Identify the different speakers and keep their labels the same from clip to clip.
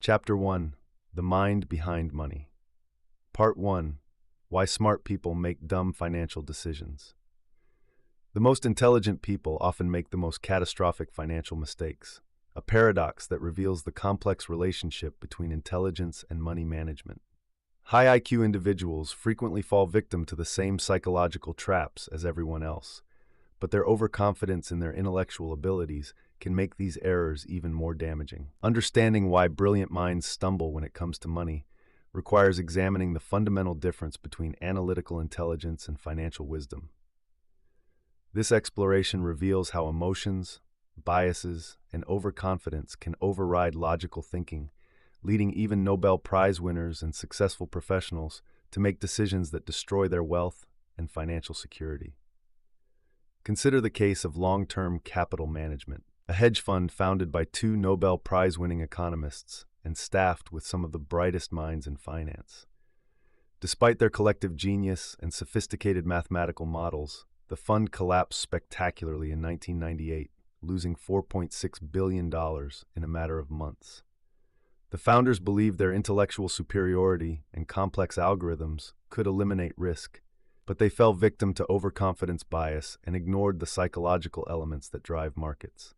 Speaker 1: Chapter 1: The Mind Behind Money. Part 1: Why Smart People Make Dumb Financial Decisions. The most intelligent people often make the most catastrophic financial mistakes, a paradox that reveals the complex relationship between intelligence and money management. High IQ individuals frequently fall victim to the same psychological traps as everyone else, but their overconfidence in their intellectual abilities can make these errors even more damaging. Understanding why brilliant minds stumble when it comes to money requires examining the fundamental difference between analytical intelligence and financial wisdom. This exploration reveals how emotions, biases, and overconfidence can override logical thinking, leading even Nobel Prize winners and successful professionals to make decisions that destroy their wealth and financial security. Consider the case of long-term capital management, a hedge fund founded by two Nobel Prize-winning economists and staffed with some of the brightest minds in finance. Despite their collective genius and sophisticated mathematical models, the fund collapsed spectacularly in 1998, losing $4.6 billion in a matter of months. The founders believed their intellectual superiority and complex algorithms could eliminate risk, but they fell victim to overconfidence bias and ignored the psychological elements that drive markets.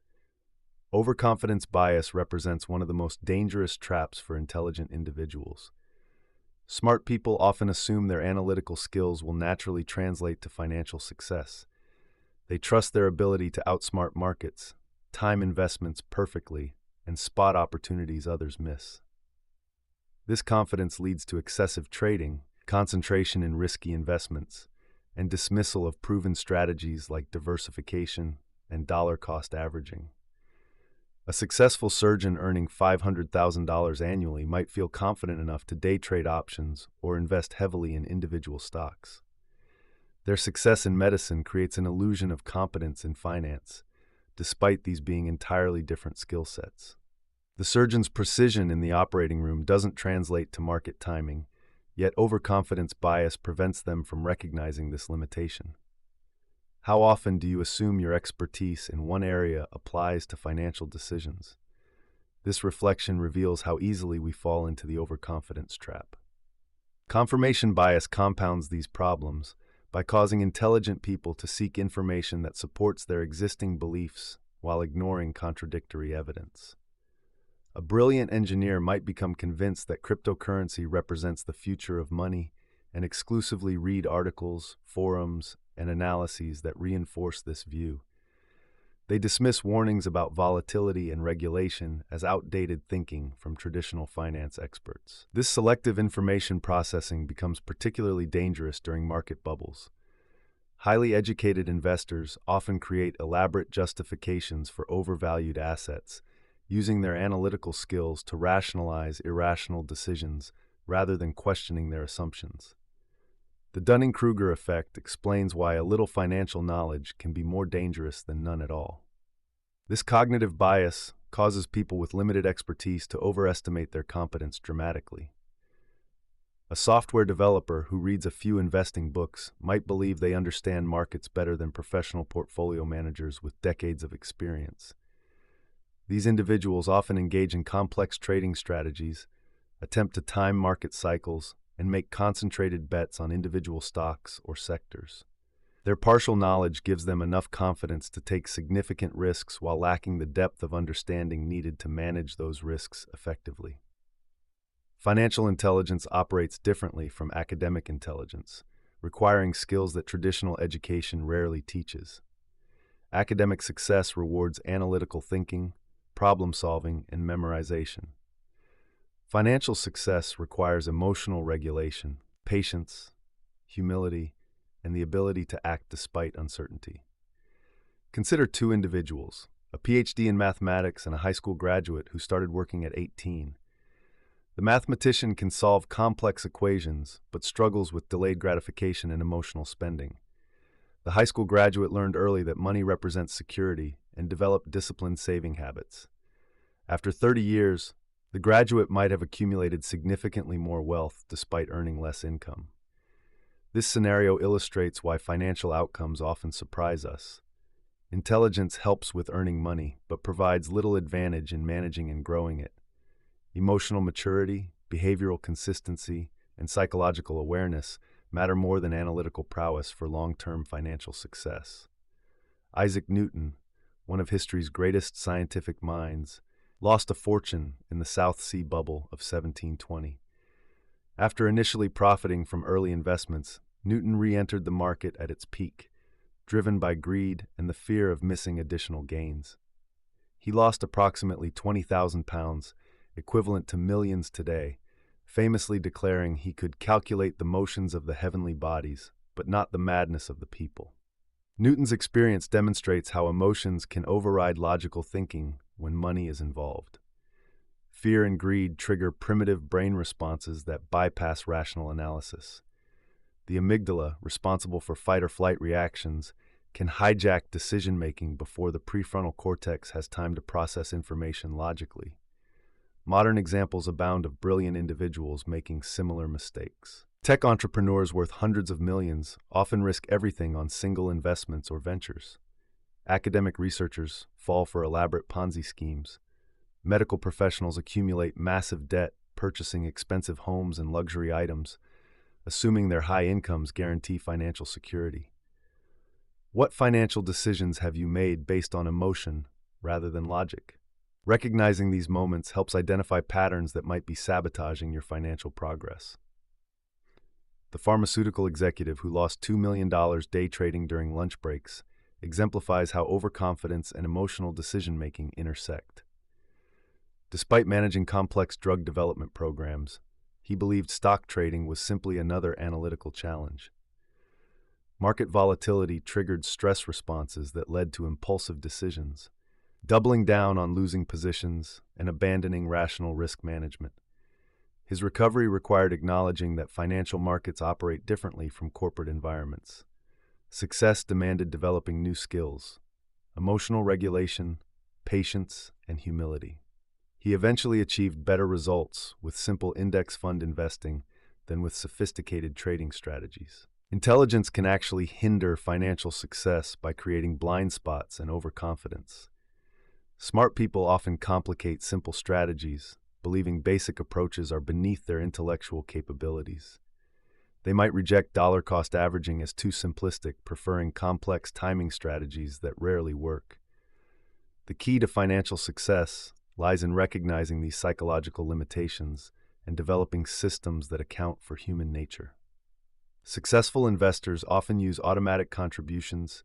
Speaker 1: Overconfidence bias represents one of the most dangerous traps for intelligent individuals. Smart people often assume their analytical skills will naturally translate to financial success. They trust their ability to outsmart markets, time investments perfectly, and spot opportunities others miss. This confidence leads to excessive trading, concentration in risky investments, and dismissal of proven strategies like diversification and dollar-cost averaging. A successful surgeon earning $500,000 annually might feel confident enough to day trade options or invest heavily in individual stocks. Their success in medicine creates an illusion of competence in finance, despite these being entirely different skill sets. The surgeon's precision in the operating room doesn't translate to market timing, yet overconfidence bias prevents them from recognizing this limitation. How often do you assume your expertise in one area applies to financial decisions? This reflection reveals how easily we fall into the overconfidence trap. Confirmation bias compounds these problems by causing intelligent people to seek information that supports their existing beliefs while ignoring contradictory evidence. A brilliant engineer might become convinced that cryptocurrency represents the future of money and exclusively read articles, forums, and analyses that reinforce this view. They dismiss warnings about volatility and regulation as outdated thinking from traditional finance experts. This selective information processing becomes particularly dangerous during market bubbles. Highly educated investors often create elaborate justifications for overvalued assets, using their analytical skills to rationalize irrational decisions rather than questioning their assumptions. The Dunning-Kruger effect explains why a little financial knowledge can be more dangerous than none at all. This cognitive bias causes people with limited expertise to overestimate their competence dramatically. A software developer who reads a few investing books might believe they understand markets better than professional portfolio managers with decades of experience. These individuals often engage in complex trading strategies, attempt to time market cycles, and make concentrated bets on individual stocks or sectors. Their partial knowledge gives them enough confidence to take significant risks while lacking the depth of understanding needed to manage those risks effectively. Financial intelligence operates differently from academic intelligence, requiring skills that traditional education rarely teaches. Academic success rewards analytical thinking, problem-solving, and memorization. Financial success requires emotional regulation, patience, humility, and the ability to act despite uncertainty. Consider two individuals, a PhD in mathematics and a high school graduate who started working at 18. The mathematician can solve complex equations, but struggles with delayed gratification and emotional spending. The high school graduate learned early that money represents security and developed disciplined saving habits. After 30 years, the graduate might have accumulated significantly more wealth despite earning less income. This scenario illustrates why financial outcomes often surprise us. Intelligence helps with earning money, but provides little advantage in managing and growing it. Emotional maturity, behavioral consistency, and psychological awareness matter more than analytical prowess for long-term financial success. Isaac Newton, one of history's greatest scientific minds, lost a fortune in the South Sea bubble of 1720. After initially profiting from early investments, Newton re-entered the market at its peak, driven by greed and the fear of missing additional gains. He lost approximately 20,000 pounds, equivalent to millions today, famously declaring he could calculate the motions of the heavenly bodies, but not the madness of the people. Newton's experience demonstrates how emotions can override logical thinking when money is involved. Fear and greed trigger primitive brain responses that bypass rational analysis. The amygdala, responsible for fight-or-flight reactions, can hijack decision-making before the prefrontal cortex has time to process information logically. Modern examples abound of brilliant individuals making similar mistakes. Tech entrepreneurs worth hundreds of millions often risk everything on single investments or ventures. Academic researchers fall for elaborate Ponzi schemes. Medical professionals accumulate massive debt, purchasing expensive homes and luxury items, assuming their high incomes guarantee financial security. What financial decisions have you made based on emotion rather than logic? Recognizing these moments helps identify patterns that might be sabotaging your financial progress. The pharmaceutical executive who lost $2 million day trading during lunch breaks exemplifies how overconfidence and emotional decision-making intersect. Despite managing complex drug development programs, he believed stock trading was simply another analytical challenge. Market volatility triggered stress responses that led to impulsive decisions, doubling down on losing positions and abandoning rational risk management. His recovery required acknowledging that financial markets operate differently from corporate environments. Success demanded developing new skills: emotional regulation, patience, and humility. He eventually achieved better results with simple index fund investing than with sophisticated trading strategies. Intelligence can actually hinder financial success by creating blind spots and overconfidence. Smart people often complicate simple strategies, believing basic approaches are beneath their intellectual capabilities. They might reject dollar-cost averaging as too simplistic, preferring complex timing strategies that rarely work. The key to financial success lies in recognizing these psychological limitations and developing systems that account for human nature. Successful investors often use automatic contributions,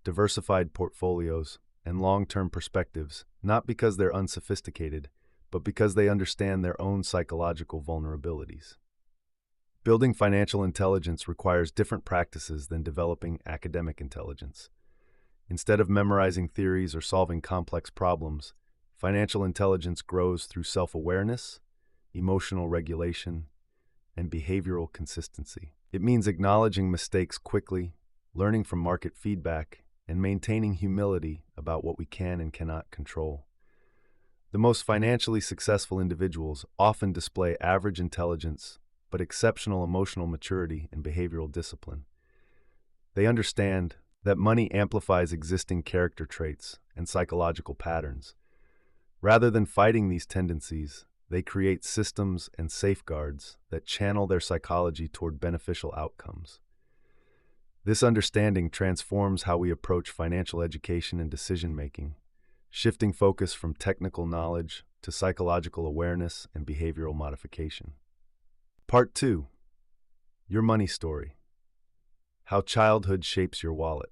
Speaker 1: diversified portfolios, and long-term perspectives, not because they're unsophisticated, but because they understand their own psychological vulnerabilities. Building financial intelligence requires different practices than developing academic intelligence. Instead of memorizing theories or solving complex problems, financial intelligence grows through self-awareness, emotional regulation, and behavioral consistency. It means acknowledging mistakes quickly, learning from market feedback, and maintaining humility about what we can and cannot control. The most financially successful individuals often display average intelligence, but exceptional emotional maturity and behavioral discipline. They understand that money amplifies existing character traits and psychological patterns. Rather than fighting these tendencies, they create systems and safeguards that channel their psychology toward beneficial outcomes. This understanding transforms how we approach financial education and decision-making, shifting focus from technical knowledge to psychological awareness and behavioral modification. Part 2. Your money story. How childhood shapes your wallet.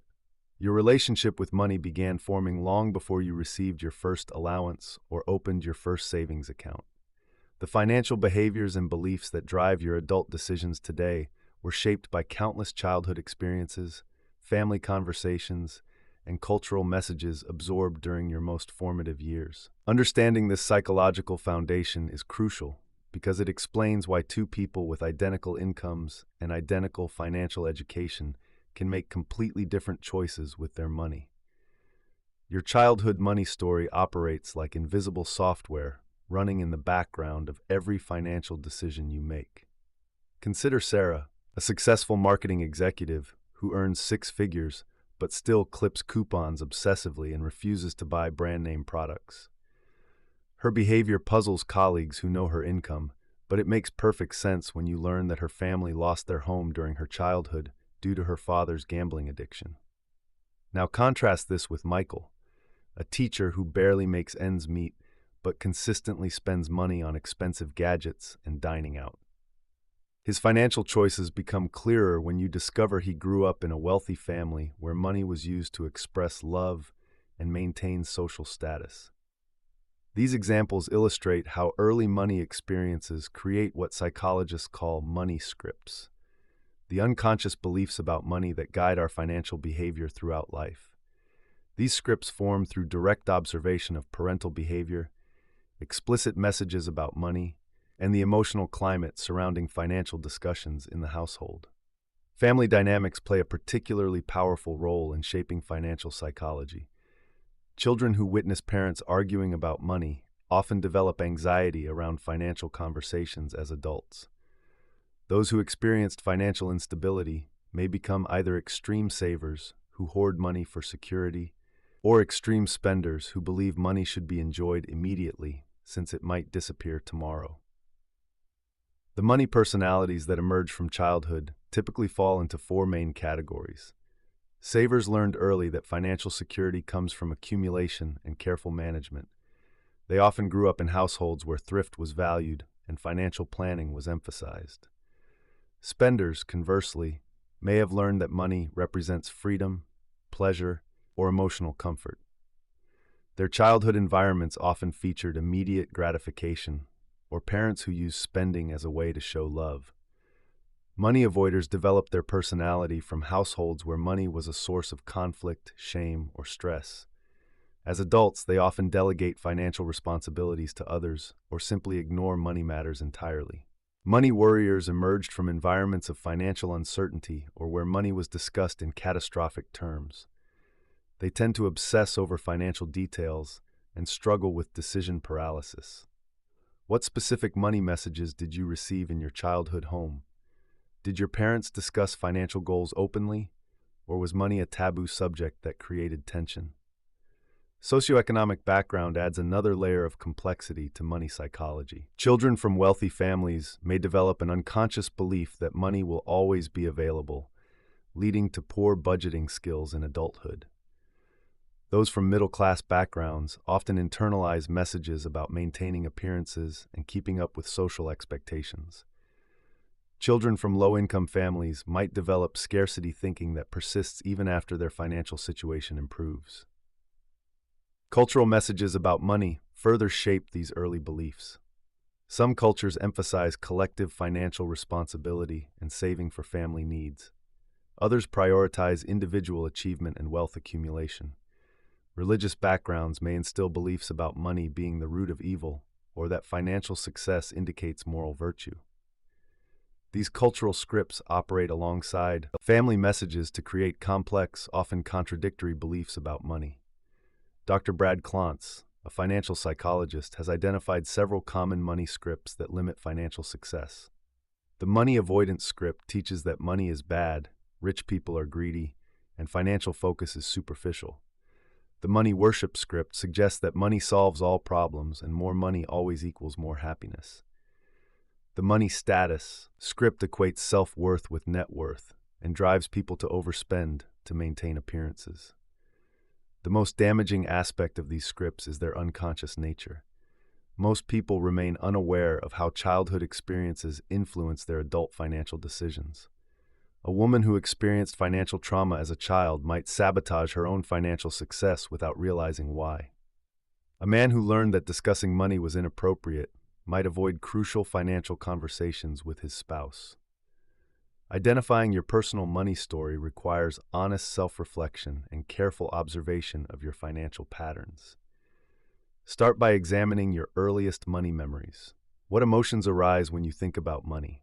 Speaker 1: Your relationship with money began forming long before you received your first allowance or opened your first savings account. The financial behaviors and beliefs that drive your adult decisions today were shaped by countless childhood experiences, family conversations, and cultural messages absorbed during your most formative years. Understanding this psychological foundation is crucial because it explains why two people with identical incomes and identical financial education can make completely different choices with their money. Your childhood money story operates like invisible software running in the background of every financial decision you make. Consider Sarah, a successful marketing executive who earns 6 figures but still clips coupons obsessively and refuses to buy brand-name products. Her behavior puzzles colleagues who know her income, but it makes perfect sense when you learn that her family lost their home during her childhood due to her father's gambling addiction. Now contrast this with Michael, a teacher who barely makes ends meet but consistently spends money on expensive gadgets and dining out. His financial choices become clearer when you discover he grew up in a wealthy family where money was used to express love and maintain social status. These examples illustrate how early money experiences create what psychologists call money scripts, the unconscious beliefs about money that guide our financial behavior throughout life. These scripts form through direct observation of parental behavior, explicit messages about money, and the emotional climate surrounding financial discussions in the household. Family dynamics play a particularly powerful role in shaping financial psychology. Children who witness parents arguing about money often develop anxiety around financial conversations as adults. Those who experienced financial instability may become either extreme savers who hoard money for security, or extreme spenders who believe money should be enjoyed immediately since it might disappear tomorrow. The money personalities that emerge from childhood typically fall into four main categories. Savers learned early that financial security comes from accumulation and careful management. They often grew up in households where thrift was valued and financial planning was emphasized. Spenders, conversely, may have learned that money represents freedom, pleasure, or emotional comfort. Their childhood environments often featured immediate gratification or parents who used spending as a way to show love. Money avoiders developed their personality from households where money was a source of conflict, shame, or stress. As adults, they often delegate financial responsibilities to others or simply ignore money matters entirely. Money worriers emerged from environments of financial uncertainty or where money was discussed in catastrophic terms. They tend to obsess over financial details and struggle with decision paralysis. What specific money messages did you receive in your childhood home? Did your parents discuss financial goals openly, or was money a taboo subject that created tension? Socioeconomic background adds another layer of complexity to money psychology. Children from wealthy families may develop an unconscious belief that money will always be available, leading to poor budgeting skills in adulthood. Those from middle-class backgrounds often internalize messages about maintaining appearances and keeping up with social expectations. Children from low-income families might develop scarcity thinking that persists even after their financial situation improves. Cultural messages about money further shape these early beliefs. Some cultures emphasize collective financial responsibility and saving for family needs. Others prioritize individual achievement and wealth accumulation. Religious backgrounds may instill beliefs about money being the root of evil, or that financial success indicates moral virtue. These cultural scripts operate alongside family messages to create complex, often contradictory beliefs about money. Dr. Brad Klontz, a financial psychologist, has identified several common money scripts that limit financial success. The money avoidance script teaches that money is bad, rich people are greedy, and financial focus is superficial. The money worship script suggests that money solves all problems and more money always equals more happiness. The money status script equates self-worth with net worth and drives people to overspend to maintain appearances. The most damaging aspect of these scripts is their unconscious nature. Most people remain unaware of how childhood experiences influence their adult financial decisions. A woman who experienced financial trauma as a child might sabotage her own financial success without realizing why. A man who learned that discussing money was inappropriate might avoid crucial financial conversations with his spouse. Identifying your personal money story requires honest self-reflection and careful observation of your financial patterns. Start by examining your earliest money memories. What emotions arise when you think about money?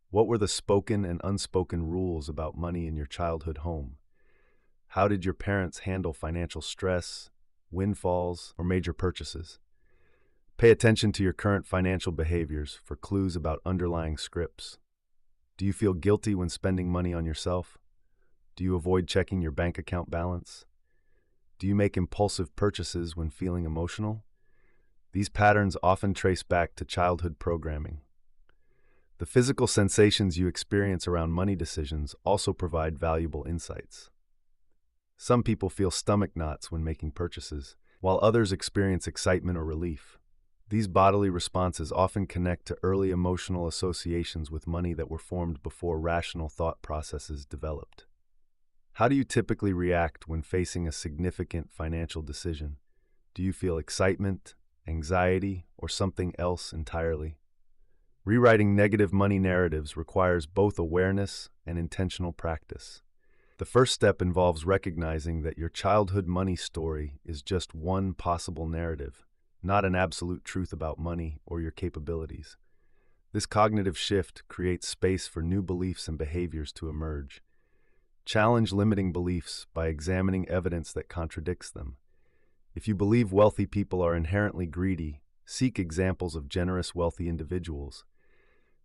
Speaker 1: What were the spoken and unspoken rules about money in your childhood home? How did your parents handle financial stress, windfalls, or major purchases? Pay attention to your current financial behaviors for clues about underlying scripts. Do you feel guilty when spending money on yourself? Do you avoid checking your bank account balance? Do you make impulsive purchases when feeling emotional? These patterns often trace back to childhood programming. The physical sensations you experience around money decisions also provide valuable insights. Some people feel stomach knots when making purchases, while others experience excitement or relief. These bodily responses often connect to early emotional associations with money that were formed before rational thought processes developed. How do you typically react when facing a significant financial decision? Do you feel excitement, anxiety, or something else entirely? Rewriting negative money narratives requires both awareness and intentional practice. The first step involves recognizing that your childhood money story is just one possible narrative, not an absolute truth about money or your capabilities. This cognitive shift creates space for new beliefs and behaviors to emerge. Challenge limiting beliefs by examining evidence that contradicts them. If you believe wealthy people are inherently greedy, seek examples of generous, wealthy individuals.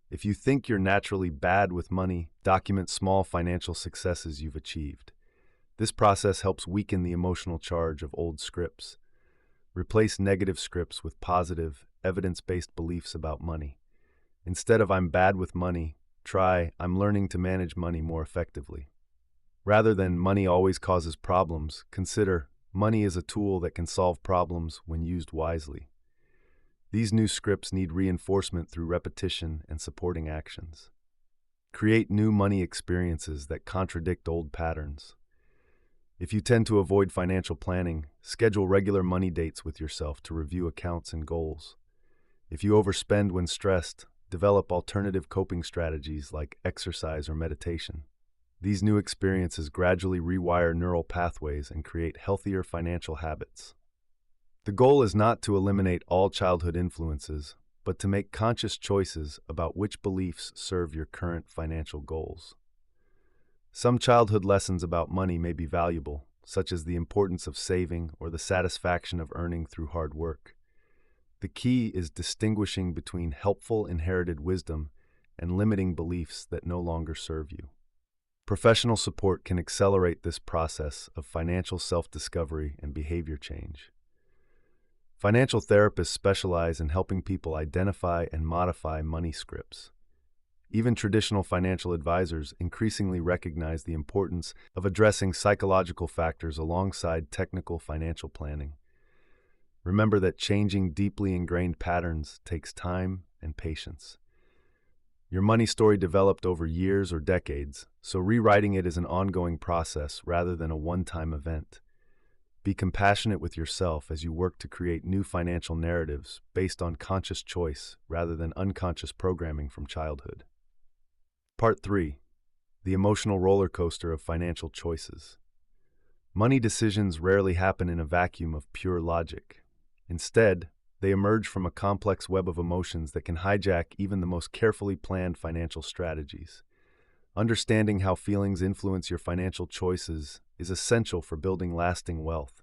Speaker 1: If you think you're naturally bad with money, document small financial successes you've achieved. This process helps weaken the emotional charge of old scripts. Replace negative scripts with positive, evidence-based beliefs about money. Instead of "I'm bad with money," try "I'm learning to manage money more effectively." Rather than "money always causes problems," consider "money is a tool that can solve problems when used wisely." These new scripts need reinforcement through repetition and supporting actions. Create new money experiences that contradict old patterns. If you tend to avoid financial planning, schedule regular money dates with yourself to review accounts and goals. If you overspend when stressed, develop alternative coping strategies like exercise or meditation. These new experiences gradually rewire neural pathways and create healthier financial habits. The goal is not to eliminate all childhood influences, but to make conscious choices about which beliefs serve your current financial goals. Some childhood lessons about money may be valuable, such as the importance of saving or the satisfaction of earning through hard work. The key is distinguishing between helpful inherited wisdom and limiting beliefs that no longer serve you. Professional support can accelerate this process of financial self-discovery and behavior change. Financial therapists specialize in helping people identify and modify money scripts. Even traditional financial advisors increasingly recognize the importance of addressing psychological factors alongside technical financial planning. Remember that changing deeply ingrained patterns takes time and patience. Your money story developed over years or decades, so rewriting it is an ongoing process rather than a one-time event. Be compassionate with yourself as you work to create new financial narratives based on conscious choice rather than unconscious programming from childhood. Part 3. The emotional roller coaster of financial choices. Money decisions rarely happen in a vacuum of pure logic. Instead, they emerge from a complex web of emotions that can hijack even the most carefully planned financial strategies. Understanding how feelings influence your financial choices is essential for building lasting wealth,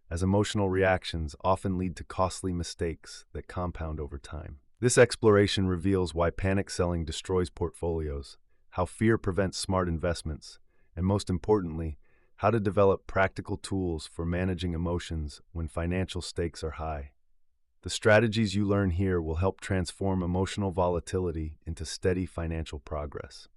Speaker 1: as emotional reactions often lead to costly mistakes that compound over time. This exploration reveals why panic selling destroys portfolios, how fear prevents smart investments, and most importantly, how to develop practical tools for managing emotions when financial stakes are high. The strategies you learn here will help transform emotional volatility into steady financial progress.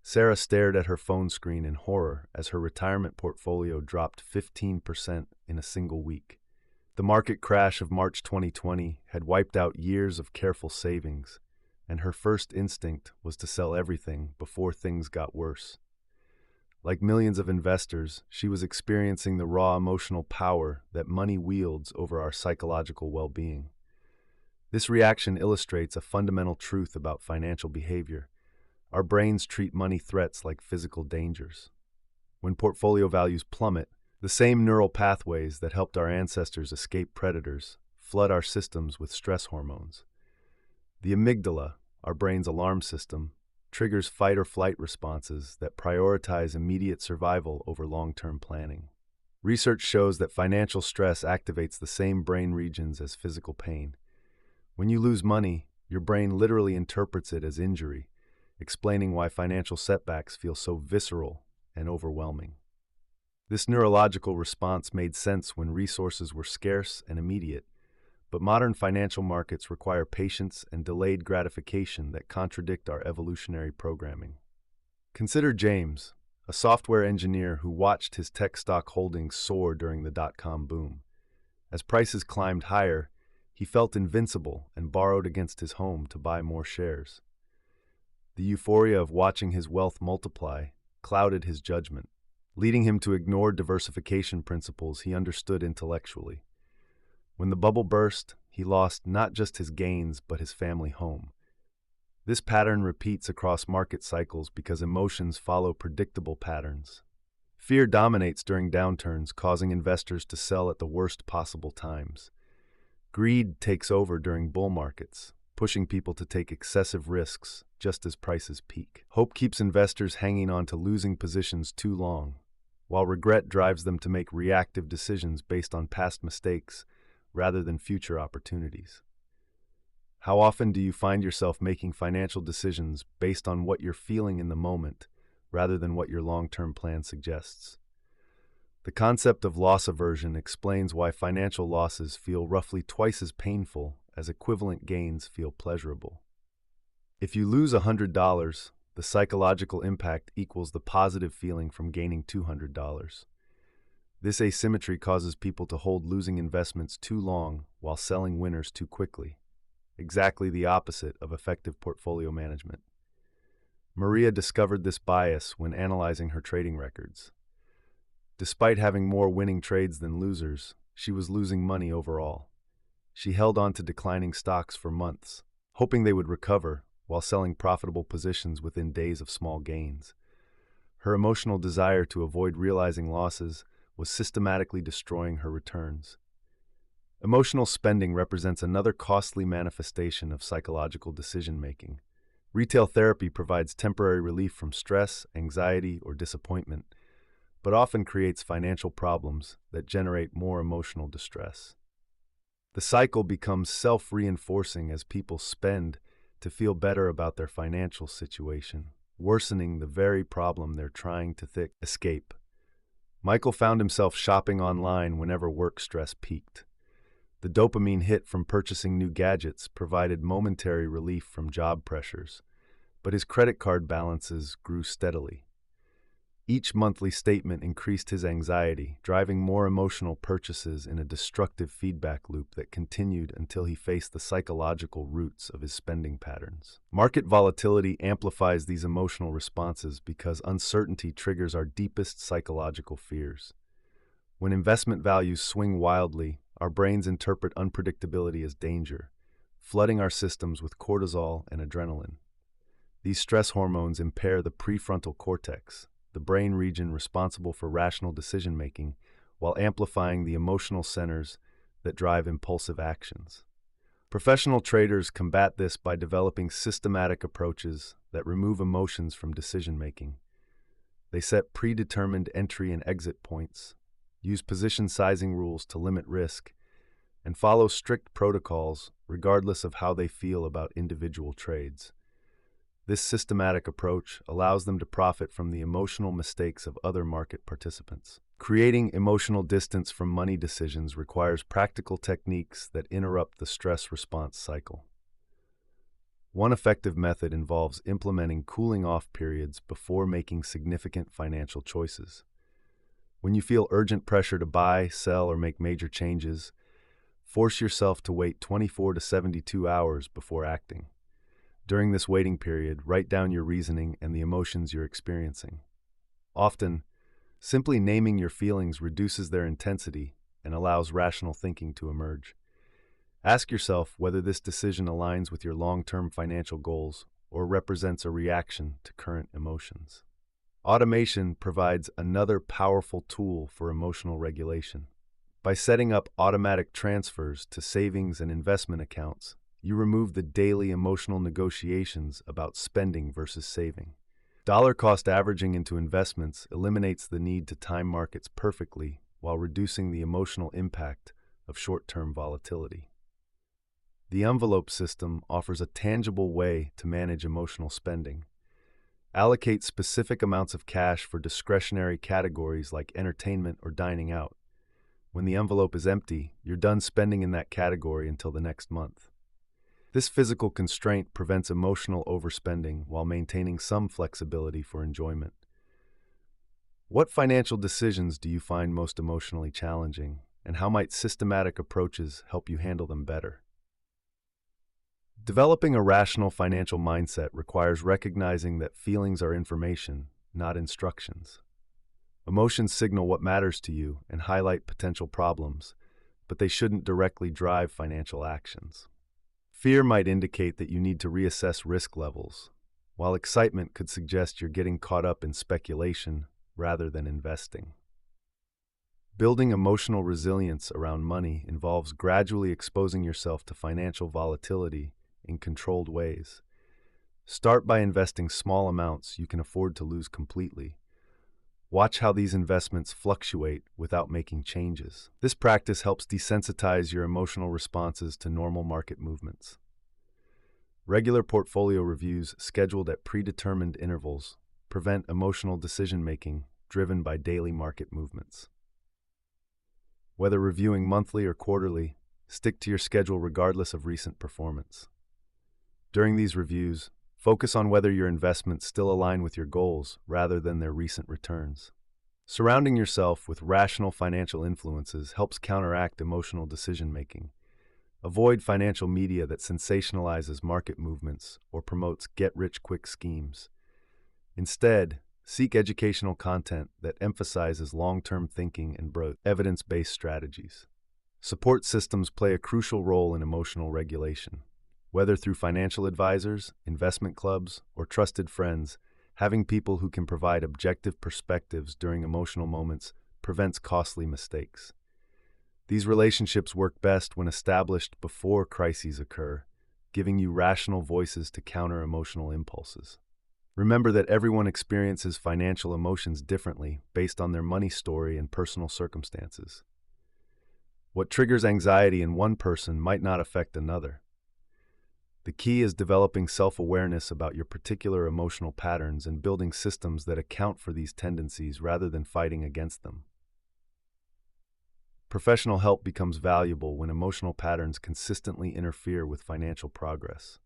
Speaker 1: Sarah stared at her phone screen in horror as her retirement portfolio dropped 15% in a single week. The market crash of March 2020 had wiped out years of careful savings, and her first instinct was to sell everything before things got worse. Like millions of investors, she was experiencing the raw emotional power that money wields over our psychological well-being. This reaction illustrates a fundamental truth about financial behavior. Our brains treat money threats like physical dangers. When portfolio values plummet, the same neural pathways that helped our ancestors escape predators flood our systems with stress hormones. The amygdala, our brain's alarm system, triggers fight or flight responses that prioritize immediate survival over long-term planning. Research shows that financial stress activates the same brain regions as physical pain. When you lose money, your brain literally interprets it as injury, explaining why financial setbacks feel so visceral and overwhelming. This neurological response made sense when resources were scarce and immediate, but modern financial markets require patience and delayed gratification that contradict our evolutionary programming. Consider James, a software engineer who watched his tech stock holdings soar during the dot-com boom. As prices climbed higher, he felt invincible and borrowed against his home to buy more shares. The euphoria of watching his wealth multiply clouded his judgment, leading him to ignore diversification principles he understood intellectually. When the bubble burst, he lost not just his gains but his family home. This pattern repeats across market cycles because emotions follow predictable patterns. Fear dominates during downturns, causing investors to sell at the worst possible times. Greed takes over during bull markets, pushing people to take excessive risks just as prices peak. Hope keeps investors hanging on to losing positions too long, while regret drives them to make reactive decisions based on past mistakes rather than future opportunities. How often do you find yourself making financial decisions based on what you're feeling in the moment rather than what your long-term plan suggests? The concept of loss aversion explains why financial losses feel roughly twice as painful as equivalent gains feel pleasurable. If you lose $100, the psychological impact equals the positive feeling from gaining $200. This asymmetry causes people to hold losing investments too long while selling winners too quickly, exactly the opposite of effective portfolio management. Maria discovered this bias when analyzing her trading records. Despite having more winning trades than losers, she was losing money overall. She held on to declining stocks for months, hoping they would recover while selling profitable positions within days of small gains. Her emotional desire to avoid realizing losses was systematically destroying her returns. Emotional spending represents another costly manifestation of psychological decision-making. Retail therapy provides temporary relief from stress, anxiety, or disappointment, but often creates financial problems that generate more emotional distress. The cycle becomes self-reinforcing as people spend to feel better about their financial situation, worsening the very problem they're trying to escape. Michael found himself shopping online whenever work stress peaked. The dopamine hit from purchasing new gadgets provided momentary relief from job pressures, but his credit card balances grew steadily. Each monthly statement increased his anxiety, driving more emotional purchases in a destructive feedback loop that continued until he faced the psychological roots of his spending patterns. Market volatility amplifies these emotional responses because uncertainty triggers our deepest psychological fears. When investment values swing wildly, our brains interpret unpredictability as danger, flooding our systems with cortisol and adrenaline. These stress hormones impair the prefrontal cortex, the brain region responsible for rational decision-making, while amplifying the emotional centers that drive impulsive actions. Professional traders combat this by developing systematic approaches that remove emotions from decision-making. They set predetermined entry and exit points, use position sizing rules to limit risk, and follow strict protocols regardless of how they feel about individual trades. This systematic approach allows them to profit from the emotional mistakes of other market participants. Creating emotional distance from money decisions requires practical techniques that interrupt the stress response cycle. One effective method involves implementing cooling-off periods before making significant financial choices. When you feel urgent pressure to buy, sell, or make major changes, force yourself to wait 24 to 72 hours before acting. During this waiting period, write down your reasoning and the emotions you're experiencing. Often, simply naming your feelings reduces their intensity and allows rational thinking to emerge. Ask yourself whether this decision aligns with your long-term financial goals or represents a reaction to current emotions. Automation provides another powerful tool for emotional regulation. By setting up automatic transfers to savings and investment accounts, you remove the daily emotional negotiations about spending versus saving. Dollar-cost averaging into investments eliminates the need to time markets perfectly while reducing the emotional impact of short-term volatility. The envelope system offers a tangible way to manage emotional spending. Allocate specific amounts of cash for discretionary categories like entertainment or dining out. When the envelope is empty, you're done spending in that category until the next month. This physical constraint prevents emotional overspending while maintaining some flexibility for enjoyment. What financial decisions do you find most emotionally challenging, and how might systematic approaches help you handle them better? Developing a rational financial mindset requires recognizing that feelings are information, not instructions. Emotions signal what matters to you and highlight potential problems, but they shouldn't directly drive financial actions. Fear might indicate that you need to reassess risk levels, while excitement could suggest you're getting caught up in speculation rather than investing. Building emotional resilience around money involves gradually exposing yourself to financial volatility in controlled ways. Start by investing small amounts you can afford to lose completely. Watch how these investments fluctuate without making changes. This practice helps desensitize your emotional responses to normal market movements. Regular portfolio reviews scheduled at predetermined intervals prevent emotional decision-making driven by daily market movements. Whether reviewing monthly or quarterly, stick to your schedule regardless of recent performance. During these reviews, focus on whether your investments still align with your goals rather than their recent returns. Surrounding yourself with rational financial influences helps counteract emotional decision-making. Avoid financial media that sensationalizes market movements or promotes get-rich-quick schemes. Instead, seek educational content that emphasizes long-term thinking and evidence-based strategies. Support systems play a crucial role in emotional regulation. Whether through financial advisors, investment clubs, or trusted friends, having people who can provide objective perspectives during emotional moments prevents costly mistakes. These relationships work best when established before crises occur, giving you rational voices to counter emotional impulses. Remember that everyone experiences financial emotions differently based on their money story and personal circumstances. What triggers anxiety in one person might not affect another. The key is developing self-awareness about your particular emotional patterns and building systems that account for these tendencies rather than fighting against them. Professional help becomes valuable when emotional patterns consistently interfere with financial progress.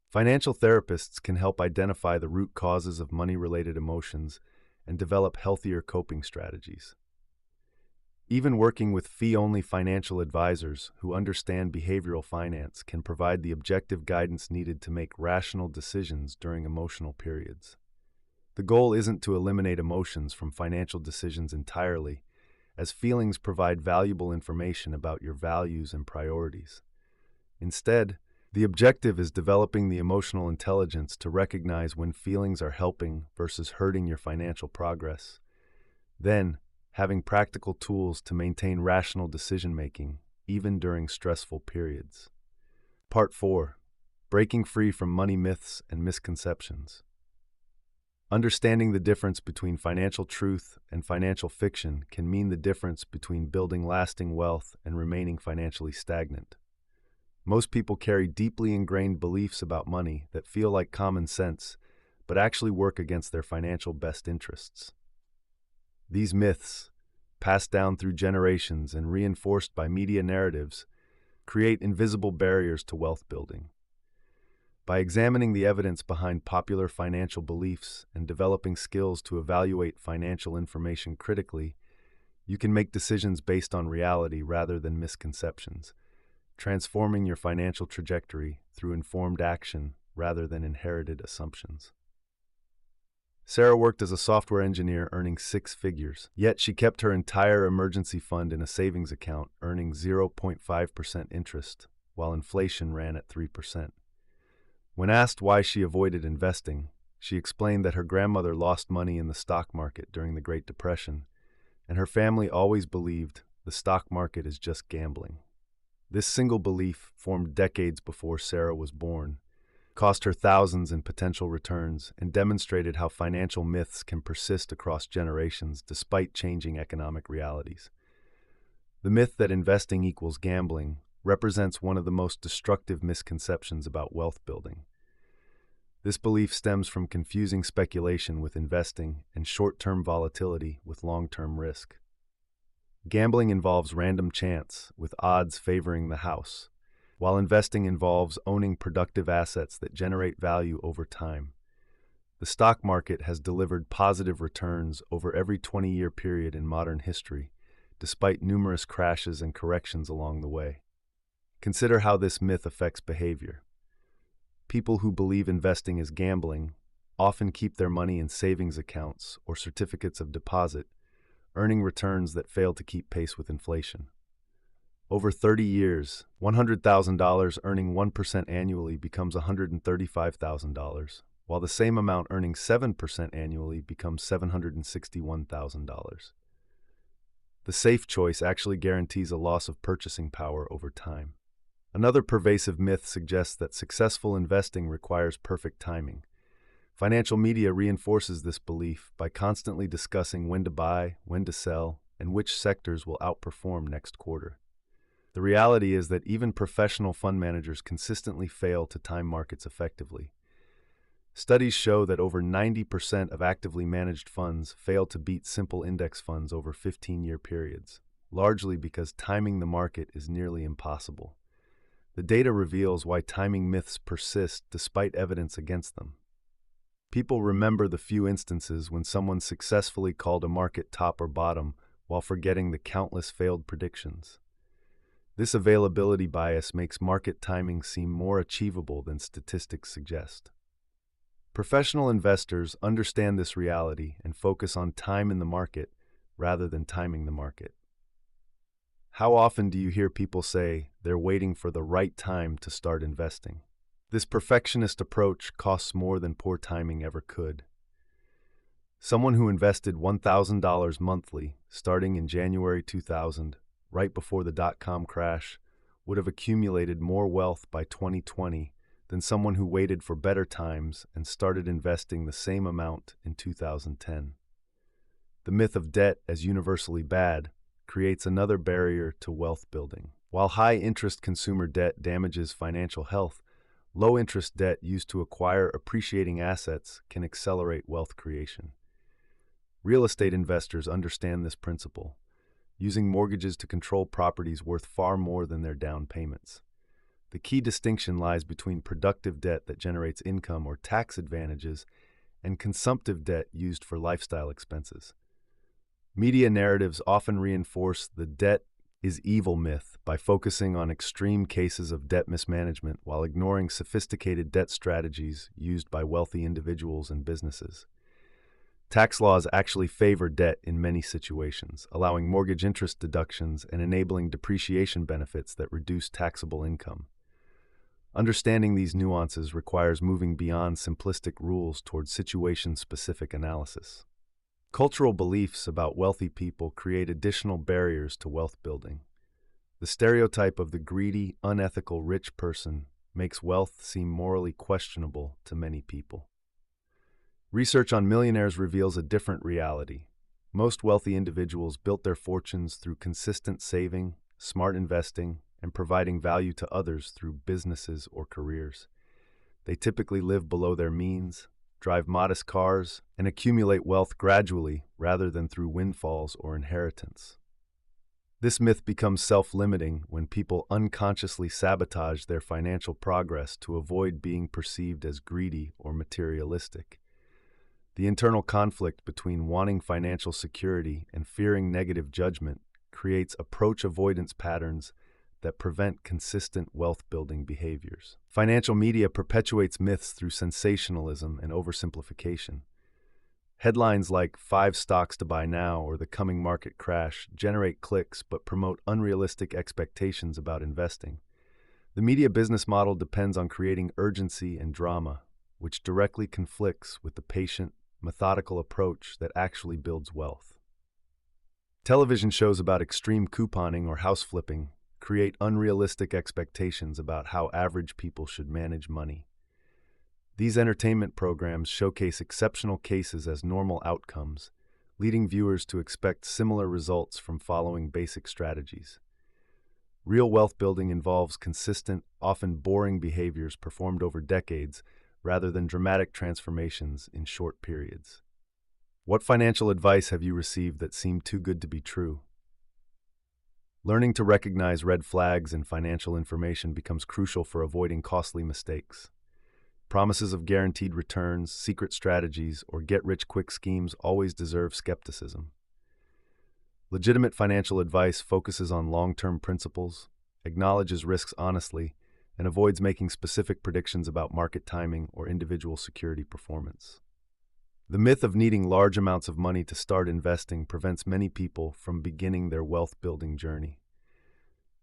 Speaker 1: Financial therapists can help identify the root causes of money-related emotions and develop healthier coping strategies. Even working with fee-only financial advisors who understand behavioral finance can provide the objective guidance needed to make rational decisions during emotional periods. The goal isn't to eliminate emotions from financial decisions entirely, as feelings provide valuable information about your values and priorities. Instead, the objective is developing the emotional intelligence to recognize when feelings are helping versus hurting your financial progress. Then, having practical tools to maintain rational decision-making, even during stressful periods. Part 4. Breaking free from money myths and misconceptions. Understanding the difference between financial truth and financial fiction can mean the difference between building lasting wealth and remaining financially stagnant. Most people carry deeply ingrained beliefs about money that feel like common sense, but actually work against their financial best interests. These myths, passed down through generations and reinforced by media narratives, create invisible barriers to wealth building. By examining the evidence behind popular financial beliefs and developing skills to evaluate financial information critically, you can make decisions based on reality rather than misconceptions, transforming your financial trajectory through informed action rather than inherited assumptions. Sarah worked as a software engineer earning 6 figures, yet she kept her entire emergency fund in a savings account earning 0.5% interest, while inflation ran at 3%. When asked why she avoided investing, she explained that her grandmother lost money in the stock market during the Great Depression, and her family always believed the stock market is just gambling. This single belief, formed decades before Sarah was born, cost her thousands in potential returns and demonstrated how financial myths can persist across generations despite changing economic realities. The myth that investing equals gambling represents one of the most destructive misconceptions about wealth building. This belief stems from confusing speculation with investing and short-term volatility with long-term risk. Gambling involves random chance, with odds favoring the house, while investing involves owning productive assets that generate value over time. The stock market has delivered positive returns over every 20-year period in modern history, despite numerous crashes and corrections along the way. Consider how this myth affects behavior. People who believe investing is gambling often keep their money in savings accounts or certificates of deposit, earning returns that fail to keep pace with inflation. Over 30 years, $100,000 earning 1% annually becomes $135,000, while the same amount earning 7% annually becomes $761,000. The safe choice actually guarantees a loss of purchasing power over time. Another pervasive myth suggests that successful investing requires perfect timing. Financial media reinforces this belief by constantly discussing when to buy, when to sell, and which sectors will outperform next quarter. The reality is that even professional fund managers consistently fail to time markets effectively. Studies show that over 90% of actively managed funds fail to beat simple index funds over 15-year periods, largely because timing the market is nearly impossible. The data reveals why timing myths persist despite evidence against them. People remember the few instances when someone successfully called a market top or bottom while forgetting the countless failed predictions. This availability bias makes market timing seem more achievable than statistics suggest. Professional investors understand this reality and focus on time in the market rather than timing the market. How often do you hear people say they're waiting for the right time to start investing? This perfectionist approach costs more than poor timing ever could. Someone who invested $1,000 monthly starting in January 2000, right before the dot-com crash, would have accumulated more wealth by 2020 than someone who waited for better times and started investing the same amount in 2010. The myth of debt as universally bad creates another barrier to wealth building. While high-interest consumer debt damages financial health, low-interest debt used to acquire appreciating assets can accelerate wealth creation. Real estate investors understand this principle, using mortgages to control properties worth far more than their down payments. The key distinction lies between productive debt that generates income or tax advantages and consumptive debt used for lifestyle expenses. Media narratives often reinforce the debt is evil myth by focusing on extreme cases of debt mismanagement while ignoring sophisticated debt strategies used by wealthy individuals and businesses. Tax laws actually favor debt in many situations, allowing mortgage interest deductions and enabling depreciation benefits that reduce taxable income. Understanding these nuances requires moving beyond simplistic rules toward situation-specific analysis. Cultural beliefs about wealthy people create additional barriers to wealth building. The stereotype of the greedy, unethical rich person makes wealth seem morally questionable to many people. Research on millionaires reveals a different reality. Most wealthy individuals built their fortunes through consistent saving, smart investing, and providing value to others through businesses or careers. They typically live below their means, drive modest cars, and accumulate wealth gradually rather than through windfalls or inheritance. This myth becomes self-limiting when people unconsciously sabotage their financial progress to avoid being perceived as greedy or materialistic. The internal conflict between wanting financial security and fearing negative judgment creates approach avoidance patterns that prevent consistent wealth-building behaviors. Financial media perpetuates myths through sensationalism and oversimplification. Headlines like 5 stocks to buy now or the coming market crash generate clicks but promote unrealistic expectations about investing. The media business model depends on creating urgency and drama, which directly conflicts with the patient, methodical approach that actually builds wealth. Television shows about extreme couponing or house flipping create unrealistic expectations about how average people should manage money. These entertainment programs showcase exceptional cases as normal outcomes, leading viewers to expect similar results from following basic strategies. Real wealth building involves consistent, often boring behaviors performed over decades rather than dramatic transformations in short periods. What financial advice have you received that seemed too good to be true? Learning to recognize red flags in financial information becomes crucial for avoiding costly mistakes. Promises of guaranteed returns, secret strategies, or get-rich-quick schemes always deserve skepticism. Legitimate financial advice focuses on long-term principles, acknowledges risks honestly, and avoids making specific predictions about market timing or individual security performance. The myth of needing large amounts of money to start investing prevents many people from beginning their wealth-building journey.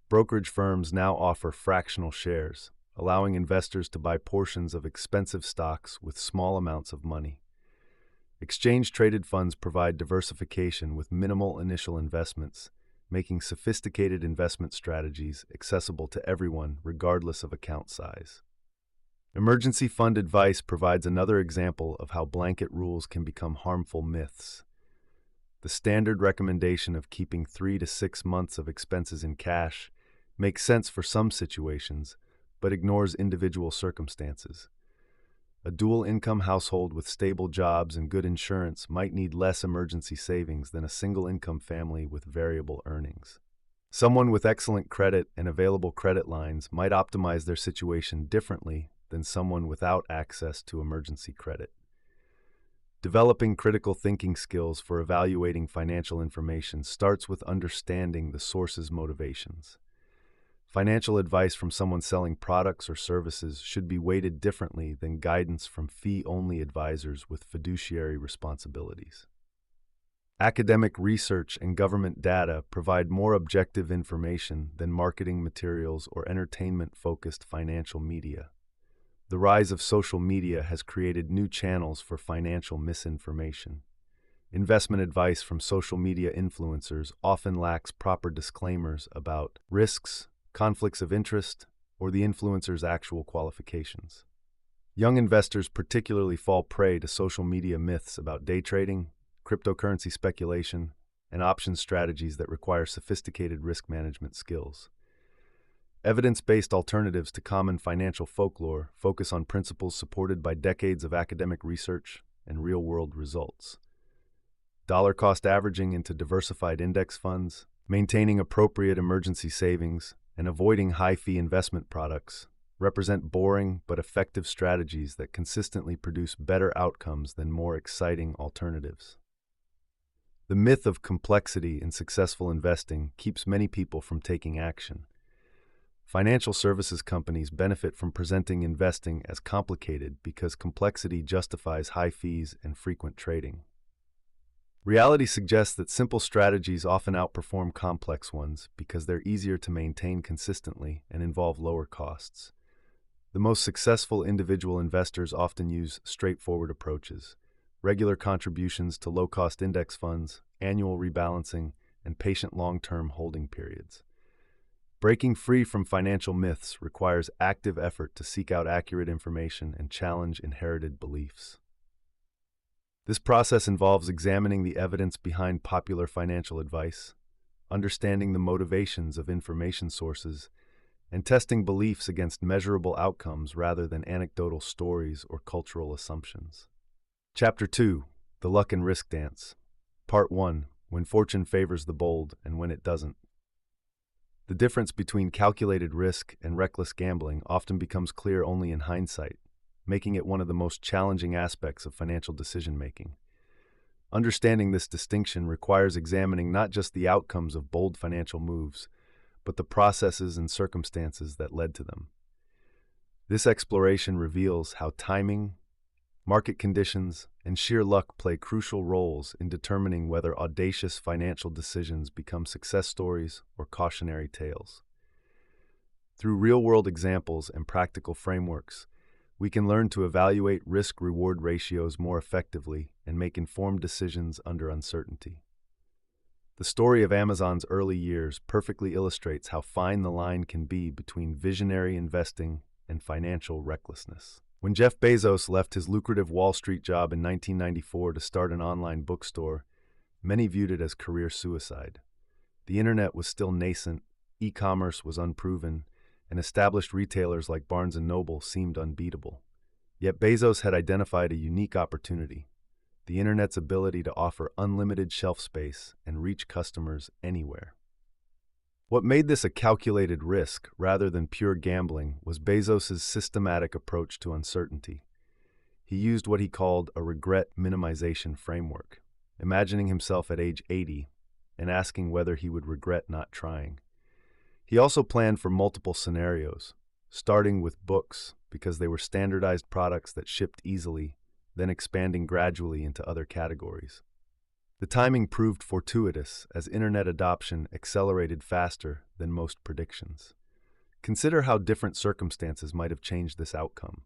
Speaker 1: Brokerage firms now offer fractional shares, allowing investors to buy portions of expensive stocks with small amounts of money. Exchange-traded funds provide diversification with minimal initial investments, making sophisticated investment strategies accessible to everyone regardless of account size. Emergency fund advice provides another example of how blanket rules can become harmful myths. The standard recommendation of keeping 3 to 6 months of expenses in cash makes sense for some situations, but ignores individual circumstances. A dual-income household with stable jobs and good insurance might need less emergency savings than a single-income family with variable earnings. Someone with excellent credit and available credit lines might optimize their situation differently than someone without access to emergency credit. Developing critical thinking skills for evaluating financial information starts with understanding the source's motivations. Financial advice from someone selling products or services should be weighted differently than guidance from fee-only advisors with fiduciary responsibilities. Academic research and government data provide more objective information than marketing materials or entertainment-focused financial media. The rise of social media has created new channels for financial misinformation. Investment advice from social media influencers often lacks proper disclaimers about risks, conflicts of interest, or the influencer's actual qualifications. Young investors particularly fall prey to social media myths about day trading, cryptocurrency speculation, and option strategies that require sophisticated risk management skills. Evidence-based alternatives to common financial folklore focus on principles supported by decades of academic research and real-world results. Dollar-cost averaging into diversified index funds, maintaining appropriate emergency savings, and avoiding high-fee investment products represent boring but effective strategies that consistently produce better outcomes than more exciting alternatives. The myth of complexity in successful investing keeps many people from taking action. Financial services companies benefit from presenting investing as complicated because complexity justifies high fees and frequent trading. Reality suggests that simple strategies often outperform complex ones because they're easier to maintain consistently and involve lower costs. The most successful individual investors often use straightforward approaches: regular contributions to low-cost index funds, annual rebalancing, and patient long-term holding periods. Breaking free from financial myths requires active effort to seek out accurate information and challenge inherited beliefs. This process involves examining the evidence behind popular financial advice, understanding the motivations of information sources, and testing beliefs against measurable outcomes rather than anecdotal stories or cultural assumptions. Chapter 2: The Luck and Risk Dance. Part 1: When Fortune Favors the Bold and When It Doesn't. The difference between calculated risk and reckless gambling often becomes clear only in hindsight, making it one of the most challenging aspects of financial decision-making. Understanding this distinction requires examining not just the outcomes of bold financial moves, but the processes and circumstances that led to them. This exploration reveals how timing, market conditions, and sheer luck play crucial roles in determining whether audacious financial decisions become success stories or cautionary tales. Through real-world examples and practical frameworks, we can learn to evaluate risk-reward ratios more effectively and make informed decisions under uncertainty. The story of Amazon's early years perfectly illustrates how fine the line can be between visionary investing and financial recklessness. When Jeff Bezos left his lucrative Wall Street job in 1994 to start an online bookstore, many viewed it as career suicide. The internet was still nascent, e-commerce was unproven, and established retailers like Barnes & Noble seemed unbeatable. Yet Bezos had identified a unique opportunity: the internet's ability to offer unlimited shelf space and reach customers anywhere. What made this a calculated risk rather than pure gambling was Bezos's systematic approach to uncertainty. He used what he called a regret minimization framework, imagining himself at age 80 and asking whether he would regret not trying. He also planned for multiple scenarios, starting with books because they were standardized products that shipped easily, then expanding gradually into other categories. The timing proved fortuitous as internet adoption accelerated faster than most predictions. Consider how different circumstances might have changed this outcome.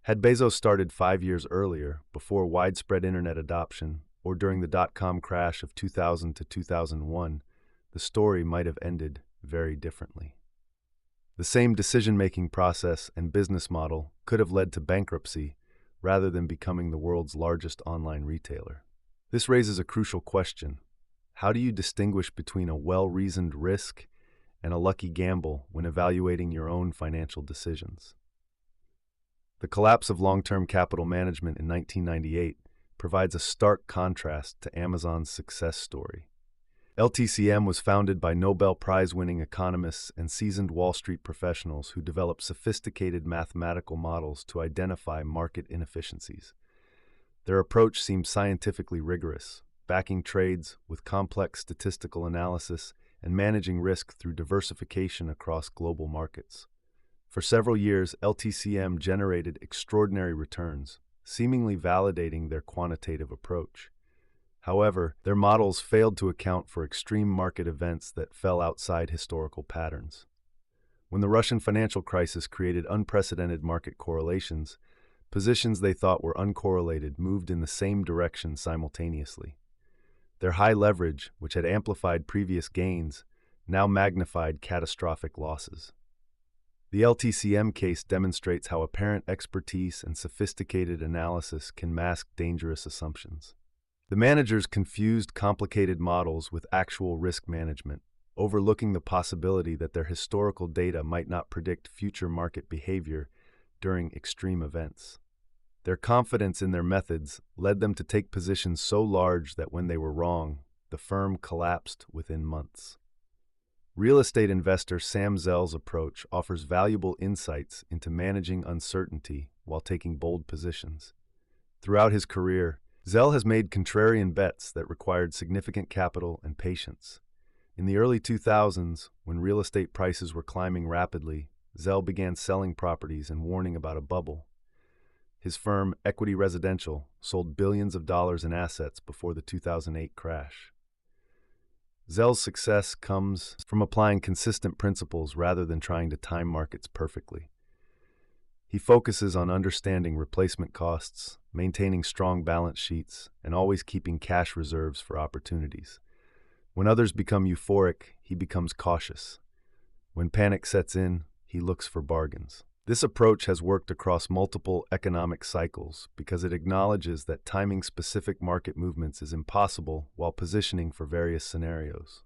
Speaker 1: Had Bezos started 5 years earlier, before widespread internet adoption, or during the dot-com crash of 2000 to 2001, the story might have ended very differently. The same decision-making process and business model could have led to bankruptcy rather than becoming the world's largest online retailer. This raises a crucial question. How do you distinguish between a well-reasoned risk and a lucky gamble when evaluating your own financial decisions? The collapse of long-term capital management in 1998 provides a stark contrast to Amazon's success story. LTCM was founded by Nobel Prize-winning economists and seasoned Wall Street professionals who developed sophisticated mathematical models to identify market inefficiencies. Their approach seemed scientifically rigorous, backing trades with complex statistical analysis and managing risk through diversification across global markets. For several years, LTCM generated extraordinary returns, seemingly validating their quantitative approach. However, their models failed to account for extreme market events that fell outside historical patterns. When the Russian financial crisis created unprecedented market correlations, positions they thought were uncorrelated moved in the same direction simultaneously. Their high leverage, which had amplified previous gains, now magnified catastrophic losses. The LTCM case demonstrates how apparent expertise and sophisticated analysis can mask dangerous assumptions. The managers confused complicated models with actual risk management, overlooking the possibility that their historical data might not predict future market behavior during extreme events. Their confidence in their methods led them to take positions so large that when they were wrong, the firm collapsed within months. Real estate investor Sam Zell's approach offers valuable insights into managing uncertainty while taking bold positions. Throughout his career, Zell has made contrarian bets that required significant capital and patience. In the early 2000s, when real estate prices were climbing rapidly, Zell began selling properties and warning about a bubble. His firm, Equity Residential, sold billions of dollars in assets before the 2008 crash. Zell's success comes from applying consistent principles rather than trying to time markets perfectly. He focuses on understanding replacement costs, maintaining strong balance sheets, and always keeping cash reserves for opportunities. When others become euphoric, he becomes cautious. When panic sets in, he looks for bargains. This approach has worked across multiple economic cycles because it acknowledges that timing specific market movements is impossible while positioning for various scenarios.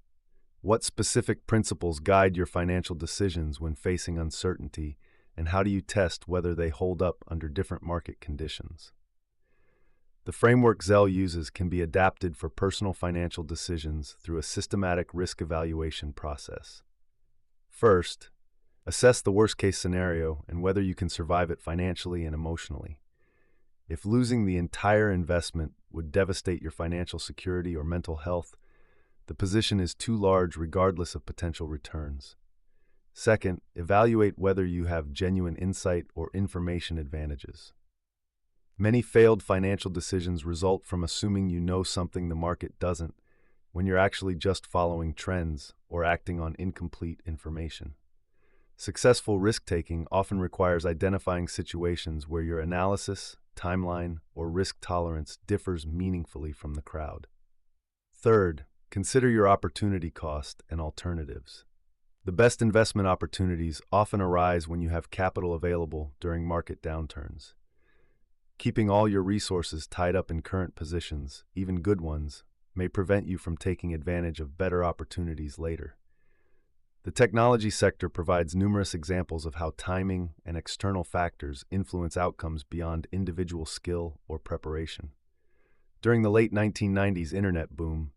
Speaker 1: What specific principles guide your financial decisions when facing uncertainty, and how do you test whether they hold up under different market conditions? The framework Zell uses can be adapted for personal financial decisions through a systematic risk evaluation process. First, assess the worst-case scenario and whether you can survive it financially and emotionally. If losing the entire investment would devastate your financial security or mental health, the position is too large regardless of potential returns. Second, evaluate whether you have genuine insight or information advantages. Many failed financial decisions result from assuming you know something the market doesn't, when you're actually just following trends or acting on incomplete information. Successful risk-taking often requires identifying situations where your analysis, timeline, or risk tolerance differs meaningfully from the crowd. Third, consider your opportunity cost and alternatives. The best investment opportunities often arise when you have capital available during market downturns. Keeping all your resources tied up in current positions, even good ones, may prevent you from taking advantage of better opportunities later. The technology sector provides numerous examples of how timing and external factors influence outcomes beyond individual skill or preparation. During the late 1990s internet boom,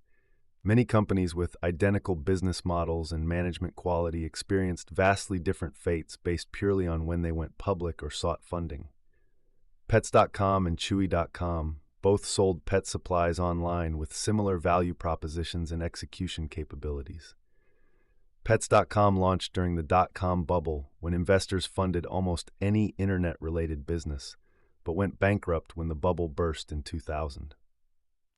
Speaker 1: Many companies with identical business models and management quality experienced vastly different fates based purely on when they went public or sought funding. Pets.com and Chewy.com both sold pet supplies online with similar value propositions and execution capabilities. Pets.com launched during the dot-com bubble when investors funded almost any internet-related business, but went bankrupt when the bubble burst in 2000.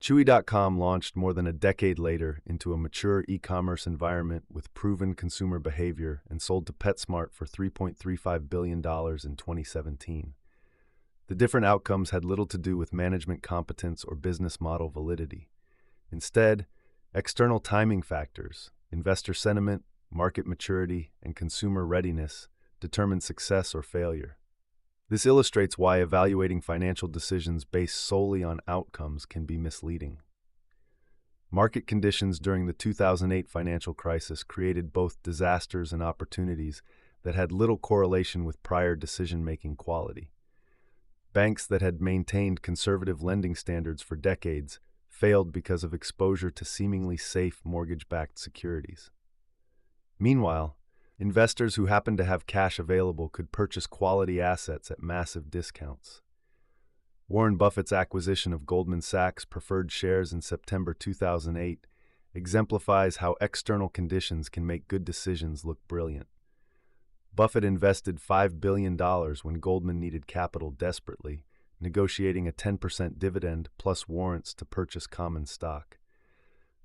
Speaker 1: Chewy.com launched more than a decade later into a mature e-commerce environment with proven consumer behavior and sold to PetSmart for $3.35 billion in 2017. The different outcomes had little to do with management competence or business model validity. Instead, external timing factors, investor sentiment, market maturity, and consumer readiness determine success or failure. This illustrates why evaluating financial decisions based solely on outcomes can be misleading. Market conditions during the 2008 financial crisis created both disasters and opportunities that had little correlation with prior decision-making quality. Banks that had maintained conservative lending standards for decades failed because of exposure to seemingly safe mortgage-backed securities. Meanwhile, investors who happened to have cash available could purchase quality assets at massive discounts. Warren Buffett's acquisition of Goldman Sachs preferred shares in September 2008 exemplifies how external conditions can make good decisions look brilliant. Buffett invested $5 billion when Goldman needed capital desperately, negotiating a 10% dividend plus warrants to purchase common stock.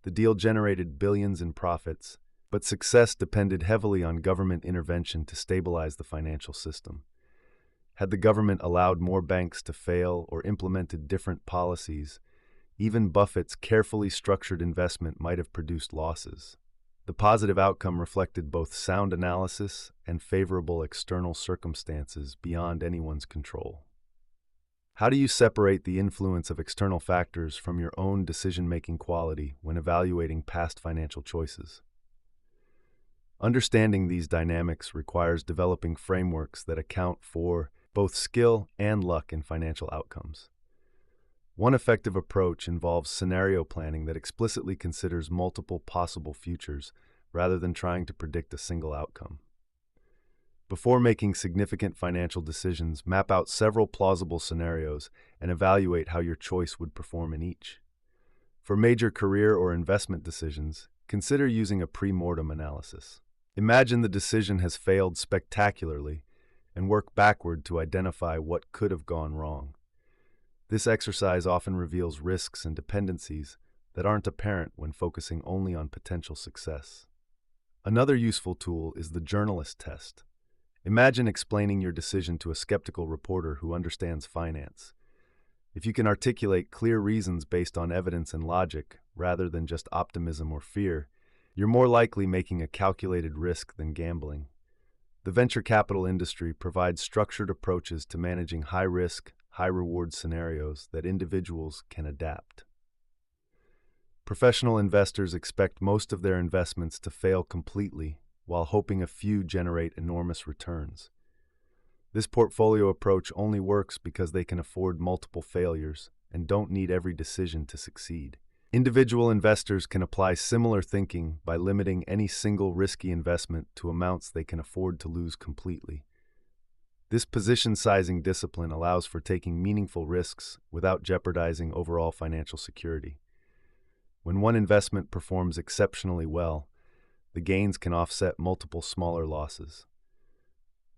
Speaker 1: The deal generated billions in profits, but success depended heavily on government intervention to stabilize the financial system. Had the government allowed more banks to fail or implemented different policies, even Buffett's carefully structured investment might have produced losses. The positive outcome reflected both sound analysis and favorable external circumstances beyond anyone's control. How do you separate the influence of external factors from your own decision-making quality when evaluating past financial choices? Understanding these dynamics requires developing frameworks that account for both skill and luck in financial outcomes. One effective approach involves scenario planning that explicitly considers multiple possible futures rather than trying to predict a single outcome. Before making significant financial decisions, map out several plausible scenarios and evaluate how your choice would perform in each. For major career or investment decisions, consider using a pre-mortem analysis. Imagine the decision has failed spectacularly and work backward to identify what could have gone wrong. This exercise often reveals risks and dependencies that aren't apparent when focusing only on potential success. Another useful tool is the journalist test. Imagine explaining your decision to a skeptical reporter who understands finance. If you can articulate clear reasons based on evidence and logic, rather than just optimism or fear, you're more likely making a calculated risk than gambling. The venture capital industry provides structured approaches to managing high-risk, high-reward scenarios that individuals can adapt. Professional investors expect most of their investments to fail completely, while hoping a few generate enormous returns. This portfolio approach only works because they can afford multiple failures and don't need every decision to succeed. Individual investors can apply similar thinking by limiting any single risky investment to amounts they can afford to lose completely. This position sizing discipline allows for taking meaningful risks without jeopardizing overall financial security. When one investment performs exceptionally well, the gains can offset multiple smaller losses.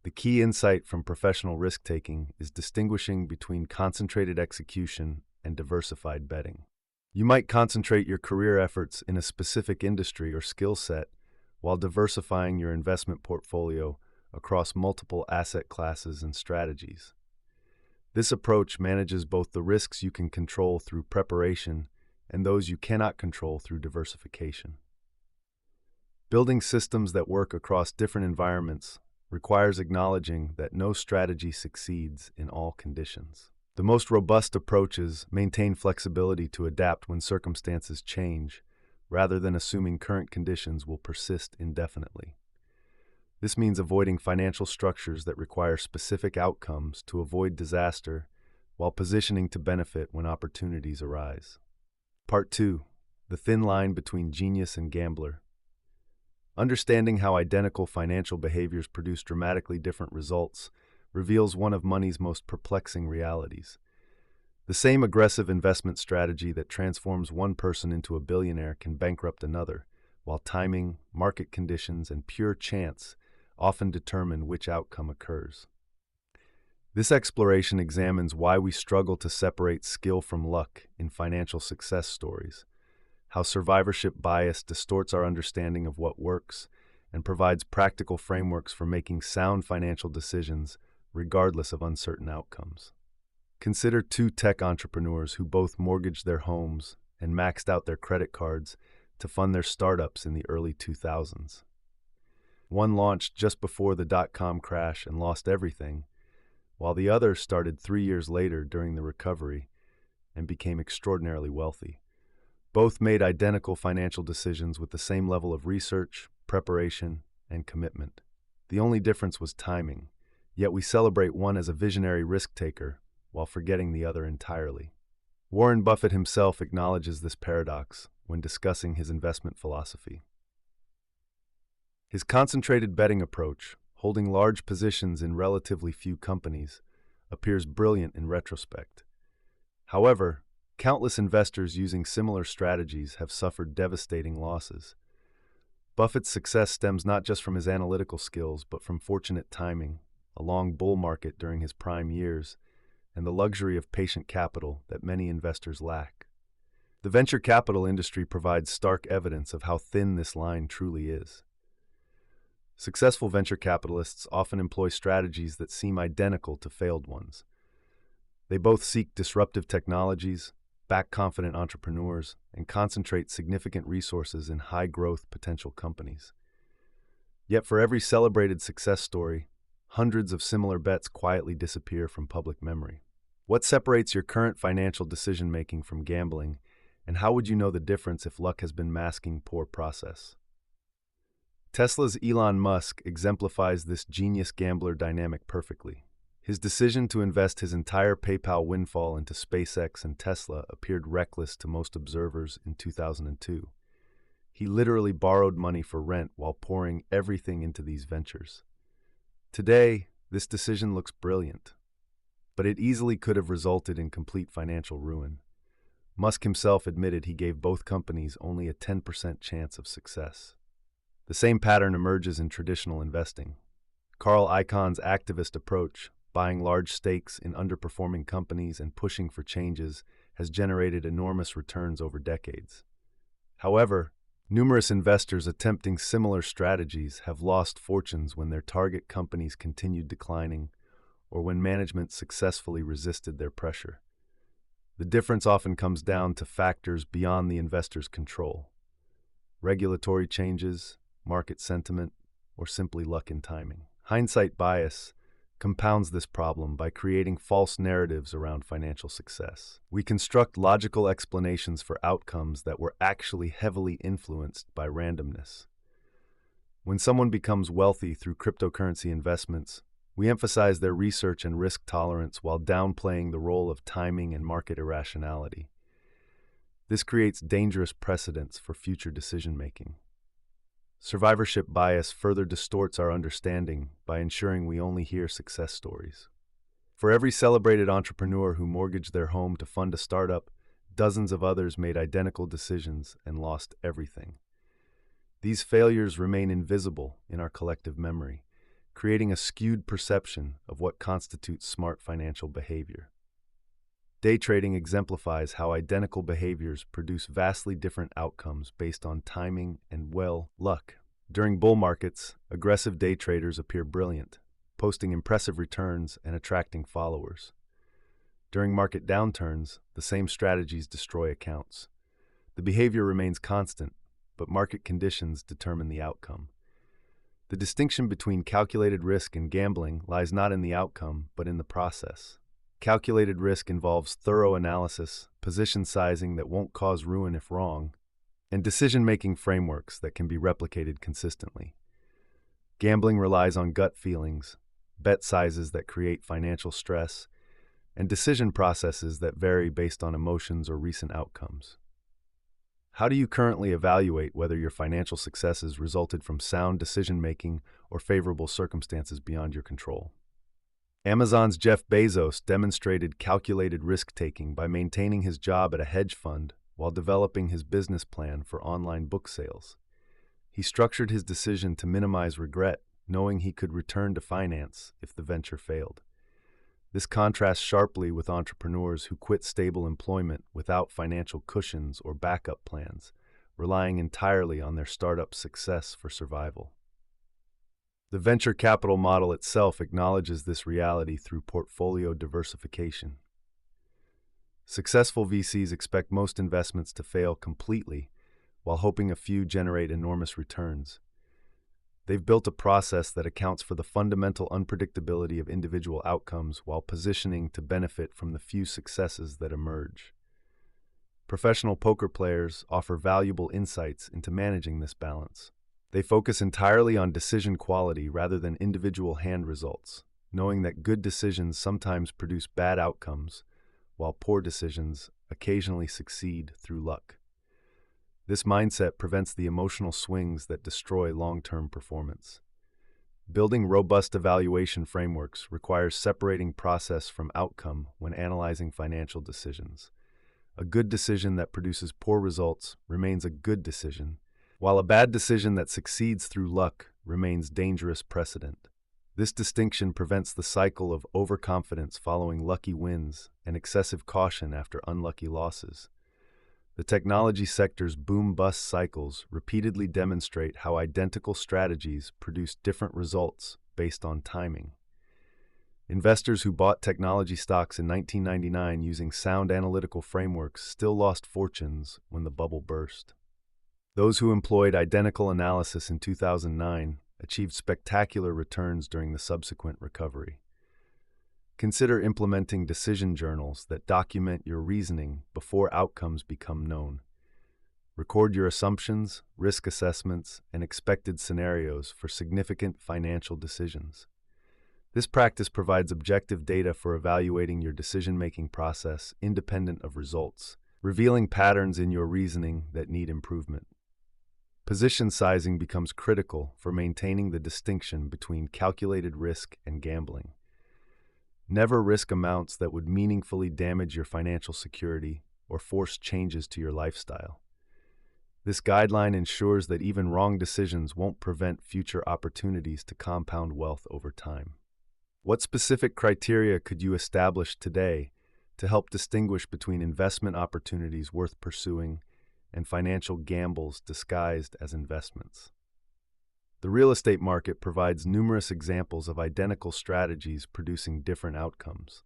Speaker 1: The key insight from professional risk-taking is distinguishing between concentrated execution and diversified betting. You might concentrate your career efforts in a specific industry or skill set while diversifying your investment portfolio across multiple asset classes and strategies. This approach manages both the risks you can control through preparation and those you cannot control through diversification. Building systems that work across different environments requires acknowledging that no strategy succeeds in all conditions. The most robust approaches maintain flexibility to adapt when circumstances change, rather than assuming current conditions will persist indefinitely. This means avoiding financial structures that require specific outcomes to avoid disaster, while positioning to benefit when opportunities arise. Part 2. The thin line between genius and gambler. Understanding how identical financial behaviors produce dramatically different results reveals one of money's most perplexing realities. The same aggressive investment strategy that transforms one person into a billionaire can bankrupt another, while timing, market conditions, and pure chance often determine which outcome occurs. This exploration examines why we struggle to separate skill from luck in financial success stories, how survivorship bias distorts our understanding of what works, and provides practical frameworks for making sound financial decisions regardless of uncertain outcomes. Consider two tech entrepreneurs who both mortgaged their homes and maxed out their credit cards to fund their startups in the early 2000s. One launched just before the dot-com crash and lost everything, while the other started 3 years later during the recovery and became extraordinarily wealthy. Both made identical financial decisions with the same level of research, preparation, and commitment. The only difference was timing, yet we celebrate one as a visionary risk-taker while forgetting the other entirely. Warren Buffett himself acknowledges this paradox when discussing his investment philosophy. His concentrated betting approach, holding large positions in relatively few companies, appears brilliant in retrospect. However, countless investors using similar strategies have suffered devastating losses. Buffett's success stems not just from his analytical skills, but from fortunate timing, a long bull market during his prime years, and the luxury of patient capital that many investors lack. The venture capital industry provides stark evidence of how thin this line truly is. Successful venture capitalists often employ strategies that seem identical to failed ones. They both seek disruptive technologies, back confident entrepreneurs, and concentrate significant resources in high-growth potential companies. Yet for every celebrated success story, hundreds of similar bets quietly disappear from public memory. What separates your current financial decision-making from gambling, and how would you know the difference if luck has been masking poor process? Tesla's Elon Musk exemplifies this genius gambler dynamic perfectly. His decision to invest his entire PayPal windfall into SpaceX and Tesla appeared reckless to most observers in 2002. He literally borrowed money for rent while pouring everything into these ventures. Today, this decision looks brilliant, but it easily could have resulted in complete financial ruin. Musk himself admitted he gave both companies only a 10% chance of success. The same pattern emerges in traditional investing. Carl Icahn's activist approach, buying large stakes in underperforming companies and pushing for changes, has generated enormous returns over decades. However, numerous investors attempting similar strategies have lost fortunes when their target companies continued declining or when management successfully resisted their pressure. The difference often comes down to factors beyond the investor's control: regulatory changes, market sentiment, or simply luck and timing. Hindsight bias compounds this problem by creating false narratives around financial success. We construct logical explanations for outcomes that were actually heavily influenced by randomness. When someone becomes wealthy through cryptocurrency investments, we emphasize their research and risk tolerance while downplaying the role of timing and market irrationality. This creates dangerous precedents for future decision-making. Survivorship bias further distorts our understanding by ensuring we only hear success stories. For every celebrated entrepreneur who mortgaged their home to fund a startup, dozens of others made identical decisions and lost everything. These failures remain invisible in our collective memory, creating a skewed perception of what constitutes smart financial behavior. Day trading exemplifies how identical behaviors produce vastly different outcomes based on timing and, luck. During bull markets, aggressive day traders appear brilliant, posting impressive returns and attracting followers. During market downturns, the same strategies destroy accounts. The behavior remains constant, but market conditions determine the outcome. The distinction between calculated risk and gambling lies not in the outcome, but in the process. Calculated risk involves thorough analysis, position sizing that won't cause ruin if wrong, and decision-making frameworks that can be replicated consistently. Gambling relies on gut feelings, bet sizes that create financial stress, and decision processes that vary based on emotions or recent outcomes. How do you currently evaluate whether your financial successes resulted from sound decision-making or favorable circumstances beyond your control? Amazon's Jeff Bezos demonstrated calculated risk-taking by maintaining his job at a hedge fund while developing his business plan for online book sales. He structured his decision to minimize regret, knowing he could return to finance if the venture failed. This contrasts sharply with entrepreneurs who quit stable employment without financial cushions or backup plans, relying entirely on their startup's success for survival. The venture capital model itself acknowledges this reality through portfolio diversification. Successful VCs expect most investments to fail completely, while hoping a few generate enormous returns. They've built a process that accounts for the fundamental unpredictability of individual outcomes while positioning to benefit from the few successes that emerge. Professional poker players offer valuable insights into managing this balance. They focus entirely on decision quality rather than individual hand results, knowing that good decisions sometimes produce bad outcomes, while poor decisions occasionally succeed through luck. This mindset prevents the emotional swings that destroy long-term performance. Building robust evaluation frameworks requires separating process from outcome when analyzing financial decisions. A good decision that produces poor results remains a good decision, while a bad decision that succeeds through luck remains dangerous precedent. This distinction prevents the cycle of overconfidence following lucky wins and excessive caution after unlucky losses. The technology sector's boom-bust cycles repeatedly demonstrate how identical strategies produce different results based on timing. Investors who bought technology stocks in 1999 using sound analytical frameworks still lost fortunes when the bubble burst. Those who employed identical analysis in 2009 achieved spectacular returns during the subsequent recovery. Consider implementing decision journals that document your reasoning before outcomes become known. Record your assumptions, risk assessments, and expected scenarios for significant financial decisions. This practice provides objective data for evaluating your decision-making process independent of results, revealing patterns in your reasoning that need improvement. Position sizing becomes critical for maintaining the distinction between calculated risk and gambling. Never risk amounts that would meaningfully damage your financial security or force changes to your lifestyle. This guideline ensures that even wrong decisions won't prevent future opportunities to compound wealth over time. What specific criteria could you establish today to help distinguish between investment opportunities worth pursuing and financial gambles disguised as investments? The real estate market provides numerous examples of identical strategies producing different outcomes.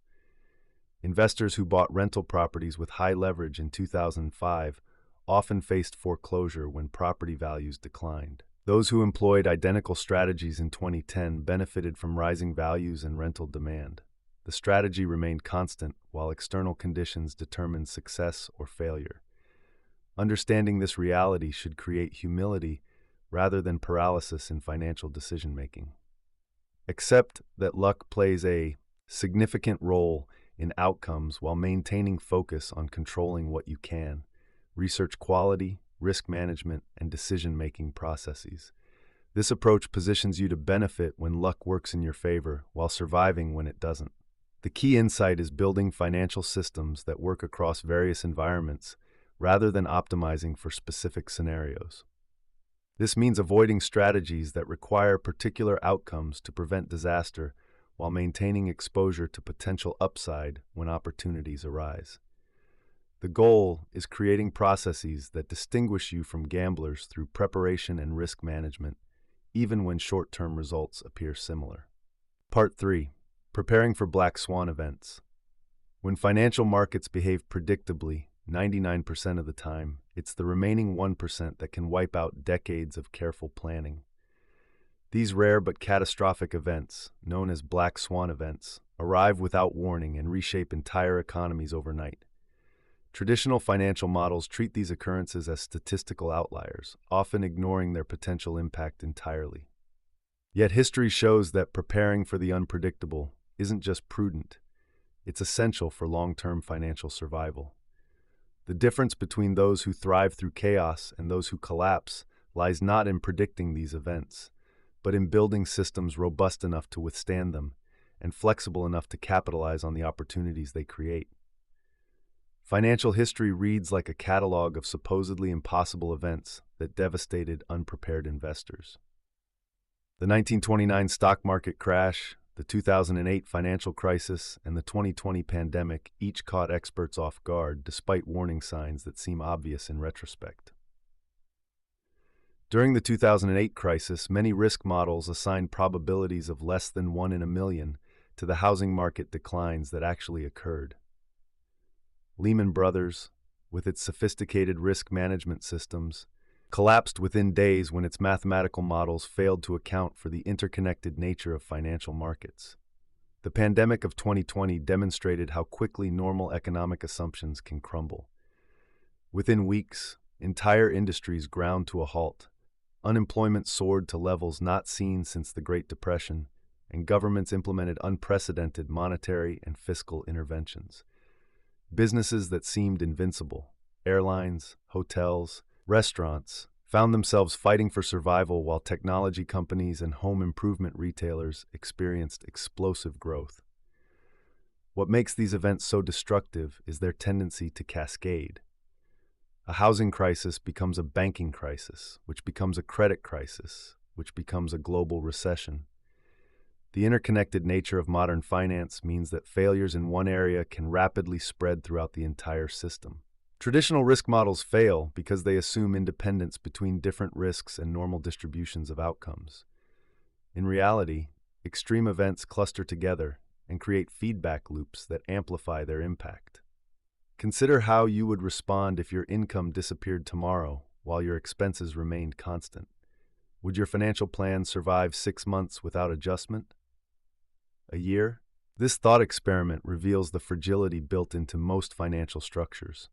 Speaker 1: Investors who bought rental properties with high leverage in 2005 often faced foreclosure when property values declined. Those who employed identical strategies in 2010 benefited from rising values and rental demand. The strategy remained constant while external conditions determined success or failure. Understanding this reality should create humility rather than paralysis in financial decision-making. Accept that luck plays a significant role in outcomes while maintaining focus on controlling what you can. Research quality, risk management, and decision-making processes. This approach positions you to benefit when luck works in your favor while surviving when it doesn't. The key insight is building financial systems that work across various environments rather than optimizing for specific scenarios. This means avoiding strategies that require particular outcomes to prevent disaster while maintaining exposure to potential upside when opportunities arise. The goal is creating processes that distinguish you from gamblers through preparation and risk management, even when short-term results appear similar. Part 3. Preparing for black swan events. When financial markets behave predictably, 99% of the time, it's the remaining 1% that can wipe out decades of careful planning. These rare but catastrophic events, known as black swan events, arrive without warning and reshape entire economies overnight. Traditional financial models treat these occurrences as statistical outliers, often ignoring their potential impact entirely. Yet history shows that preparing for the unpredictable isn't just prudent, it's essential for long-term financial survival. The difference between those who thrive through chaos and those who collapse lies not in predicting these events, but in building systems robust enough to withstand them and flexible enough to capitalize on the opportunities they create. Financial history reads like a catalog of supposedly impossible events that devastated unprepared investors. The 1929 stock market crash, the 2008 financial crisis, and the 2020 pandemic each caught experts off guard despite warning signs that seem obvious in retrospect. During the 2008 crisis, many risk models assigned probabilities of less than 1 in a million to the housing market declines that actually occurred. Lehman Brothers, with its sophisticated risk management systems, collapsed within days when its mathematical models failed to account for the interconnected nature of financial markets. The pandemic of 2020 demonstrated how quickly normal economic assumptions can crumble. Within weeks, entire industries ground to a halt. Unemployment soared to levels not seen since the Great Depression, and governments implemented unprecedented monetary and fiscal interventions. Businesses that seemed invincible, airlines, hotels, restaurants, found themselves fighting for survival while technology companies and home improvement retailers experienced explosive growth. What makes these events so destructive is their tendency to cascade. A housing crisis becomes a banking crisis, which becomes a credit crisis, which becomes a global recession. The interconnected nature of modern finance means that failures in one area can rapidly spread throughout the entire system. Traditional risk models fail because they assume independence between different risks and normal distributions of outcomes. In reality, extreme events cluster together and create feedback loops that amplify their impact. Consider how you would respond if your income disappeared tomorrow while your expenses remained constant. Would your financial plan survive 6 months without adjustment? A year? This thought experiment reveals the fragility built into most financial structures.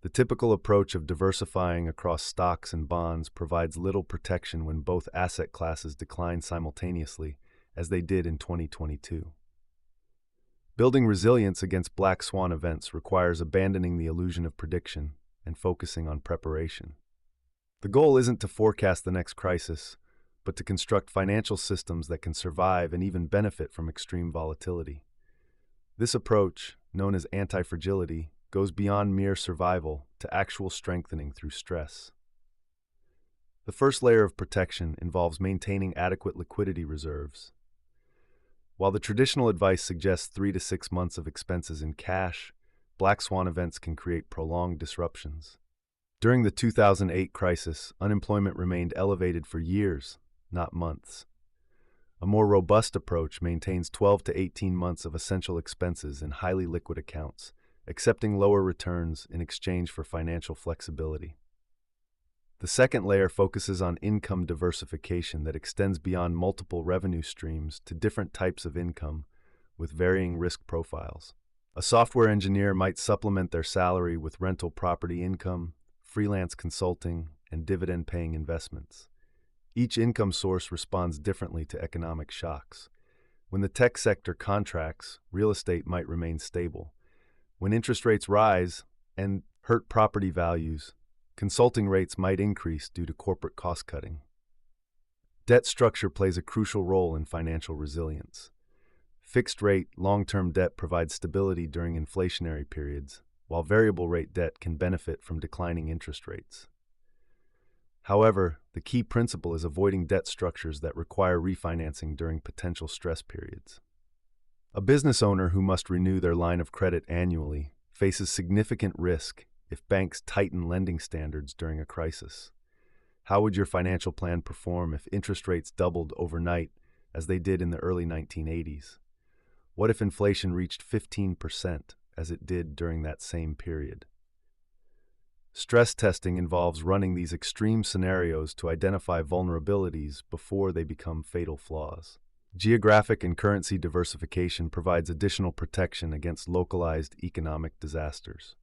Speaker 1: The typical approach of diversifying across stocks and bonds provides little protection when both asset classes decline simultaneously, as they did in 2022. Building resilience against black swan events requires abandoning the illusion of prediction and focusing on preparation. The goal isn't to forecast the next crisis, but to construct financial systems that can survive and even benefit from extreme volatility. This approach, known as anti-fragility, goes beyond mere survival to actual strengthening through stress. The first layer of protection involves maintaining adequate liquidity reserves. While the traditional advice suggests 3 to 6 months of expenses in cash, black swan events can create prolonged disruptions. During the 2008 crisis, unemployment remained elevated for years, not months. A more robust approach maintains 12 to 18 months of essential expenses in highly liquid accounts, accepting lower returns in exchange for financial flexibility. The second layer focuses on income diversification that extends beyond multiple revenue streams to different types of income with varying risk profiles. A software engineer might supplement their salary with rental property income, freelance consulting, and dividend-paying investments. Each income source responds differently to economic shocks. When the tech sector contracts, real estate might remain stable. When interest rates rise and hurt property values, consulting rates might increase due to corporate cost-cutting. Debt structure plays a crucial role in financial resilience. Fixed-rate, long-term debt provides stability during inflationary periods, while variable-rate debt can benefit from declining interest rates. However, the key principle is avoiding debt structures that require refinancing during potential stress periods. A business owner who must renew their line of credit annually faces significant risk if banks tighten lending standards during a crisis. How would your financial plan perform if interest rates doubled overnight, as they did in the early 1980s? What if inflation reached 15%, as it did during that same period? Stress testing involves running these extreme scenarios to identify vulnerabilities before they become fatal flaws. Geographic and currency diversification provides additional protection against localized economic disasters.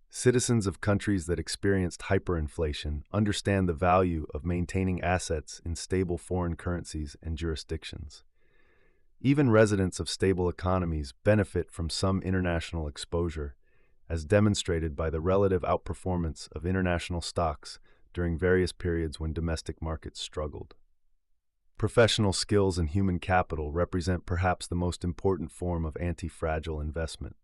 Speaker 1: Citizens of countries that experienced hyperinflation understand the value of maintaining assets in stable foreign currencies and jurisdictions. Even residents of stable economies benefit from some international exposure, as demonstrated by the relative outperformance of international stocks during various periods when domestic markets struggled. Professional skills and human capital represent perhaps the most important form of anti-fragile investment.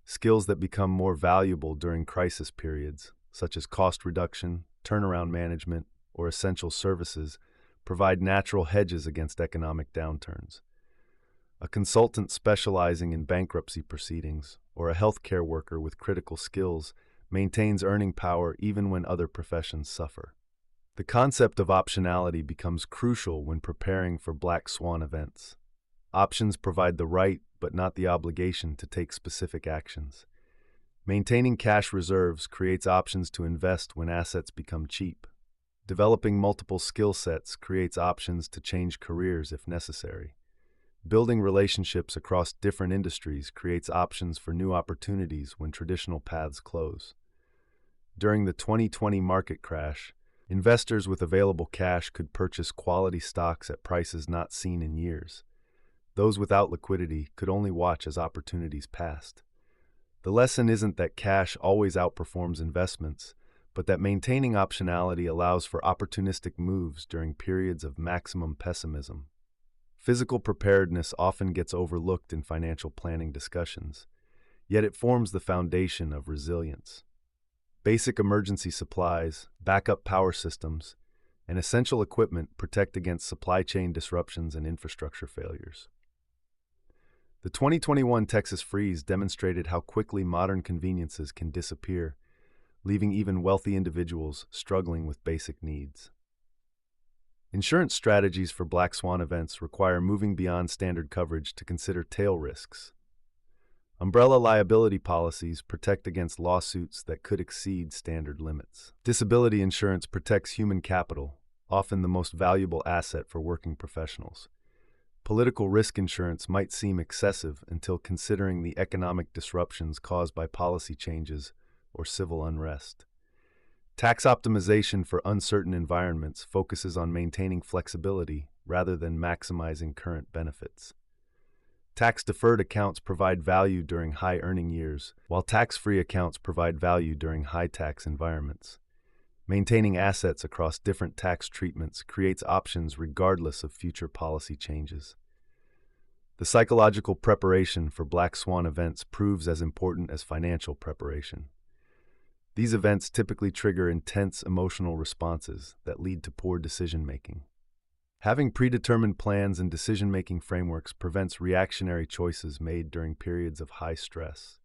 Speaker 1: Skills that become more valuable during crisis periods, such as cost reduction, turnaround management, or essential services, provide natural hedges against economic downturns. A consultant specializing in bankruptcy proceedings, or a healthcare worker with critical skills, maintains earning power even when other professions suffer. The concept of optionality becomes crucial when preparing for black swan events. Options provide the right, but not the obligation, to take specific actions. Maintaining cash reserves creates options to invest when assets become cheap. Developing multiple skill sets creates options to change careers if necessary. Building relationships across different industries creates options for new opportunities when traditional paths close. During the 2020 market crash, investors with available cash could purchase quality stocks at prices not seen in years. Those without liquidity could only watch as opportunities passed. The lesson isn't that cash always outperforms investments, but that maintaining optionality allows for opportunistic moves during periods of maximum pessimism. Physical preparedness often gets overlooked in financial planning discussions, yet it forms the foundation of resilience. Basic emergency supplies, backup power systems, and essential equipment protect against supply chain disruptions and infrastructure failures. The 2021 Texas freeze demonstrated how quickly modern conveniences can disappear, leaving even wealthy individuals struggling with basic needs. Insurance strategies for black swan events require moving beyond standard coverage to consider tail risks. Umbrella liability policies protect against lawsuits that could exceed standard limits. Disability insurance protects human capital, often the most valuable asset for working professionals. Political risk insurance might seem excessive until considering the economic disruptions caused by policy changes or civil unrest. Tax optimization for uncertain environments focuses on maintaining flexibility rather than maximizing current benefits. Tax-deferred accounts provide value during high-earning years, while tax-free accounts provide value during high-tax environments. Maintaining assets across different tax treatments creates options regardless of future policy changes. The psychological preparation for black swan events proves as important as financial preparation. These events typically trigger intense emotional responses that lead to poor decision-making. Having predetermined plans and decision-making frameworks prevents reactionary choices made during periods of high stress.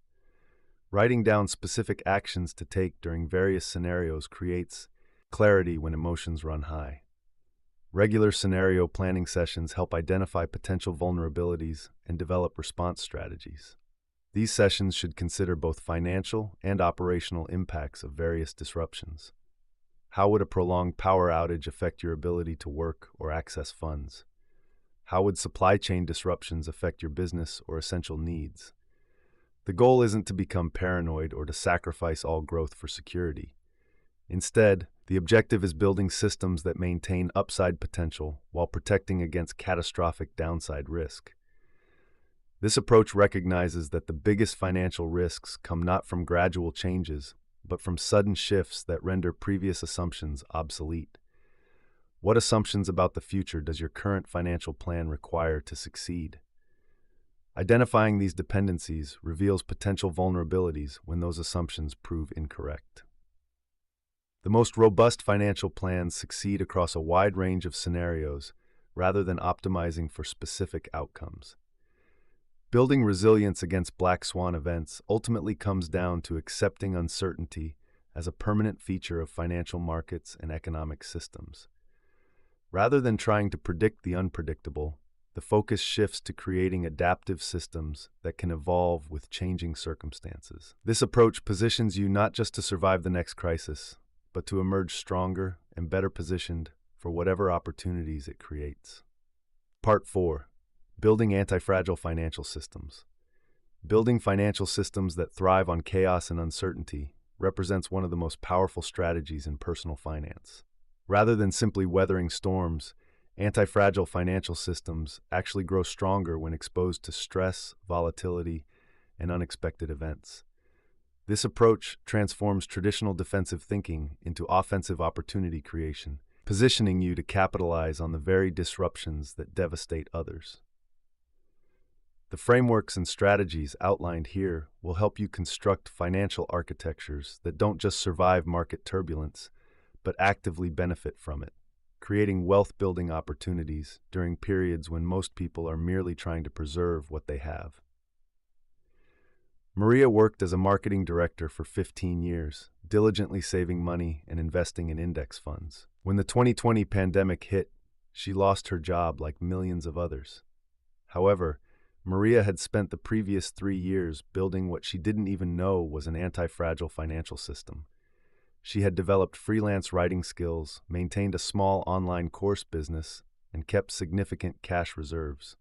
Speaker 1: Writing down specific actions to take during various scenarios creates clarity when emotions run high. Regular scenario planning sessions help identify potential vulnerabilities and develop response strategies. These sessions should consider both financial and operational impacts of various disruptions. How would a prolonged power outage affect your ability to work or access funds? How would supply chain disruptions affect your business or essential needs? The goal isn't to become paranoid or to sacrifice all growth for security. Instead, the objective is building systems that maintain upside potential while protecting against catastrophic downside risk. This approach recognizes that the biggest financial risks come not from gradual changes, but from sudden shifts that render previous assumptions obsolete. What assumptions about the future does your current financial plan require to succeed? Identifying these dependencies reveals potential vulnerabilities when those assumptions prove incorrect. The most robust financial plans succeed across a wide range of scenarios rather than optimizing for specific outcomes. Building resilience against black swan events ultimately comes down to accepting uncertainty as a permanent feature of financial markets and economic systems. Rather than trying to predict the unpredictable, the focus shifts to creating adaptive systems that can evolve with changing circumstances. This approach positions you not just to survive the next crisis, but to emerge stronger and better positioned for whatever opportunities it creates. Part 4. Building anti-fragile financial systems. Building financial systems that thrive on chaos and uncertainty represents one of the most powerful strategies in personal finance. Rather than simply weathering storms, anti-fragile financial systems actually grow stronger when exposed to stress, volatility, and unexpected events. This approach transforms traditional defensive thinking into offensive opportunity creation, positioning you to capitalize on the very disruptions that devastate others. The frameworks and strategies outlined here will help you construct financial architectures that don't just survive market turbulence, but actively benefit from it, creating wealth-building opportunities during periods when most people are merely trying to preserve what they have. Maria worked as a marketing director for 15 years, diligently saving money and investing in index funds. When the 2020 pandemic hit, she lost her job like millions of others. However, Maria had spent the previous 3 years building what she didn't even know was an anti-fragile financial system. She had developed freelance writing skills, maintained a small online course business, and kept significant cash reserves.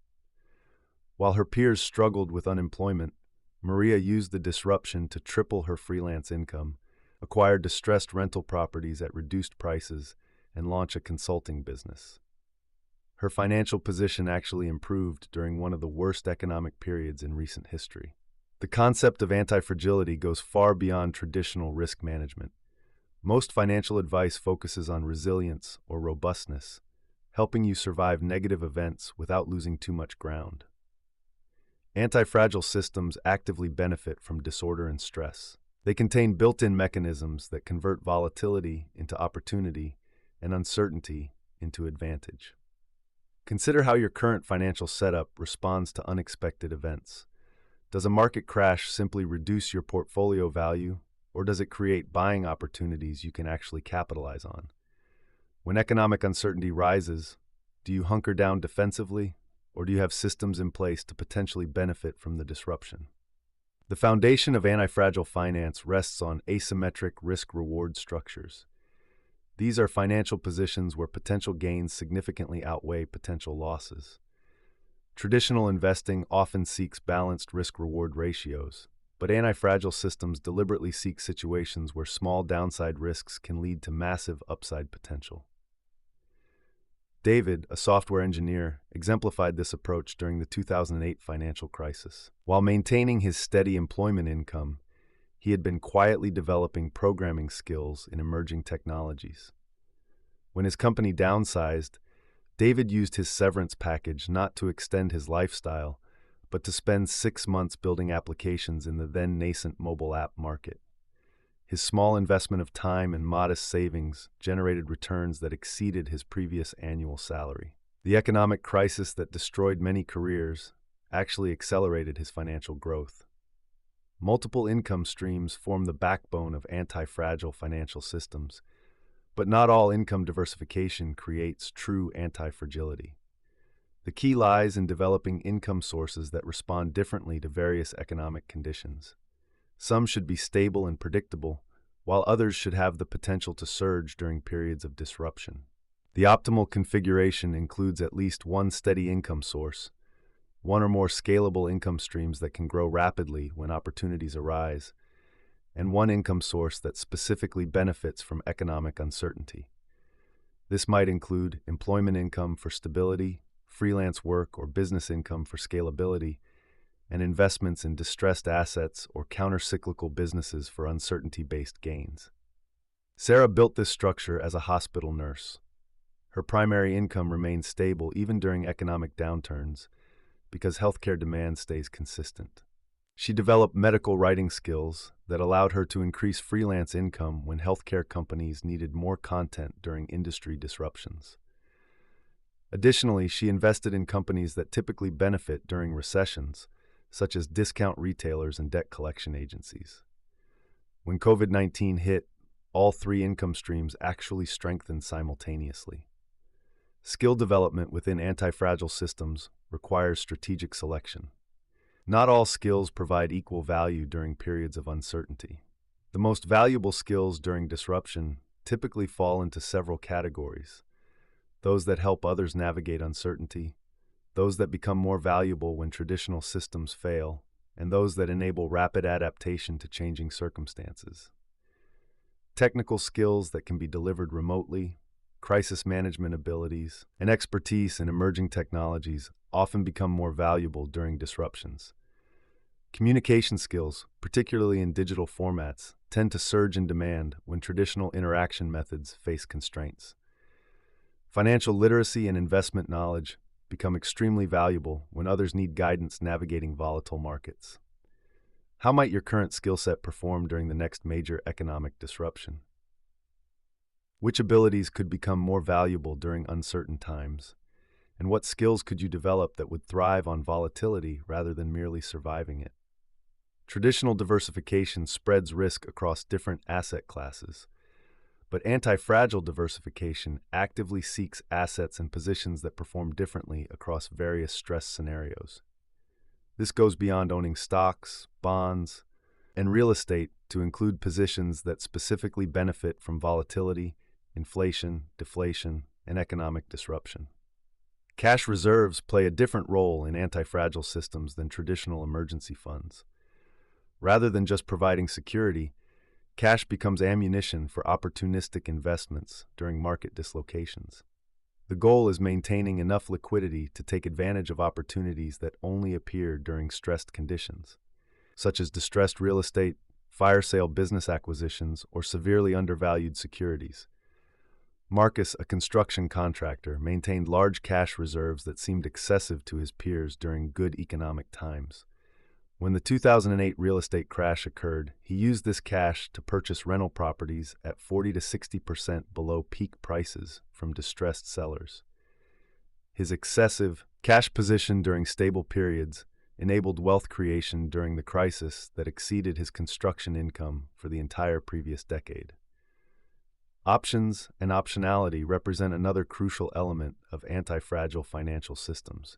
Speaker 1: While her peers struggled with unemployment, Maria used the disruption to triple her freelance income, acquire distressed rental properties at reduced prices, and launch a consulting business. Her financial position actually improved during one of the worst economic periods in recent history. The concept of anti-fragility goes far beyond traditional risk management. Most financial advice focuses on resilience or robustness, helping you survive negative events without losing too much ground. Anti-fragile systems actively benefit from disorder and stress. They contain built-in mechanisms that convert volatility into opportunity and uncertainty into advantage. Consider how your current financial setup responds to unexpected events. Does a market crash simply reduce your portfolio value, or does it create buying opportunities you can actually capitalize on? When economic uncertainty rises, do you hunker down defensively, or do you have systems in place to potentially benefit from the disruption? The foundation of anti-fragile finance rests on asymmetric risk-reward structures. These are financial positions where potential gains significantly outweigh potential losses. Traditional investing often seeks balanced risk-reward ratios, but anti-fragile systems deliberately seek situations where small downside risks can lead to massive upside potential. David, a software engineer, exemplified this approach during the 2008 financial crisis. While maintaining his steady employment income, he had been quietly developing programming skills in emerging technologies. When his company downsized, David used his severance package not to extend his lifestyle, but to spend 6 months building applications in the then nascent mobile app market. His small investment of time and modest savings generated returns that exceeded his previous annual salary. The economic crisis that destroyed many careers actually accelerated his financial growth. Multiple income streams form the backbone of anti-fragile financial systems, but not all income diversification creates true anti-fragility. The key lies in developing income sources that respond differently to various economic conditions. Some should be stable and predictable, while others should have the potential to surge during periods of disruption. The optimal configuration includes at least one steady income source, one or more scalable income streams that can grow rapidly when opportunities arise, and one income source that specifically benefits from economic uncertainty. This might include employment income for stability, freelance work or business income for scalability, and investments in distressed assets or counter-cyclical businesses for uncertainty-based gains. Sarah built this structure as a hospital nurse. Her primary income remains stable even during economic downturns because healthcare demand stays consistent. She developed medical writing skills that allowed her to increase freelance income when healthcare companies needed more content during industry disruptions. Additionally, she invested in companies that typically benefit during recessions, such as discount retailers and debt collection agencies. When COVID-19 hit, all 3 income streams actually strengthened simultaneously. Skill development within anti-fragile systems requires strategic selection. Not all skills provide equal value during periods of uncertainty. The most valuable skills during disruption typically fall into several categories: those that help others navigate uncertainty, those that become more valuable when traditional systems fail, and those that enable rapid adaptation to changing circumstances. Technical skills that can be delivered remotely, crisis management abilities, and expertise in emerging technologies often become more valuable during disruptions. Communication skills, particularly in digital formats, tend to surge in demand when traditional interaction methods face constraints. Financial literacy and investment knowledge become extremely valuable when others need guidance navigating volatile markets. How might your current skill set perform during the next major economic disruption? Which abilities could become more valuable during uncertain times? And what skills could you develop that would thrive on volatility rather than merely surviving it? Traditional diversification spreads risk across different asset classes, but anti-fragile diversification actively seeks assets and positions that perform differently across various stress scenarios. This goes beyond owning stocks, bonds, and real estate to include positions that specifically benefit from volatility, inflation, deflation, and economic disruption. Cash reserves play a different role in anti-fragile systems than traditional emergency funds. Rather than just providing security, cash becomes ammunition for opportunistic investments during market dislocations. The goal is maintaining enough liquidity to take advantage of opportunities that only appear during stressed conditions, such as distressed real estate, fire sale business acquisitions, or severely undervalued securities. Marcus, a construction contractor, maintained large cash reserves that seemed excessive to his peers during good economic times. When the 2008 real estate crash occurred, he used this cash to purchase rental properties at 40 to 60% below peak prices from distressed sellers. His excessive cash position during stable periods enabled wealth creation during the crisis that exceeded his construction income for the entire previous decade. Options and optionality represent another crucial element of anti-fragile financial systems.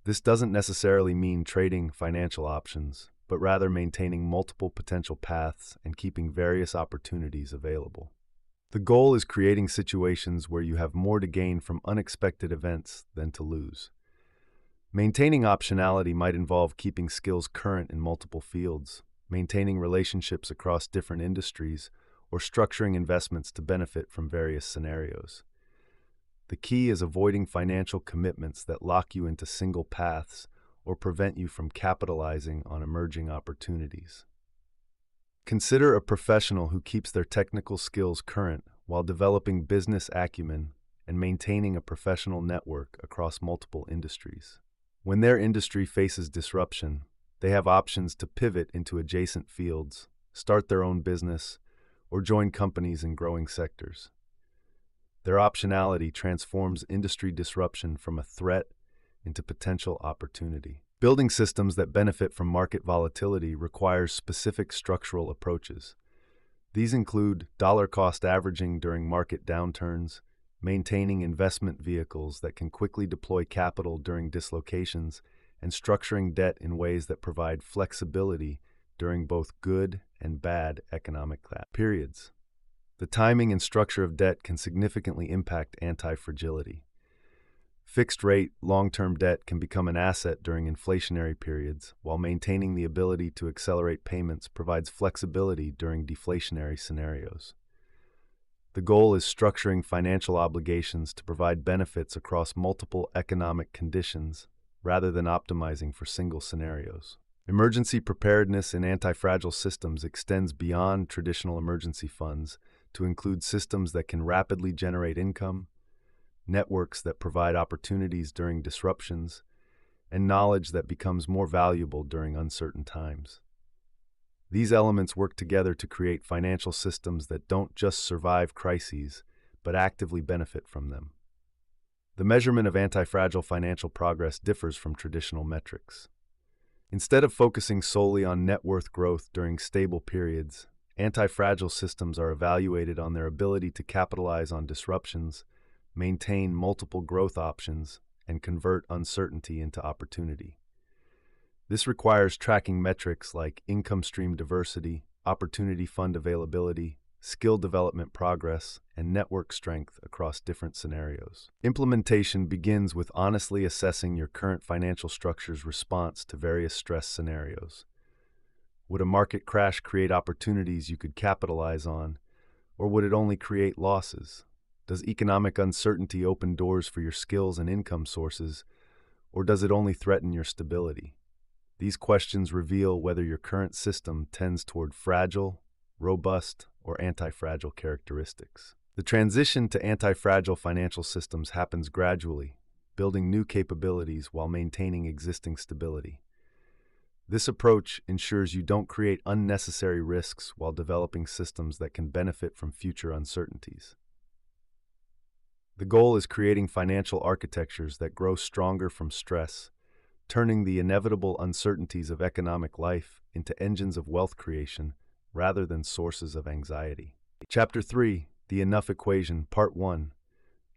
Speaker 1: This doesn't necessarily mean trading financial options, but rather maintaining multiple potential paths and keeping various opportunities available. The goal is creating situations where you have more to gain from unexpected events than to lose. Maintaining optionality might involve keeping skills current in multiple fields, maintaining relationships across different industries, or structuring investments to benefit from various scenarios. The key is avoiding financial commitments that lock you into single paths or prevent you from capitalizing on emerging opportunities. Consider a professional who keeps their technical skills current while developing business acumen and maintaining a professional network across multiple industries. When their industry faces disruption, they have options to pivot into adjacent fields, start their own business, or join companies in growing sectors. Their optionality transforms industry disruption from a threat into potential opportunity. Building systems that benefit from market volatility requires specific structural approaches. These include dollar-cost averaging during market downturns, maintaining investment vehicles that can quickly deploy capital during dislocations, and structuring debt in ways that provide flexibility during both good and bad economic periods. The timing and structure of debt can significantly impact anti-fragility. Fixed-rate, long-term debt can become an asset during inflationary periods, while maintaining the ability to accelerate payments provides flexibility during deflationary scenarios. The goal is structuring financial obligations to provide benefits across multiple economic conditions rather than optimizing for single scenarios. Emergency preparedness in anti-fragile systems extends beyond traditional emergency funds to include systems that can rapidly generate income, networks that provide opportunities during disruptions, and knowledge that becomes more valuable during uncertain times. These elements work together to create financial systems that don't just survive crises, but actively benefit from them. The measurement of anti-fragile financial progress differs from traditional metrics. Instead of focusing solely on net worth growth during stable periods, anti-fragile systems are evaluated on their ability to capitalize on disruptions, maintain multiple growth options, and convert uncertainty into opportunity. This requires tracking metrics like income stream diversity, opportunity fund availability, skill development progress, and network strength across different scenarios. Implementation begins with honestly assessing your current financial structure's response to various stress scenarios. Would a market crash create opportunities you could capitalize on, or would it only create losses? Does economic uncertainty open doors for your skills and income sources, or does it only threaten your stability? These questions reveal whether your current system tends toward fragile, robust, or anti-fragile characteristics. The transition to anti-fragile financial systems happens gradually, building new capabilities while maintaining existing stability. This approach ensures you don't create unnecessary risks while developing systems that can benefit from future uncertainties. The goal is creating financial architectures that grow stronger from stress, turning the inevitable uncertainties of economic life into engines of wealth creation rather than sources of anxiety. Chapter 3, The Enough Equation, Part 1,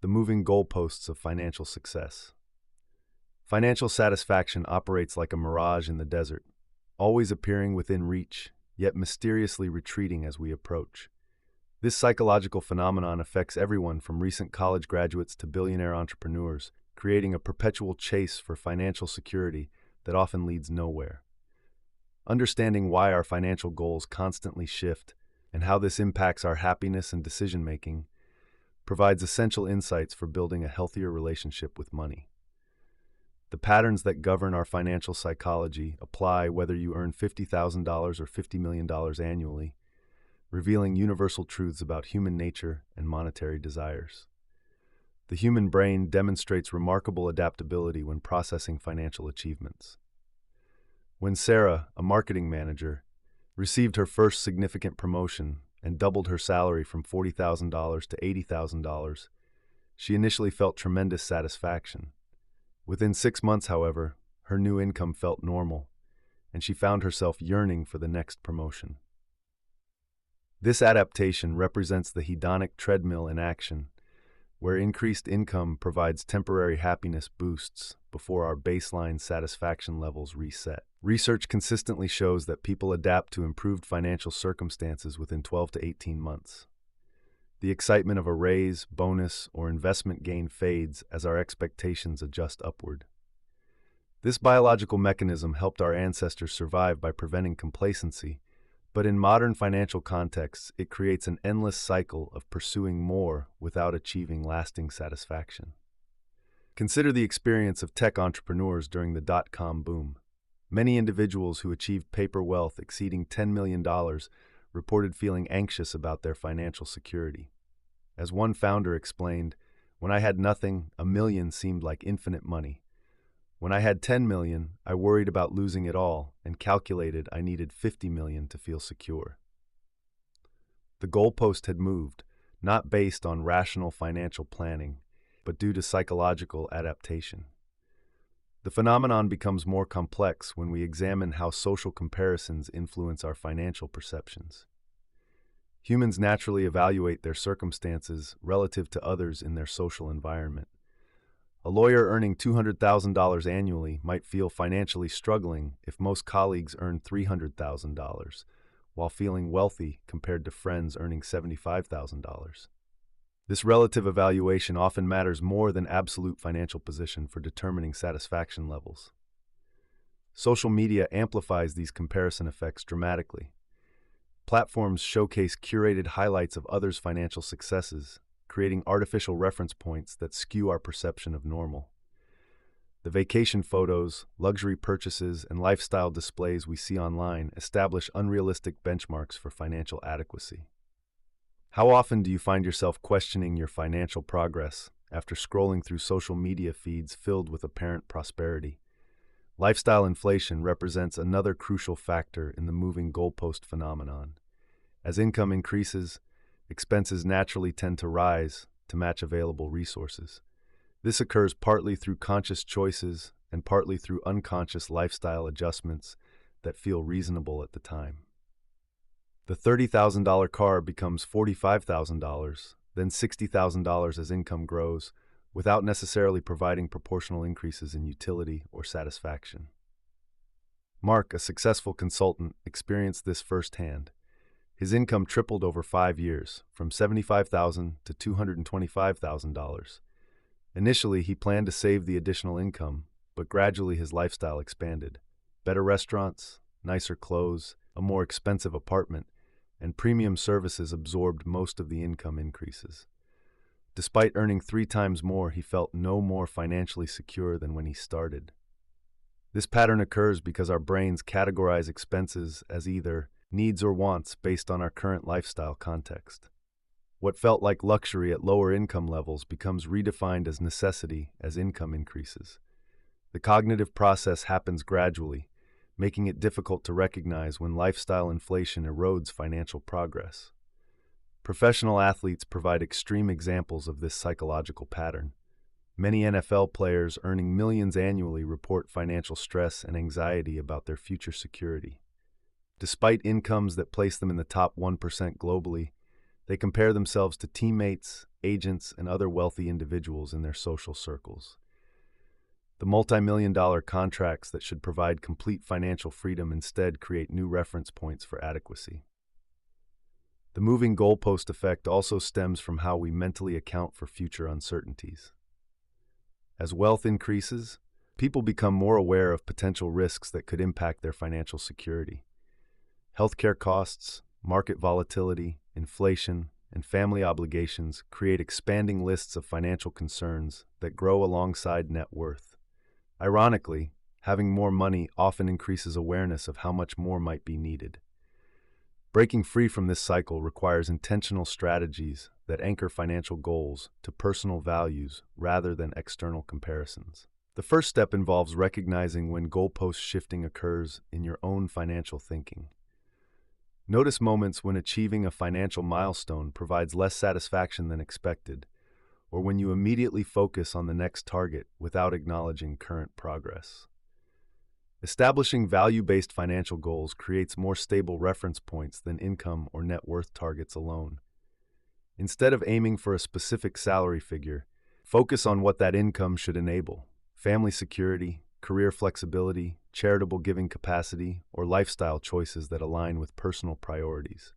Speaker 1: The Moving Goalposts of Financial Success. Financial satisfaction operates like a mirage in the desert, always appearing within reach, yet mysteriously retreating as we approach. This psychological phenomenon affects everyone from recent college graduates to billionaire entrepreneurs, creating a perpetual chase for financial security that often leads nowhere. Understanding why our financial goals constantly shift and how this impacts our happiness and decision-making provides essential insights for building a healthier relationship with money. The patterns that govern our financial psychology apply whether you earn $50,000 or $50 million annually, revealing universal truths about human nature and monetary desires. The human brain demonstrates remarkable adaptability when processing financial achievements. When Sarah, a marketing manager, received her first significant promotion and doubled her salary from $40,000 to $80,000, she initially felt tremendous satisfaction. Within 6 months, however, her new income felt normal, and she found herself yearning for the next promotion. This adaptation represents the hedonic treadmill in action, where increased income provides temporary happiness boosts before our baseline satisfaction levels reset. Research consistently shows that people adapt to improved financial circumstances within 12 to 18 months. The excitement of a raise, bonus, or investment gain fades as our expectations adjust upward. This biological mechanism helped our ancestors survive by preventing complacency, but in modern financial contexts, it creates an endless cycle of pursuing more without achieving lasting satisfaction. Consider the experience of tech entrepreneurs during the dot-com boom. Many individuals who achieved paper wealth exceeding $10 million reported feeling anxious about their financial security. As one founder explained, "When I had nothing, $1 million seemed like infinite money. When I had $10 million, I worried about losing it all and calculated I needed $50 million to feel secure." The goalpost had moved, not based on rational financial planning, but due to psychological adaptation. The phenomenon becomes more complex when we examine how social comparisons influence our financial perceptions. Humans naturally evaluate their circumstances relative to others in their social environment. A lawyer earning $200,000 annually might feel financially struggling if most colleagues earn $300,000, while feeling wealthy compared to friends earning $75,000. This relative evaluation often matters more than absolute financial position for determining satisfaction levels. Social media amplifies these comparison effects dramatically. Platforms showcase curated highlights of others' financial successes, creating artificial reference points that skew our perception of normal. The vacation photos, luxury purchases, and lifestyle displays we see online establish unrealistic benchmarks for financial adequacy. How often do you find yourself questioning your financial progress after scrolling through social media feeds filled with apparent prosperity? Lifestyle inflation represents another crucial factor in the moving goalpost phenomenon. As income increases, expenses naturally tend to rise to match available resources. This occurs partly through conscious choices and partly through unconscious lifestyle adjustments that feel reasonable at the time. The $30,000 car becomes $45,000, then $60,000 as income grows, without necessarily providing proportional increases in utility or satisfaction. Mark, a successful consultant, experienced this firsthand. His income tripled over 5 years, from $75,000 to $225,000. Initially, he planned to save the additional income, but gradually his lifestyle expanded. Better restaurants, nicer clothes, a more expensive apartment, and premium services absorbed most of the income increases. Despite earning 3 times more, he felt no more financially secure than when he started. This pattern occurs because our brains categorize expenses as either needs or wants based on our current lifestyle context. What felt like luxury at lower income levels becomes redefined as necessity as income increases. The cognitive process happens gradually, making it difficult to recognize when lifestyle inflation erodes financial progress. Professional athletes provide extreme examples of this psychological pattern. Many NFL players earning millions annually report financial stress and anxiety about their future security. Despite incomes that place them in the top 1% globally, they compare themselves to teammates, agents, and other wealthy individuals in their social circles. The multi-million-dollar contracts that should provide complete financial freedom instead create new reference points for adequacy. The moving goalpost effect also stems from how we mentally account for future uncertainties. As wealth increases, people become more aware of potential risks that could impact their financial security. Healthcare costs, market volatility, inflation, and family obligations create expanding lists of financial concerns that grow alongside net worth. Ironically, having more money often increases awareness of how much more might be needed. Breaking free from this cycle requires intentional strategies that anchor financial goals to personal values rather than external comparisons. The first step involves recognizing when goalpost shifting occurs in your own financial thinking. Notice moments when achieving a financial milestone provides less satisfaction than expected, or when you immediately focus on the next target without acknowledging current progress. Establishing value-based financial goals creates more stable reference points than income or net worth targets alone. Instead of aiming for a specific salary figure, focus on what that income should enable: family security, career flexibility, charitable giving capacity, or lifestyle choices that align with personal priorities.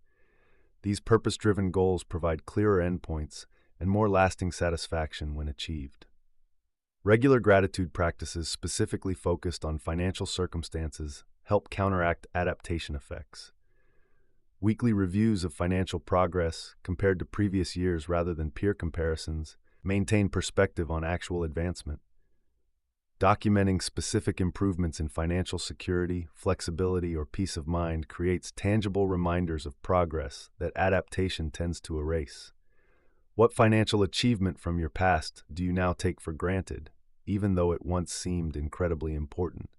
Speaker 1: These purpose-driven goals provide clearer endpoints and more lasting satisfaction when achieved. Regular gratitude practices specifically focused on financial circumstances help counteract adaptation effects. Weekly reviews of financial progress compared to previous years rather than peer comparisons maintain perspective on actual advancement. Documenting specific improvements in financial security, flexibility, or peace of mind creates tangible reminders of progress that adaptation tends to erase. What financial achievement from your past do you now take for granted, even though it once seemed incredibly important?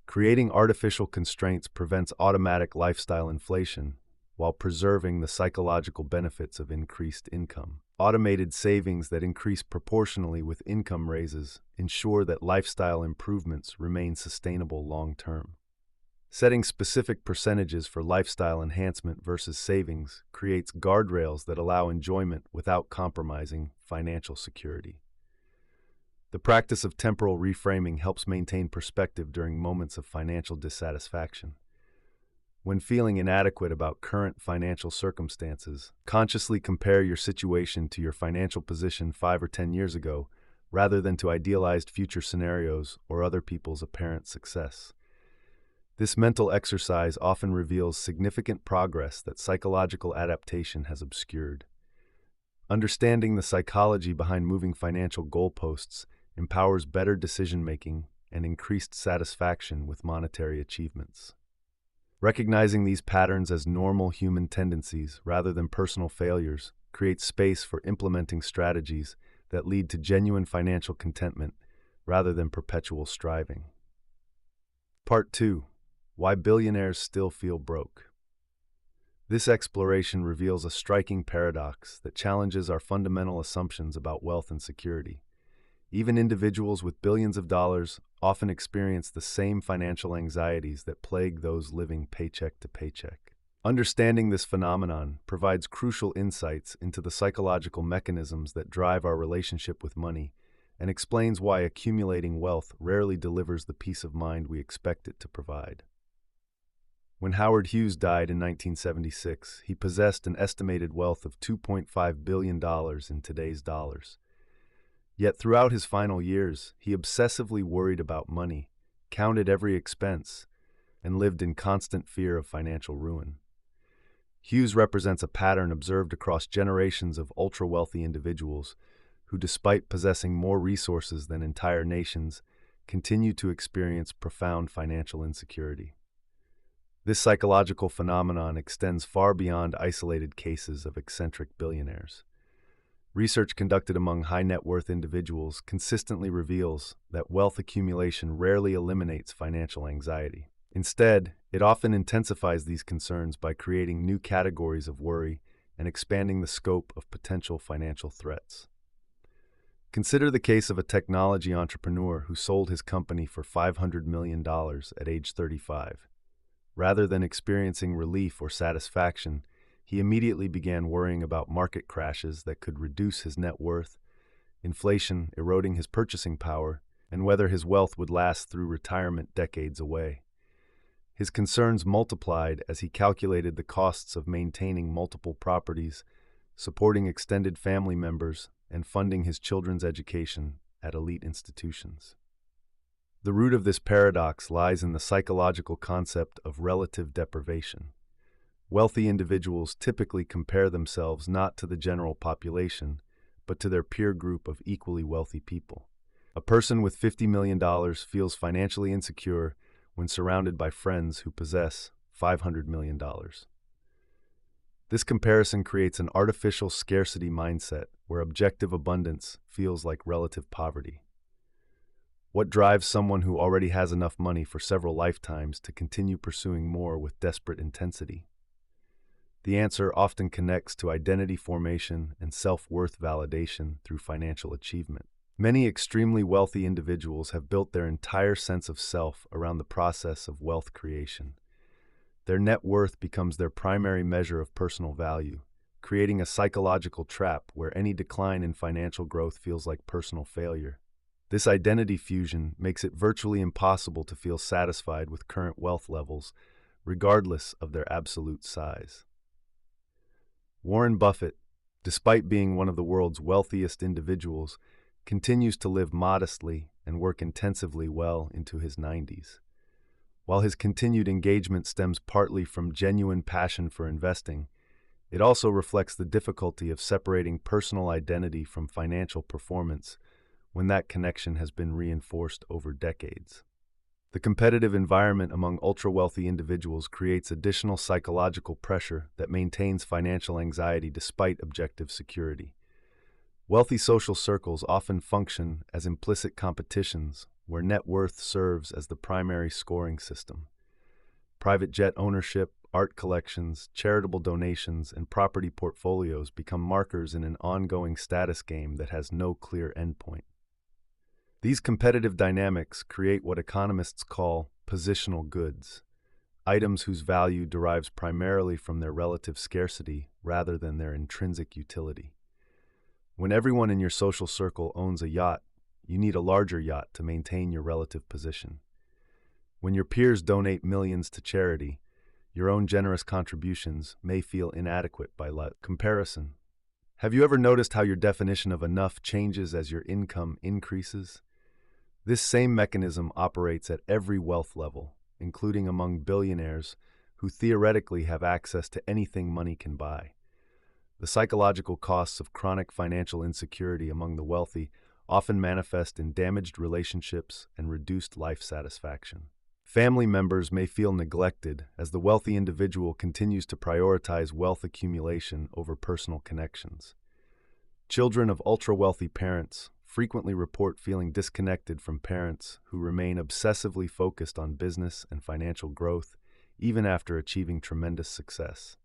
Speaker 1: Creating artificial constraints prevents automatic lifestyle inflation while preserving the psychological benefits of increased income. Automated savings that increase proportionally with income raises ensure that lifestyle improvements remain sustainable long-term. Setting specific percentages for lifestyle enhancement versus savings creates guardrails that allow enjoyment without compromising financial security. The practice of temporal reframing helps maintain perspective during moments of financial dissatisfaction. When feeling inadequate about current financial circumstances, consciously compare your situation to your financial position 5 or 10 years ago, rather than to idealized future scenarios or other people's apparent success. This mental exercise often reveals significant progress that psychological adaptation has obscured. Understanding the psychology behind moving financial goalposts empowers better decision-making and increased satisfaction with monetary achievements. Recognizing these patterns as normal human tendencies rather than personal failures creates space for implementing strategies that lead to genuine financial contentment rather than perpetual striving. Part 2. Why billionaires still feel broke. This exploration reveals a striking paradox that challenges our fundamental assumptions about wealth and security. Even individuals with billions of dollars often experience the same financial anxieties that plague those living paycheck to paycheck. Understanding this phenomenon provides crucial insights into the psychological mechanisms that drive our relationship with money and explains why accumulating wealth rarely delivers the peace of mind we expect it to provide. When Howard Hughes died in 1976, he possessed an estimated wealth of $2.5 billion in today's dollars. Yet throughout his final years, he obsessively worried about money, counted every expense, and lived in constant fear of financial ruin. Hughes represents a pattern observed across generations of ultra-wealthy individuals who, despite possessing more resources than entire nations, continue to experience profound financial insecurity. This psychological phenomenon extends far beyond isolated cases of eccentric billionaires. Research conducted among high net worth individuals consistently reveals that wealth accumulation rarely eliminates financial anxiety. Instead, it often intensifies these concerns by creating new categories of worry and expanding the scope of potential financial threats. Consider the case of a technology entrepreneur who sold his company for $500 million at age 35. Rather than experiencing relief or satisfaction, he immediately began worrying about market crashes that could reduce his net worth, inflation eroding his purchasing power, and whether his wealth would last through retirement decades away. His concerns multiplied as he calculated the costs of maintaining multiple properties, supporting extended family members, and funding his children's education at elite institutions. The root of this paradox lies in the psychological concept of relative deprivation. Wealthy individuals typically compare themselves not to the general population, but to their peer group of equally wealthy people. A person with $50 million feels financially insecure when surrounded by friends who possess $500 million. This comparison creates an artificial scarcity mindset where objective abundance feels like relative poverty. What drives someone who already has enough money for several lifetimes to continue pursuing more with desperate intensity? The answer often connects to identity formation and self-worth validation through financial achievement. Many extremely wealthy individuals have built their entire sense of self around the process of wealth creation. Their net worth becomes their primary measure of personal value, creating a psychological trap where any decline in financial growth feels like personal failure. This identity fusion makes it virtually impossible to feel satisfied with current wealth levels, regardless of their absolute size. Warren Buffett, despite being one of the world's wealthiest individuals, continues to live modestly and work intensively well into his 90s. While his continued engagement stems partly from genuine passion for investing, it also reflects the difficulty of separating personal identity from financial performance when that connection has been reinforced over decades. The competitive environment among ultra-wealthy individuals creates additional psychological pressure that maintains financial anxiety despite objective security. Wealthy social circles often function as implicit competitions where net worth serves as the primary scoring system. Private jet ownership, art collections, charitable donations, and property portfolios become markers in an ongoing status game that has no clear endpoint. These competitive dynamics create what economists call positional goods, items whose value derives primarily from their relative scarcity rather than their intrinsic utility. When everyone in your social circle owns a yacht, you need a larger yacht to maintain your relative position. When your peers donate millions to charity, your own generous contributions may feel inadequate by comparison. Have you ever noticed how your definition of enough changes as your income increases? This same mechanism operates at every wealth level, including among billionaires who theoretically have access to anything money can buy. The psychological costs of chronic financial insecurity among the wealthy often manifest in damaged relationships and reduced life satisfaction. Family members may feel neglected as the wealthy individual continues to prioritize wealth accumulation over personal connections. Children of ultra-wealthy parents frequently report feeling disconnected from parents who remain obsessively focused on business and financial growth, even after achieving tremendous success.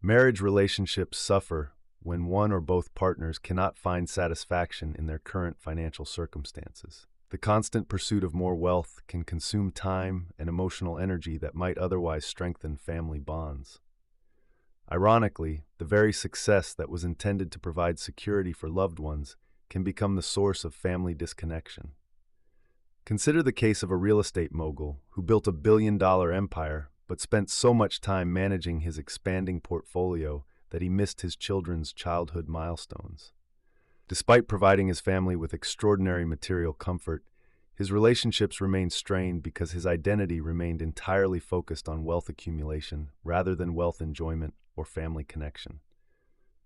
Speaker 1: Marriage relationships suffer when one or both partners cannot find satisfaction in their current financial circumstances. The constant pursuit of more wealth can consume time and emotional energy that might otherwise strengthen family bonds. Ironically, the very success that was intended to provide security for loved ones can become the source of family disconnection. Consider the case of a real estate mogul who built a billion-dollar empire but spent so much time managing his expanding portfolio that he missed his children's childhood milestones. Despite providing his family with extraordinary material comfort, his relationships remained strained because his identity remained entirely focused on wealth accumulation rather than wealth enjoyment or family connection.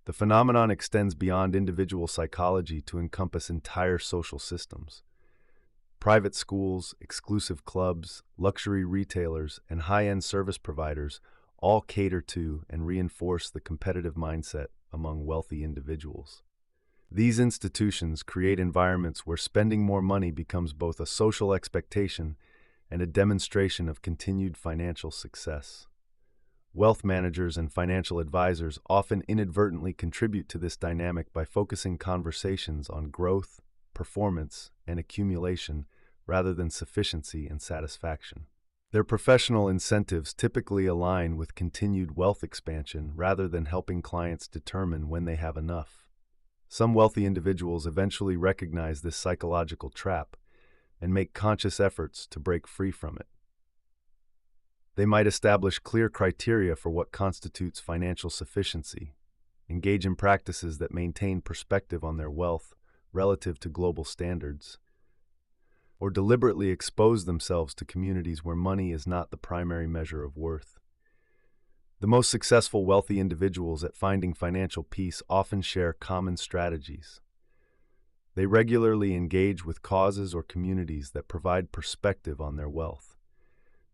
Speaker 1: The phenomenon extends beyond individual psychology to encompass entire social systems. Private schools, exclusive clubs, luxury retailers, and high-end service providers all cater to and reinforce the competitive mindset among wealthy individuals. These institutions create environments where spending more money becomes both a social expectation and a demonstration of continued financial success. Wealth managers and financial advisors often inadvertently contribute to this dynamic by focusing conversations on growth, performance, and accumulation rather than sufficiency and satisfaction. Their professional incentives typically align with continued wealth expansion rather than helping clients determine when they have enough. Some wealthy individuals eventually recognize this psychological trap and make conscious efforts to break free from it. They might establish clear criteria for what constitutes financial sufficiency, engage in practices that maintain perspective on their wealth relative to global standards, or deliberately expose themselves to communities where money is not the primary measure of worth. The most successful wealthy individuals at finding financial peace often share common strategies. They regularly engage with causes or communities that provide perspective on their wealth.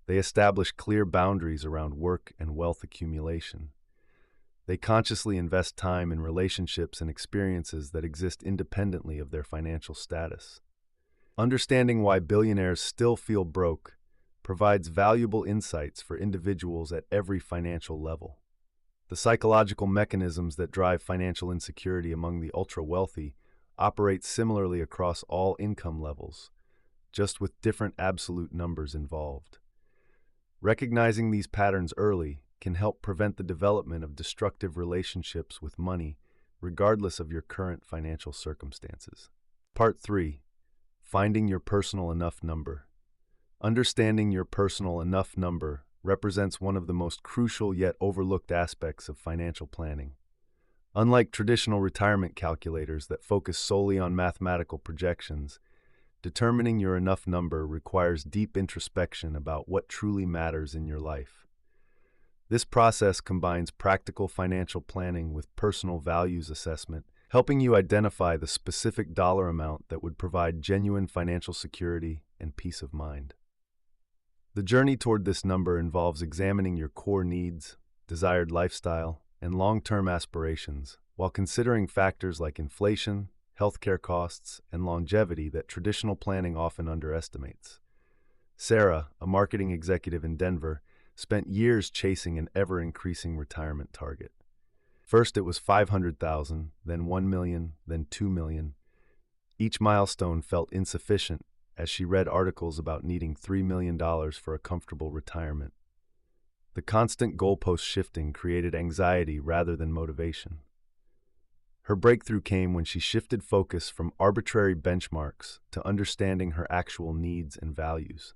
Speaker 1: They establish clear boundaries around work and wealth accumulation. They consciously invest time in relationships and experiences that exist independently of their financial status. Understanding why billionaires still feel broke provides valuable insights for individuals at every financial level. The psychological mechanisms that drive financial insecurity among the ultra-wealthy operate similarly across all income levels, just with different absolute numbers involved. Recognizing these patterns early can help prevent the development of destructive relationships with money, regardless of your current financial circumstances. Part 3. Finding your personal enough number. Understanding your personal enough number represents one of the most crucial yet overlooked aspects of financial planning. Unlike traditional retirement calculators that focus solely on mathematical projections, determining your enough number requires deep introspection about what truly matters in your life. This process combines practical financial planning with personal values assessment, helping you identify the specific dollar amount that would provide genuine financial security and peace of mind. The journey toward this number involves examining your core needs, desired lifestyle, and long-term aspirations, while considering factors like inflation, healthcare costs, and longevity that traditional planning often underestimates. Sarah, a marketing executive in Denver, spent years chasing an ever-increasing retirement target. First it was $500,000, then $1 million, then $2 million. Each milestone felt insufficient as she read articles about needing $3 million for a comfortable retirement. The constant goalpost shifting created anxiety rather than motivation. Her breakthrough came when she shifted focus from arbitrary benchmarks to understanding her actual needs and values.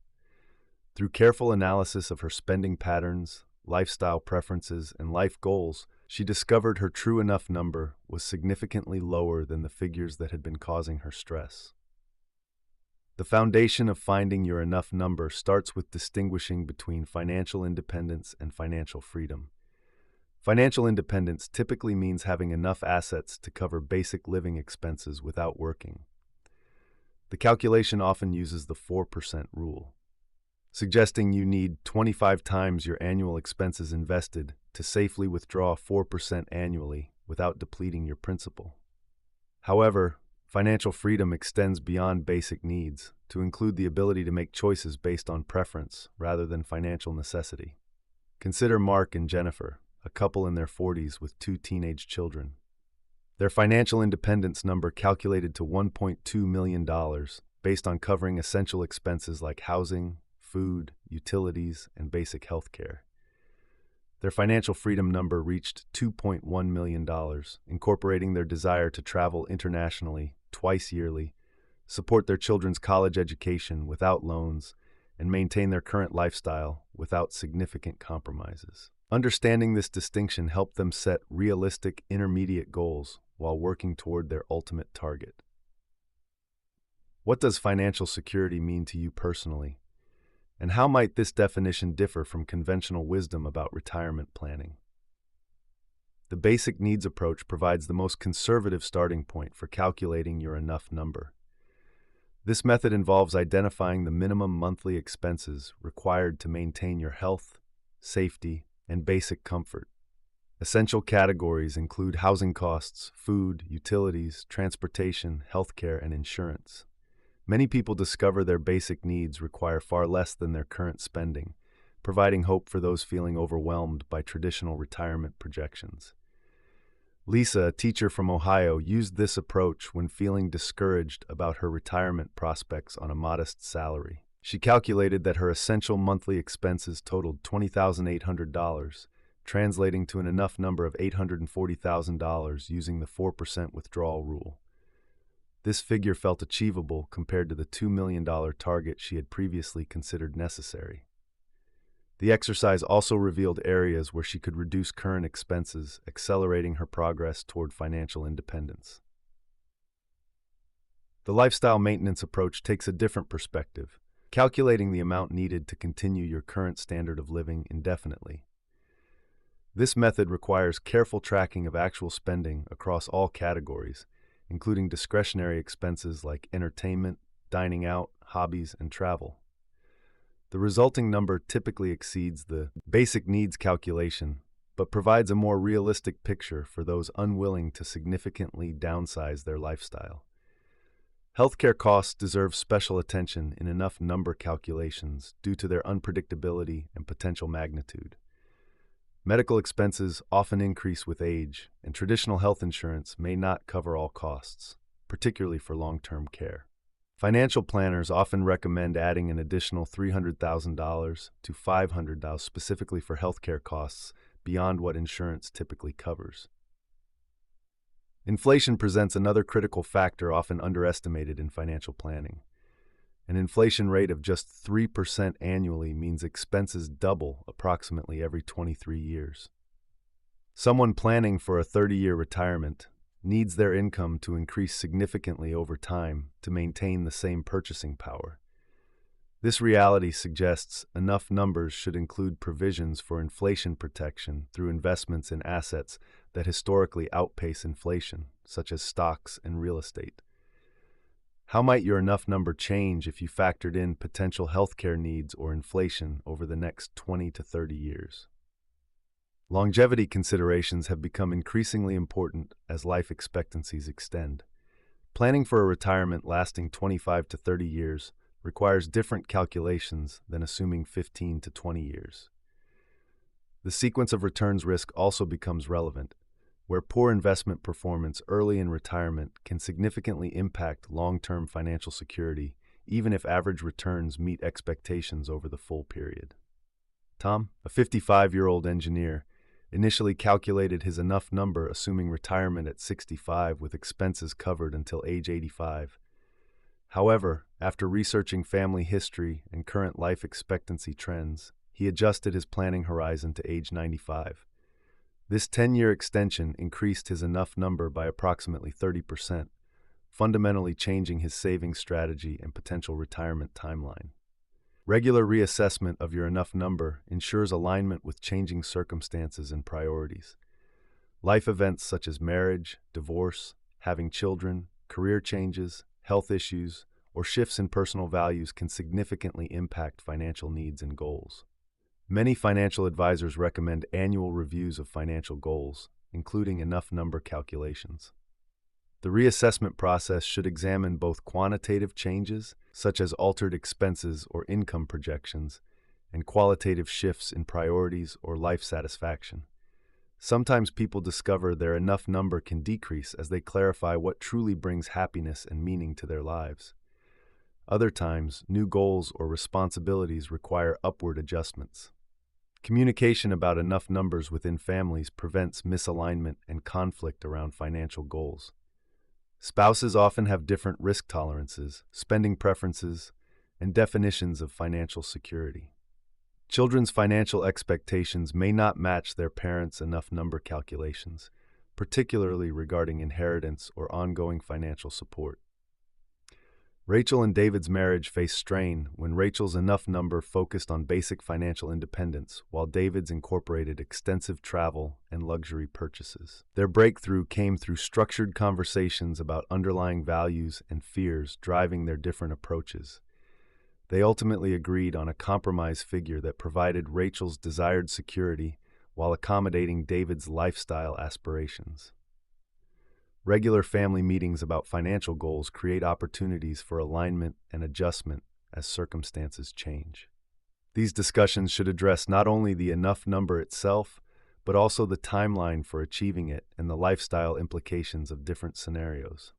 Speaker 1: Through careful analysis of her spending patterns, lifestyle preferences, and life goals, she discovered her true enough number was significantly lower than the figures that had been causing her stress. The foundation of finding your enough number starts with distinguishing between financial independence and financial freedom. Financial independence typically means having enough assets to cover basic living expenses without working. The calculation often uses the 4% rule, suggesting you need 25 times your annual expenses invested to safely withdraw 4% annually without depleting your principal. However, financial freedom extends beyond basic needs to include the ability to make choices based on preference rather than financial necessity. Consider Mark and Jennifer, a couple in their 40s with 2 teenage children. Their financial independence number calculated to $1.2 million based on covering essential expenses like housing, food, utilities, and basic health care. Their financial freedom number reached $2.1 million, incorporating their desire to travel internationally twice yearly, support their children's college education without loans, and maintain their current lifestyle without significant compromises. Understanding this distinction helped them set realistic intermediate goals while working toward their ultimate target. What does financial security mean to you personally? And how might this definition differ from conventional wisdom about retirement planning? The basic needs approach provides the most conservative starting point for calculating your enough number. This method involves identifying the minimum monthly expenses required to maintain your health, safety, and basic comfort. Essential categories include housing costs, food, utilities, transportation, healthcare, and insurance. Many people discover their basic needs require far less than their current spending, providing hope for those feeling overwhelmed by traditional retirement projections. Lisa, a teacher from Ohio, used this approach when feeling discouraged about her retirement prospects on a modest salary. She calculated that her essential monthly expenses totaled $20,800, translating to an enough number of $840,000 using the 4% withdrawal rule. This figure felt achievable compared to the $2 million target she had previously considered necessary. The exercise also revealed areas where she could reduce current expenses, accelerating her progress toward financial independence. The lifestyle maintenance approach takes a different perspective, calculating the amount needed to continue your current standard of living indefinitely. This method requires careful tracking of actual spending across all categories, including discretionary expenses like entertainment, dining out, hobbies, and travel. The resulting number typically exceeds the basic needs calculation, but provides a more realistic picture for those unwilling to significantly downsize their lifestyle. Healthcare costs deserve special attention in enough number calculations due to their unpredictability and potential magnitude. Medical expenses often increase with age, and traditional health insurance may not cover all costs, particularly for long-term care. Financial planners often recommend adding an additional $300,000 to $500,000 specifically for healthcare costs beyond what insurance typically covers. Inflation presents another critical factor often underestimated in financial planning. An inflation rate of just 3% annually means expenses double approximately every 23 years. Someone planning for a 30-year retirement needs their income to increase significantly over time to maintain the same purchasing power. This reality suggests enough numbers should include provisions for inflation protection through investments in assets that historically outpace inflation, such as stocks and real estate. How might your enough number change if you factored in potential healthcare needs or inflation over the next 20 to 30 years? Longevity considerations have become increasingly important as life expectancies extend. Planning for a retirement lasting 25 to 30 years requires different calculations than assuming 15 to 20 years. The sequence of returns risk also becomes relevant, where poor investment performance early in retirement can significantly impact long-term financial security, even if average returns meet expectations over the full period. Tom, a 55-year-old engineer, initially calculated his enough number assuming retirement at 65 with expenses covered until age 85. However, after researching family history and current life expectancy trends, he adjusted his planning horizon to age 95. This 10-year extension increased his enough number by approximately 30%, fundamentally changing his savings strategy and potential retirement timeline. Regular reassessment of your enough number ensures alignment with changing circumstances and priorities. Life events such as marriage, divorce, having children, career changes, health issues, or shifts in personal values can significantly impact financial needs and goals. Many financial advisors recommend annual reviews of financial goals, including enough number calculations. The reassessment process should examine both quantitative changes, such as altered expenses or income projections, and qualitative shifts in priorities or life satisfaction. Sometimes people discover their enough number can decrease as they clarify what truly brings happiness and meaning to their lives. Other times, new goals or responsibilities require upward adjustments. Communication about enough numbers within families prevents misalignment and conflict around financial goals. Spouses often have different risk tolerances, spending preferences, and definitions of financial security. Children's financial expectations may not match their parents' enough number calculations, particularly regarding inheritance or ongoing financial support. Rachel and David's marriage faced strain when Rachel's enough number focused on basic financial independence, while David's incorporated extensive travel and luxury purchases. Their breakthrough came through structured conversations about underlying values and fears driving their different approaches. They ultimately agreed on a compromise figure that provided Rachel's desired security while accommodating David's lifestyle aspirations. Regular family meetings about financial goals create opportunities for alignment and adjustment as circumstances change. These discussions should address not only the enough number itself, but also the timeline for achieving it and the lifestyle implications of different scenarios.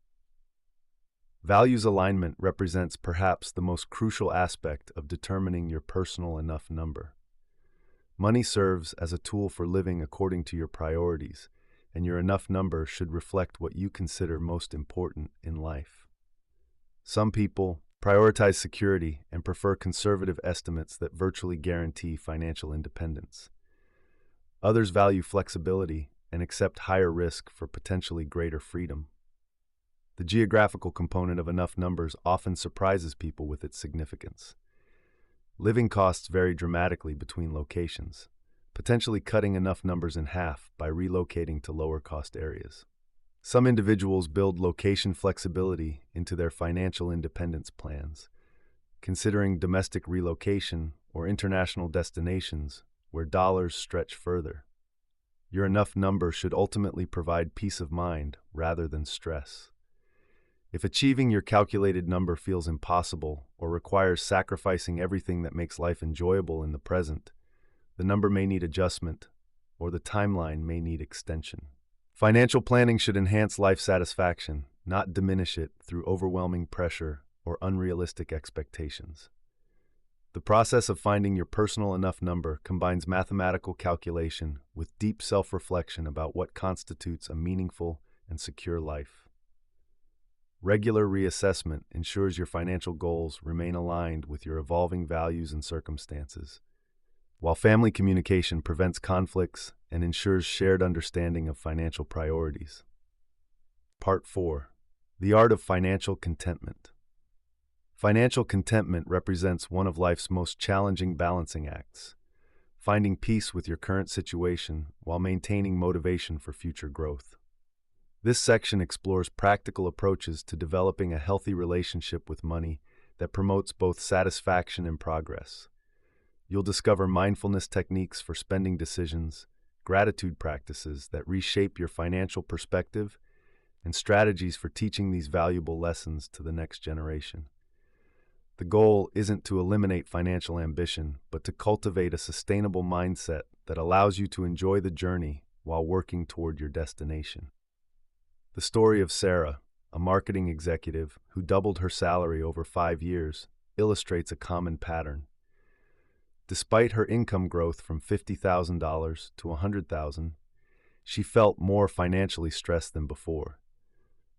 Speaker 1: Values alignment represents perhaps the most crucial aspect of determining your personal enough number. Money serves as a tool for living according to your priorities, and your enough number should reflect what you consider most important in life. Some people prioritize security and prefer conservative estimates that virtually guarantee financial independence. Others value flexibility and accept higher risk for potentially greater freedom. The geographical component of enough numbers often surprises people with its significance. Living costs vary dramatically between locations, potentially cutting enough numbers in half by relocating to lower-cost areas. Some individuals build location flexibility into their financial independence plans, considering domestic relocation or international destinations where dollars stretch further. Your enough number should ultimately provide peace of mind rather than stress. If achieving your calculated number feels impossible or requires sacrificing everything that makes life enjoyable in the present, the number may need adjustment, or the timeline may need extension. Financial planning should enhance life satisfaction, not diminish it through overwhelming pressure or unrealistic expectations. The process of finding your personal enough number combines mathematical calculation with deep self-reflection about what constitutes a meaningful and secure life. Regular reassessment ensures your financial goals remain aligned with your evolving values and circumstances, while family communication prevents conflicts and ensures shared understanding of financial priorities. Part 4. The Art of Financial Contentment. Financial contentment represents one of life's most challenging balancing acts, finding peace with your current situation while maintaining motivation for future growth. This section explores practical approaches to developing a healthy relationship with money that promotes both satisfaction and progress. You'll discover mindfulness techniques for spending decisions, gratitude practices that reshape your financial perspective, and strategies for teaching these valuable lessons to the next generation. The goal isn't to eliminate financial ambition, but to cultivate a sustainable mindset that allows you to enjoy the journey while working toward your destination. The story of Sarah, a marketing executive who doubled her salary over 5 years, illustrates a common pattern. Despite her income growth from $50,000 to $100,000, she felt more financially stressed than before.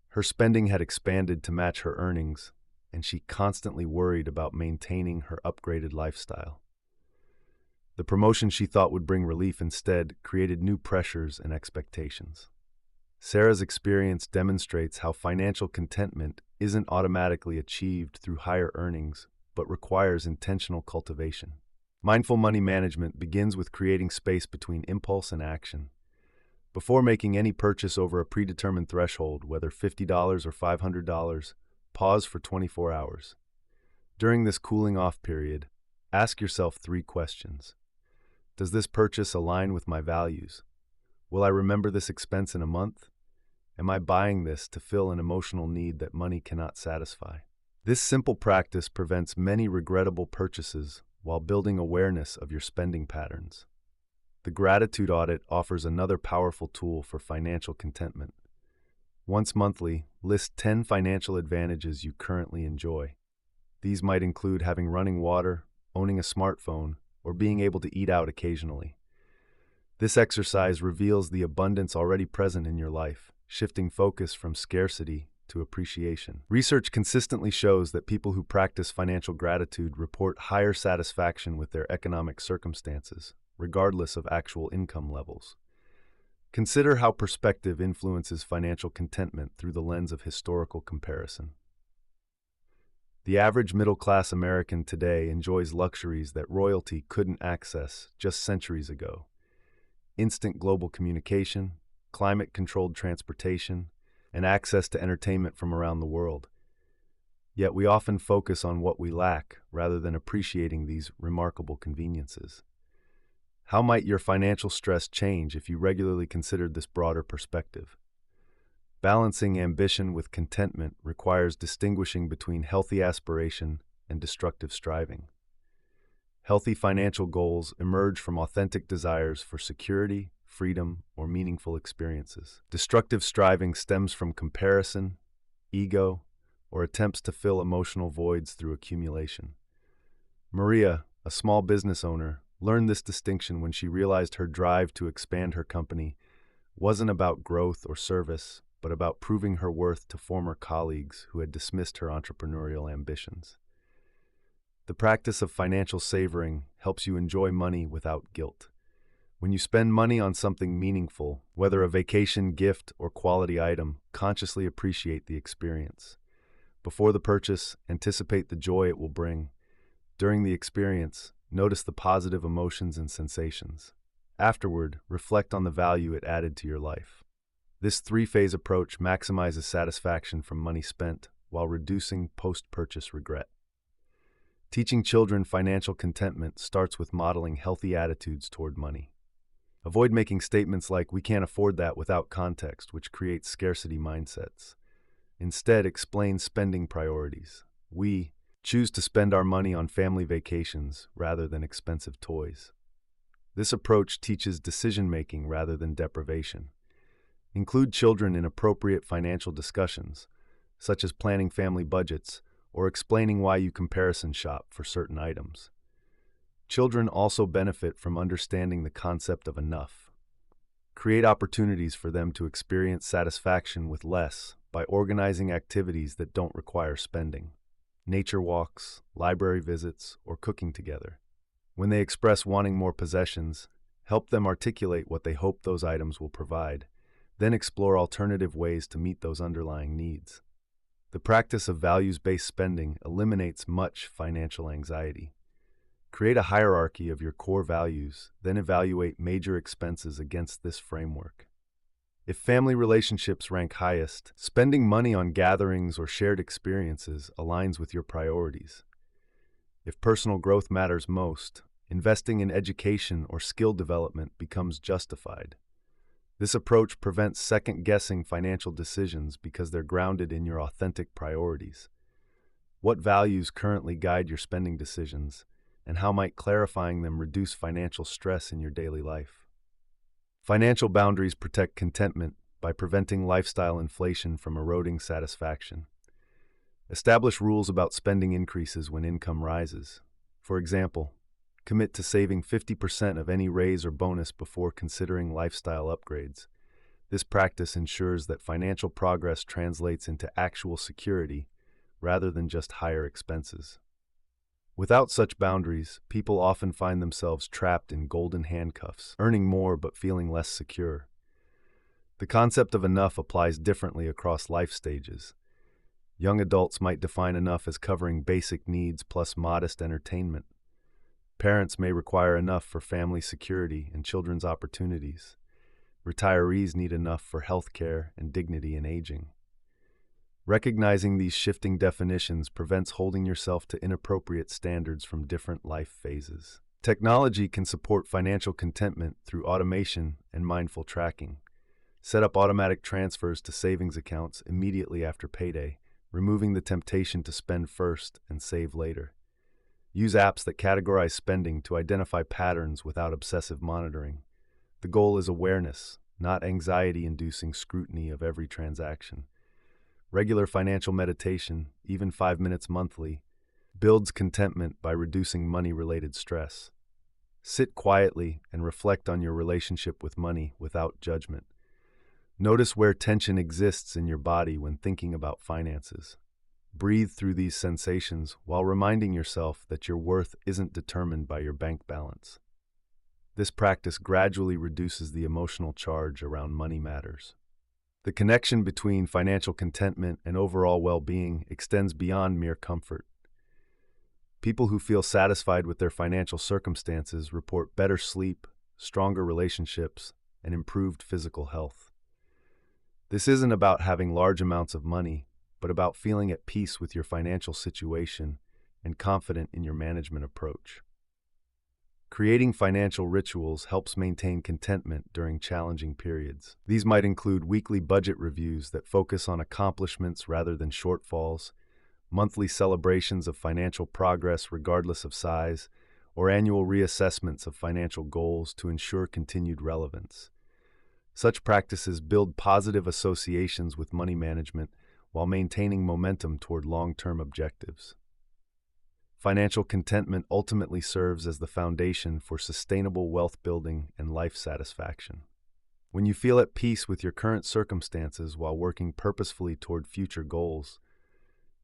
Speaker 1: Her spending had expanded to match her earnings, and she constantly worried about maintaining her upgraded lifestyle. The promotion she thought would bring relief instead created new pressures and expectations. Sarah's experience demonstrates how financial contentment isn't automatically achieved through higher earnings, but requires intentional cultivation. Mindful money management begins with creating space between impulse and action. Before making any purchase over a predetermined threshold, whether $50 or $500, pause for 24 hours. During this cooling-off period, ask yourself 3 questions. Does this purchase align with my values? Will I remember this expense in a month? Am I buying this to fill an emotional need that money cannot satisfy? This simple practice prevents many regrettable purchases while building awareness of your spending patterns. The gratitude audit offers another powerful tool for financial contentment. Once monthly, list 10 financial advantages you currently enjoy. These might include having running water, owning a smartphone, or being able to eat out occasionally. This exercise reveals the abundance already present in your life, shifting focus from scarcity to appreciation. Research consistently shows that people who practice financial gratitude report higher satisfaction with their economic circumstances, regardless of actual income levels. Consider how perspective influences financial contentment through the lens of historical comparison. The average middle-class American today enjoys luxuries that royalty couldn't access just centuries ago. Instant global communication, climate-controlled transportation, and access to entertainment from around the world. Yet we often focus on what we lack rather than appreciating these remarkable conveniences. How might your financial stress change if you regularly considered this broader perspective? Balancing ambition with contentment requires distinguishing between healthy aspiration and destructive striving. Healthy financial goals emerge from authentic desires for security, freedom, or meaningful experiences. Destructive striving stems from comparison, ego, or attempts to fill emotional voids through accumulation. Maria, a small business owner, learned this distinction when she realized her drive to expand her company wasn't about growth or service, but about proving her worth to former colleagues who had dismissed her entrepreneurial ambitions. The practice of financial savoring helps you enjoy money without guilt. When you spend money on something meaningful, whether a vacation, gift, or quality item, consciously appreciate the experience. Before the purchase, anticipate the joy it will bring. During the experience, notice the positive emotions and sensations. Afterward, reflect on the value it added to your life. This three-phase approach maximizes satisfaction from money spent while reducing post-purchase regret. Teaching children financial contentment starts with modeling healthy attitudes toward money. Avoid making statements like, "We can't afford that," without context, which creates scarcity mindsets. Instead, explain spending priorities. We choose to spend our money on family vacations rather than expensive toys. This approach teaches decision-making rather than deprivation. Include children in appropriate financial discussions, such as planning family budgets or explaining why you comparison shop for certain items. Children also benefit from understanding the concept of enough. Create opportunities for them to experience satisfaction with less by organizing activities that don't require spending. Nature walks, library visits, or cooking together. When they express wanting more possessions, help them articulate what they hope those items will provide, then explore alternative ways to meet those underlying needs. The practice of values-based spending eliminates much financial anxiety. Create a hierarchy of your core values, then evaluate major expenses against this framework. If family relationships rank highest, spending money on gatherings or shared experiences aligns with your priorities. If personal growth matters most, investing in education or skill development becomes justified. This approach prevents second-guessing financial decisions because they're grounded in your authentic priorities. What values currently guide your spending decisions, and how might clarifying them reduce financial stress in your daily life? Financial boundaries protect contentment by preventing lifestyle inflation from eroding satisfaction. Establish rules about spending increases when income rises. For example, commit to saving 50% of any raise or bonus before considering lifestyle upgrades. This practice ensures that financial progress translates into actual security rather than just higher expenses. Without such boundaries, people often find themselves trapped in golden handcuffs, earning more but feeling less secure. The concept of enough applies differently across life stages. Young adults might define enough as covering basic needs plus modest entertainment. Parents may require enough for family security and children's opportunities. Retirees need enough for health care and dignity in aging. Recognizing these shifting definitions prevents holding yourself to inappropriate standards from different life phases. Technology can support financial contentment through automation and mindful tracking. Set up automatic transfers to savings accounts immediately after payday, removing the temptation to spend first and save later. Use apps that categorize spending to identify patterns without obsessive monitoring. The goal is awareness, not anxiety-inducing scrutiny of every transaction. Regular financial meditation, even 5 minutes monthly, builds contentment by reducing money-related stress. Sit quietly and reflect on your relationship with money without judgment. Notice where tension exists in your body when thinking about finances. Breathe through these sensations while reminding yourself that your worth isn't determined by your bank balance. This practice gradually reduces the emotional charge around money matters. The connection between financial contentment and overall well-being extends beyond mere comfort. People who feel satisfied with their financial circumstances report better sleep, stronger relationships, and improved physical health. This isn't about having large amounts of money, but about feeling at peace with your financial situation and confident in your management approach. Creating financial rituals helps maintain contentment during challenging periods. These might include weekly budget reviews that focus on accomplishments rather than shortfalls, monthly celebrations of financial progress regardless of size, or annual reassessments of financial goals to ensure continued relevance. Such practices build positive associations with money management while maintaining momentum toward long-term objectives. Financial contentment ultimately serves as the foundation for sustainable wealth building and life satisfaction. When you feel at peace with your current circumstances while working purposefully toward future goals,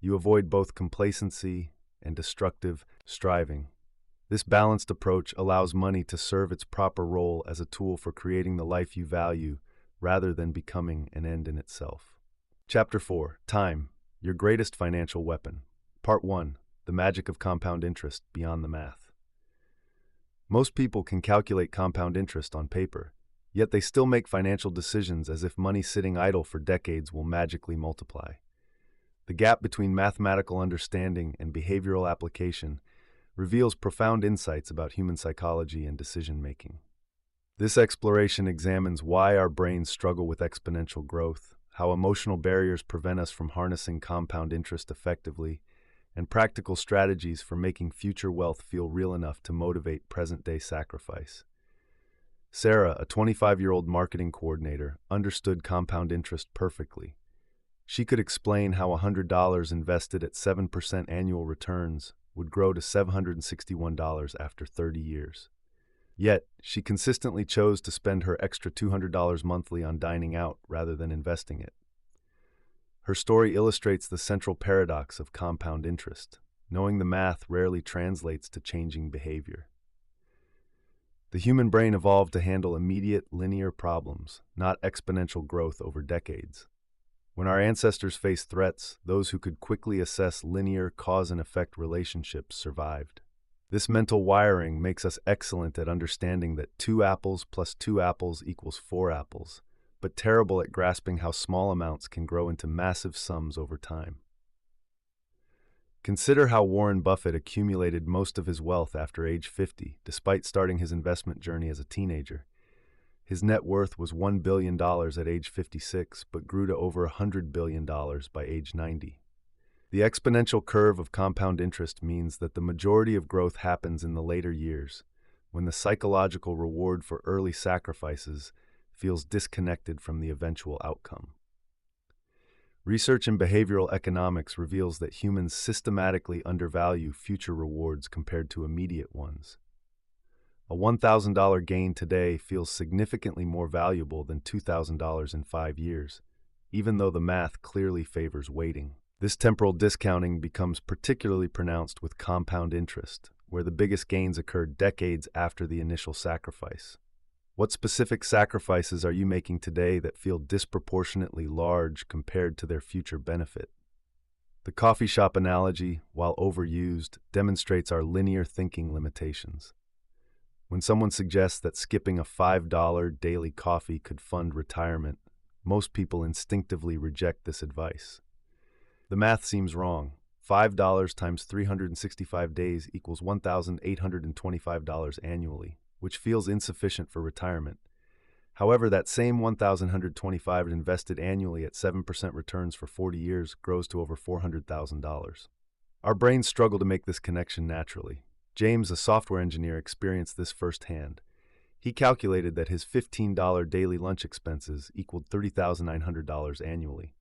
Speaker 1: you avoid both complacency and destructive striving. This balanced approach allows money to serve its proper role as a tool for creating the life you value rather than becoming an end in itself. Chapter 4. Time, Your Greatest Financial Weapon. Part 1. The Magic of Compound Interest Beyond the Math. Most people can calculate compound interest on paper, yet they still make financial decisions as if money sitting idle for decades will magically multiply. The gap between mathematical understanding and behavioral application reveals profound insights about human psychology and decision-making. This exploration examines why our brains struggle with exponential growth, how emotional barriers prevent us from harnessing compound interest effectively, and practical strategies for making future wealth feel real enough to motivate present-day sacrifice. Sarah, a 25-year-old marketing coordinator, understood compound interest perfectly. She could explain how $100 invested at 7% annual returns would grow to $761 after 30 years. Yet, she consistently chose to spend her extra $200 monthly on dining out rather than investing it. Her story illustrates the central paradox of compound interest. Knowing the math rarely translates to changing behavior. The human brain evolved to handle immediate, linear problems, not exponential growth over decades. When our ancestors faced threats, those who could quickly assess linear cause and effect relationships survived. This mental wiring makes us excellent at understanding that 2 apples plus 2 apples equals 4 apples, but terrible at grasping how small amounts can grow into massive sums over time. Consider how Warren Buffett accumulated most of his wealth after age 50, despite starting his investment journey as a teenager. His net worth was $1 billion at age 56, but grew to over $100 billion by age 90. The exponential curve of compound interest means that the majority of growth happens in the later years, when the psychological reward for early sacrifices feels disconnected from the eventual outcome. Research in behavioral economics reveals that humans systematically undervalue future rewards compared to immediate ones. A $1,000 gain today feels significantly more valuable than $2,000 in 5 years, even though the math clearly favors waiting. This temporal discounting becomes particularly pronounced with compound interest, where the biggest gains occur decades after the initial sacrifice. What specific sacrifices are you making today that feel disproportionately large compared to their future benefit? The coffee shop analogy, while overused, demonstrates our linear thinking limitations. When someone suggests that skipping a $5 daily coffee could fund retirement, most people instinctively reject this advice. The math seems wrong. $5 times 365 days equals $1,825 annually, which feels insufficient for retirement. However, that same $1,125 invested annually at 7% returns for 40 years grows to over $400,000. Our brains struggle to make this connection naturally. James, a software engineer, experienced this firsthand. He calculated that his $15 daily lunch expenses equaled $30,900 annually.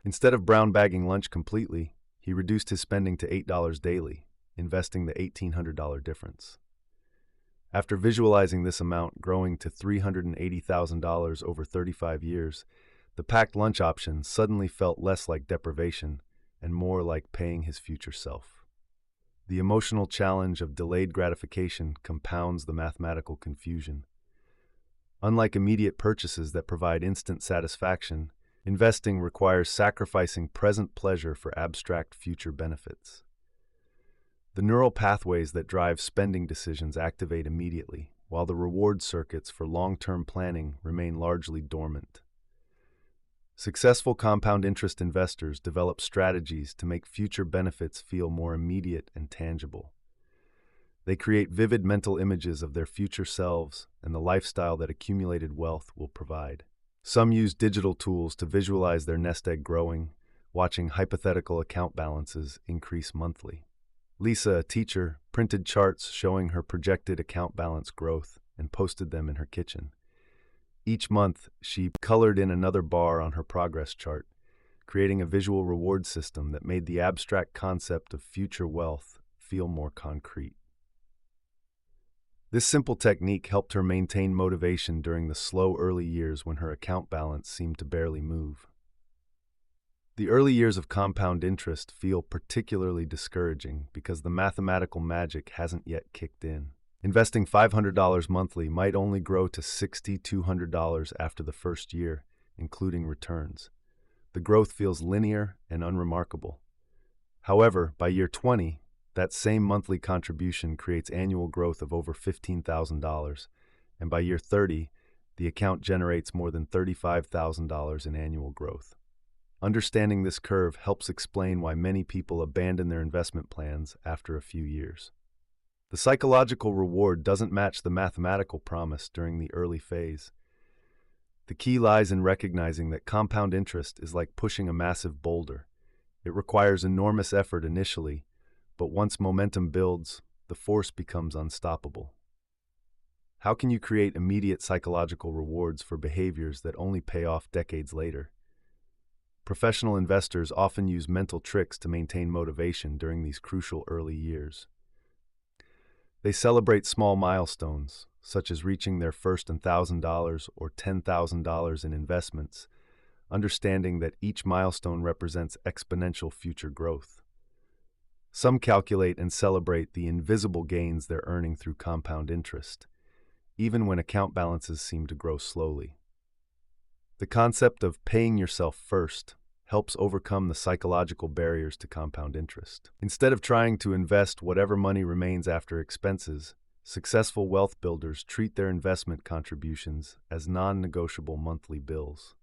Speaker 1: Instead of brown bagging lunch completely, he reduced his spending to $8 daily, investing the $1,800 difference. After visualizing this amount growing to $380,000 over 35 years, the packed lunch option suddenly felt less like deprivation and more like paying his future self. The emotional challenge of delayed gratification compounds the mathematical confusion. Unlike immediate purchases that provide instant satisfaction, investing requires sacrificing present pleasure for abstract future benefits. The neural pathways that drive spending decisions activate immediately, while the reward circuits for long-term planning remain largely dormant. Successful compound interest investors develop strategies to make future benefits feel more immediate and tangible. They create vivid mental images of their future selves and the lifestyle that accumulated wealth will provide. Some use digital tools to visualize their nest egg growing, watching hypothetical account balances increase monthly. Lisa, a teacher, printed charts showing her projected account balance growth and posted them in her kitchen. Each month, she colored in another bar on her progress chart, creating a visual reward system that made the abstract concept of future wealth feel more concrete. This simple technique helped her maintain motivation during the slow early years when her account balance seemed to barely move. The early years of compound interest feel particularly discouraging because the mathematical magic hasn't yet kicked in. Investing $500 monthly might only grow to $6,200 after the first year, including returns. The growth feels linear and unremarkable. However, by year 20, that same monthly contribution creates annual growth of over $15,000, and by year 30, the account generates more than $35,000 in annual growth. Understanding this curve helps explain why many people abandon their investment plans after a few years. The psychological reward doesn't match the mathematical promise during the early phase. The key lies in recognizing that compound interest is like pushing a massive boulder. It requires enormous effort initially, but once momentum builds, the force becomes unstoppable. How can you create immediate psychological rewards for behaviors that only pay off decades later? Professional investors often use mental tricks to maintain motivation during these crucial early years. They celebrate small milestones, such as reaching their first $1,000 or $10,000 in investments, understanding that each milestone represents exponential future growth. Some calculate and celebrate the invisible gains they're earning through compound interest, even when account balances seem to grow slowly. The concept of paying yourself first helps overcome the psychological barriers to compound interest. Instead of trying to invest whatever money remains after expenses, successful wealth builders treat their investment contributions as non-negotiable monthly bills.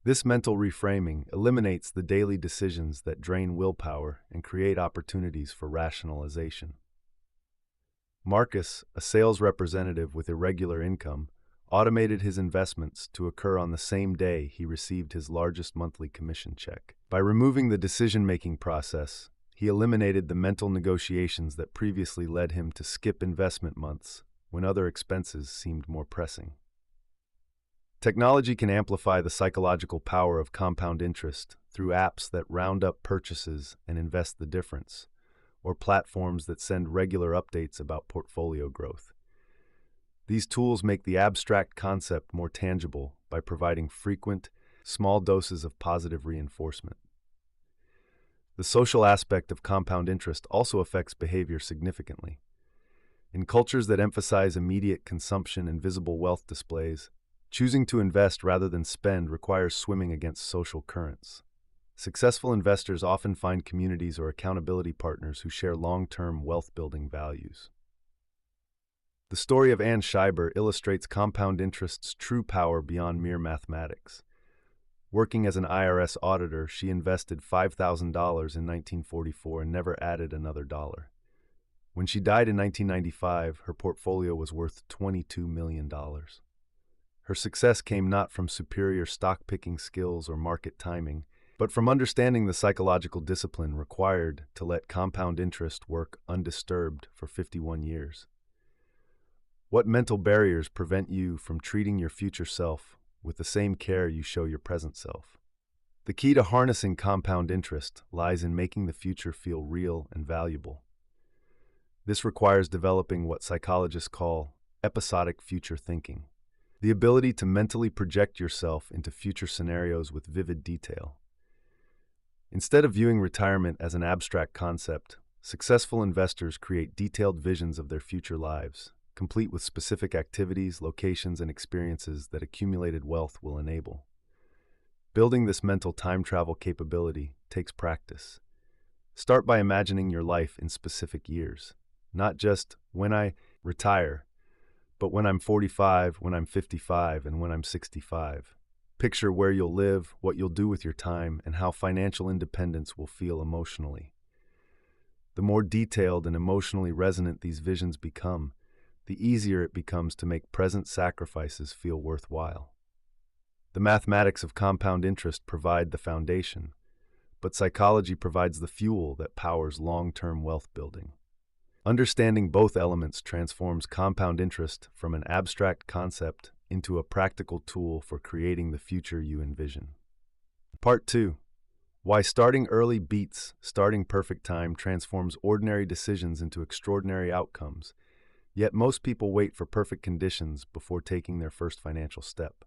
Speaker 1: This mental reframing eliminates the daily decisions that drain willpower and create opportunities for rationalization. Marcus, a sales representative with irregular income, automated his investments to occur on the same day he received his largest monthly commission check. By removing the decision-making process, he eliminated the mental negotiations that previously led him to skip investment months when other expenses seemed more pressing. Technology can amplify the psychological power of compound interest through apps that round up purchases and invest the difference, or platforms that send regular updates about portfolio growth. These tools make the abstract concept more tangible by providing frequent, small doses of positive reinforcement. The social aspect of compound interest also affects behavior significantly. In cultures that emphasize immediate consumption and visible wealth displays, choosing to invest rather than spend requires swimming against social currents. Successful investors often find communities or accountability partners who share long-term wealth-building values. The story of Anne Scheiber illustrates compound interest's true power beyond mere mathematics. Working as an IRS auditor, she invested $5,000 in 1944 and never added another dollar. When she died in 1995, her portfolio was worth $22 million. Her success came not from superior stock-picking skills or market timing, but from understanding the psychological discipline required to let compound interest work undisturbed for 51 years. What mental barriers prevent you from treating your future self with the same care you show your present self? The key to harnessing compound interest lies in making the future feel real and valuable. This requires developing what psychologists call episodic future thinking, the ability to mentally project yourself into future scenarios with vivid detail. Instead of viewing retirement as an abstract concept, successful investors create detailed visions of their future lives, complete with specific activities, locations, and experiences that accumulated wealth will enable. Building this mental time travel capability takes practice. Start by imagining your life in specific years, not just when I retire, but when I'm 45, when I'm 55, and when I'm 65. Picture where you'll live, what you'll do with your time, and how financial independence will feel emotionally. The more detailed and emotionally resonant these visions become, the easier it becomes to make present sacrifices feel worthwhile. The mathematics of compound interest provide the foundation, but psychology provides the fuel that powers long-term wealth building. Understanding both elements transforms compound interest from an abstract concept into a practical tool for creating the future you envision. Part 2. Why starting early beats starting perfect time transforms ordinary decisions into extraordinary outcomes, yet most people wait for perfect conditions before taking their first financial step.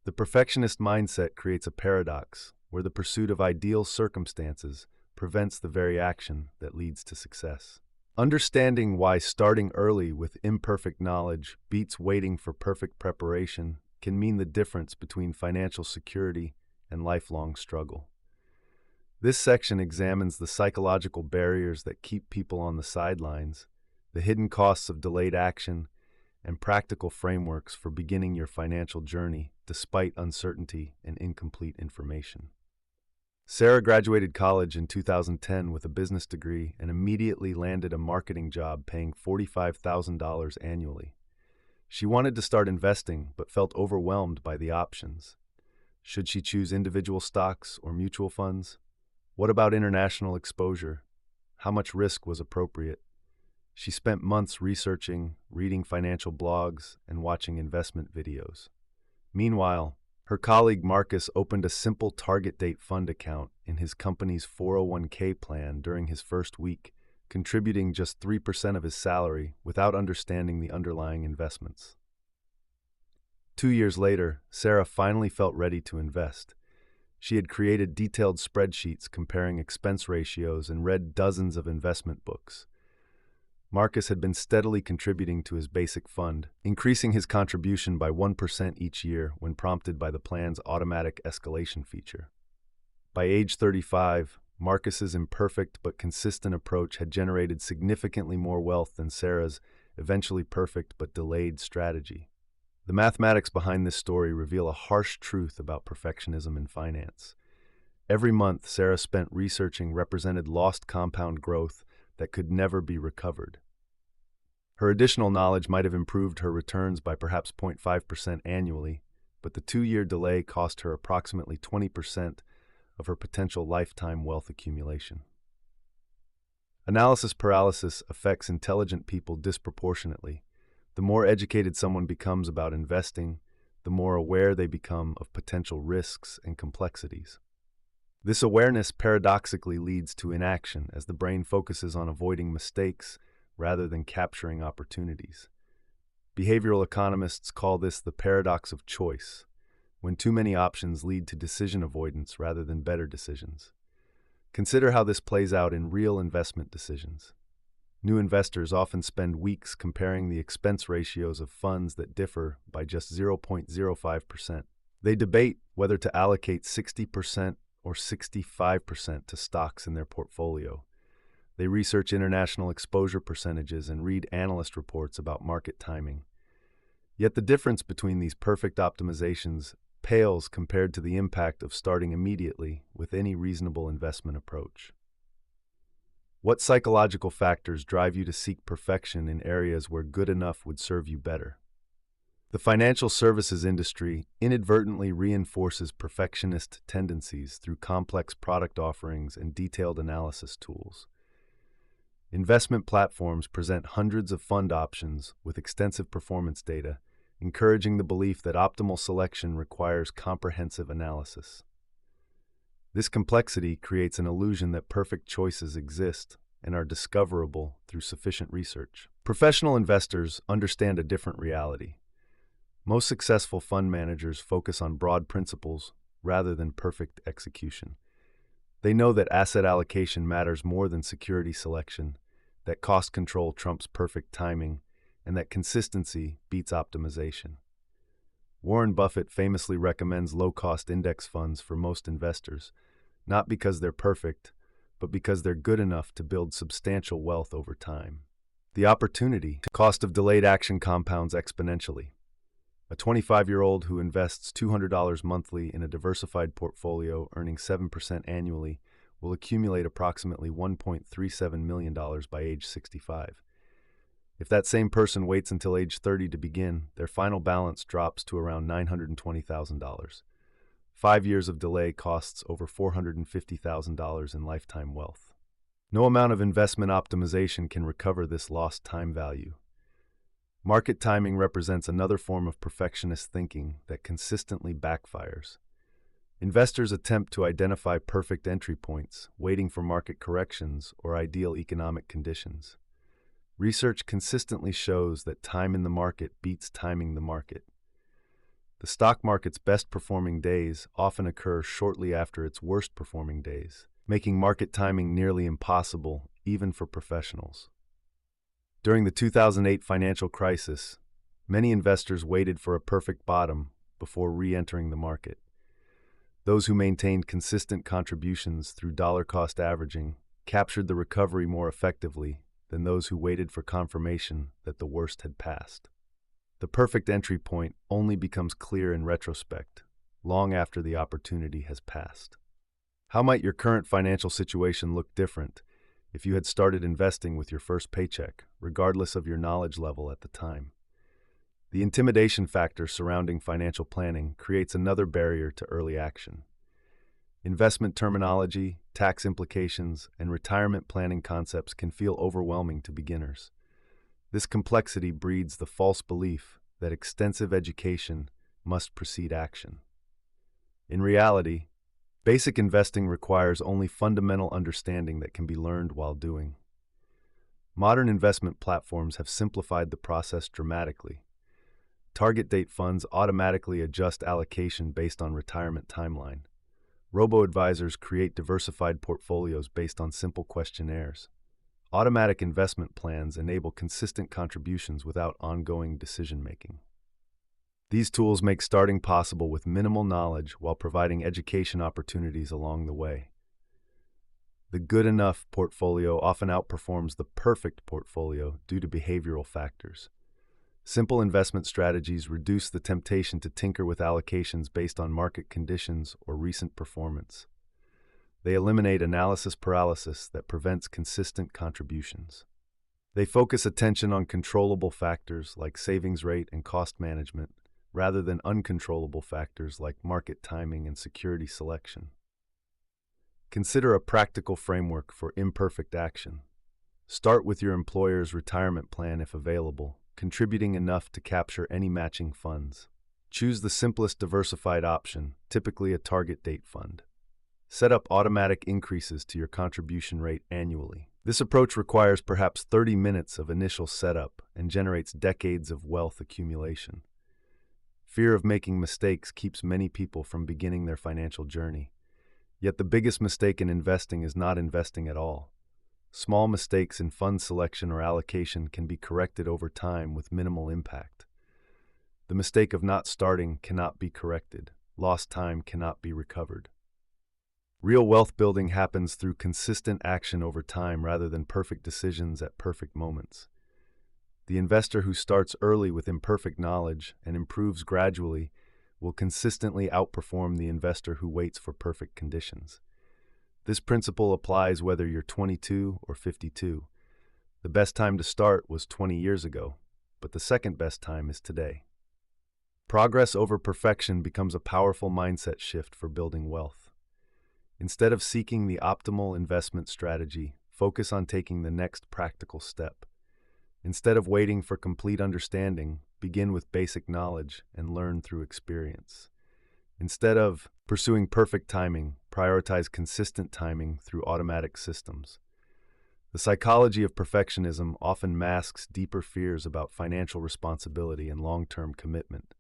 Speaker 1: The perfectionist mindset creates a paradox where the pursuit of ideal circumstances prevents the very action that leads to success. Understanding why starting early with imperfect knowledge beats waiting for perfect preparation can mean the difference between financial security and lifelong struggle. This section examines the psychological barriers that keep people on the sidelines, the hidden costs of delayed action, and practical frameworks for beginning your financial journey despite uncertainty and incomplete information. Sarah graduated college in 2010 with a business degree and immediately landed a marketing job paying $45,000 annually. She wanted to start investing but felt overwhelmed by the options. Should she choose individual stocks or mutual funds? What about international exposure? How much risk was appropriate? She spent months researching, reading financial blogs, and watching investment videos. Meanwhile, her colleague Marcus opened a simple target date fund account in his company's 401k plan during his first week, contributing just 3% of his salary without understanding the underlying investments. 2 years later, Sarah finally felt ready to invest. She had created detailed spreadsheets comparing expense ratios and read dozens of investment books. Marcus had been steadily contributing to his basic fund, increasing his contribution by 1% each year when prompted by the plan's automatic escalation feature. By age 35, Marcus's imperfect but consistent approach had generated significantly more wealth than Sarah's eventually perfect but delayed strategy. The mathematics behind this story reveal a harsh truth about perfectionism in finance. Every month Sarah spent researching represented lost compound growth that could never be recovered. Her additional knowledge might have improved her returns by perhaps 0.5% annually, but the 2-year delay cost her approximately 20% of her potential lifetime wealth accumulation. Analysis paralysis affects intelligent people disproportionately. The more educated someone becomes about investing, the more aware they become of potential risks and complexities. This awareness paradoxically leads to inaction as the brain focuses on avoiding mistakes rather than capturing opportunities. Behavioral economists call this the paradox of choice, when too many options lead to decision avoidance rather than better decisions. Consider how this plays out in real investment decisions. New investors often spend weeks comparing the expense ratios of funds that differ by just 0.05%. They debate whether to allocate 60% or 65% to stocks in their portfolio. They research international exposure percentages and read analyst reports about market timing. Yet the difference between these perfect optimizations pales compared to the impact of starting immediately with any reasonable investment approach. What psychological factors drive you to seek perfection in areas where good enough would serve you better? The financial services industry inadvertently reinforces perfectionist tendencies through complex product offerings and detailed analysis tools. Investment platforms present hundreds of fund options with extensive performance data, encouraging the belief that optimal selection requires comprehensive analysis. This complexity creates an illusion that perfect choices exist and are discoverable through sufficient research. Professional investors understand a different reality. Most successful fund managers focus on broad principles rather than perfect execution. They know that asset allocation matters more than security selection, that cost control trumps perfect timing, and that consistency beats optimization. Warren Buffett famously recommends low-cost index funds for most investors, not because they're perfect, but because they're good enough to build substantial wealth over time. The opportunity cost of delayed action compounds exponentially. A 25-year-old who invests $200 monthly in a diversified portfolio earning 7% annually will accumulate approximately $1.37 million by age 65. If that same person waits until age 30 to begin, their final balance drops to around $920,000. 5 years of delay costs over $450,000 in lifetime wealth. No amount of investment optimization can recover this lost time value. Market timing represents another form of perfectionist thinking that consistently backfires. Investors attempt to identify perfect entry points, waiting for market corrections or ideal economic conditions. Research consistently shows that time in the market beats timing the market. The stock market's best-performing days often occur shortly after its worst-performing days, making market timing nearly impossible, even for professionals. During the 2008 financial crisis, many investors waited for a perfect bottom before re-entering the market. Those who maintained consistent contributions through dollar-cost averaging captured the recovery more effectively than those who waited for confirmation that the worst had passed. The perfect entry point only becomes clear in retrospect, long after the opportunity has passed. How might your current financial situation look different if you had started investing with your first paycheck, regardless of your knowledge level at the time? The intimidation factor surrounding financial planning creates another barrier to early action. Investment terminology, tax implications, and retirement planning concepts can feel overwhelming to beginners. This complexity breeds the false belief that extensive education must precede action. In reality, basic investing requires only fundamental understanding that can be learned while doing. Modern investment platforms have simplified the process dramatically. Target date funds automatically adjust allocation based on retirement timeline. Robo-advisors create diversified portfolios based on simple questionnaires. Automatic investment plans enable consistent contributions without ongoing decision-making. These tools make starting possible with minimal knowledge while providing education opportunities along the way. The good enough portfolio often outperforms the perfect portfolio due to behavioral factors. Simple investment strategies reduce the temptation to tinker with allocations based on market conditions or recent performance. They eliminate analysis paralysis that prevents consistent contributions. They focus attention on controllable factors like savings rate and cost management, rather than uncontrollable factors like market timing and security selection. Consider a practical framework for imperfect action. Start with your employer's retirement plan if available, contributing enough to capture any matching funds. Choose the simplest diversified option, typically a target date fund. Set up automatic increases to your contribution rate annually. This approach requires perhaps 30 minutes of initial setup and generates decades of wealth accumulation. Fear of making mistakes keeps many people from beginning their financial journey. Yet the biggest mistake in investing is not investing at all. Small mistakes in fund selection or allocation can be corrected over time with minimal impact. The mistake of not starting cannot be corrected. Lost time cannot be recovered. Real wealth building happens through consistent action over time rather than perfect decisions at perfect moments. The investor who starts early with imperfect knowledge and improves gradually will consistently outperform the investor who waits for perfect conditions. This principle applies whether you're 22 or 52. The best time to start was 20 years ago, but the second best time is today. Progress over perfection becomes a powerful mindset shift for building wealth. Instead of seeking the optimal investment strategy, focus on taking the next practical step. Instead of waiting for complete understanding, begin with basic knowledge and learn through experience. Instead of pursuing perfect timing, prioritize consistent timing through automatic systems. The psychology of perfectionism often masks deeper fears about financial responsibility and long-term commitment.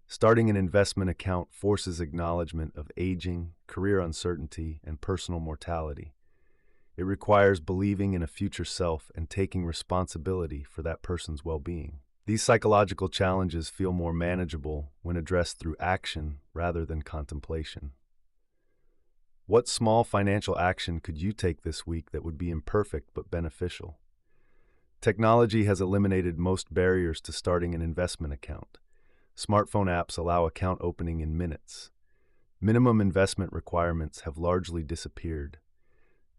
Speaker 1: Starting an investment account forces acknowledgement of aging, career uncertainty, and personal mortality. It requires believing in a future self and taking responsibility for that person's well-being. These psychological challenges feel more manageable when addressed through action rather than contemplation. What small financial action could you take this week that would be imperfect but beneficial? Technology has eliminated most barriers to starting an investment account. Smartphone apps allow account opening in minutes. Minimum investment requirements have largely disappeared.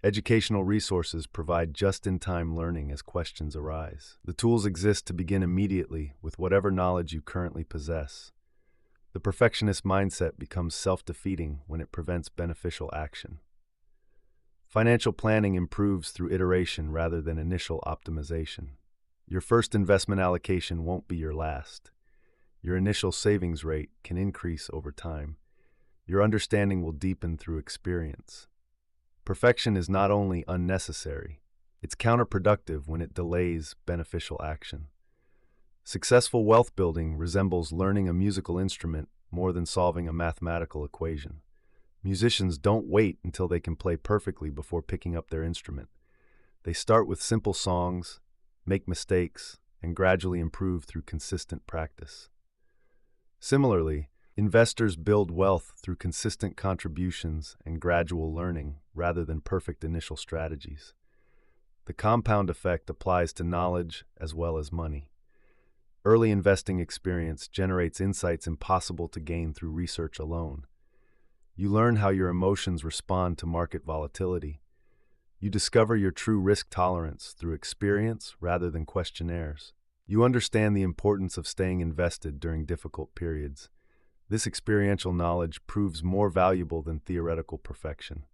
Speaker 1: Educational resources provide just-in-time learning as questions arise. The tools exist to begin immediately with whatever knowledge you currently possess. The perfectionist mindset becomes self-defeating when it prevents beneficial action. Financial planning improves through iteration rather than initial optimization. Your first investment allocation won't be your last. Your initial savings rate can increase over time. Your understanding will deepen through experience. Perfection is not only unnecessary, it's counterproductive when it delays beneficial action. Successful wealth building resembles learning a musical instrument more than solving a mathematical equation. Musicians don't wait until they can play perfectly before picking up their instrument. They start with simple songs, make mistakes, and gradually improve through consistent practice. Similarly, investors build wealth through consistent contributions and gradual learning rather than perfect initial strategies. The compound effect applies to knowledge as well as money. Early investing experience generates insights impossible to gain through research alone. You learn how your emotions respond to market volatility. You discover your true risk tolerance through experience rather than questionnaires. You understand the importance of staying invested during difficult periods. This experiential knowledge proves more valuable than theoretical perfection.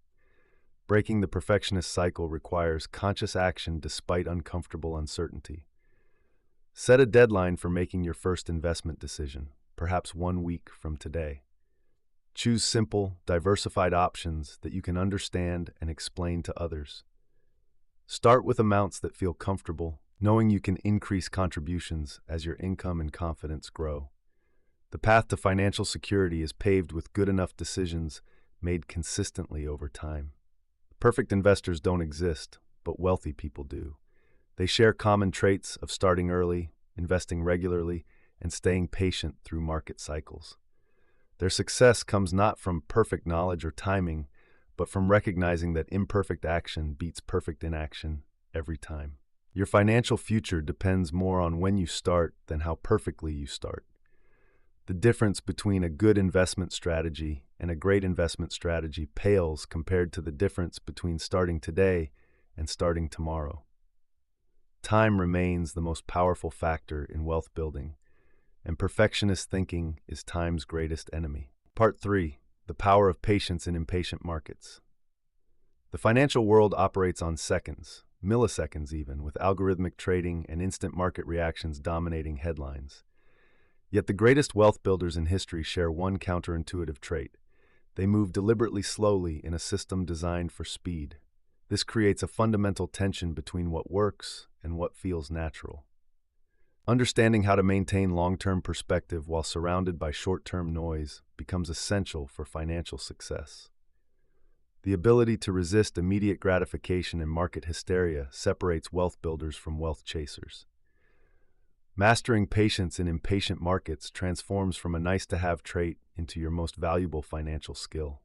Speaker 1: Breaking the perfectionist cycle requires conscious action despite uncomfortable uncertainty. Set a deadline for making your first investment decision, perhaps 1 week from today. Choose simple, diversified options that you can understand and explain to others. Start with amounts that feel comfortable, knowing you can increase contributions as your income and confidence grow. The path to financial security is paved with good enough decisions made consistently over time. Perfect investors don't exist, but wealthy people do. They share common traits of starting early, investing regularly, and staying patient through market cycles. Their success comes not from perfect knowledge or timing, but from recognizing that imperfect action beats perfect inaction every time. Your financial future depends more on when you start than how perfectly you start. The difference between a good investment strategy and a great investment strategy pales compared to the difference between starting today and starting tomorrow. Time remains the most powerful factor in wealth building, and perfectionist thinking is time's greatest enemy. Part 3. The power of patience in impatient markets. The financial world operates on seconds, milliseconds even, with algorithmic trading and instant market reactions dominating headlines. Yet the greatest wealth builders in history share one counterintuitive trait. They move deliberately slowly in a system designed for speed. This creates a fundamental tension between what works and what feels natural. Understanding how to maintain long-term perspective while surrounded by short-term noise becomes essential for financial success. The ability to resist immediate gratification and market hysteria separates wealth builders from wealth chasers. Mastering patience in impatient markets transforms from a nice-to-have trait into your most valuable financial skill.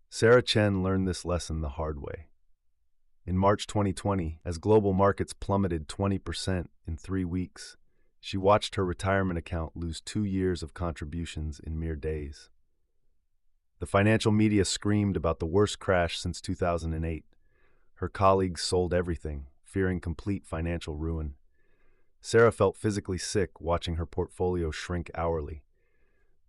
Speaker 1: Sarah Chen learned this lesson the hard way. In March 2020, as global markets plummeted 20% in 3 weeks, she watched her retirement account lose 2 years of contributions in mere days. The financial media screamed about the worst crash since 2008. Her colleagues sold everything, fearing complete financial ruin. Sarah felt physically sick watching her portfolio shrink hourly.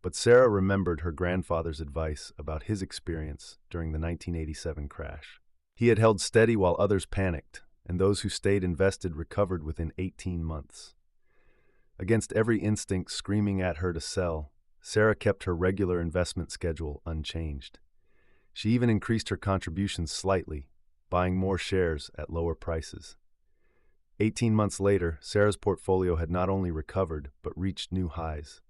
Speaker 1: But Sarah remembered her grandfather's advice about his experience during the 1987 crash. He had held steady while others panicked, and those who stayed invested recovered within 18 months. Against every instinct screaming at her to sell, Sarah kept her regular investment schedule unchanged. She even increased her contributions slightly, buying more shares at lower prices. 18 months later, Sarah's portfolio had not only recovered, but reached new highs.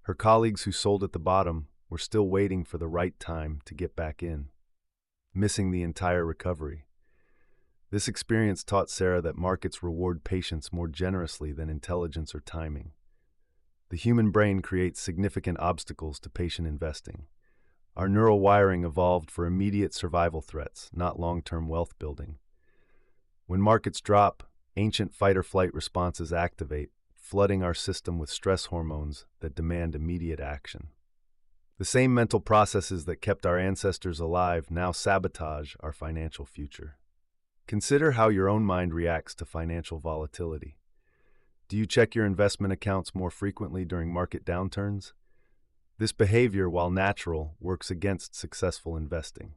Speaker 1: Her colleagues who sold at the bottom were still waiting for the right time to get back in, missing the entire recovery. This experience taught Sarah that markets reward patience more generously than intelligence or timing. The human brain creates significant obstacles to patient investing. Our neural wiring evolved for immediate survival threats, not long-term wealth building. When markets drop, ancient fight-or-flight responses activate, flooding our system with stress hormones that demand immediate action. The same mental processes that kept our ancestors alive now sabotage our financial future. Consider how your own mind reacts to financial volatility. Do you check your investment accounts more frequently during market downturns? This behavior, while natural, works against successful investing.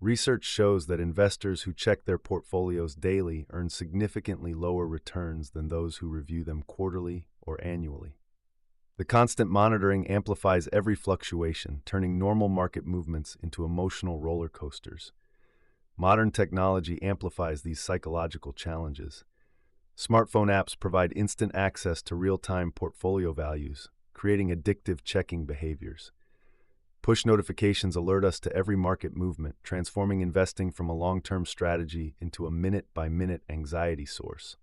Speaker 1: Research shows that investors who check their portfolios daily earn significantly lower returns than those who review them quarterly or annually. The constant monitoring amplifies every fluctuation, turning normal market movements into emotional roller coasters. Modern technology amplifies these psychological challenges. Smartphone apps provide instant access to real-time portfolio values, creating addictive checking behaviors. Push notifications alert us to every market movement, transforming investing from a long-term strategy into a minute-by-minute anxiety source.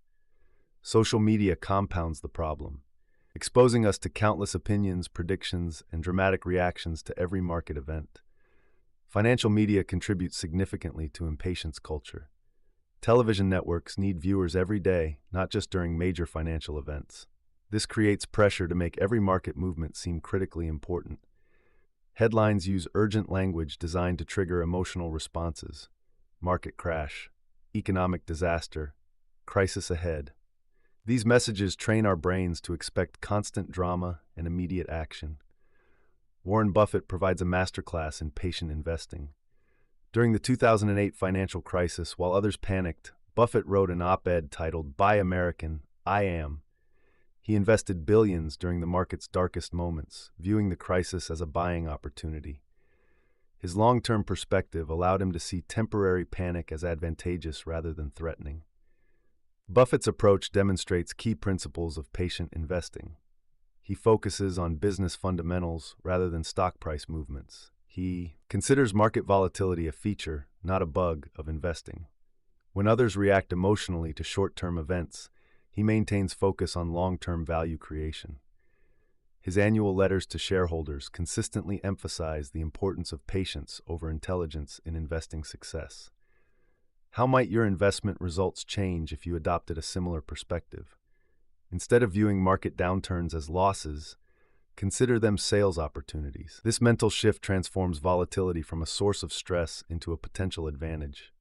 Speaker 1: Social media compounds the problem, exposing us to countless opinions, predictions, and dramatic reactions to every market event. Financial media contributes significantly to impatience culture. Television networks need viewers every day, not just during major financial events. This creates pressure to make every market movement seem critically important. Headlines use urgent language designed to trigger emotional responses. Market crash, economic disaster, crisis ahead. These messages train our brains to expect constant drama and immediate action. Warren Buffett provides a masterclass in patient investing. During the 2008 financial crisis, while others panicked, Buffett wrote an op-ed titled "Buy American, I Am." He invested billions during the market's darkest moments, viewing the crisis as a buying opportunity. His long-term perspective allowed him to see temporary panic as advantageous rather than threatening. Buffett's approach demonstrates key principles of patient investing. He focuses on business fundamentals rather than stock price movements. He considers market volatility a feature, not a bug, of investing. When others react emotionally to short-term events, he maintains focus on long-term value creation. His annual letters to shareholders consistently emphasize the importance of patience over intelligence in investing success. How might your investment results change if you adopted a similar perspective? Instead of viewing market downturns as losses, consider them sales opportunities. This mental shift transforms volatility from a source of stress into a potential advantage.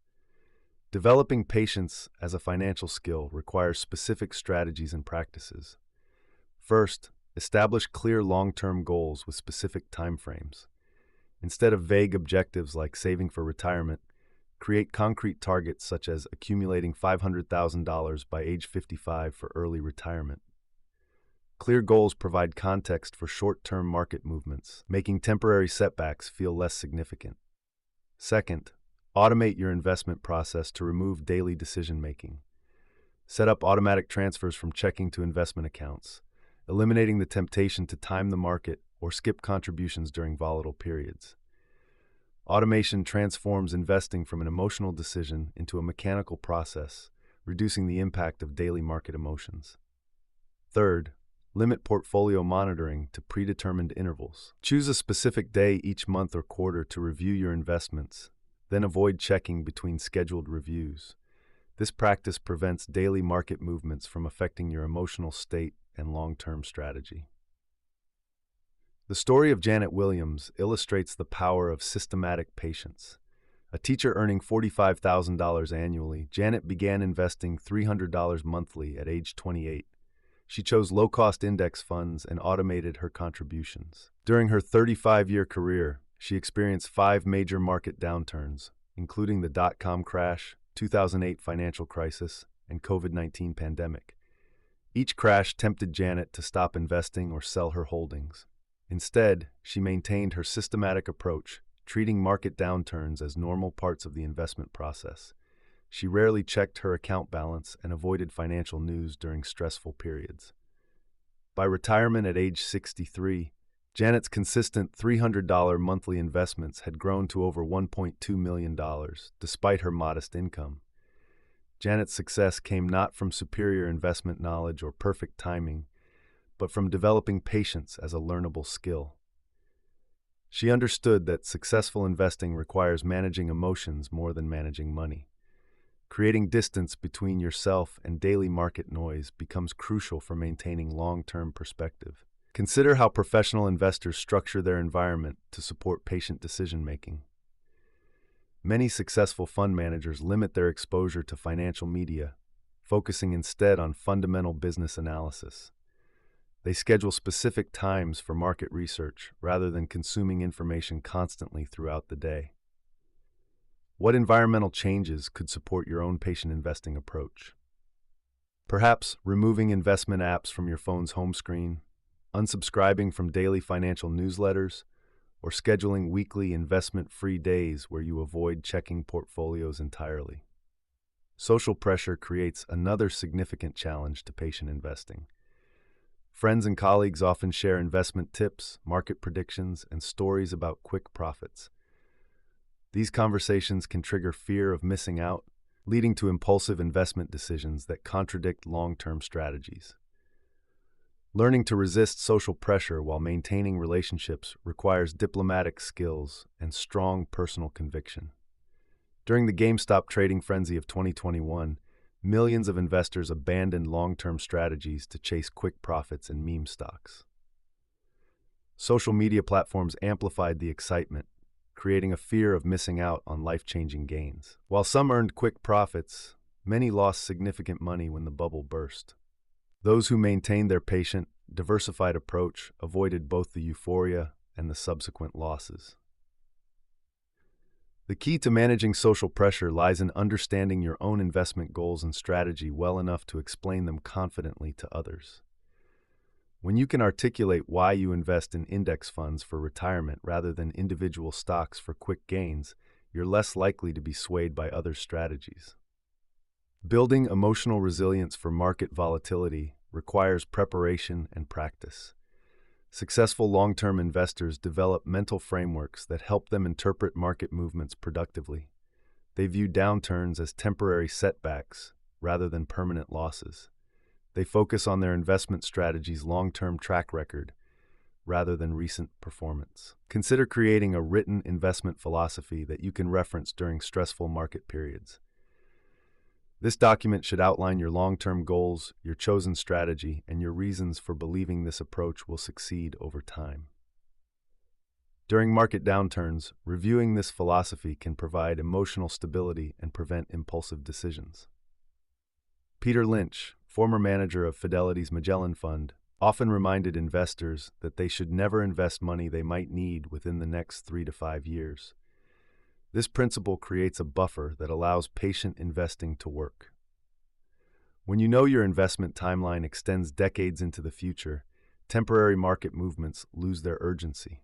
Speaker 1: Developing patience as a financial skill requires specific strategies and practices. First, establish clear long-term goals with specific timeframes. Instead of vague objectives like saving for retirement, create concrete targets such as accumulating $500,000 by age 55 for early retirement. Clear goals provide context for short-term market movements, making temporary setbacks feel less significant. Second, automate your investment process to remove daily decision-making. Set up automatic transfers from checking to investment accounts, eliminating the temptation to time the market or skip contributions during volatile periods. Automation transforms investing from an emotional decision into a mechanical process, reducing the impact of daily market emotions. Third, limit portfolio monitoring to predetermined intervals. Choose a specific day each month or quarter to review your investments, then avoid checking between scheduled reviews. This practice prevents daily market movements from affecting your emotional state and long-term strategy. The story of Janet Williams illustrates the power of systematic patience. A teacher earning $45,000 annually, Janet began investing $300 monthly at age 28. She chose low-cost index funds and automated her contributions. During her 35-year career, she experienced 5 major market downturns, including the dot-com crash, 2008 financial crisis, and COVID-19 pandemic. Each crash tempted Janet to stop investing or sell her holdings. Instead, she maintained her systematic approach, treating market downturns as normal parts of the investment process. She rarely checked her account balance and avoided financial news during stressful periods. By retirement at age 63, Janet's consistent $300 monthly investments had grown to over $1.2 million, despite her modest income. Janet's success came not from superior investment knowledge or perfect timing, but from developing patience as a learnable skill. She understood that successful investing requires managing emotions more than managing money. Creating distance between yourself and daily market noise becomes crucial for maintaining long-term perspective. Consider how professional investors structure their environment to support patient decision-making. Many successful fund managers limit their exposure to financial media, focusing instead on fundamental business analysis. They schedule specific times for market research rather than consuming information constantly throughout the day. What environmental changes could support your own patient investing approach? Perhaps removing investment apps from your phone's home screen, unsubscribing from daily financial newsletters, or scheduling weekly investment-free days where you avoid checking portfolios entirely. Social pressure creates another significant challenge to patient investing. Friends and colleagues often share investment tips, market predictions, and stories about quick profits. These conversations can trigger fear of missing out, leading to impulsive investment decisions that contradict long-term strategies. Learning to resist social pressure while maintaining relationships requires diplomatic skills and strong personal conviction. During the GameStop trading frenzy of 2021, millions of investors abandoned long-term strategies to chase quick profits in meme stocks. Social media platforms amplified the excitement, creating a fear of missing out on life-changing gains. While some earned quick profits, many lost significant money when the bubble burst. Those who maintained their patient, diversified approach avoided both the euphoria and the subsequent losses. The key to managing social pressure lies in understanding your own investment goals and strategy well enough to explain them confidently to others. When you can articulate why you invest in index funds for retirement rather than individual stocks for quick gains, you're less likely to be swayed by other strategies. Building emotional resilience for market volatility requires preparation and practice. Successful long-term investors develop mental frameworks that help them interpret market movements productively. They view downturns as temporary setbacks rather than permanent losses. They focus on their investment strategy's long-term track record rather than recent performance. Consider creating a written investment philosophy that you can reference during stressful market periods. This document should outline your long-term goals, your chosen strategy, and your reasons for believing this approach will succeed over time. During market downturns, reviewing this philosophy can provide emotional stability and prevent impulsive decisions. Peter Lynch, former manager of Fidelity's Magellan Fund, often reminded investors that they should never invest money they might need within the next 3 to 5 years. This principle creates a buffer that allows patient investing to work. When you know your investment timeline extends decades into the future, temporary market movements lose their urgency.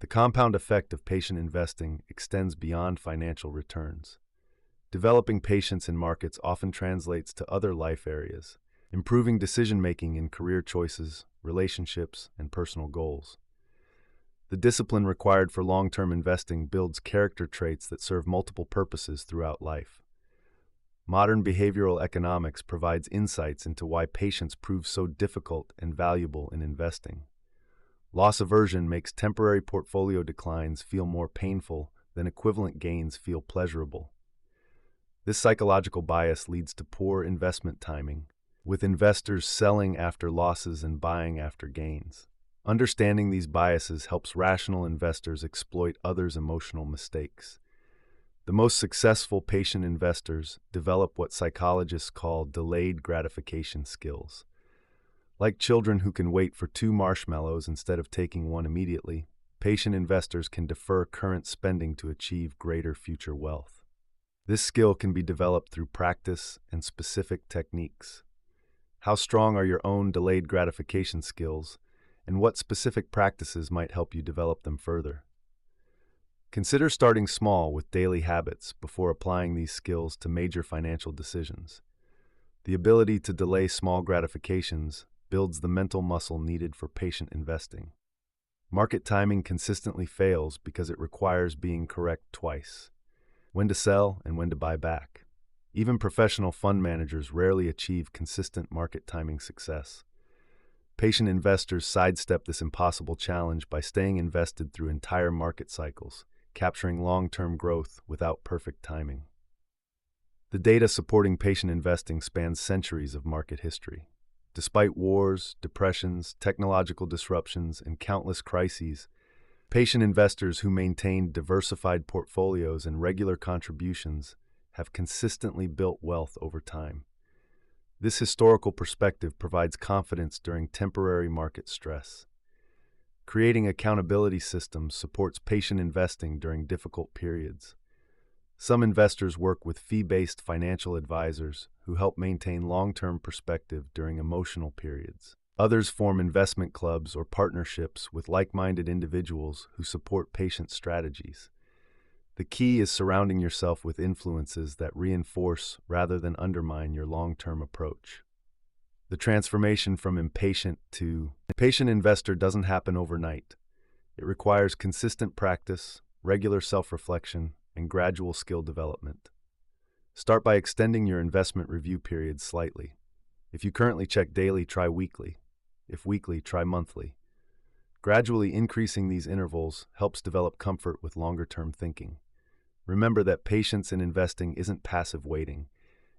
Speaker 1: The compound effect of patient investing extends beyond financial returns. Developing patience in markets often translates to other life areas, improving decision-making in career choices, relationships, and personal goals. The discipline required for long-term investing builds character traits that serve multiple purposes throughout life. Modern behavioral economics provides insights into why patience proves so difficult and valuable in investing. Loss aversion makes temporary portfolio declines feel more painful than equivalent gains feel pleasurable. This psychological bias leads to poor investment timing, with investors selling after losses and buying after gains. Understanding these biases helps rational investors exploit others' emotional mistakes. The most successful patient investors develop what psychologists call delayed gratification skills. Like children who can wait for 2 marshmallows instead of taking one immediately, patient investors can defer current spending to achieve greater future wealth. This skill can be developed through practice and specific techniques. How strong are your own delayed gratification skills, and what specific practices might help you develop them further? Consider starting small with daily habits before applying these skills to major financial decisions. The ability to delay small gratifications builds the mental muscle needed for patient investing. Market timing consistently fails because it requires being correct twice: when to sell and when to buy back. Even professional fund managers rarely achieve consistent market timing success. Patient investors sidestep this impossible challenge by staying invested through entire market cycles, capturing long-term growth without perfect timing. The data supporting patient investing spans centuries of market history. Despite wars, depressions, technological disruptions, and countless crises, patient investors who maintain diversified portfolios and regular contributions have consistently built wealth over time. This historical perspective provides confidence during temporary market stress. Creating accountability systems supports patient investing during difficult periods. Some investors work with fee-based financial advisors who help maintain long-term perspective during emotional periods. Others form investment clubs or partnerships with like-minded individuals who support patient strategies. The key is surrounding yourself with influences that reinforce rather than undermine your long-term approach. The transformation from impatient to patient investor doesn't happen overnight. It requires consistent practice, regular self-reflection, and gradual skill development. Start by extending your investment review periods slightly. If you currently check daily, try weekly. If weekly, try monthly. Gradually increasing these intervals helps develop comfort with longer-term thinking. Remember that patience in investing isn't passive waiting.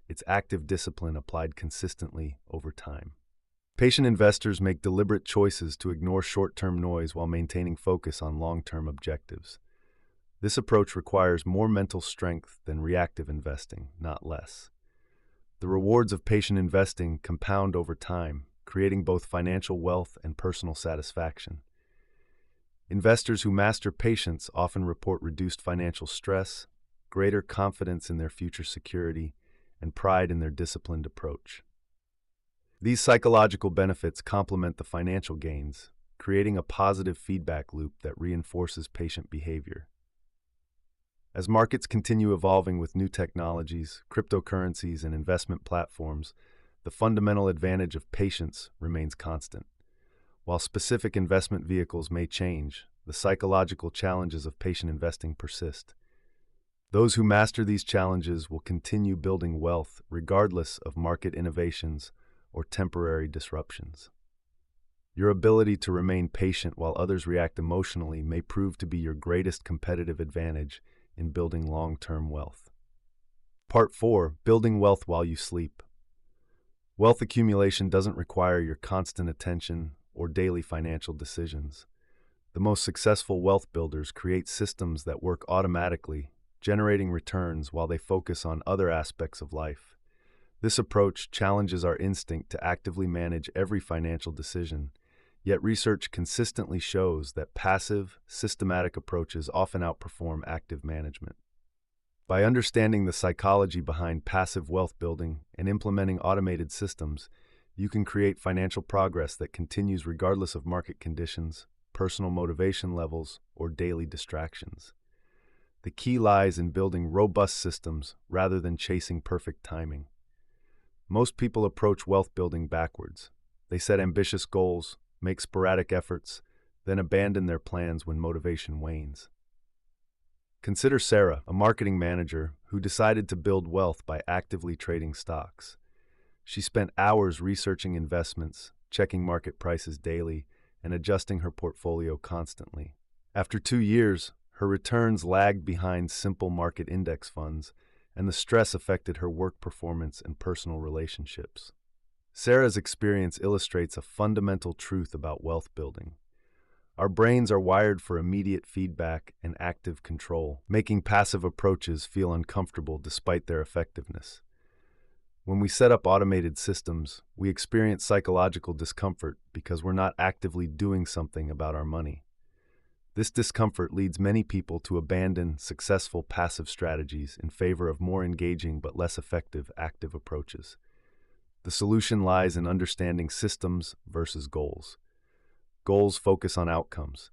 Speaker 1: It's active discipline applied consistently over time. Patient investors make deliberate choices to ignore short-term noise while maintaining focus on long-term objectives. This approach requires more mental strength than reactive investing, not less. The rewards of patient investing compound over time, creating both financial wealth and personal satisfaction. Investors who master patience often report reduced financial stress, greater confidence in their future security, and pride in their disciplined approach. These psychological benefits complement the financial gains, creating a positive feedback loop that reinforces patient behavior. As markets continue evolving with new technologies, cryptocurrencies, and investment platforms, the fundamental advantage of patience remains constant. While specific investment vehicles may change, the psychological challenges of patient investing persist. Those who master these challenges will continue building wealth regardless of market innovations or temporary disruptions. Your ability to remain patient while others react emotionally may prove to be your greatest competitive advantage in building long-term wealth. Part 4. Building wealth while you sleep. Wealth accumulation doesn't require your constant attention or daily financial decisions. The most successful wealth builders create systems that work automatically, generating returns while they focus on other aspects of life. This approach challenges our instinct to actively manage every financial decision, yet research consistently shows that passive, systematic approaches often outperform active management. By understanding the psychology behind passive wealth building and implementing automated systems, you can create financial progress that continues regardless of market conditions, personal motivation levels, or daily distractions. The key lies in building robust systems rather than chasing perfect timing. Most people approach wealth building backwards. They set ambitious goals, make sporadic efforts, then abandon their plans when motivation wanes. Consider Sarah, a marketing manager who decided to build wealth by actively trading stocks. She spent hours researching investments, checking market prices daily, and adjusting her portfolio constantly. After 2 years, her returns lagged behind simple market index funds, and the stress affected her work performance and personal relationships. Sarah's experience illustrates a fundamental truth about wealth building. Our brains are wired for immediate feedback and active control, making passive approaches feel uncomfortable despite their effectiveness. When we set up automated systems, we experience psychological discomfort because we're not actively doing something about our money. This discomfort leads many people to abandon successful passive strategies in favor of more engaging but less effective active approaches. The solution lies in understanding systems versus goals. Goals focus on outcomes.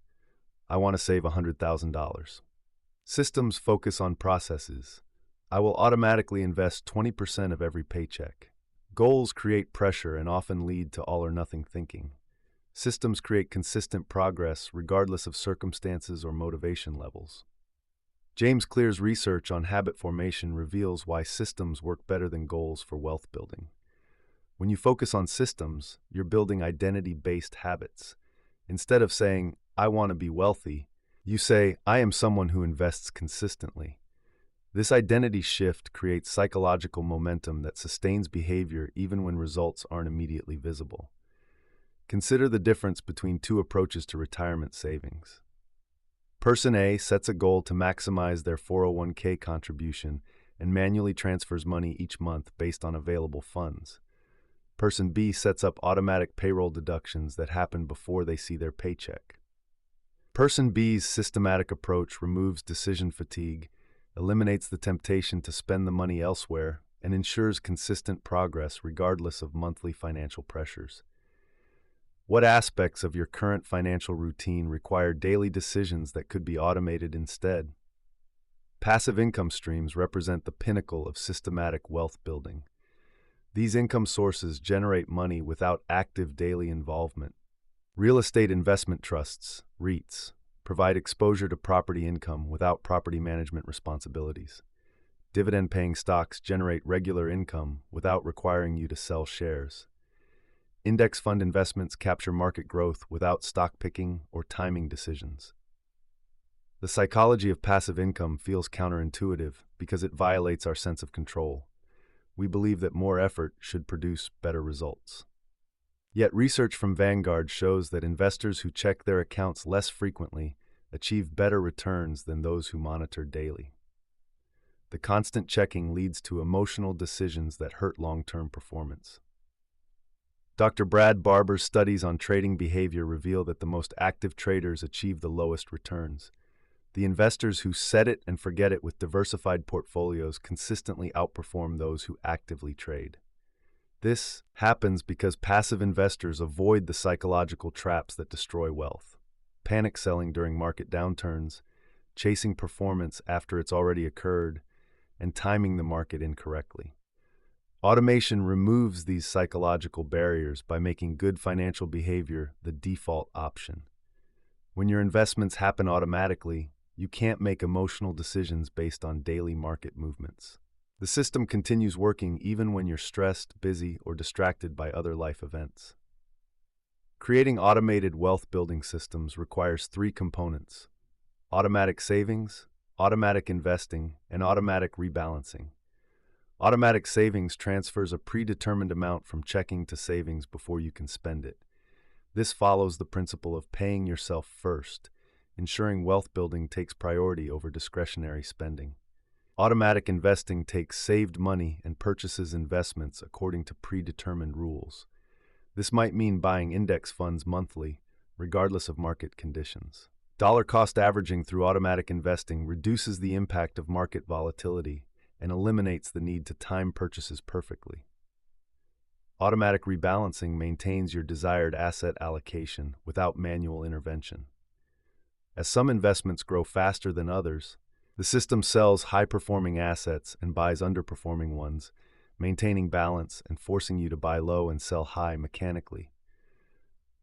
Speaker 1: I want to save $100,000. Systems focus on processes. I will automatically invest 20% of every paycheck. Goals create pressure and often lead to all-or-nothing thinking. Systems create consistent progress regardless of circumstances or motivation levels. James Clear's research on habit formation reveals why systems work better than goals for wealth building. When you focus on systems, you're building identity-based habits. Instead of saying, I want to be wealthy, you say, I am someone who invests consistently. This identity shift creates psychological momentum that sustains behavior even when results aren't immediately visible. Consider the difference between two approaches to retirement savings. Person A sets a goal to maximize their 401k contribution and manually transfers money each month based on available funds. Person B sets up automatic payroll deductions that happen before they see their paycheck. Person B's systematic approach removes decision fatigue, eliminates the temptation to spend the money elsewhere, and ensures consistent progress regardless of monthly financial pressures. What aspects of your current financial routine require daily decisions that could be automated instead? Passive income streams represent the pinnacle of systematic wealth building. These income sources generate money without active daily involvement. Real estate investment trusts, REITs, provide exposure to property income without property management responsibilities. Dividend-paying stocks generate regular income without requiring you to sell shares. Index fund investments capture market growth without stock picking or timing decisions. The psychology of passive income feels counterintuitive because it violates our sense of control. We believe that more effort should produce better results. Yet research from Vanguard shows that investors who check their accounts less frequently achieve better returns than those who monitor daily. The constant checking leads to emotional decisions that hurt long-term performance. Dr. Brad Barber's studies on trading behavior reveal that the most active traders achieve the lowest returns. The investors who set it and forget it with diversified portfolios consistently outperform those who actively trade. This happens because passive investors avoid the psychological traps that destroy wealth. Panic selling during market downturns, chasing performance after it's already occurred, and timing the market incorrectly. Automation removes these psychological barriers by making good financial behavior the default option. When your investments happen automatically, you can't make emotional decisions based on daily market movements. The system continues working even when you're stressed, busy, or distracted by other life events. Creating automated wealth-building systems requires three components: automatic savings, automatic investing, and automatic rebalancing. Automatic savings transfers a predetermined amount from checking to savings before you can spend it. This follows the principle of paying yourself first, ensuring wealth building takes priority over discretionary spending. Automatic investing takes saved money and purchases investments according to predetermined rules. This might mean buying index funds monthly, regardless of market conditions. Dollar cost averaging through automatic investing reduces the impact of market volatility and eliminates the need to time purchases perfectly. Automatic rebalancing maintains your desired asset allocation without manual intervention. As some investments grow faster than others, the system sells high-performing assets and buys underperforming ones, maintaining balance and forcing you to buy low and sell high mechanically.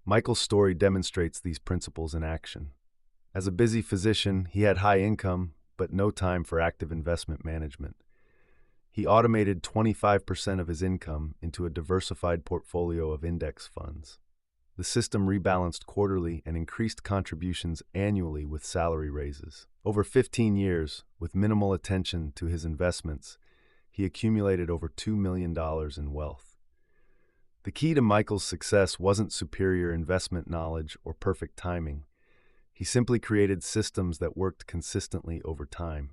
Speaker 1: Michael's story demonstrates these principles in action. As a busy physician, he had high income, but no time for active investment management. He automated 25% of his income into a diversified portfolio of index funds. The system rebalanced quarterly and increased contributions annually with salary raises. Over 15 years, with minimal attention to his investments, he accumulated over $2 million in wealth. The key to Michael's success wasn't superior investment knowledge or perfect timing. He simply created systems that worked consistently over time.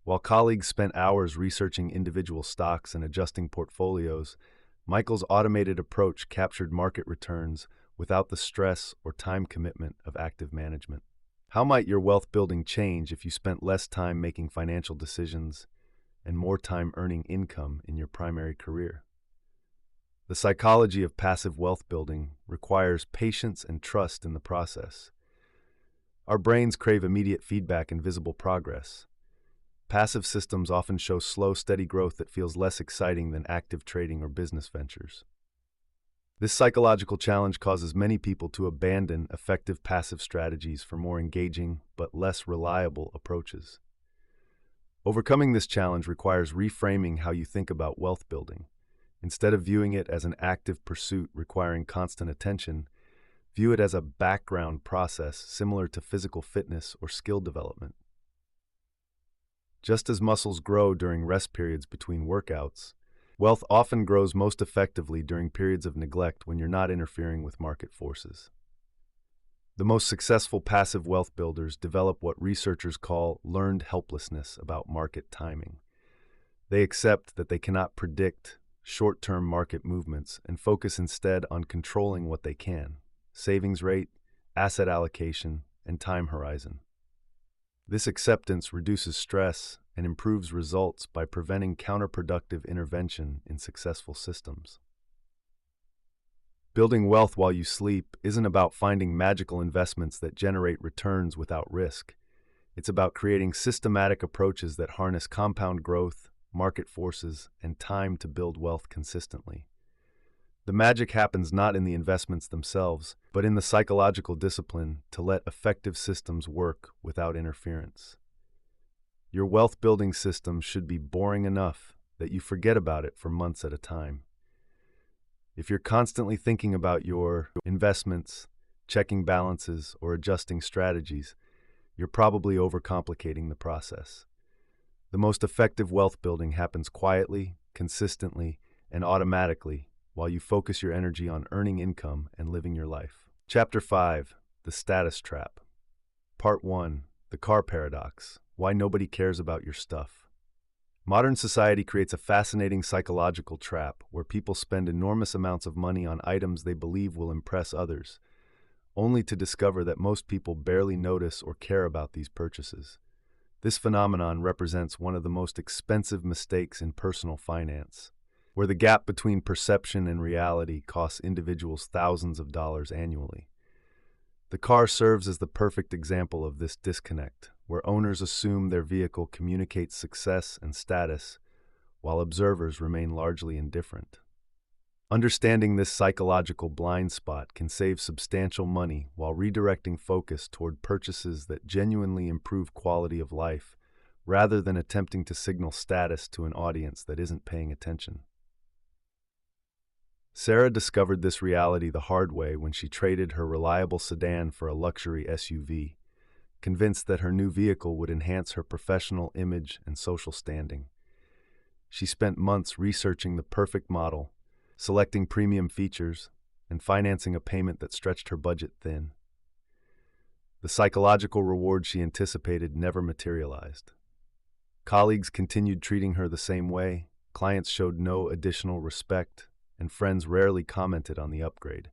Speaker 1: While colleagues spent hours researching individual stocks and adjusting portfolios, Michael's automated approach captured market returns without the stress or time commitment of active management. How might your wealth building change if you spent less time making financial decisions and more time earning income in your primary career? The psychology of passive wealth building requires patience and trust in the process. Our brains crave immediate feedback and visible progress. Passive systems often show slow, steady growth that feels less exciting than active trading or business ventures. This psychological challenge causes many people to abandon effective passive strategies for more engaging but less reliable approaches. Overcoming this challenge requires reframing how you think about wealth building. Instead of viewing it as an active pursuit requiring constant attention, view it as a background process similar to physical fitness or skill development. Just as muscles grow during rest periods between workouts, wealth often grows most effectively during periods of neglect when you're not interfering with market forces. The most successful passive wealth builders develop what researchers call learned helplessness about market timing. They accept that they cannot predict short-term market movements and focus instead on controlling what they can: savings rate, asset allocation, and time horizon. This acceptance reduces stress and improves results by preventing counterproductive intervention in successful systems. Building wealth while you sleep isn't about finding magical investments that generate returns without risk. It's about creating systematic approaches that harness compound growth, market forces, and time to build wealth consistently. The magic happens not in the investments themselves, but in the psychological discipline to let effective systems work without interference. Your wealth-building system should be boring enough that you forget about it for months at a time. If you're constantly thinking about your investments, checking balances, or adjusting strategies, you're probably overcomplicating the process. The most effective wealth building happens quietly, consistently, and automatically while you focus your energy on earning income and living your life. Chapter 5: The Status Trap. Part 1: The Car Paradox: Why Nobody Cares About Your Stuff. Modern society creates a fascinating psychological trap where people spend enormous amounts of money on items they believe will impress others, only to discover that most people barely notice or care about these purchases. This phenomenon represents one of the most expensive mistakes in personal finance, where the gap between perception and reality costs individuals thousands of dollars annually. The car serves as the perfect example of this disconnect, where owners assume their vehicle communicates success and status, while observers remain largely indifferent. Understanding this psychological blind spot can save substantial money while redirecting focus toward purchases that genuinely improve quality of life, rather than attempting to signal status to an audience that isn't paying attention. Sarah discovered this reality the hard way when she traded her reliable sedan for a luxury SUV, convinced that her new vehicle would enhance her professional image and social standing. She spent months researching the perfect model, selecting premium features, and financing a payment that stretched her budget thin. The psychological reward she anticipated never materialized. Colleagues continued treating her the same way, clients showed no additional respect, and friends rarely commented on the upgrade.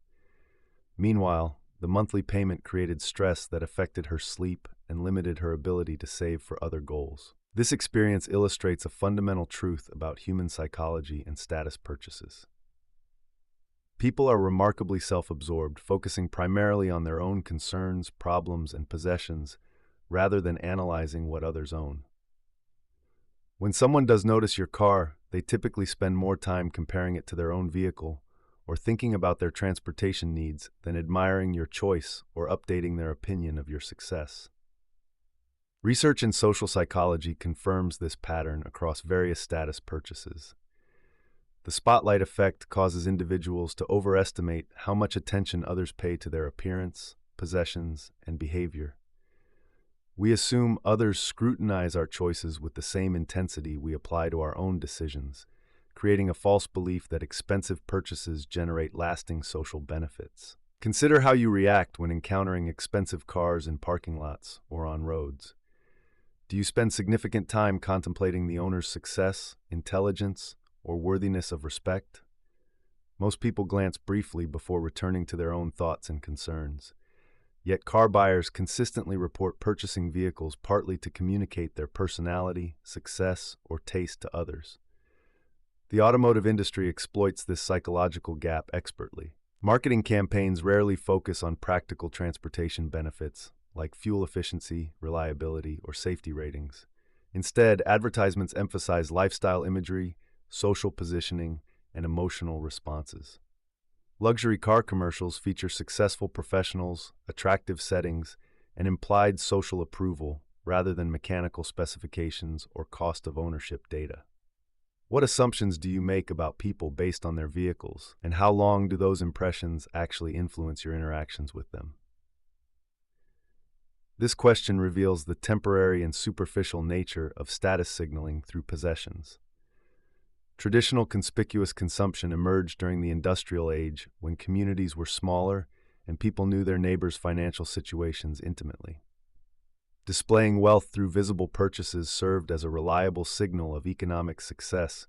Speaker 1: Meanwhile, the monthly payment created stress that affected her sleep and limited her ability to save for other goals. This experience illustrates a fundamental truth about human psychology and status purchases. People are remarkably self-absorbed, focusing primarily on their own concerns, problems, and possessions, rather than analyzing what others own. When someone does notice your car, they typically spend more time comparing it to their own vehicle or thinking about their transportation needs than admiring your choice or updating their opinion of your success. Research in social psychology confirms this pattern across various status purchases. The spotlight effect causes individuals to overestimate how much attention others pay to their appearance, possessions, and behavior. We assume others scrutinize our choices with the same intensity we apply to our own decisions, creating a false belief that expensive purchases generate lasting social benefits. Consider how you react when encountering expensive cars in parking lots or on roads. Do you spend significant time contemplating the owner's success, intelligence, or worthiness of respect? Most people glance briefly before returning to their own thoughts and concerns. Yet car buyers consistently report purchasing vehicles partly to communicate their personality, success, or taste to others. The automotive industry exploits this psychological gap expertly. Marketing campaigns rarely focus on practical transportation benefits, like fuel efficiency, reliability, or safety ratings. Instead, advertisements emphasize lifestyle imagery, social positioning, and emotional responses. Luxury car commercials feature successful professionals, attractive settings, and implied social approval rather than mechanical specifications or cost of ownership data. What assumptions do you make about people based on their vehicles, and how long do those impressions actually influence your interactions with them? This question reveals the temporary and superficial nature of status signaling through possessions. Traditional conspicuous consumption emerged during the industrial age when communities were smaller and people knew their neighbors' financial situations intimately. Displaying wealth through visible purchases served as a reliable signal of economic success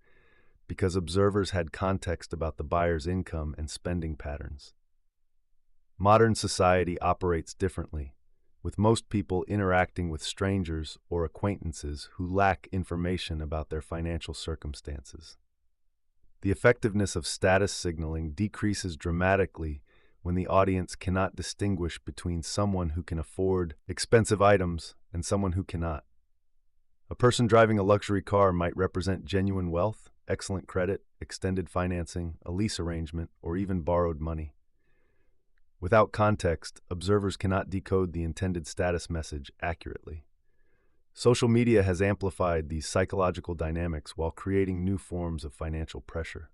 Speaker 1: because observers had context about the buyer's income and spending patterns. Modern society operates differently, with most people interacting with strangers or acquaintances who lack information about their financial circumstances. The effectiveness of status signaling decreases dramatically when the audience cannot distinguish between someone who can afford expensive items and someone who cannot. A person driving a luxury car might represent genuine wealth, excellent credit, extended financing, a lease arrangement, or even borrowed money. Without context, observers cannot decode the intended status message accurately. Social media has amplified these psychological dynamics while creating new forms of financial pressure.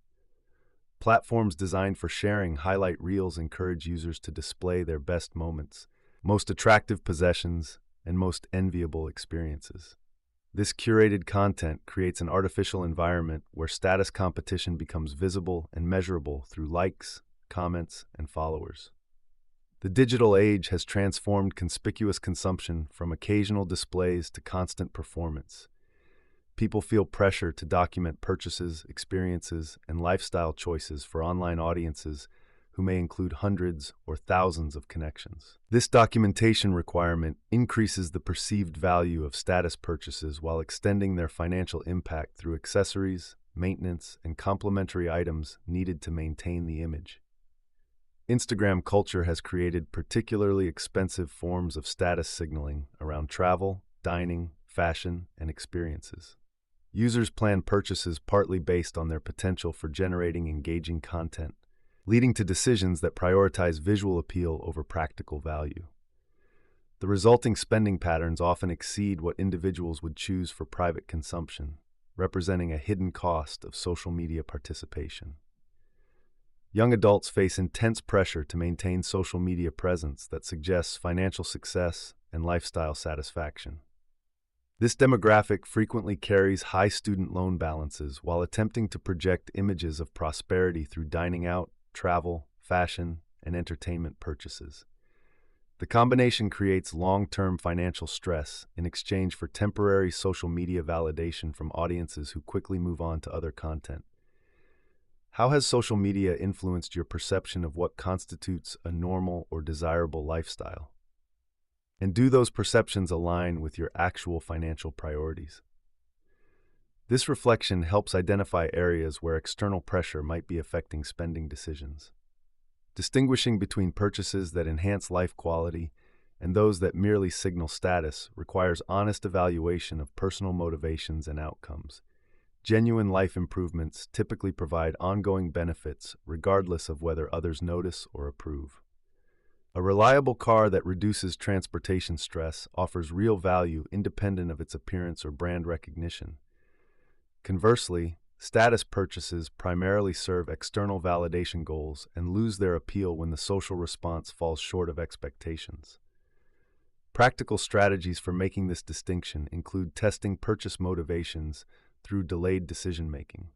Speaker 1: Platforms designed for sharing highlight reels encourage users to display their best moments, most attractive possessions, and most enviable experiences. This curated content creates an artificial environment where status competition becomes visible and measurable through likes, comments, and followers. The digital age has transformed conspicuous consumption from occasional displays to constant performance. People feel pressure to document purchases, experiences, and lifestyle choices for online audiences who may include hundreds or thousands of connections. This documentation requirement increases the perceived value of status purchases while extending their financial impact through accessories, maintenance, and complementary items needed to maintain the image. Instagram culture has created particularly expensive forms of status signaling around travel, dining, fashion, and experiences. Users plan purchases partly based on their potential for generating engaging content, leading to decisions that prioritize visual appeal over practical value. The resulting spending patterns often exceed what individuals would choose for private consumption, representing a hidden cost of social media participation. Young adults face intense pressure to maintain social media presence that suggests financial success and lifestyle satisfaction. This demographic frequently carries high student loan balances while attempting to project images of prosperity through dining out, travel, fashion, and entertainment purchases. The combination creates long-term financial stress in exchange for temporary social media validation from audiences who quickly move on to other content. How has social media influenced your perception of what constitutes a normal or desirable lifestyle? And do those perceptions align with your actual financial priorities? This reflection helps identify areas where external pressure might be affecting spending decisions. Distinguishing between purchases that enhance life quality and those that merely signal status requires honest evaluation of personal motivations and outcomes. Genuine life improvements typically provide ongoing benefits regardless of whether others notice or approve. A reliable car that reduces transportation stress offers real value independent of its appearance or brand recognition. Conversely, status purchases primarily serve external validation goals and lose their appeal when the social response falls short of expectations. Practical strategies for making this distinction include testing purchase motivations through delayed decision-making.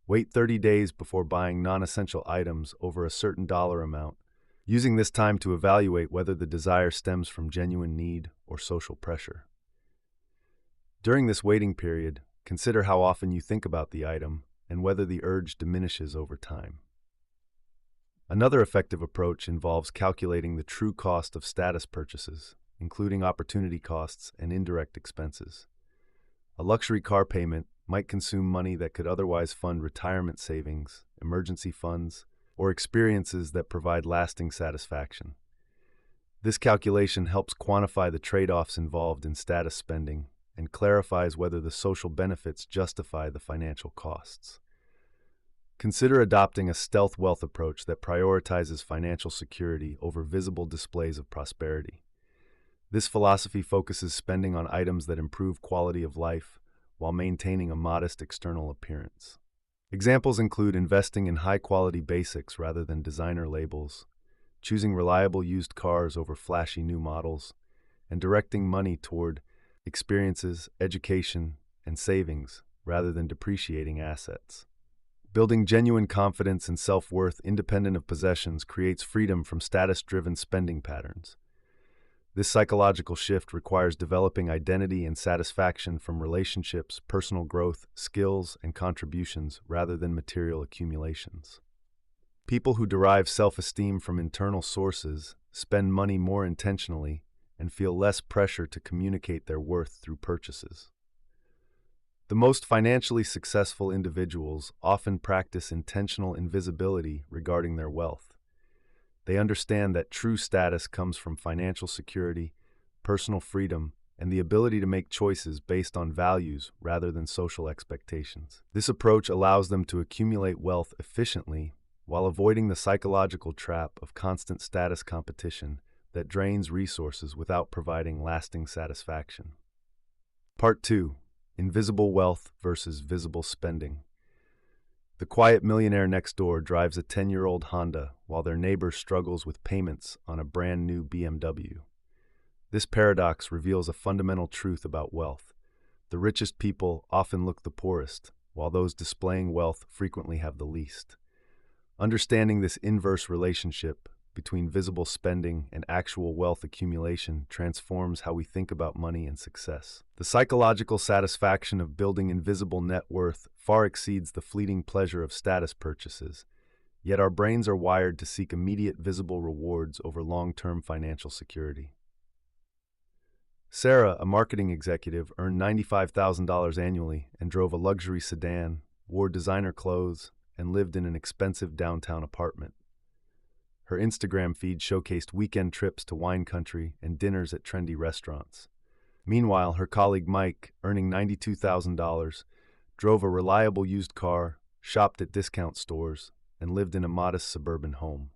Speaker 1: Wait 30 days before buying non-essential items over a certain dollar amount, using this time to evaluate whether the desire stems from genuine need or social pressure. During this waiting period, consider how often you think about the item and whether the urge diminishes over time. Another effective approach involves calculating the true cost of status purchases, including opportunity costs and indirect expenses. A luxury car payment might consume money that could otherwise fund retirement savings, emergency funds, or experiences that provide lasting satisfaction. This calculation helps quantify the trade-offs involved in status spending and clarifies whether the social benefits justify the financial costs. Consider adopting a stealth wealth approach that prioritizes financial security over visible displays of prosperity. This philosophy focuses spending on items that improve quality of life while maintaining a modest external appearance. Examples include investing in high-quality basics rather than designer labels, choosing reliable used cars over flashy new models, and directing money toward experiences, education, and savings rather than depreciating assets. Building genuine confidence and self-worth independent of possessions creates freedom from status-driven spending patterns. This psychological shift requires developing identity and satisfaction from relationships, personal growth, skills, and contributions rather than material accumulations. People who derive self-esteem from internal sources spend money more intentionally and feel less pressure to communicate their worth through purchases. The most financially successful individuals often practice intentional invisibility regarding their wealth. They understand that true status comes from financial security, personal freedom, and the ability to make choices based on values rather than social expectations. This approach allows them to accumulate wealth efficiently while avoiding the psychological trap of constant status competition that drains resources without providing lasting satisfaction. Part 2. Invisible wealth versus visible spending. The quiet millionaire next door drives a 10-year-old Honda while their neighbor struggles with payments on a brand new BMW. This paradox reveals a fundamental truth about wealth. The richest people often look the poorest, while those displaying wealth frequently have the least. Understanding this inverse relationship between visible spending and actual wealth accumulation transforms how we think about money and success. The psychological satisfaction of building invisible net worth far exceeds the fleeting pleasure of status purchases, yet our brains are wired to seek immediate visible rewards over long-term financial security. Sarah, a marketing executive, earned $95,000 annually and drove a luxury sedan, wore designer clothes, and lived in an expensive downtown apartment. Her Instagram feed showcased weekend trips to wine country and dinners at trendy restaurants. Meanwhile, her colleague Mike, earning $92,000, drove a reliable used car, shopped at discount stores, and lived in a modest suburban home.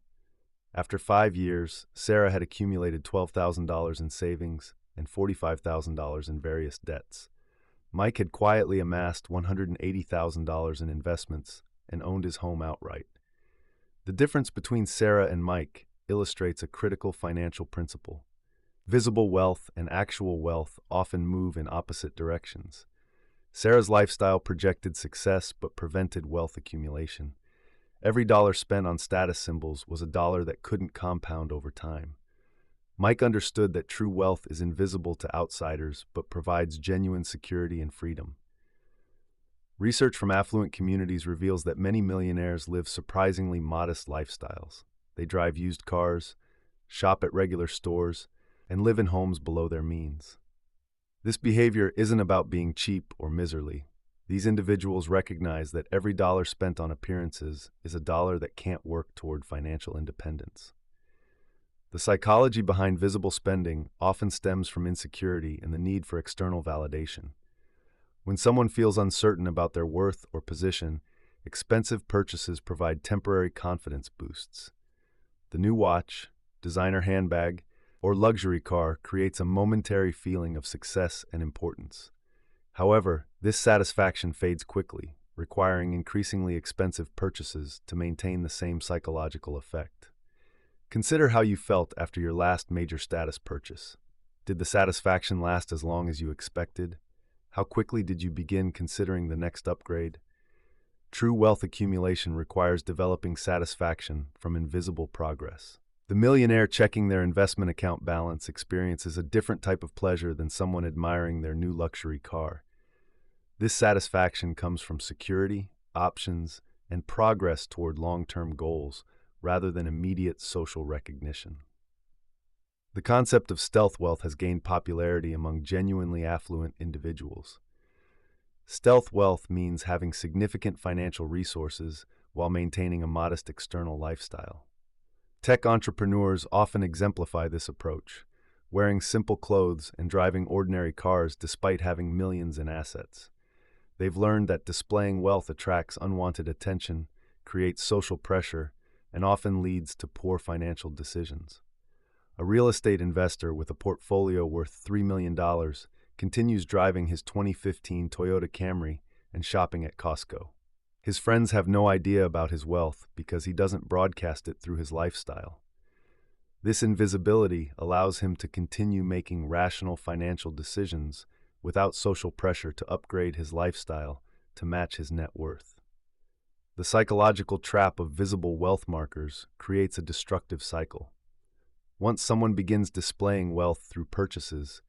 Speaker 1: After 5 years, Sarah had accumulated $12,000 in savings and $45,000 in various debts. Mike had quietly amassed $180,000 in investments and owned his home outright. The difference between Sarah and Mike illustrates a critical financial principle. Visible wealth and actual wealth often move in opposite directions. Sarah's lifestyle projected success but prevented wealth accumulation. Every dollar spent on status symbols was a dollar that couldn't compound over time. Mike understood that true wealth is invisible to outsiders but provides genuine security and freedom. Research from affluent communities reveals that many millionaires live surprisingly modest lifestyles. They drive used cars, shop at regular stores, and live in homes below their means. This behavior isn't about being cheap or miserly. These individuals recognize that every dollar spent on appearances is a dollar that can't work toward financial independence. The psychology behind visible spending often stems from insecurity and the need for external validation. When someone feels uncertain about their worth or position, expensive purchases provide temporary confidence boosts. The new watch, designer handbag, or luxury car creates a momentary feeling of success and importance. However, this satisfaction fades quickly, requiring increasingly expensive purchases to maintain the same psychological effect. Consider how you felt after your last major status purchase. Did the satisfaction last as long as you expected? How quickly did you begin considering the next upgrade? True wealth accumulation requires developing satisfaction from invisible progress. The millionaire checking their investment account balance experiences a different type of pleasure than someone admiring their new luxury car. This satisfaction comes from security, options, and progress toward long-term goals, rather than immediate social recognition. The concept of stealth wealth has gained popularity among genuinely affluent individuals. Stealth wealth means having significant financial resources while maintaining a modest external lifestyle. Tech entrepreneurs often exemplify this approach, wearing simple clothes and driving ordinary cars despite having millions in assets. They've learned that displaying wealth attracts unwanted attention, creates social pressure, and often leads to poor financial decisions. A real estate investor with a portfolio worth $3 million continues driving his 2015 Toyota Camry and shopping at Costco. His friends have no idea about his wealth because he doesn't broadcast it through his lifestyle. This invisibility allows him to continue making rational financial decisions without social pressure to upgrade his lifestyle to match his net worth. The psychological trap of visible wealth markers creates a destructive cycle. Once someone begins displaying wealth through purchases,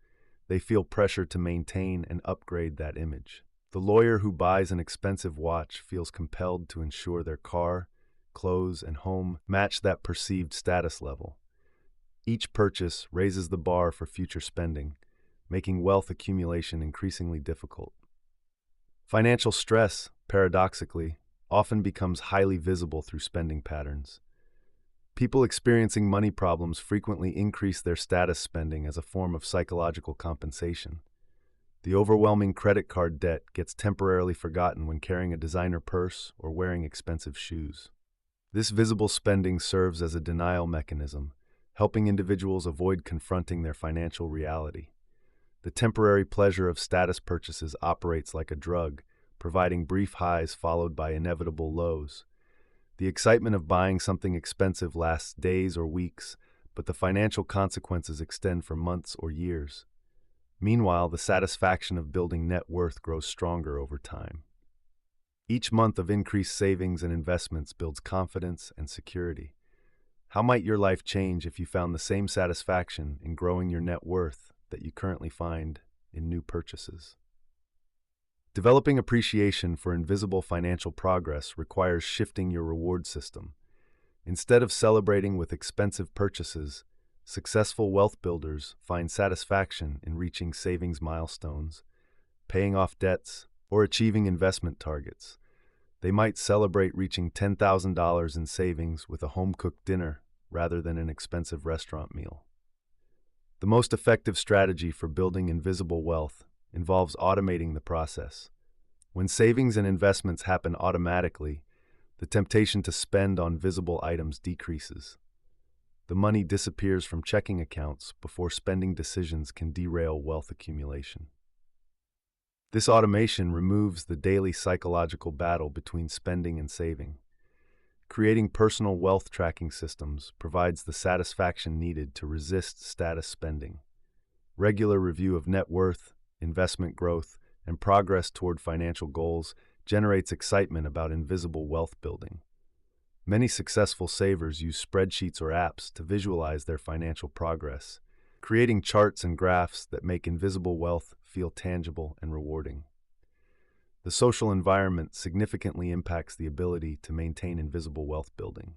Speaker 1: they feel pressure to maintain and upgrade that image. The lawyer who buys an expensive watch feels compelled to ensure their car, clothes, and home match that perceived status level. Each purchase raises the bar for future spending, making wealth accumulation increasingly difficult. Financial stress, paradoxically, often becomes highly visible through spending patterns. People experiencing money problems frequently increase their status spending as a form of psychological compensation. The overwhelming credit card debt gets temporarily forgotten when carrying a designer purse or wearing expensive shoes. This visible spending serves as a denial mechanism, helping individuals avoid confronting their financial reality. The temporary pleasure of status purchases operates like a drug, providing brief highs followed by inevitable lows. The excitement of buying something expensive lasts days or weeks, but the financial consequences extend for months or years. Meanwhile, the satisfaction of building net worth grows stronger over time. Each month of increased savings and investments builds confidence and security. How might your life change if you found the same satisfaction in growing your net worth that you currently find in new purchases? Developing appreciation for invisible financial progress requires shifting your reward system. Instead of celebrating with expensive purchases, successful wealth builders find satisfaction in reaching savings milestones, paying off debts, or achieving investment targets. They might celebrate reaching $10,000 in savings with a home-cooked dinner rather than an expensive restaurant meal. The most effective strategy for building invisible wealth involves automating the process. When savings and investments happen automatically, the temptation to spend on visible items decreases. The money disappears from checking accounts before spending decisions can derail wealth accumulation. This automation removes the daily psychological battle between spending and saving. Creating personal wealth tracking systems provides the satisfaction needed to resist status spending. Regular review of net worth, investment growth, and progress toward financial goals generates excitement about invisible wealth building. Many successful savers use spreadsheets or apps to visualize their financial progress, creating charts and graphs that make invisible wealth feel tangible and rewarding. The social environment significantly impacts the ability to maintain invisible wealth building.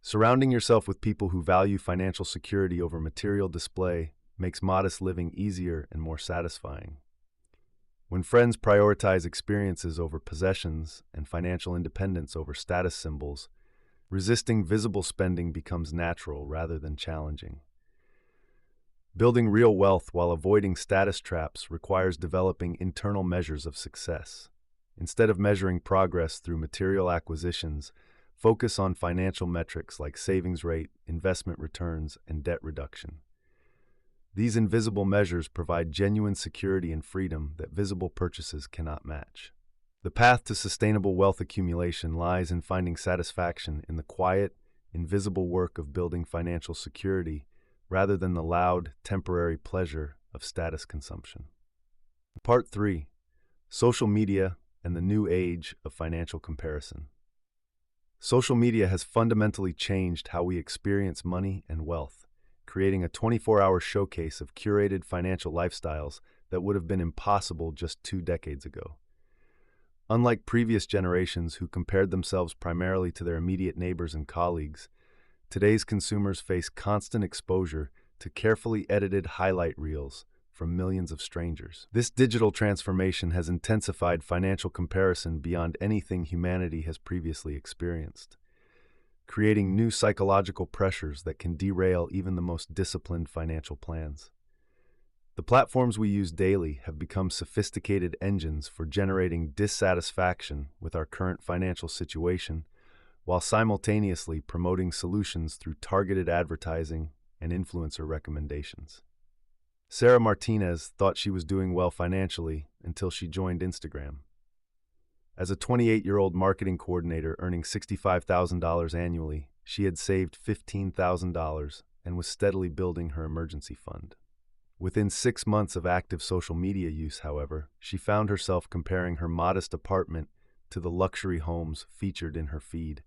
Speaker 1: Surrounding yourself with people who value financial security over material display makes modest living easier and more satisfying. When friends prioritize experiences over possessions and financial independence over status symbols, resisting visible spending becomes natural rather than challenging. Building real wealth while avoiding status traps requires developing internal measures of success. Instead of measuring progress through material acquisitions, focus on financial metrics like savings rate, investment returns, and debt reduction. These invisible measures provide genuine security and freedom that visible purchases cannot match. The path to sustainable wealth accumulation lies in finding satisfaction in the quiet, invisible work of building financial security rather than the loud, temporary pleasure of status consumption. Part 3. Social Media and the New Age of Financial Comparison. Social media has fundamentally changed how we experience money and wealth, creating a 24-hour showcase of curated financial lifestyles that would have been impossible just 2 decades ago. Unlike previous generations who compared themselves primarily to their immediate neighbors and colleagues, today's consumers face constant exposure to carefully edited highlight reels from millions of strangers. This digital transformation has intensified financial comparison beyond anything humanity has previously experienced, creating new psychological pressures that can derail even the most disciplined financial plans. The platforms we use daily have become sophisticated engines for generating dissatisfaction with our current financial situation, while simultaneously promoting solutions through targeted advertising and influencer recommendations. Sarah Martinez thought she was doing well financially until she joined Instagram. As a 28-year-old marketing coordinator earning $65,000 annually, she had saved $15,000 and was steadily building her emergency fund. Within 6 months of active social media use, however, she found herself comparing her modest apartment to the luxury homes featured in her feed,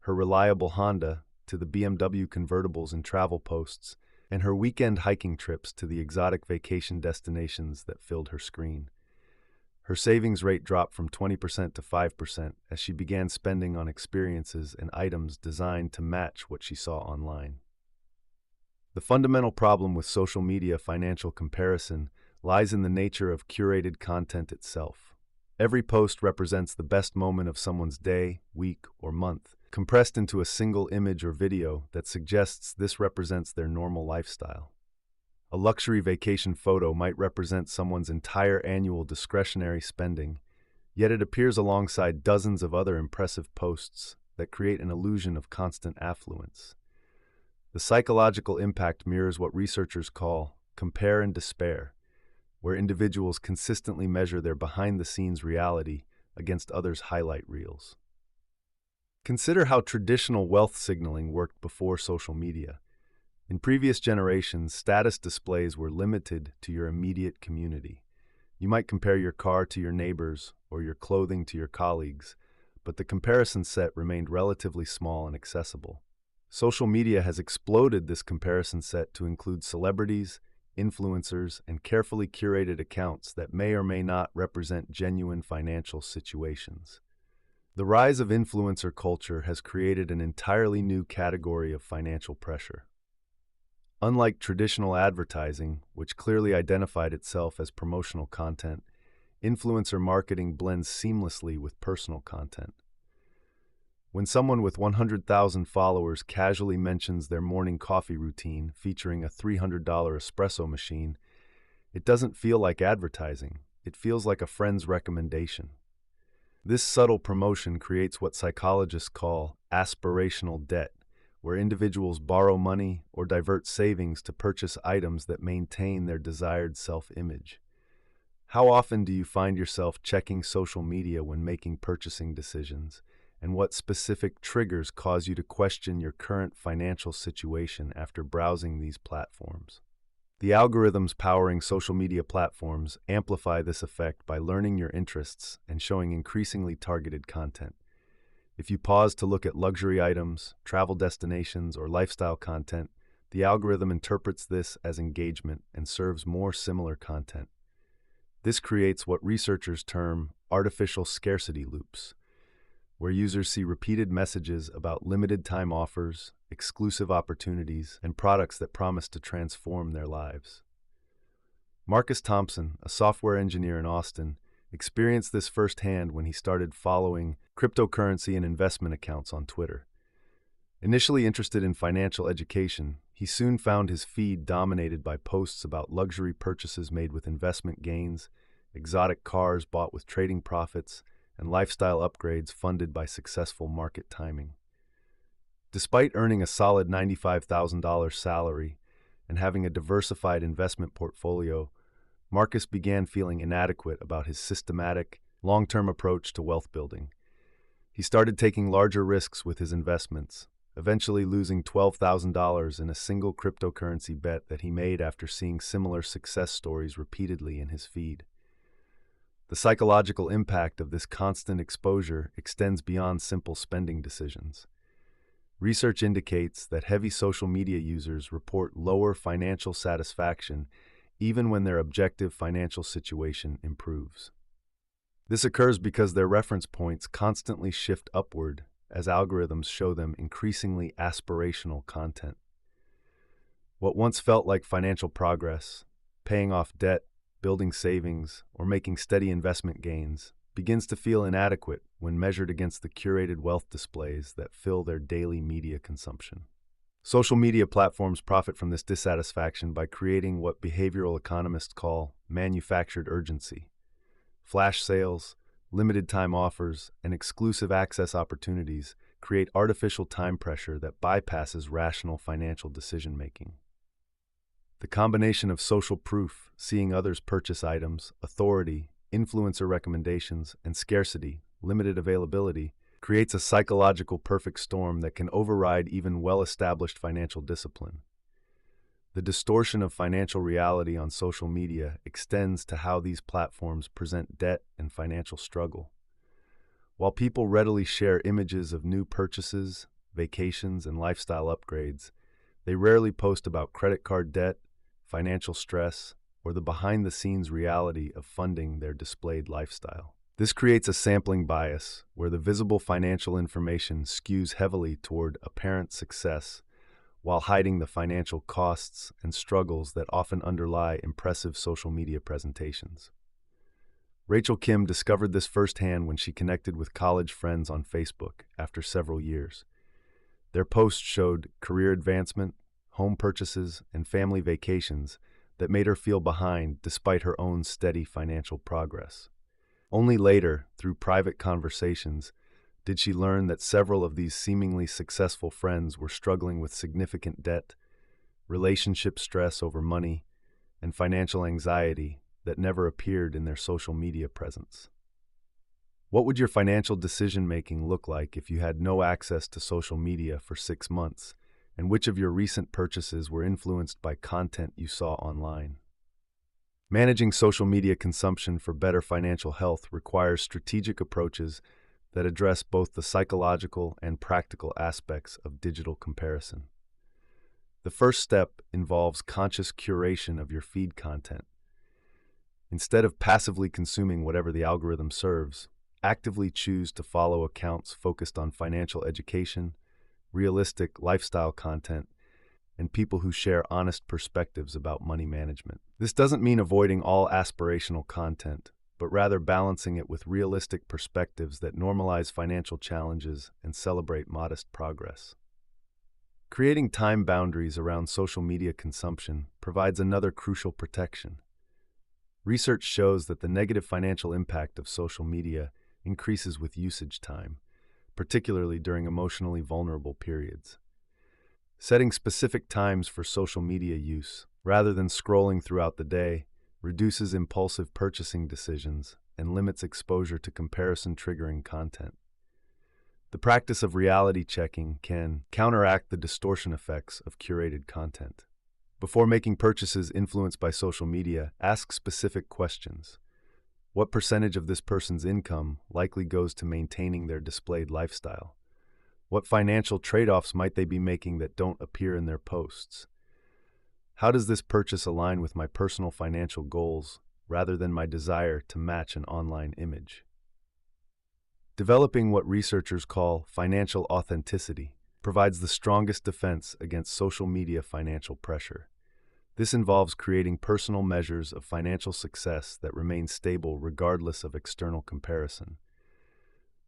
Speaker 1: her reliable Honda to the BMW convertibles in travel posts, and her weekend hiking trips to the exotic vacation destinations that filled her screen. Her savings rate dropped from 20% to 5% as she began spending on experiences and items designed to match what she saw online. The fundamental problem with social media financial comparison lies in the nature of curated content itself. Every post represents the best moment of someone's day, week, or month, compressed into a single image or video that suggests this represents their normal lifestyle. A luxury vacation photo might represent someone's entire annual discretionary spending, yet it appears alongside dozens of other impressive posts that create an illusion of constant affluence. The psychological impact mirrors what researchers call compare and despair, where individuals consistently measure their behind-the-scenes reality against others' highlight reels. Consider how traditional wealth signaling worked before social media. In previous generations, status displays were limited to your immediate community. You might compare your car to your neighbors or your clothing to your colleagues, but the comparison set remained relatively small and accessible. Social media has exploded this comparison set to include celebrities, influencers, and carefully curated accounts that may or may not represent genuine financial situations. The rise of influencer culture has created an entirely new category of financial pressure. Unlike traditional advertising, which clearly identified itself as promotional content, influencer marketing blends seamlessly with personal content. When someone with 100,000 followers casually mentions their morning coffee routine featuring a $300 espresso machine, it doesn't feel like advertising. It feels like a friend's recommendation. This subtle promotion creates what psychologists call aspirational debt, where individuals borrow money or divert savings to purchase items that maintain their desired self-image. How often do you find yourself checking social media when making purchasing decisions? And what specific triggers cause you to question your current financial situation after browsing these platforms? The algorithms powering social media platforms amplify this effect by learning your interests and showing increasingly targeted content. If you pause to look at luxury items, travel destinations, or lifestyle content, the algorithm interprets this as engagement and serves more similar content. This creates what researchers term artificial scarcity loops, where users see repeated messages about limited-time offers, exclusive opportunities, and products that promise to transform their lives. Marcus Thompson, a software engineer in Austin, experienced this firsthand when he started following cryptocurrency and investment accounts on Twitter. Initially interested in financial education, he soon found his feed dominated by posts about luxury purchases made with investment gains, exotic cars bought with trading profits, and lifestyle upgrades funded by successful market timing. Despite earning a solid $95,000 salary and having a diversified investment portfolio, Marcus began feeling inadequate about his systematic, long-term approach to wealth building. He started taking larger risks with his investments, eventually losing $12,000 in a single cryptocurrency bet that he made after seeing similar success stories repeatedly in his feed. The psychological impact of this constant exposure extends beyond simple spending decisions. Research indicates that heavy social media users report lower financial satisfaction even when their objective financial situation improves. This occurs because their reference points constantly shift upward as algorithms show them increasingly aspirational content. What once felt like financial progress, paying off debt, building savings, or making steady investment gains, begins to feel inadequate when measured against the curated wealth displays that fill their daily media consumption. Social media platforms profit from this dissatisfaction by creating what behavioral economists call manufactured urgency. Flash sales, limited-time offers, and exclusive access opportunities create artificial time pressure that bypasses rational financial decision-making. The combination of social proof, seeing others purchase items, authority, influencer recommendations, and scarcity, limited availability, creates a psychological perfect storm that can override even well-established financial discipline. The distortion of financial reality on social media extends to how these platforms present debt and financial struggle. While people readily share images of new purchases, vacations, and lifestyle upgrades, they rarely post about credit card debt, financial stress, or the behind-the-scenes reality of funding their displayed lifestyle. This creates a sampling bias where the visible financial information skews heavily toward apparent success while hiding the financial costs and struggles that often underlie impressive social media presentations. Rachel Kim discovered this firsthand when she connected with college friends on Facebook after several years. Their posts showed career advancement, home purchases, and family vacations that made her feel behind despite her own steady financial progress. Only later, through private conversations, did she learn that several of these seemingly successful friends were struggling with significant debt, relationship stress over money, and financial anxiety that never appeared in their social media presence. What would your financial decision-making look like if you had no access to social media for 6 months, and which of your recent purchases were influenced by content you saw online? Managing social media consumption for better financial health requires strategic approaches that address both the psychological and practical aspects of digital comparison. The first step involves conscious curation of your feed content. Instead of passively consuming whatever the algorithm serves, actively choose to follow accounts focused on financial education, realistic lifestyle content, and people who share honest perspectives about money management. This doesn't mean avoiding all aspirational content, but rather balancing it with realistic perspectives that normalize financial challenges and celebrate modest progress. Creating time boundaries around social media consumption provides another crucial protection. Research shows that the negative financial impact of social media increases with usage time, particularly during emotionally vulnerable periods. Setting specific times for social media use, rather than scrolling throughout the day, reduces impulsive purchasing decisions and limits exposure to comparison-triggering content. The practice of reality checking can counteract the distortion effects of curated content. Before making purchases influenced by social media, ask specific questions. What percentage of this person's income likely goes to maintaining their displayed lifestyle? What financial trade-offs might they be making that don't appear in their posts? How does this purchase align with my personal financial goals rather than my desire to match an online image? Developing what researchers call financial authenticity provides the strongest defense against social media financial pressure. This involves creating personal measures of financial success that remain stable regardless of external comparison.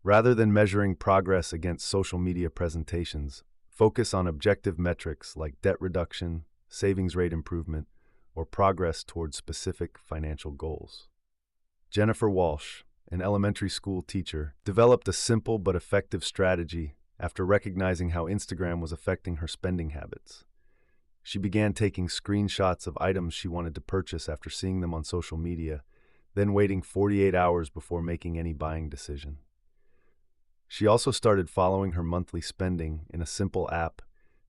Speaker 1: Rather than measuring progress against social media presentations, focus on objective metrics like debt reduction, savings rate improvement, or progress towards specific financial goals. Jennifer Walsh, an elementary school teacher, developed a simple but effective strategy after recognizing how Instagram was affecting her spending habits. She began taking screenshots of items she wanted to purchase after seeing them on social media, then waiting 48 hours before making any buying decision. She also started following her monthly spending in a simple app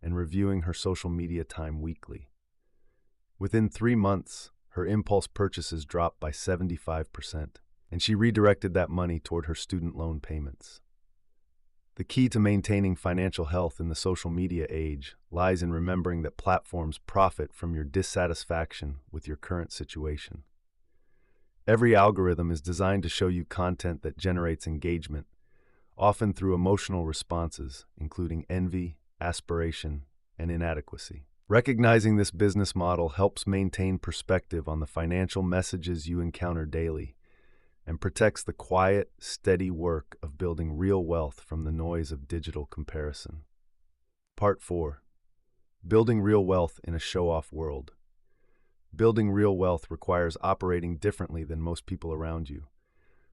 Speaker 1: and reviewing her social media time weekly. Within 3 months, her impulse purchases dropped by 75%, and she redirected that money toward her student loan payments. The key to maintaining financial health in the social media age lies in remembering that platforms profit from your dissatisfaction with your current situation. Every algorithm is designed to show you content that generates engagement, often through emotional responses, including envy, aspiration, and inadequacy. Recognizing this business model helps maintain perspective on the financial messages you encounter daily and protects the quiet, steady work of building real wealth from the noise of digital comparison. Part 4. Building real wealth in a show-off world. Building real wealth requires operating differently than most people around you.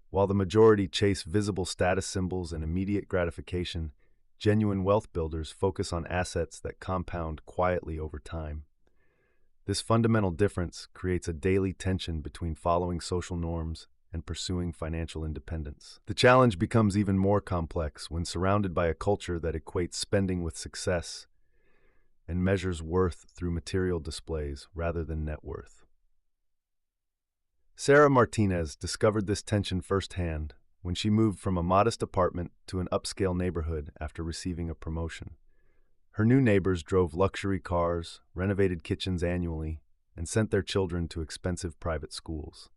Speaker 1: While the majority chase visible status symbols and immediate gratification, genuine wealth builders focus on assets that compound quietly over time. This fundamental difference creates a daily tension between following social norms and pursuing financial independence. The challenge becomes even more complex when surrounded by a culture that equates spending with success and measures worth through material displays rather than net worth. Sarah Martinez discovered this tension firsthand when she moved from a modest apartment to an upscale neighborhood after receiving a promotion. Her new neighbors drove luxury cars, renovated kitchens annually, and sent their children to expensive private schools.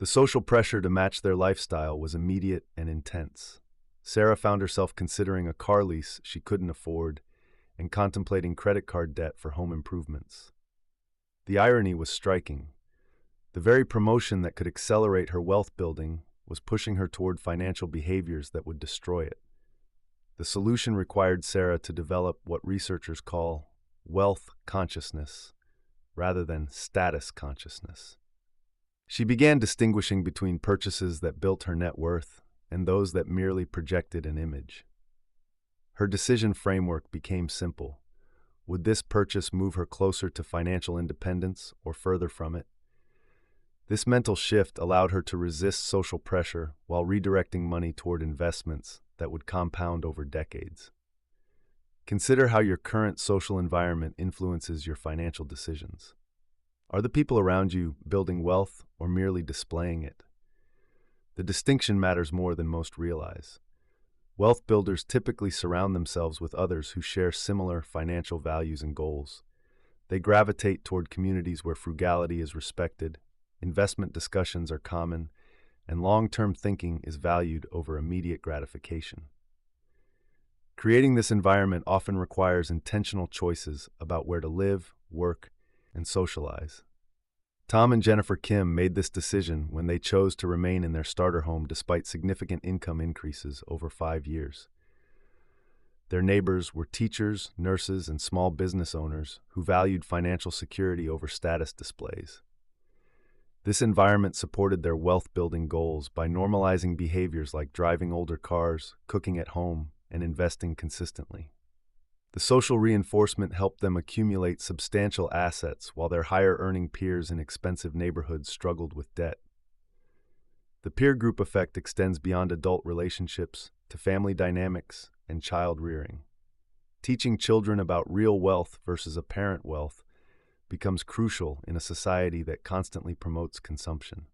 Speaker 1: The social pressure to match their lifestyle was immediate and intense. Sarah found herself considering a car lease she couldn't afford and contemplating credit card debt for home improvements. The irony was striking. The very promotion that could accelerate her wealth building was pushing her toward financial behaviors that would destroy it. The solution required Sarah to develop what researchers call wealth consciousness rather than status consciousness. She began distinguishing between purchases that built her net worth and those that merely projected an image. Her decision framework became simple. Would this purchase move her closer to financial independence or further from it? This mental shift allowed her to resist social pressure while redirecting money toward investments that would compound over decades. Consider how your current social environment influences your financial decisions. Are the people around you building wealth or merely displaying it? The distinction matters more than most realize. Wealth builders typically surround themselves with others who share similar financial values and goals. They gravitate toward communities where frugality is respected, investment discussions are common, and long-term thinking is valued over immediate gratification. Creating this environment often requires intentional choices about where to live, work, and socialize. Tom and Jennifer Kim made this decision when they chose to remain in their starter home despite significant income increases over 5 years. Their neighbors were teachers, nurses, and small business owners who valued financial security over status displays. This environment supported their wealth-building goals by normalizing behaviors like driving older cars, cooking at home, and investing consistently. The social reinforcement helped them accumulate substantial assets while their higher-earning peers in expensive neighborhoods struggled with debt. The peer group effect extends beyond adult relationships to family dynamics and child rearing. Teaching children about real wealth versus apparent wealth becomes crucial in a society that constantly promotes consumption.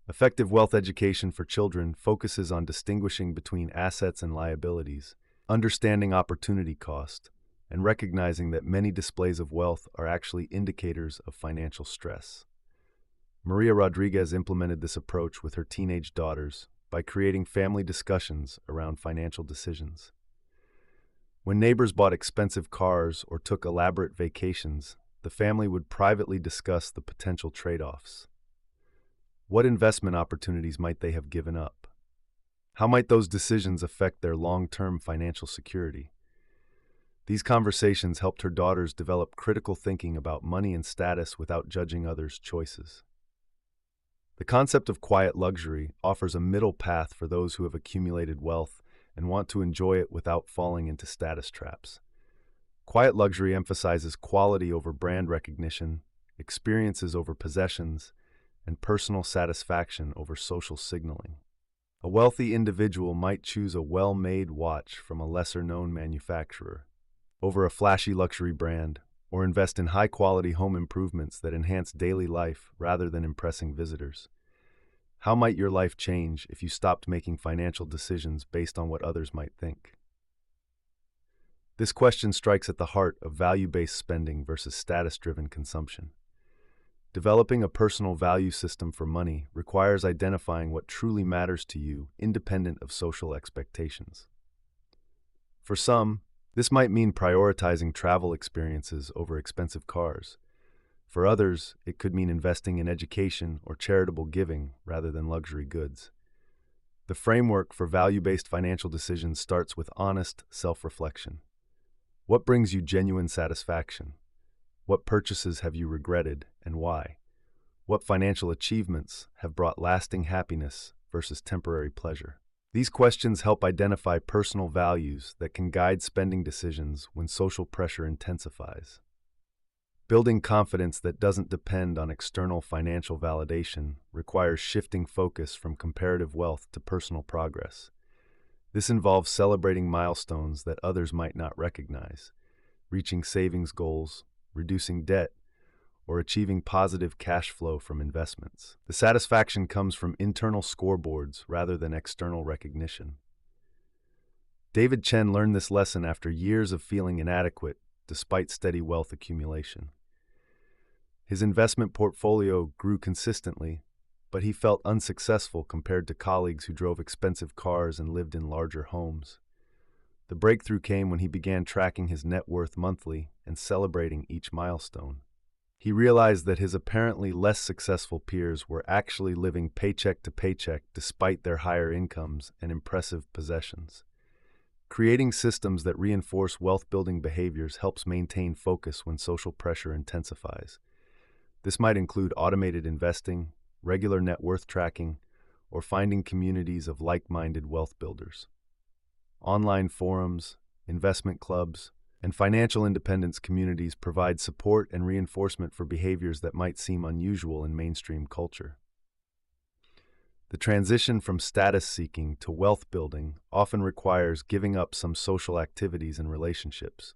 Speaker 1: Effective wealth education for children focuses on distinguishing between assets and liabilities, understanding opportunity cost, and recognizing that many displays of wealth are actually indicators of financial stress. Maria Rodriguez implemented this approach with her teenage daughters by creating family discussions around financial decisions. When neighbors bought expensive cars or took elaborate vacations, the family would privately discuss the potential trade-offs. What investment opportunities might they have given up? How might those decisions affect their long-term financial security? These conversations helped her daughters develop critical thinking about money and status without judging others' choices. The concept of quiet luxury offers a middle path for those who have accumulated wealth and want to enjoy it without falling into status traps. Quiet luxury emphasizes quality over brand recognition, experiences over possessions, and personal satisfaction over social signaling. A wealthy individual might choose a well-made watch from a lesser-known manufacturer over a flashy luxury brand, or invest in high-quality home improvements that enhance daily life rather than impressing visitors. How might your life change if you stopped making financial decisions based on what others might think? This question strikes at the heart of value-based spending versus status-driven consumption. Developing a personal value system for money requires identifying what truly matters to you, independent of social expectations. For some, this might mean prioritizing travel experiences over expensive cars. For others, it could mean investing in education or charitable giving rather than luxury goods. The framework for value-based financial decisions starts with honest self-reflection. What brings you genuine satisfaction? What purchases have you regretted and why? What financial achievements have brought lasting happiness versus temporary pleasure? These questions help identify personal values that can guide spending decisions when social pressure intensifies. Building confidence that doesn't depend on external financial validation requires shifting focus from comparative wealth to personal progress. This involves celebrating milestones that others might not recognize, reaching savings goals, reducing debt, or achieving positive cash flow from investments. The satisfaction comes from internal scoreboards rather than external recognition. David Chen learned this lesson after years of feeling inadequate despite steady wealth accumulation. His investment portfolio grew consistently, but he felt unsuccessful compared to colleagues who drove expensive cars and lived in larger homes. The breakthrough came when he began tracking his net worth monthly and celebrating each milestone. He realized that his apparently less successful peers were actually living paycheck to paycheck despite their higher incomes and impressive possessions. Creating systems that reinforce wealth-building behaviors helps maintain focus when social pressure intensifies. This might include automated investing, regular net worth tracking, or finding communities of like-minded wealth builders. Online forums, investment clubs, and financial independence communities provide support and reinforcement for behaviors that might seem unusual in mainstream culture. The transition from status seeking to wealth building often requires giving up some social activities and relationships.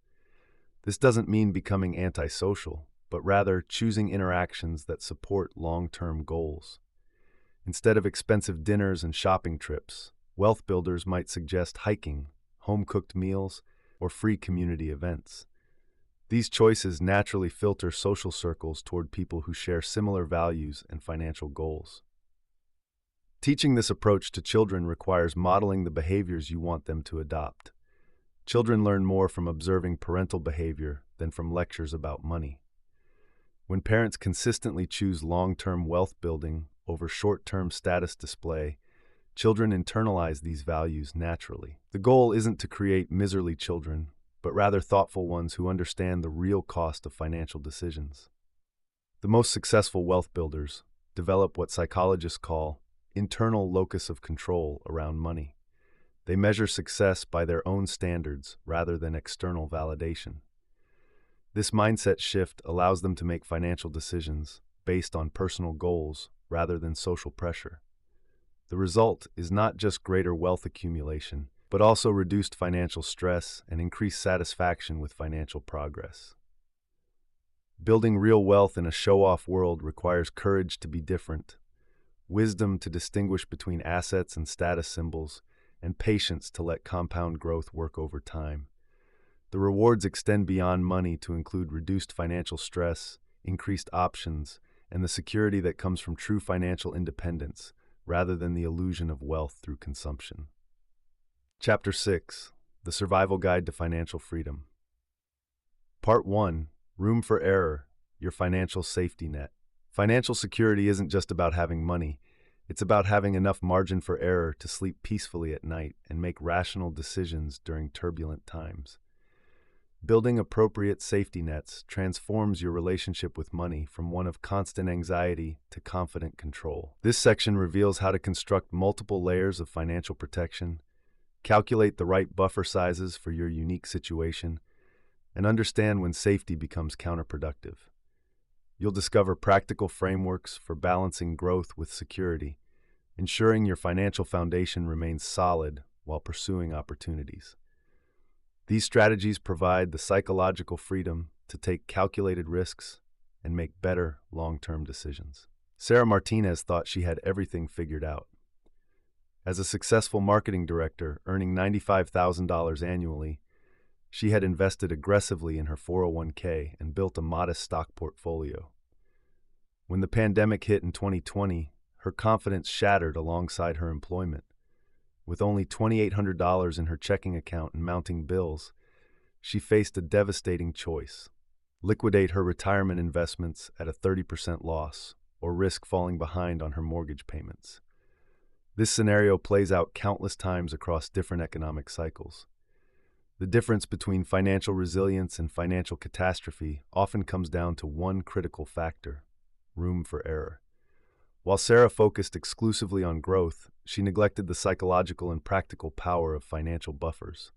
Speaker 1: This doesn't mean becoming antisocial, but rather choosing interactions that support long-term goals. Instead of expensive dinners and shopping trips, wealth builders might suggest hiking, home-cooked meals, or free community events. These choices naturally filter social circles toward people who share similar values and financial goals. Teaching this approach to children requires modeling the behaviors you want them to adopt. Children learn more from observing parental behavior than from lectures about money. When parents consistently choose long-term wealth building over short-term status display, children internalize these values naturally. The goal isn't to create miserly children, but rather thoughtful ones who understand the real cost of financial decisions. The most successful wealth builders develop what psychologists call internal locus of control around money. They measure success by their own standards rather than external validation. This mindset shift allows them to make financial decisions based on personal goals rather than social pressure. The result is not just greater wealth accumulation, but also reduced financial stress and increased satisfaction with financial progress. Building real wealth in a show-off world requires courage to be different, wisdom to distinguish between assets and status symbols, and patience to let compound growth work over time. The rewards extend beyond money to include reduced financial stress, increased options, and the security that comes from true financial independence, rather than the illusion of wealth through consumption. Chapter 6: The Survival Guide to Financial Freedom. Part 1: Room for Error, Your Financial Safety Net. Financial security isn't just about having money. It's about having enough margin for error to sleep peacefully at night and make rational decisions during turbulent times. Building appropriate safety nets transforms your relationship with money from one of constant anxiety to confident control. This section reveals how to construct multiple layers of financial protection, calculate the right buffer sizes for your unique situation, and understand when safety becomes counterproductive. You'll discover practical frameworks for balancing growth with security, ensuring your financial foundation remains solid while pursuing opportunities. These strategies provide the psychological freedom to take calculated risks and make better long-term decisions. Sarah Martinez thought she had everything figured out. As a successful marketing director earning $95,000 annually, she had invested aggressively in her 401k and built a modest stock portfolio. When the pandemic hit in 2020, her confidence shattered alongside her employment. With only $2,800 in her checking account and mounting bills, she faced a devastating choice: liquidate her retirement investments at a 30% loss, or risk falling behind on her mortgage payments. This scenario plays out countless times across different economic cycles. The difference between financial resilience and financial catastrophe often comes down to one critical factor: room for error. While Sarah focused exclusively on growth, she neglected the psychological and practical power of financial buffers.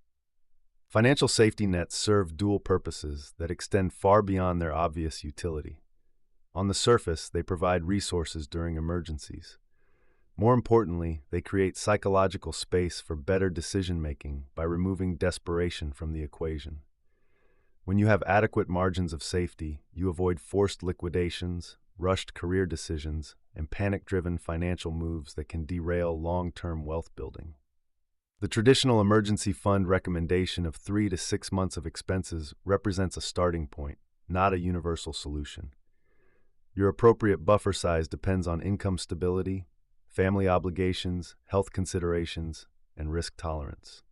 Speaker 1: Financial safety nets serve dual purposes that extend far beyond their obvious utility. On the surface, they provide resources during emergencies. More importantly, they create psychological space for better decision-making by removing desperation from the equation. When you have adequate margins of safety, you avoid forced liquidations, rushed career decisions, and panic-driven financial moves that can derail long-term wealth building. The traditional emergency fund recommendation of 3 to 6 months of expenses represents a starting point, not a universal solution. Your appropriate buffer size depends on income stability, family obligations, health considerations, and risk tolerance.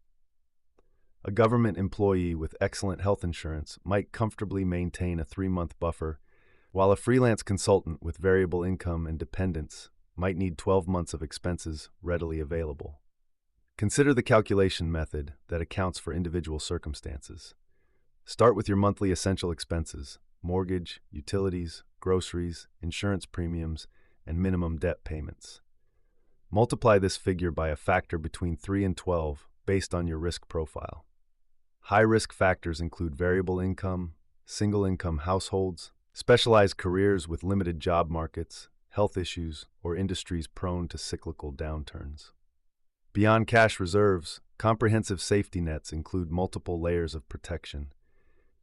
Speaker 1: A government employee with excellent health insurance might comfortably maintain a 3-month buffer, while a freelance consultant with variable income and dependents might need 12 months of expenses readily available. Consider the calculation method that accounts for individual circumstances. Start with your monthly essential expenses: mortgage, utilities, groceries, insurance premiums, and minimum debt payments. Multiply this figure by a factor between 3 and 12 based on your risk profile. High-risk factors include variable income, single-income households, specialized careers with limited job markets, health issues, or industries prone to cyclical downturns. Beyond cash reserves, comprehensive safety nets include multiple layers of protection.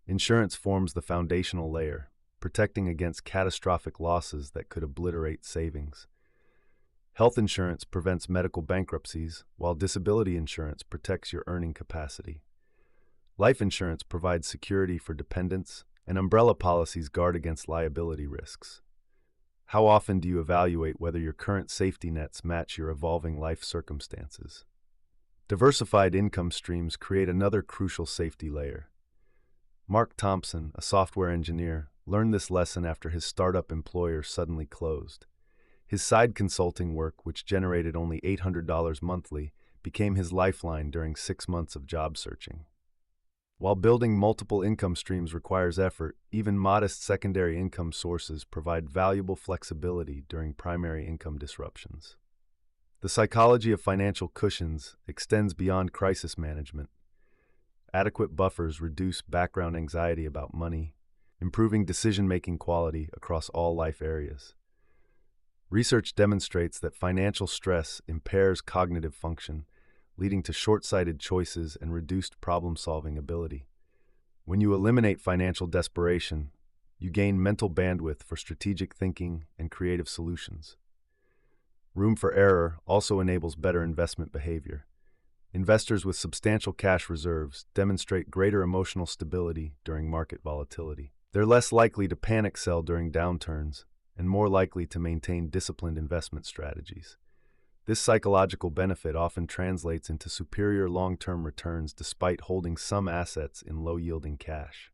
Speaker 1: Insurance forms the foundational layer, protecting against catastrophic losses that could obliterate savings. Health insurance prevents medical bankruptcies, while disability insurance protects your earning capacity. Life insurance provides security for dependents, and umbrella policies guard against liability risks. How often do you evaluate whether your current safety nets match your evolving life circumstances? Diversified income streams create another crucial safety layer. Mark Thompson, a software engineer, learned this lesson after his startup employer suddenly closed. His side consulting work, which generated only $800 monthly, became his lifeline during 6 months of job searching. While building multiple income streams requires effort, even modest secondary income sources provide valuable flexibility during primary income disruptions. The psychology of financial cushions extends beyond crisis management. Adequate buffers reduce background anxiety about money, improving decision-making quality across all life areas. Research demonstrates that financial stress impairs cognitive function, leading to short-sighted choices and reduced problem-solving ability. When you eliminate financial desperation, you gain mental bandwidth for strategic thinking and creative solutions. Room for error also enables better investment behavior. Investors with substantial cash reserves demonstrate greater emotional stability during market volatility. They're less likely to panic sell during downturns and more likely to maintain disciplined investment strategies. This psychological benefit often translates into superior long-term returns despite holding some assets in low-yielding cash.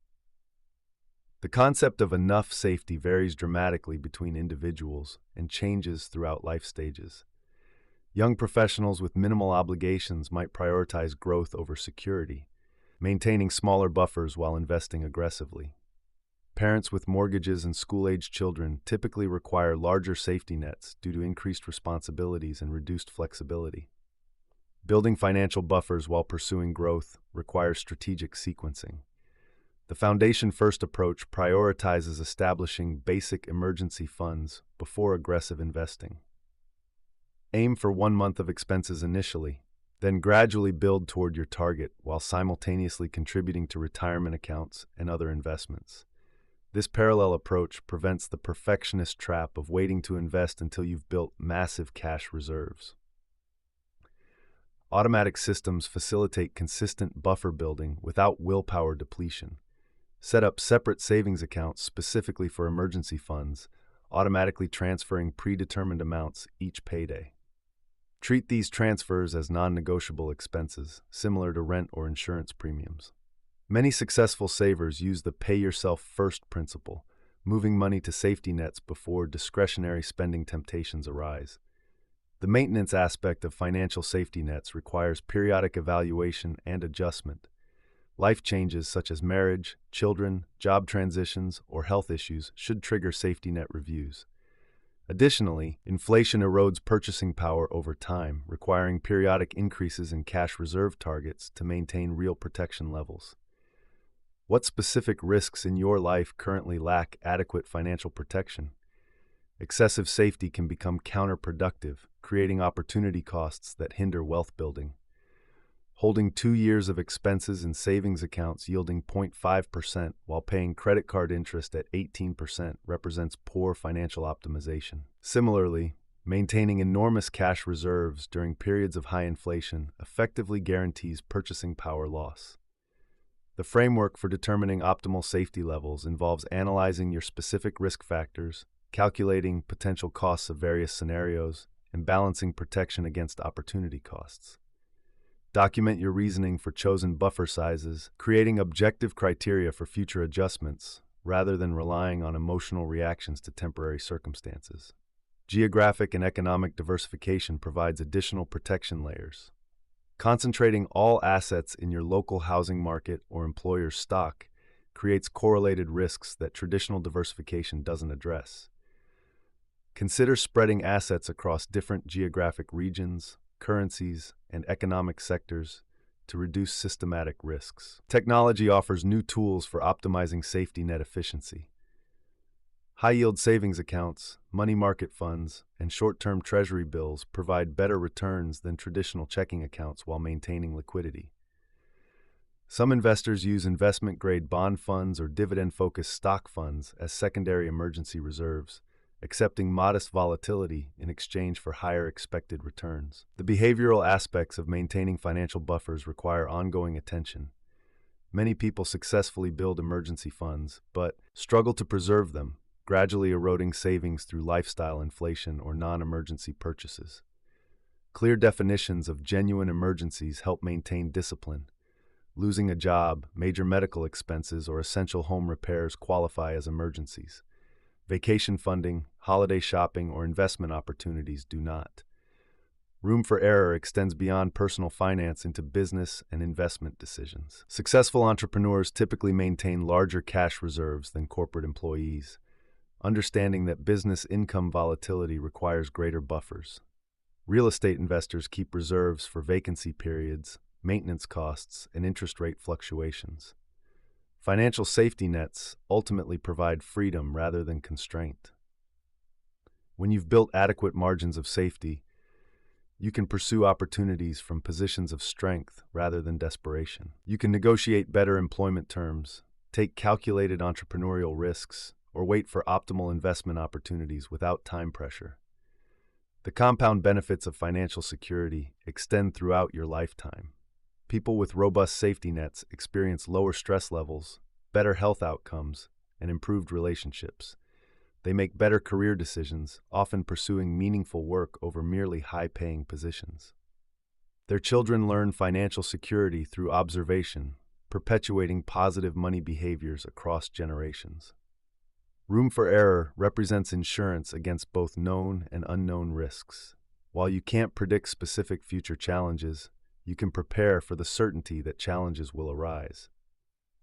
Speaker 1: The concept of enough safety varies dramatically between individuals and changes throughout life stages. Young professionals with minimal obligations might prioritize growth over security, maintaining smaller buffers while investing aggressively. Parents with mortgages and school-aged children typically require larger safety nets due to increased responsibilities and reduced flexibility. Building financial buffers while pursuing growth requires strategic sequencing. The foundation-first approach prioritizes establishing basic emergency funds before aggressive investing. Aim for 1 month of expenses initially, then gradually build toward your target while simultaneously contributing to retirement accounts and other investments. This parallel approach prevents the perfectionist trap of waiting to invest until you've built massive cash reserves. Automatic systems facilitate consistent buffer building without willpower depletion. Set up separate savings accounts specifically for emergency funds, automatically transferring predetermined amounts each payday. Treat these transfers as non-negotiable expenses, similar to rent or insurance premiums. Many successful savers use the pay-yourself-first principle, moving money to safety nets before discretionary spending temptations arise. The maintenance aspect of financial safety nets requires periodic evaluation and adjustment. Life changes such as marriage, children, job transitions, or health issues should trigger safety net reviews. Additionally, inflation erodes purchasing power over time, requiring periodic increases in cash reserve targets to maintain real protection levels. What specific risks in your life currently lack adequate financial protection? Excessive safety can become counterproductive, creating opportunity costs that hinder wealth building. Holding 2 years of expenses in savings accounts yielding 0.5% while paying credit card interest at 18% represents poor financial optimization. Similarly, maintaining enormous cash reserves during periods of high inflation effectively guarantees purchasing power loss. The framework for determining optimal safety levels involves analyzing your specific risk factors, calculating potential costs of various scenarios, and balancing protection against opportunity costs. Document your reasoning for chosen buffer sizes, creating objective criteria for future adjustments, rather than relying on emotional reactions to temporary circumstances. Geographic and economic diversification provides additional protection layers. Concentrating all assets in your local housing market or employer's stock creates correlated risks that traditional diversification doesn't address. Consider spreading assets across different geographic regions, currencies, and economic sectors to reduce systematic risks. Technology offers new tools for optimizing safety net efficiency. High-yield savings accounts, money market funds, and short-term treasury bills provide better returns than traditional checking accounts while maintaining liquidity. Some investors use investment-grade bond funds or dividend-focused stock funds as secondary emergency reserves, accepting modest volatility in exchange for higher expected returns. The behavioral aspects of maintaining financial buffers require ongoing attention. Many people successfully build emergency funds, but struggle to preserve them, gradually eroding savings through lifestyle inflation or non-emergency purchases. Clear definitions of genuine emergencies help maintain discipline. Losing a job, major medical expenses, or essential home repairs qualify as emergencies. Vacation funding, holiday shopping, or investment opportunities do not. Room for error extends beyond personal finance into business and investment decisions. Successful entrepreneurs typically maintain larger cash reserves than corporate employees, understanding that business income volatility requires greater buffers. Real estate investors keep reserves for vacancy periods, maintenance costs, and interest rate fluctuations. Financial safety nets ultimately provide freedom rather than constraint. When you've built adequate margins of safety, you can pursue opportunities from positions of strength rather than desperation. You can negotiate better employment terms, take calculated entrepreneurial risks, or wait for optimal investment opportunities without time pressure. The compound benefits of financial security extend throughout your lifetime. People with robust safety nets experience lower stress levels, better health outcomes, and improved relationships. They make better career decisions, often pursuing meaningful work over merely high-paying positions. Their children learn financial security through observation, perpetuating positive money behaviors across generations. Room for error represents insurance against both known and unknown risks. While you can't predict specific future challenges, you can prepare for the certainty that challenges will arise.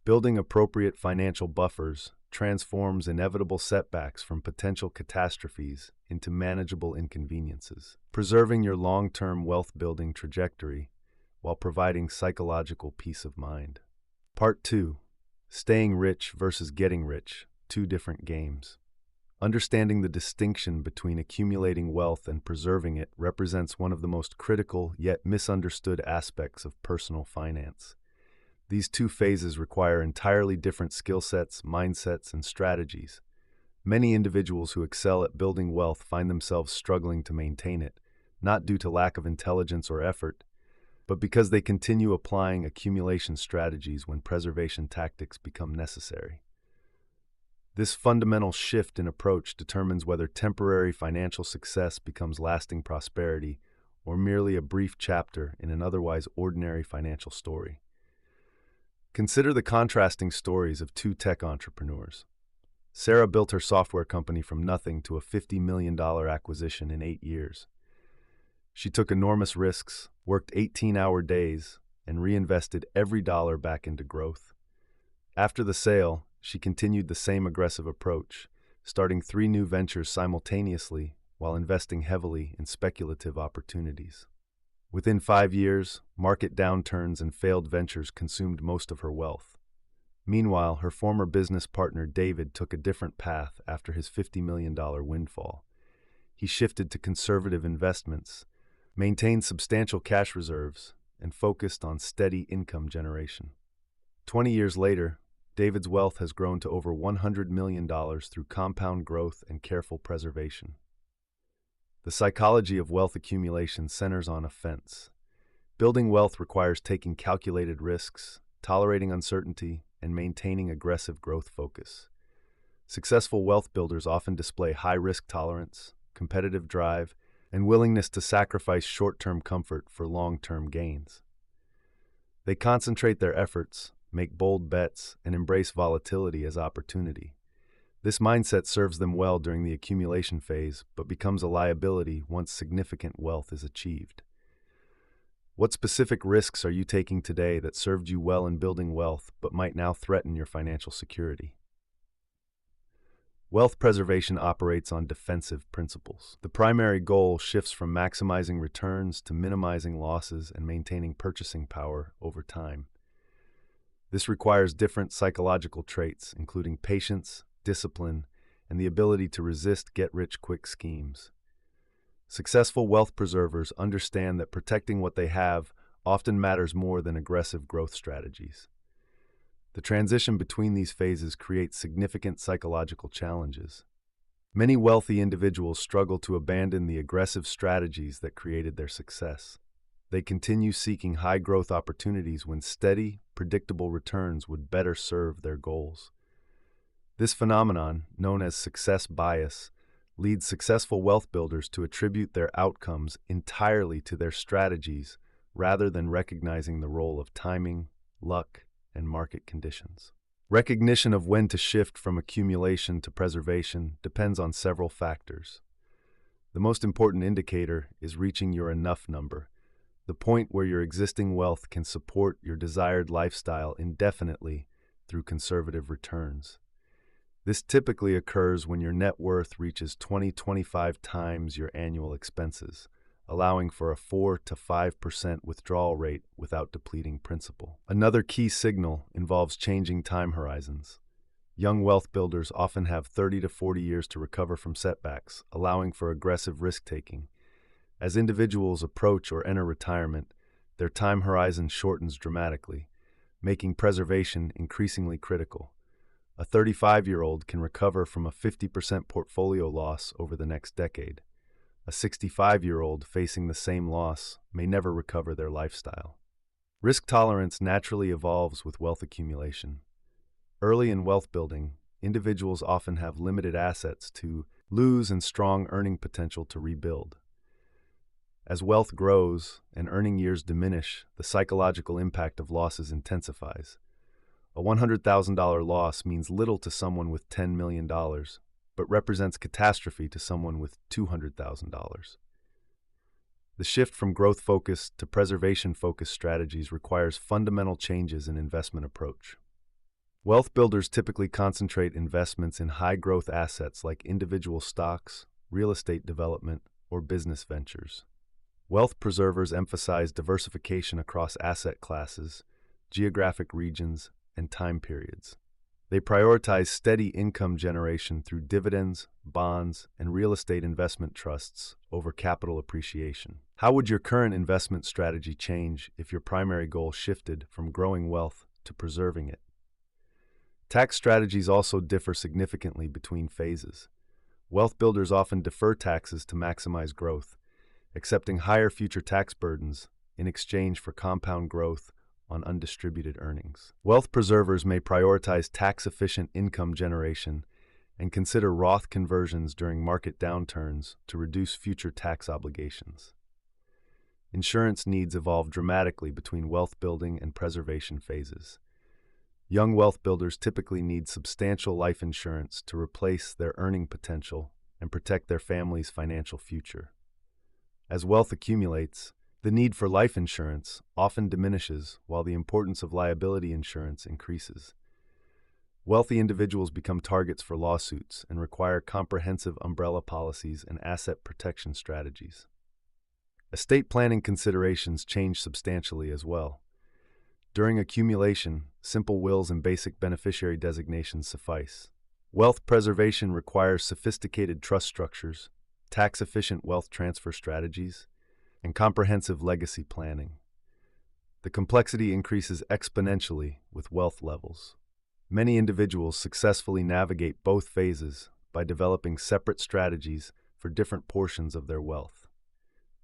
Speaker 1: Building appropriate financial buffers transforms inevitable setbacks from potential catastrophes into manageable inconveniences, preserving your long-term wealth-building trajectory while providing psychological peace of mind. Part 2. Staying rich versus getting rich, two different games. Understanding the distinction between accumulating wealth and preserving it represents one of the most critical yet misunderstood aspects of personal finance. These two phases require entirely different skill sets, mindsets, and strategies. Many individuals who excel at building wealth find themselves struggling to maintain it, not due to lack of intelligence or effort, but because they continue applying accumulation strategies when preservation tactics become necessary. This fundamental shift in approach determines whether temporary financial success becomes lasting prosperity or merely a brief chapter in an otherwise ordinary financial story. Consider the contrasting stories of two tech entrepreneurs. Sarah built her software company from nothing to a $50 million acquisition in 8 years. She took enormous risks, worked 18-hour days, and reinvested every dollar back into growth. After the sale, she continued the same aggressive approach, starting 3 new ventures simultaneously while investing heavily in speculative opportunities. Within 5 years, market downturns and failed ventures consumed most of her wealth. Meanwhile, her former business partner David took a different path after his $50 million windfall. He shifted to conservative investments, maintained substantial cash reserves, and focused on steady income generation. 20 years later, David's wealth has grown to over $100 million through compound growth and careful preservation. The psychology of wealth accumulation centers on offense. Building wealth requires taking calculated risks, tolerating uncertainty, and maintaining aggressive growth focus. Successful wealth builders often display high risk tolerance, competitive drive, and willingness to sacrifice short-term comfort for long-term gains. They concentrate their efforts, make bold bets, and embrace volatility as opportunity. This mindset serves them well during the accumulation phase, but becomes a liability once significant wealth is achieved. What specific risks are you taking today that served you well in building wealth but might now threaten your financial security? Wealth preservation operates on defensive principles. The primary goal shifts from maximizing returns to minimizing losses and maintaining purchasing power over time. This requires different psychological traits, including patience, discipline, and the ability to resist get-rich-quick schemes. Successful wealth preservers understand that protecting what they have often matters more than aggressive growth strategies. The transition between these phases creates significant psychological challenges. Many wealthy individuals struggle to abandon the aggressive strategies that created their success. They continue seeking high-growth opportunities when steady, predictable returns would better serve their goals. This phenomenon, known as success bias, leads successful wealth builders to attribute their outcomes entirely to their strategies rather than recognizing the role of timing, luck, and market conditions. Recognition of when to shift from accumulation to preservation depends on several factors. The most important indicator is reaching your enough number, the point where your existing wealth can support your desired lifestyle indefinitely through conservative returns. This typically occurs when your net worth reaches 20-25 times your annual expenses, allowing for a 4 to 5% withdrawal rate without depleting principal. Another key signal involves changing time horizons. Young wealth builders often have 30 to 40 years to recover from setbacks, allowing for aggressive risk-taking. As individuals approach or enter retirement, their time horizon shortens dramatically, making preservation increasingly critical. A 35-year-old can recover from a 50% portfolio loss over the next decade. A 65-year-old facing the same loss may never recover their lifestyle. Risk tolerance naturally evolves with wealth accumulation. Early in wealth building, individuals often have limited assets to lose and strong earning potential to rebuild. As wealth grows and earning years diminish, the psychological impact of losses intensifies. A $100,000 loss means little to someone with $10 million, but represents catastrophe to someone with $200,000. The shift from growth-focused to preservation-focused strategies requires fundamental changes in investment approach. Wealth builders typically concentrate investments in high-growth assets like individual stocks, real estate development, or business ventures. Wealth preservers emphasize diversification across asset classes, geographic regions, and time periods. They prioritize steady income generation through dividends, bonds, and real estate investment trusts over capital appreciation. How would your current investment strategy change if your primary goal shifted from growing wealth to preserving it? Tax strategies also differ significantly between phases. Wealth builders often defer taxes to maximize growth, accepting higher future tax burdens in exchange for compound growth on undistributed earnings. Wealth preservers may prioritize tax-efficient income generation and consider Roth conversions during market downturns to reduce future tax obligations. Insurance needs evolve dramatically between wealth building and preservation phases. Young wealth builders typically need substantial life insurance to replace their earning potential and protect their family's financial future. As wealth accumulates, the need for life insurance often diminishes while the importance of liability insurance increases. Wealthy individuals become targets for lawsuits and require comprehensive umbrella policies and asset protection strategies. Estate planning considerations change substantially as well. During accumulation, simple wills and basic beneficiary designations suffice. Wealth preservation requires sophisticated trust structures, tax-efficient wealth transfer strategies, and comprehensive legacy planning. The complexity increases exponentially with wealth levels. Many individuals successfully navigate both phases by developing separate strategies for different portions of their wealth.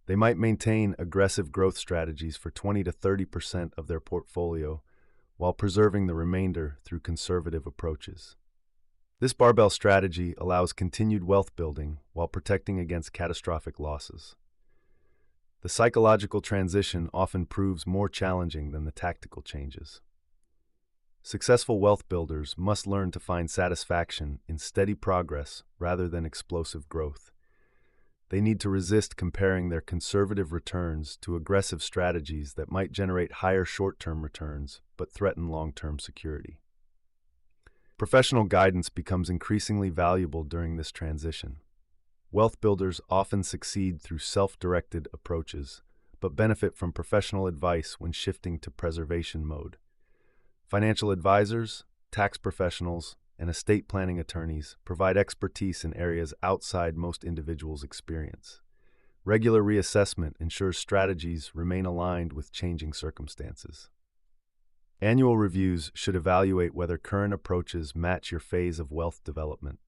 Speaker 1: They might maintain aggressive growth strategies for 20 to 30% of their portfolio while preserving the remainder through conservative approaches. This barbell strategy allows continued wealth building while protecting against catastrophic losses. The psychological transition often proves more challenging than the tactical changes. Successful wealth builders must learn to find satisfaction in steady progress rather than explosive growth. They need to resist comparing their conservative returns to aggressive strategies that might generate higher short-term returns but threaten long-term security. Professional guidance becomes increasingly valuable during this transition. Wealth builders often succeed through self-directed approaches, but benefit from professional advice when shifting to preservation mode. Financial advisors, tax professionals, and estate planning attorneys provide expertise in areas outside most individuals' experience. Regular reassessment ensures strategies remain aligned with changing circumstances. Annual reviews should evaluate whether current approaches match your phase of wealth development.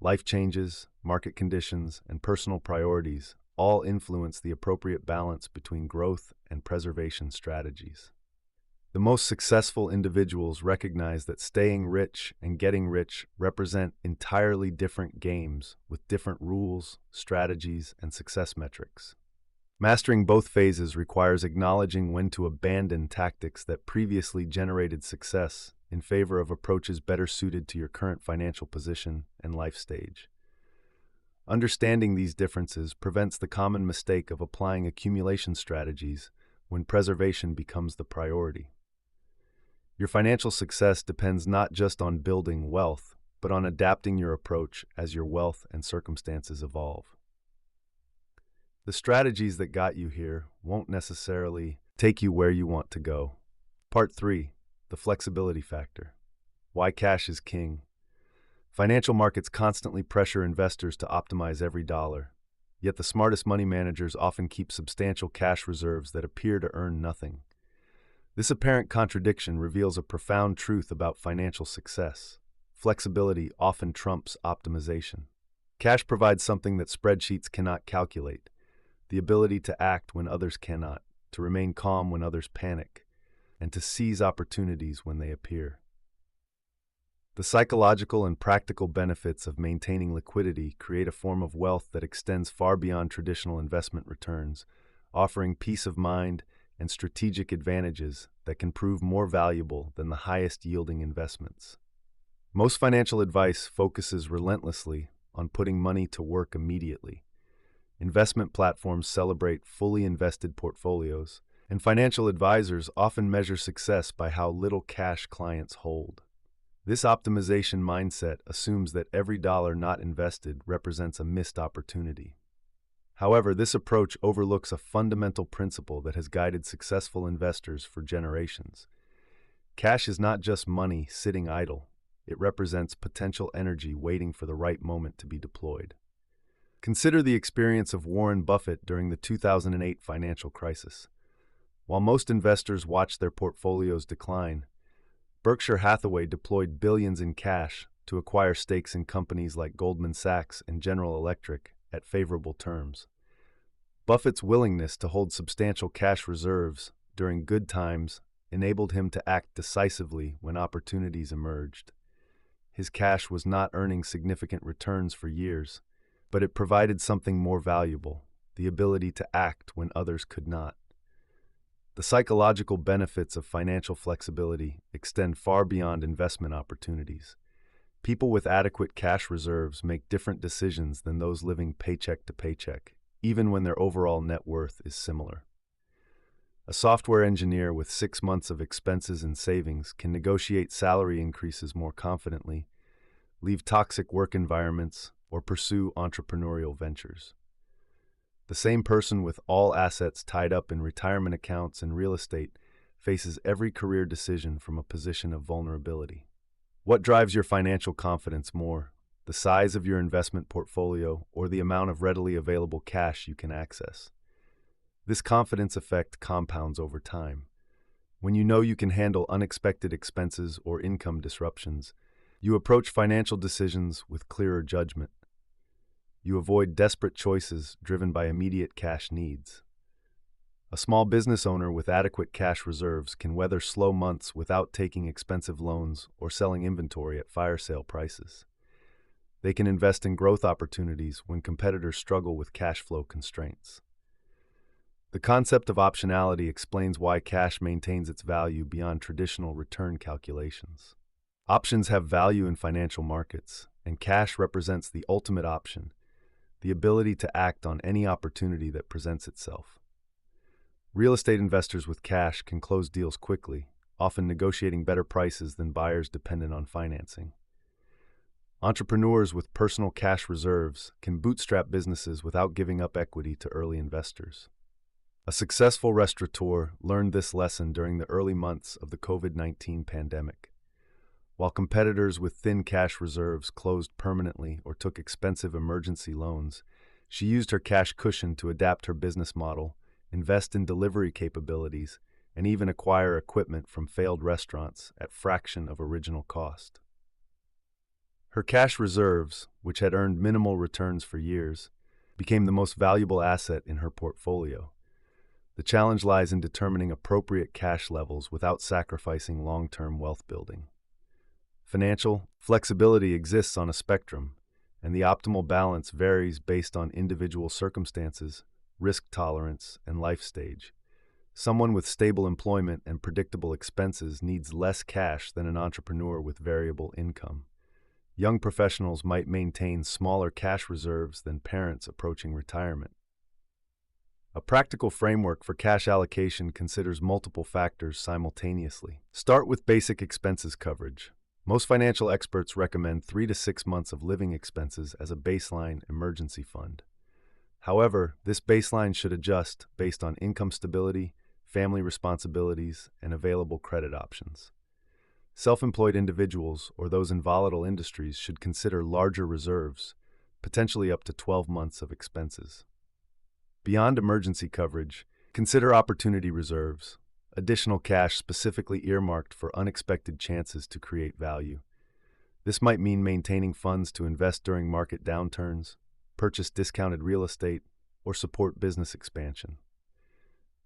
Speaker 1: Life changes, market conditions, and personal priorities all influence the appropriate balance between growth and preservation strategies. The most successful individuals recognize that staying rich and getting rich represent entirely different games with different rules, strategies, and success metrics. Mastering both phases requires acknowledging when to abandon tactics that previously generated success in favor of approaches better suited to your current financial position and life stage. Understanding these differences prevents the common mistake of applying accumulation strategies when preservation becomes the priority. Your financial success depends not just on building wealth, but on adapting your approach as your wealth and circumstances evolve. The strategies that got you here won't necessarily take you where you want to go. Part 3. The flexibility factor. Why cash is king. Financial markets constantly pressure investors to optimize every dollar. Yet the smartest money managers often keep substantial cash reserves that appear to earn nothing. This apparent contradiction reveals a profound truth about financial success. Flexibility often trumps optimization. Cash provides something that spreadsheets cannot calculate: the ability to act when others cannot, to remain calm when others panic, and to seize opportunities when they appear. The psychological and practical benefits of maintaining liquidity create a form of wealth that extends far beyond traditional investment returns, offering peace of mind and strategic advantages that can prove more valuable than the highest-yielding investments. Most financial advice focuses relentlessly on putting money to work immediately. Investment platforms celebrate fully invested portfolios, and financial advisors often measure success by how little cash clients hold. This optimization mindset assumes that every dollar not invested represents a missed opportunity. However, this approach overlooks a fundamental principle that has guided successful investors for generations. Cash is not just money sitting idle. It represents potential energy waiting for the right moment to be deployed. Consider the experience of Warren Buffett during the 2008 financial crisis. While most investors watched their portfolios decline, Berkshire Hathaway deployed billions in cash to acquire stakes in companies like Goldman Sachs and General Electric at favorable terms. Buffett's willingness to hold substantial cash reserves during good times enabled him to act decisively when opportunities emerged. His cash was not earning significant returns for years, but it provided something more valuable: the ability to act when others could not. The psychological benefits of financial flexibility extend far beyond investment opportunities. People with adequate cash reserves make different decisions than those living paycheck to paycheck, even when their overall net worth is similar. A software engineer with 6 months of expenses and savings can negotiate salary increases more confidently, leave toxic work environments, or pursue entrepreneurial ventures. The same person with all assets tied up in retirement accounts and real estate faces every career decision from a position of vulnerability. What drives your financial confidence more, the size of your investment portfolio or the amount of readily available cash you can access? This confidence effect compounds over time. When you know you can handle unexpected expenses or income disruptions, you approach financial decisions with clearer judgment. You avoid desperate choices driven by immediate cash needs. A small business owner with adequate cash reserves can weather slow months without taking expensive loans or selling inventory at fire sale prices. They can invest in growth opportunities when competitors struggle with cash flow constraints. The concept of optionality explains why cash maintains its value beyond traditional return calculations. Options have value in financial markets, and cash represents the ultimate option, the ability to act on any opportunity that presents itself. Real estate investors with cash can close deals quickly, often negotiating better prices than buyers dependent on financing. Entrepreneurs with personal cash reserves can bootstrap businesses without giving up equity to early investors. A successful restaurateur learned this lesson during the early months of the COVID-19 pandemic. While competitors with thin cash reserves closed permanently or took expensive emergency loans, she used her cash cushion to adapt her business model, invest in delivery capabilities, and even acquire equipment from failed restaurants at fraction of original cost. Her cash reserves, which had earned minimal returns for years, became the most valuable asset in her portfolio. The challenge lies in determining appropriate cash levels without sacrificing long-term wealth building. Financial flexibility exists on a spectrum, and the optimal balance varies based on individual circumstances, risk tolerance, and life stage. Someone with stable employment and predictable expenses needs less cash than an entrepreneur with variable income. Young professionals might maintain smaller cash reserves than parents approaching retirement. A practical framework for cash allocation considers multiple factors simultaneously. Start with basic expenses coverage. Most financial experts recommend 3 to 6 months of living expenses as a baseline emergency fund. However, this baseline should adjust based on income stability, family responsibilities, and available credit options. Self-employed individuals or those in volatile industries should consider larger reserves, potentially up to 12 months of expenses. Beyond emergency coverage, consider opportunity reserves, additional cash specifically earmarked for unexpected chances to create value. This might mean maintaining funds to invest during market downturns, purchase discounted real estate, or support business expansion.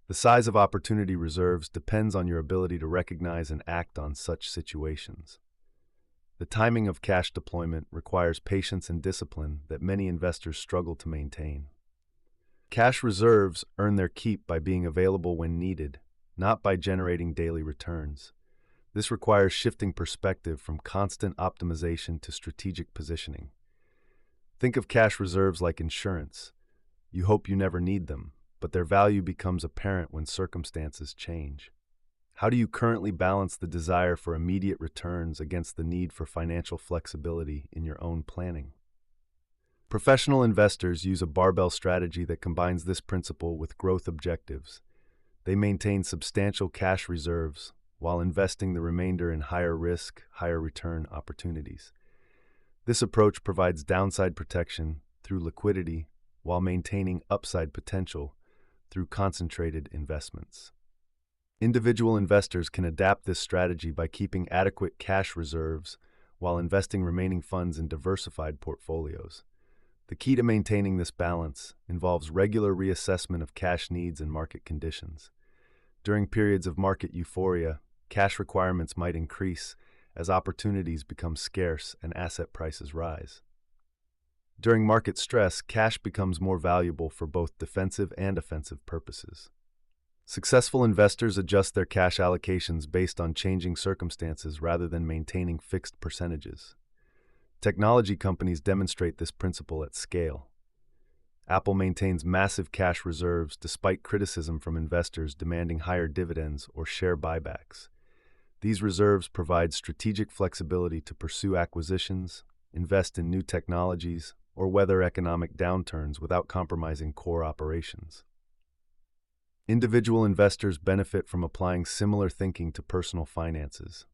Speaker 1: The size of opportunity reserves depends on your ability to recognize and act on such situations. The timing of cash deployment requires patience and discipline that many investors struggle to maintain. Cash reserves earn their keep by being available when needed, not by generating daily returns. This requires shifting perspective from constant optimization to strategic positioning. Think of cash reserves like insurance. You hope you never need them, but their value becomes apparent when circumstances change. How do you currently balance the desire for immediate returns against the need for financial flexibility in your own planning? Professional investors use a barbell strategy that combines this principle with growth objectives. They maintain substantial cash reserves while investing the remainder in higher risk, higher return opportunities. This approach provides downside protection through liquidity while maintaining upside potential through concentrated investments. Individual investors can adapt this strategy by keeping adequate cash reserves while investing remaining funds in diversified portfolios. The key to maintaining this balance involves regular reassessment of cash needs and market conditions. During periods of market euphoria, cash requirements might increase as opportunities become scarce and asset prices rise. During market stress, cash becomes more valuable for both defensive and offensive purposes. Successful investors adjust their cash allocations based on changing circumstances rather than maintaining fixed percentages. Technology companies demonstrate this principle at scale. Apple maintains massive cash reserves despite criticism from investors demanding higher dividends or share buybacks. These reserves provide strategic flexibility to pursue acquisitions, invest in new technologies, or weather economic downturns without compromising core operations. Individual investors benefit from applying similar thinking to personal finances.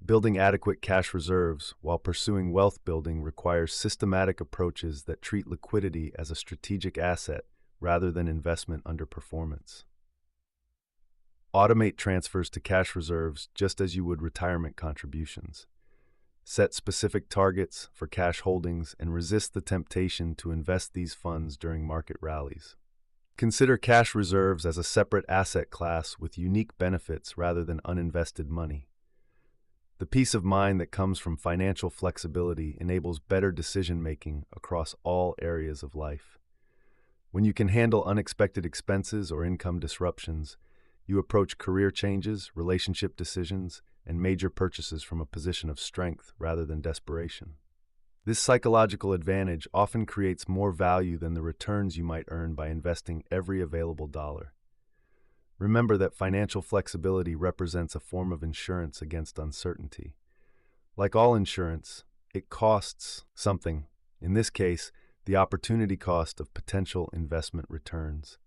Speaker 1: Building adequate cash reserves while pursuing wealth building requires systematic approaches that treat liquidity as a strategic asset rather than investment underperformance. Automate transfers to cash reserves just as you would retirement contributions. Set specific targets for cash holdings and resist the temptation to invest these funds during market rallies. Consider cash reserves as a separate asset class with unique benefits rather than uninvested money. The peace of mind that comes from financial flexibility enables better decision-making across all areas of life. When you can handle unexpected expenses or income disruptions, you approach career changes, relationship decisions, and major purchases from a position of strength rather than desperation. This psychological advantage often creates more value than the returns you might earn by investing every available dollar. Remember that financial flexibility represents a form of insurance against uncertainty. Like all insurance, it costs something, in this case, the opportunity cost of potential investment returns.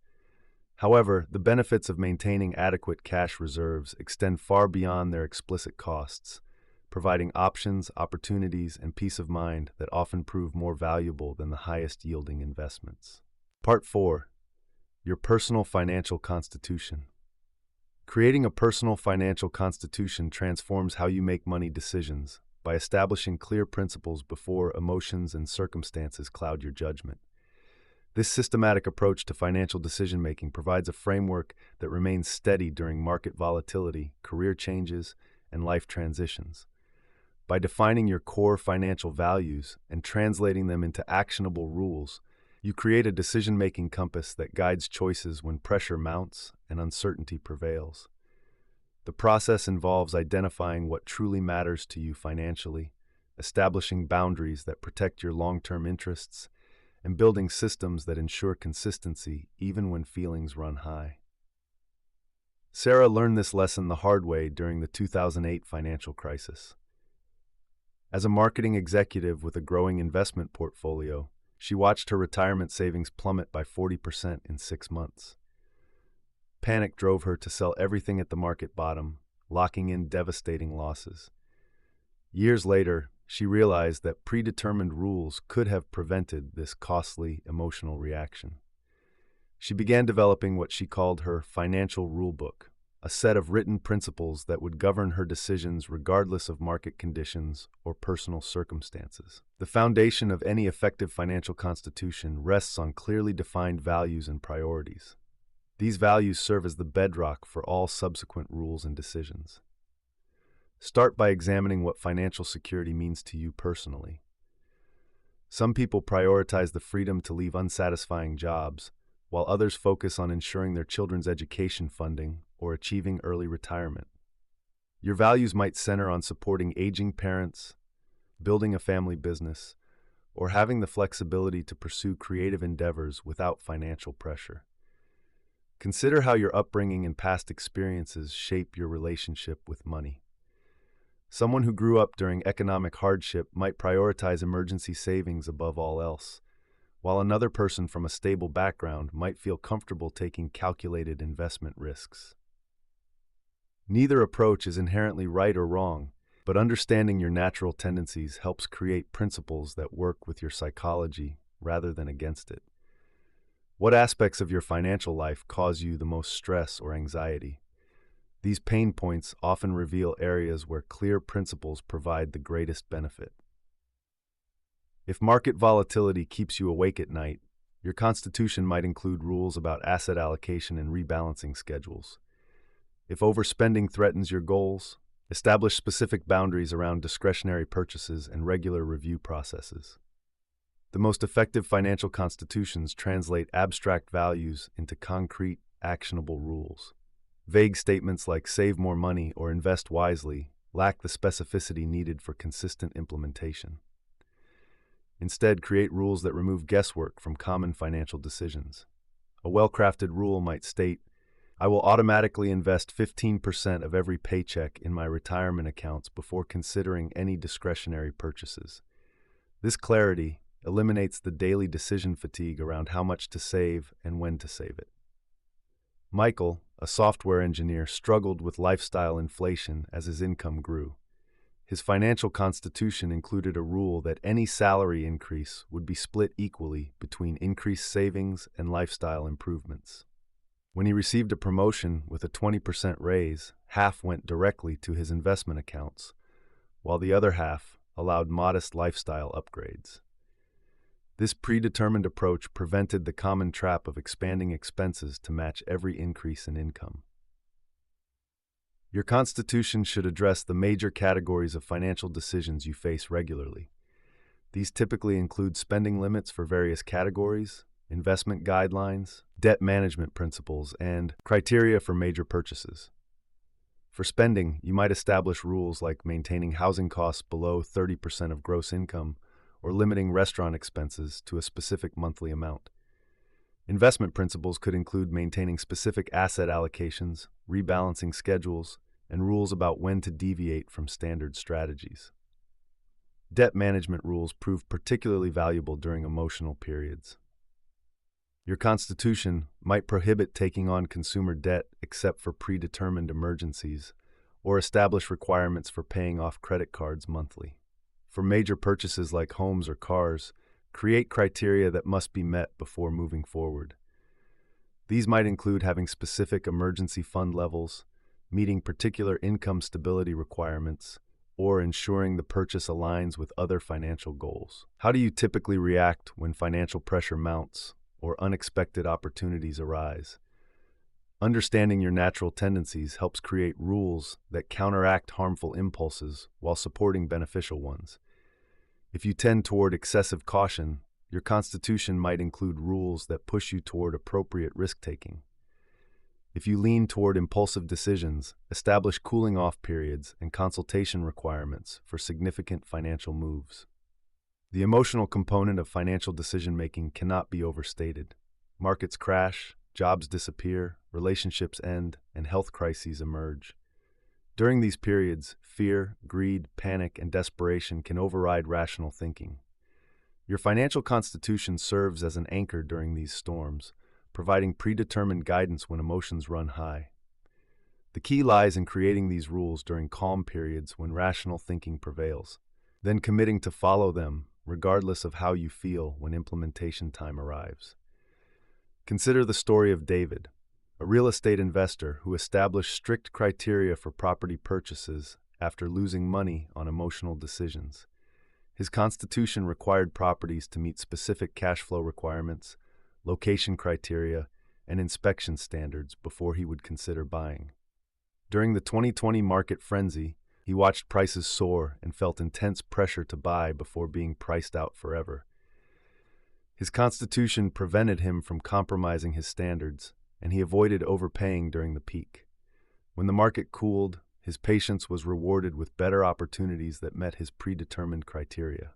Speaker 1: However, the benefits of maintaining adequate cash reserves extend far beyond their explicit costs, providing options, opportunities, and peace of mind that often prove more valuable than the highest-yielding investments. Part 4. Your personal financial constitution. Creating a personal financial constitution transforms how you make money decisions by establishing clear principles before emotions and circumstances cloud your judgment. This systematic approach to financial decision-making provides a framework that remains steady during market volatility, career changes, and life transitions. By defining your core financial values and translating them into actionable rules, you create a decision-making compass that guides choices when pressure mounts and uncertainty prevails. The process involves identifying what truly matters to you financially, establishing boundaries that protect your long-term interests, and building systems that ensure consistency even when feelings run high. Sarah learned this lesson the hard way during the 2008 financial crisis. As a marketing executive with a growing investment portfolio, she watched her retirement savings plummet by 40% in 6 months. Panic drove her to sell everything at the market bottom, locking in devastating losses. Years later, she realized that predetermined rules could have prevented this costly emotional reaction. She began developing what she called her financial rulebook, a set of written principles that would govern her decisions regardless of market conditions or personal circumstances. The foundation of any effective financial constitution rests on clearly defined values and priorities. These values serve as the bedrock for all subsequent rules and decisions. Start by examining what financial security means to you personally. Some people prioritize the freedom to leave unsatisfying jobs, while others focus on ensuring their children's education funding or achieving early retirement. Your values might center on supporting aging parents, building a family business, or having the flexibility to pursue creative endeavors without financial pressure. Consider how your upbringing and past experiences shape your relationship with money. Someone who grew up during economic hardship might prioritize emergency savings above all else, while another person from a stable background might feel comfortable taking calculated investment risks. Neither approach is inherently right or wrong, but understanding your natural tendencies helps create principles that work with your psychology rather than against it. What aspects of your financial life cause you the most stress or anxiety? These pain points often reveal areas where clear principles provide the greatest benefit. If market volatility keeps you awake at night, your constitution might include rules about asset allocation and rebalancing schedules. If overspending threatens your goals, establish specific boundaries around discretionary purchases and regular review processes. The most effective financial constitutions translate abstract values into concrete, actionable rules. Vague statements like save more money or invest wisely lack the specificity needed for consistent implementation. Instead, create rules that remove guesswork from common financial decisions. A well-crafted rule might state, I will automatically invest 15% of every paycheck in my retirement accounts before considering any discretionary purchases. This clarity eliminates the daily decision fatigue around how much to save and when to save it. Michael, a software engineer, struggled with lifestyle inflation as his income grew. His financial constitution included a rule that any salary increase would be split equally between increased savings and lifestyle improvements. When he received a promotion with a 20% raise, half went directly to his investment accounts, while the other half allowed modest lifestyle upgrades. This predetermined approach prevented the common trap of expanding expenses to match every increase in income. Your constitution should address the major categories of financial decisions you face regularly. These typically include spending limits for various categories, investment guidelines, debt management principles, and criteria for major purchases. For spending, you might establish rules like maintaining housing costs below 30% of gross income or limiting restaurant expenses to a specific monthly amount. Investment principles could include maintaining specific asset allocations, rebalancing schedules, and rules about when to deviate from standard strategies. Debt management rules prove particularly valuable during emotional periods. Your constitution might prohibit taking on consumer debt except for predetermined emergencies, or establish requirements for paying off credit cards monthly. For major purchases like homes or cars, create criteria that must be met before moving forward. These might include having specific emergency fund levels, meeting particular income stability requirements, or ensuring the purchase aligns with other financial goals. How do you typically react when financial pressure mounts or unexpected opportunities arise? Understanding your natural tendencies helps create rules that counteract harmful impulses while supporting beneficial ones. If you tend toward excessive caution, your constitution might include rules that push you toward appropriate risk-taking. If you lean toward impulsive decisions, establish cooling-off periods and consultation requirements for significant financial moves. The emotional component of financial decision-making cannot be overstated. Markets crash, jobs disappear, relationships end, and health crises emerge. During these periods, fear, greed, panic, and desperation can override rational thinking. Your financial constitution serves as an anchor during these storms, providing predetermined guidance when emotions run high. The key lies in creating these rules during calm periods when rational thinking prevails, then committing to follow them regardless of how you feel when implementation time arrives. Consider the story of David, a real estate investor who established strict criteria for property purchases after losing money on emotional decisions. His constitution required properties to meet specific cash flow requirements, location criteria, and inspection standards before he would consider buying. During the 2020 market frenzy, he watched prices soar and felt intense pressure to buy before being priced out forever. His constitution prevented him from compromising his standards, and he avoided overpaying during the peak. When the market cooled, his patience was rewarded with better opportunities that met his predetermined criteria.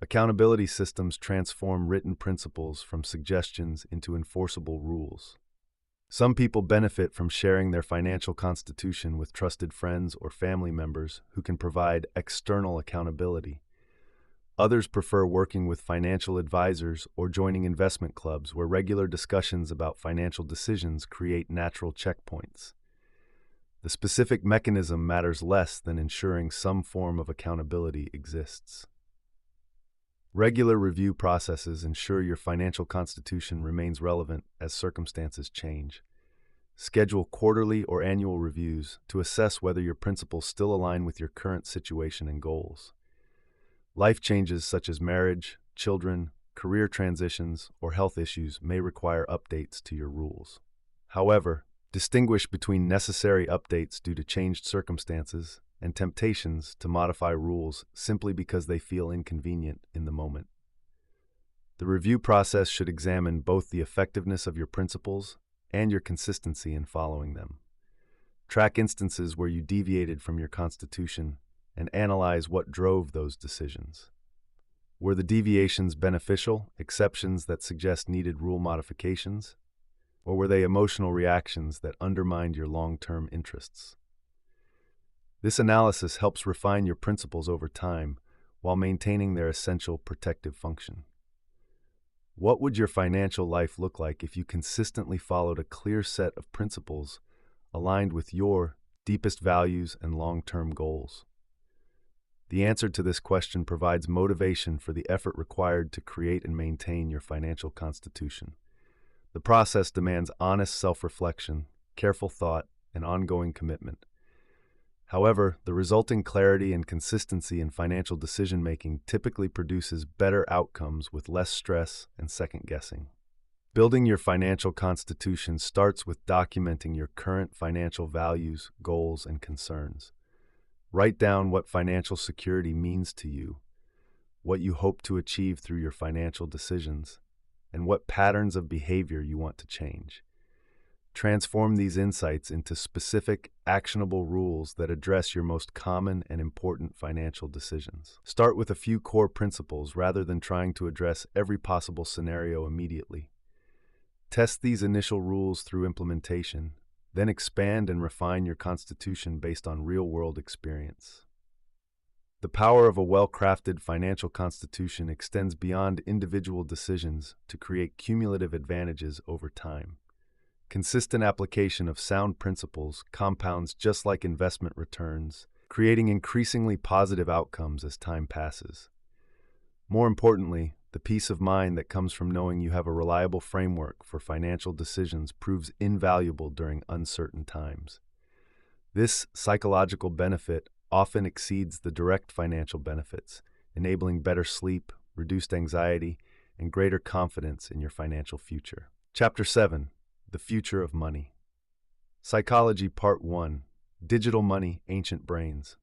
Speaker 1: Accountability systems transform written principles from suggestions into enforceable rules. Some people benefit from sharing their financial constitution with trusted friends or family members who can provide external accountability. Others prefer working with financial advisors or joining investment clubs where regular discussions about financial decisions create natural checkpoints. The specific mechanism matters less than ensuring some form of accountability exists. Regular review processes ensure your financial constitution remains relevant as circumstances change. Schedule quarterly or annual reviews to assess whether your principles still align with your current situation and goals. Life changes such as marriage, children, career transitions, or health issues may require updates to your rules. However, distinguish between necessary updates due to changed circumstances and temptations to modify rules simply because they feel inconvenient in the moment. The review process should examine both the effectiveness of your principles and your consistency in following them. Track instances where you deviated from your constitution and analyze what drove those decisions. Were the deviations beneficial, exceptions that suggest needed rule modifications? Or were they emotional reactions that undermined your long-term interests? This analysis helps refine your principles over time while maintaining their essential protective function. What would your financial life look like if you consistently followed a clear set of principles aligned with your deepest values and long-term goals? The answer to this question provides motivation for the effort required to create and maintain your financial constitution. The process demands honest self-reflection, careful thought, and ongoing commitment. However, the resulting clarity and consistency in financial decision-making typically produces better outcomes with less stress and second-guessing. Building your financial constitution starts with documenting your current financial values, goals, and concerns. Write down what financial security means to you, what you hope to achieve through your financial decisions, and what patterns of behavior you want to change. Transform these insights into specific, actionable rules that address your most common and important financial decisions. Start with a few core principles rather than trying to address every possible scenario immediately. Test these initial rules through implementation, then expand and refine your constitution based on real-world experience. The power of a well-crafted financial constitution extends beyond individual decisions to create cumulative advantages over time. Consistent application of sound principles compounds just like investment returns, creating increasingly positive outcomes as time passes. More importantly, the peace of mind that comes from knowing you have a reliable framework for financial decisions proves invaluable during uncertain times. This psychological benefit often exceeds the direct financial benefits, enabling better sleep, reduced anxiety, and greater confidence in your financial future. Chapter 7. The Future of Money. Psychology Part 1. Digital Money, Ancient Brains.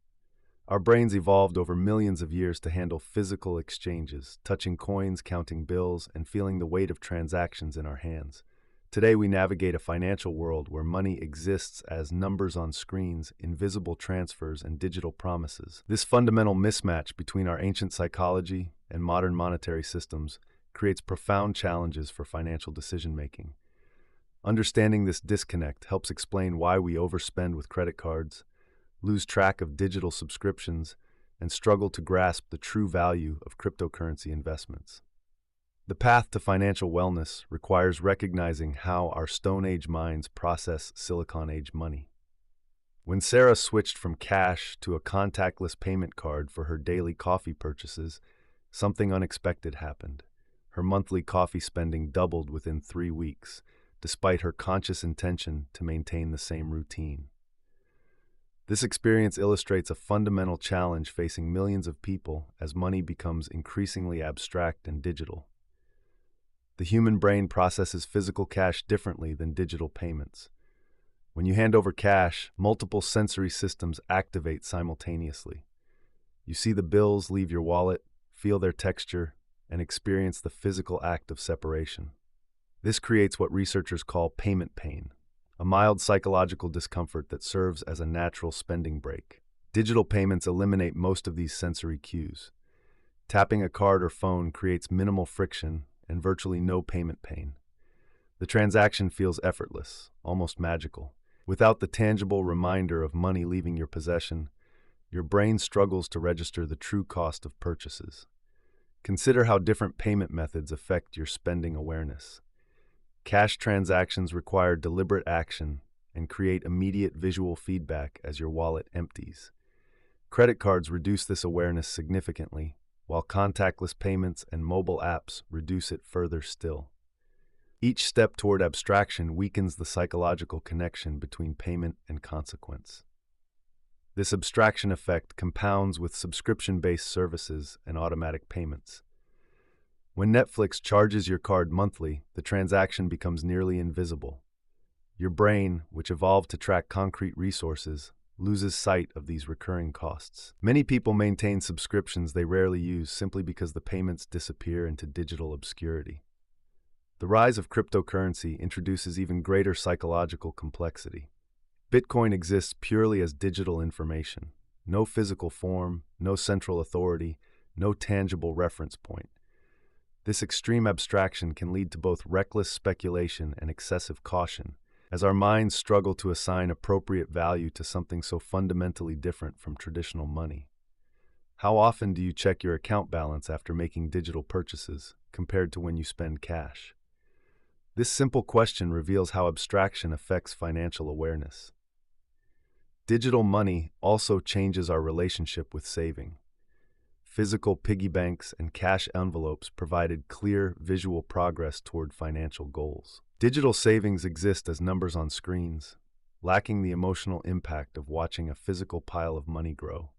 Speaker 1: Our brains evolved over millions of years to handle physical exchanges, touching coins, counting bills, and feeling the weight of transactions in our hands. Today we navigate a financial world where money exists as numbers on screens, invisible transfers, and digital promises. This fundamental mismatch between our ancient psychology and modern monetary systems creates profound challenges for financial decision-making. Understanding this disconnect helps explain why we overspend with credit cards, lose track of digital subscriptions, and struggle to grasp the true value of cryptocurrency investments. The path to financial wellness requires recognizing how our Stone Age minds process Silicon Age money. When Sarah switched from cash to a contactless payment card for her daily coffee purchases, something unexpected happened. Her monthly coffee spending doubled within 3 weeks, despite her conscious intention to maintain the same routine. This experience illustrates a fundamental challenge facing millions of people as money becomes increasingly abstract and digital. The human brain processes physical cash differently than digital payments. When you hand over cash, multiple sensory systems activate simultaneously. You see the bills leave your wallet, feel their texture, and experience the physical act of separation. This creates what researchers call payment pain, a mild psychological discomfort that serves as a natural spending break. Digital payments eliminate most of these sensory cues. Tapping a card or phone creates minimal friction and virtually no payment pain. The transaction feels effortless, almost magical. Without the tangible reminder of money leaving your possession, your brain struggles to register the true cost of purchases. Consider how different payment methods affect your spending awareness. Cash transactions require deliberate action and create immediate visual feedback as your wallet empties. Credit cards reduce this awareness significantly, while contactless payments and mobile apps reduce it further still. Each step toward abstraction weakens the psychological connection between payment and consequence. This abstraction effect compounds with subscription-based services and automatic payments. When Netflix charges your card monthly, the transaction becomes nearly invisible. Your brain, which evolved to track concrete resources, loses sight of these recurring costs. Many people maintain subscriptions they rarely use simply because the payments disappear into digital obscurity. The rise of cryptocurrency introduces even greater psychological complexity. Bitcoin exists purely as digital information. No physical form, no central authority, no tangible reference point. This extreme abstraction can lead to both reckless speculation and excessive caution, as our minds struggle to assign appropriate value to something so fundamentally different from traditional money. How often do you check your account balance after making digital purchases, compared to when you spend cash? This simple question reveals how abstraction affects financial awareness. Digital money also changes our relationship with saving. Physical piggy banks and cash envelopes provided clear, visual progress toward financial goals. Digital savings exist as numbers on screens, lacking the emotional impact of watching a physical pile of money grow.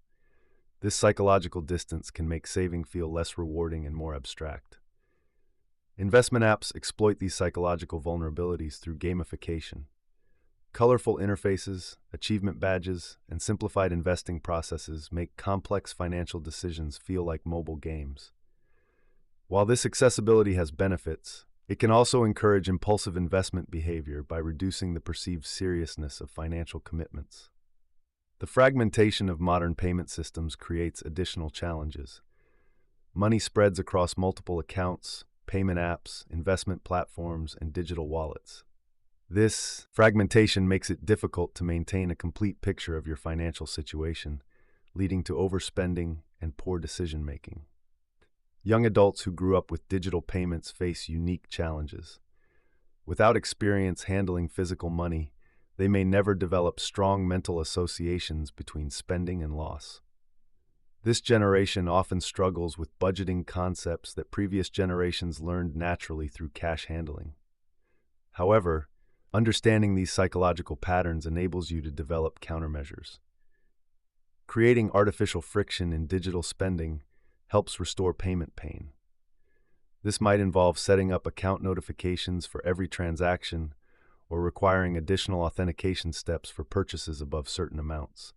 Speaker 1: This psychological distance can make saving feel less rewarding and more abstract. Investment apps exploit these psychological vulnerabilities through gamification. Colorful interfaces, achievement badges, and simplified investing processes make complex financial decisions feel like mobile games. While this accessibility has benefits, it can also encourage impulsive investment behavior by reducing the perceived seriousness of financial commitments. The fragmentation of modern payment systems creates additional challenges. Money spreads across multiple accounts, payment apps, investment platforms, and digital wallets. This fragmentation makes it difficult to maintain a complete picture of your financial situation, leading to overspending and poor decision-making. Young adults who grew up with digital payments face unique challenges. Without experience handling physical money, they may never develop strong mental associations between spending and loss. This generation often struggles with budgeting concepts that previous generations learned naturally through cash handling. However, understanding these psychological patterns enables you to develop countermeasures. Creating artificial friction in digital spending helps restore payment pain. This might involve setting up account notifications for every transaction or requiring additional authentication steps for purchases above certain amounts.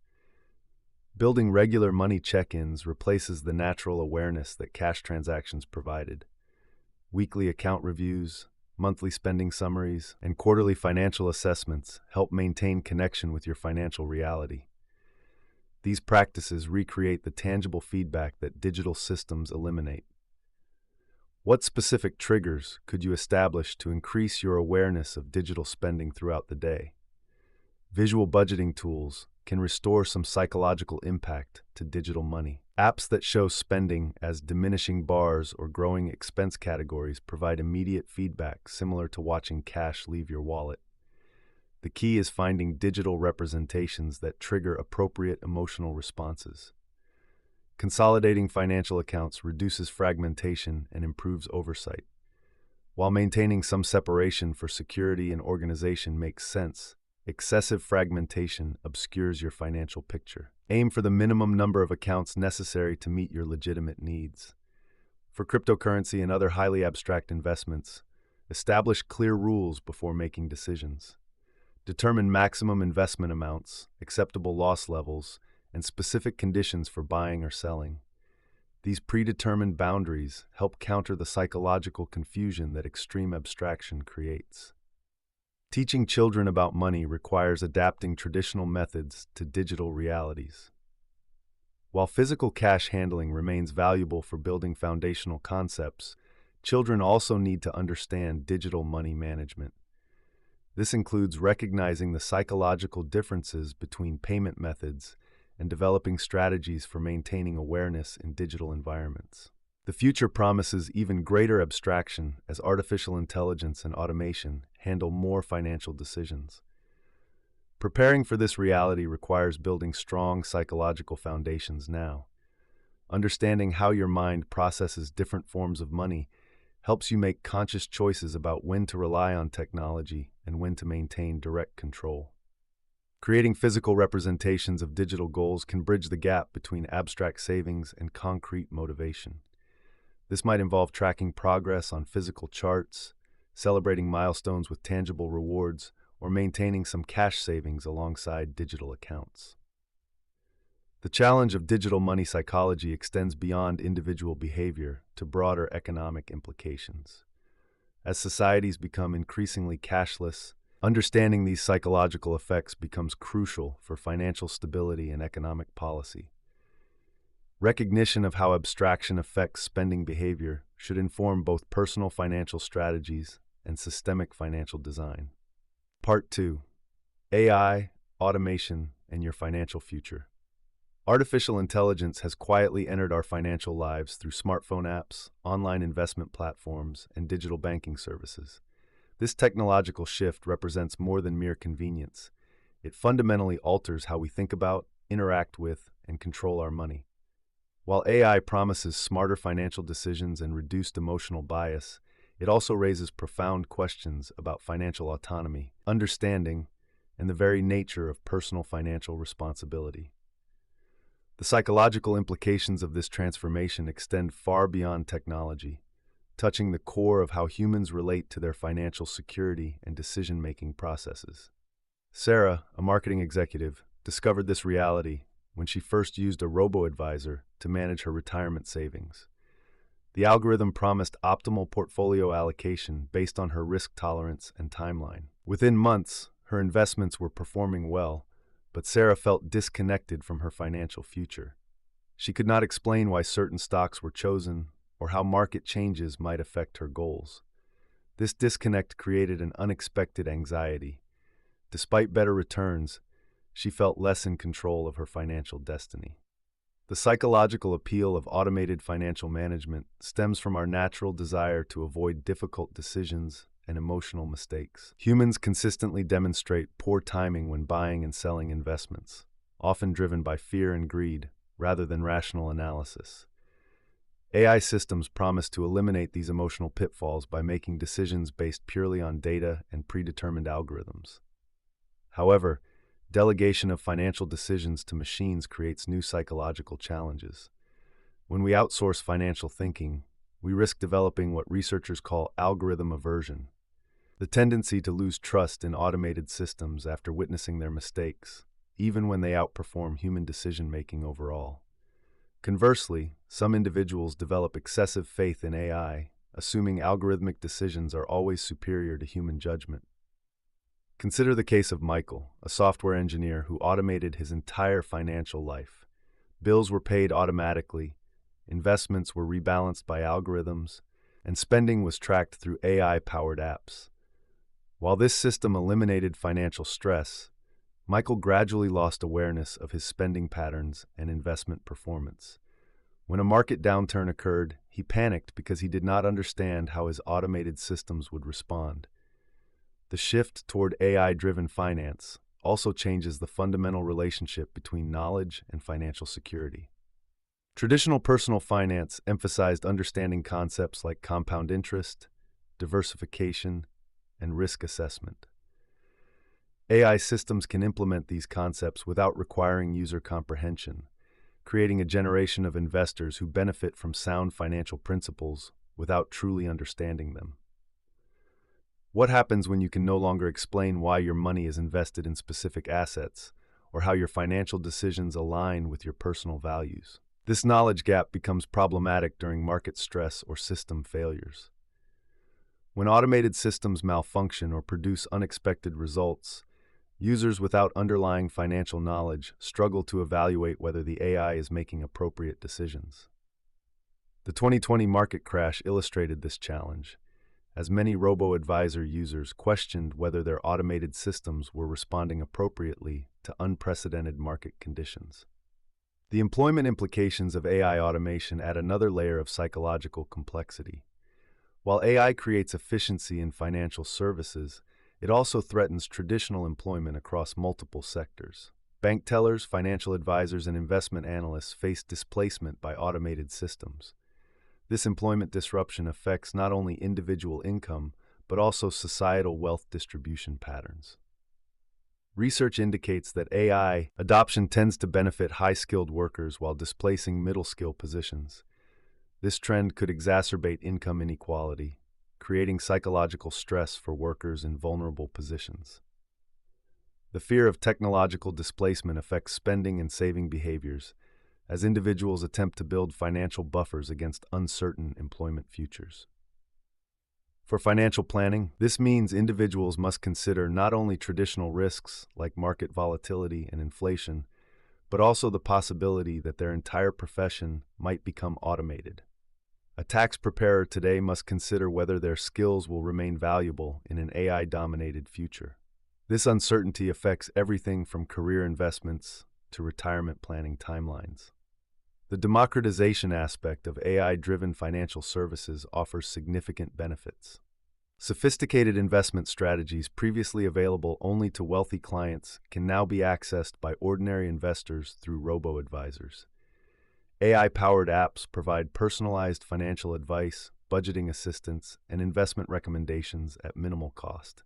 Speaker 1: Building regular money check-ins replaces the natural awareness that cash transactions provided. Weekly account reviews, monthly spending summaries, and quarterly financial assessments help maintain connection with your financial reality. These practices recreate the tangible feedback that digital systems eliminate. What specific triggers could you establish to increase your awareness of digital spending throughout the day? Visual budgeting tools can restore some psychological impact to digital money. Apps that show spending as diminishing bars or growing expense categories provide immediate feedback similar to watching cash leave your wallet. The key is finding digital representations that trigger appropriate emotional responses. Consolidating financial accounts reduces fragmentation and improves oversight. While maintaining some separation for security and organization makes sense, excessive fragmentation obscures your financial picture. Aim for the minimum number of accounts necessary to meet your legitimate needs. For cryptocurrency and other highly abstract investments, establish clear rules before making decisions. Determine maximum investment amounts, acceptable loss levels, and specific conditions for buying or selling. These predetermined boundaries help counter the psychological confusion that extreme abstraction creates. Teaching children about money requires adapting traditional methods to digital realities. While physical cash handling remains valuable for building foundational concepts, children also need to understand digital money management. This includes recognizing the psychological differences between payment methods and developing strategies for maintaining awareness in digital environments. The future promises even greater abstraction as artificial intelligence and automation handle more financial decisions. Preparing for this reality requires building strong psychological foundations now. Understanding how your mind processes different forms of money helps you make conscious choices about when to rely on technology and when to maintain direct control. Creating physical representations of digital goals can bridge the gap between abstract savings and concrete motivation. This might involve tracking progress on physical charts, celebrating milestones with tangible rewards, or maintaining some cash savings alongside digital accounts. The challenge of digital money psychology extends beyond individual behavior to broader economic implications. As societies become increasingly cashless, understanding these psychological effects becomes crucial for financial stability and economic policy. Recognition of how abstraction affects spending behavior should inform both personal financial strategies and systemic financial design. Part 2. AI, Automation, and Your Financial Future. Artificial intelligence has quietly entered our financial lives through smartphone apps, online investment platforms, and digital banking services. This technological shift represents more than mere convenience. It fundamentally alters how we think about, interact with, and control our money. While AI promises smarter financial decisions and reduced emotional bias, it also raises profound questions about financial autonomy, understanding, and the very nature of personal financial responsibility. The psychological implications of this transformation extend far beyond technology, touching the core of how humans relate to their financial security and decision-making processes. Sarah, a marketing executive, discovered this reality when she first used a robo-advisor to manage her retirement savings. The algorithm promised optimal portfolio allocation based on her risk tolerance and timeline. Within months, her investments were performing well, but Sarah felt disconnected from her financial future. She could not explain why certain stocks were chosen or how market changes might affect her goals. This disconnect created an unexpected anxiety. Despite better returns, she felt less in control of her financial destiny. The psychological appeal of automated financial management stems from our natural desire to avoid difficult decisions and emotional mistakes. Humans consistently demonstrate poor timing when buying and selling investments, often driven by fear and greed rather than rational analysis. AI systems promise to eliminate these emotional pitfalls by making decisions based purely on data and predetermined algorithms. However, delegation of financial decisions to machines creates new psychological challenges. When we outsource financial thinking, we risk developing what researchers call algorithm aversion, the tendency to lose trust in automated systems after witnessing their mistakes, even when they outperform human decision-making overall. Conversely, some individuals develop excessive faith in AI, assuming algorithmic decisions are always superior to human judgment. Consider the case of Michael, a software engineer who automated his entire financial life. Bills were paid automatically, investments were rebalanced by algorithms, and spending was tracked through AI-powered apps. While this system eliminated financial stress, Michael gradually lost awareness of his spending patterns and investment performance. When a market downturn occurred, he panicked because he did not understand how his automated systems would respond. The shift toward AI-driven finance also changes the fundamental relationship between knowledge and financial security. Traditional personal finance emphasized understanding concepts like compound interest, diversification, and risk assessment. AI systems can implement these concepts without requiring user comprehension, creating a generation of investors who benefit from sound financial principles without truly understanding them. What happens when you can no longer explain why your money is invested in specific assets or how your financial decisions align with your personal values? This knowledge gap becomes problematic during market stress or system failures. When automated systems malfunction or produce unexpected results, users without underlying financial knowledge struggle to evaluate whether the AI is making appropriate decisions. The 2020 market crash illustrated this challenge, as many robo-advisor users questioned whether their automated systems were responding appropriately to unprecedented market conditions. The employment implications of AI automation add another layer of psychological complexity. While AI creates efficiency in financial services, it also threatens traditional employment across multiple sectors. Bank tellers, financial advisors, and investment analysts face displacement by automated systems. This employment disruption affects not only individual income, but also societal wealth distribution patterns. Research indicates that AI adoption tends to benefit high-skilled workers while displacing middle-skill positions. This trend could exacerbate income inequality, creating psychological stress for workers in vulnerable positions. The fear of technological displacement affects spending and saving behaviors, as individuals attempt to build financial buffers against uncertain employment futures. For financial planning, this means individuals must consider not only traditional risks like market volatility and inflation, but also the possibility that their entire profession might become automated. A tax preparer today must consider whether their skills will remain valuable in an AI-dominated future. This uncertainty affects everything from career investments to retirement planning timelines. The democratization aspect of AI-driven financial services offers significant benefits. Sophisticated investment strategies previously available only to wealthy clients can now be accessed by ordinary investors through robo-advisors. AI-powered apps provide personalized financial advice, budgeting assistance, and investment recommendations at minimal cost.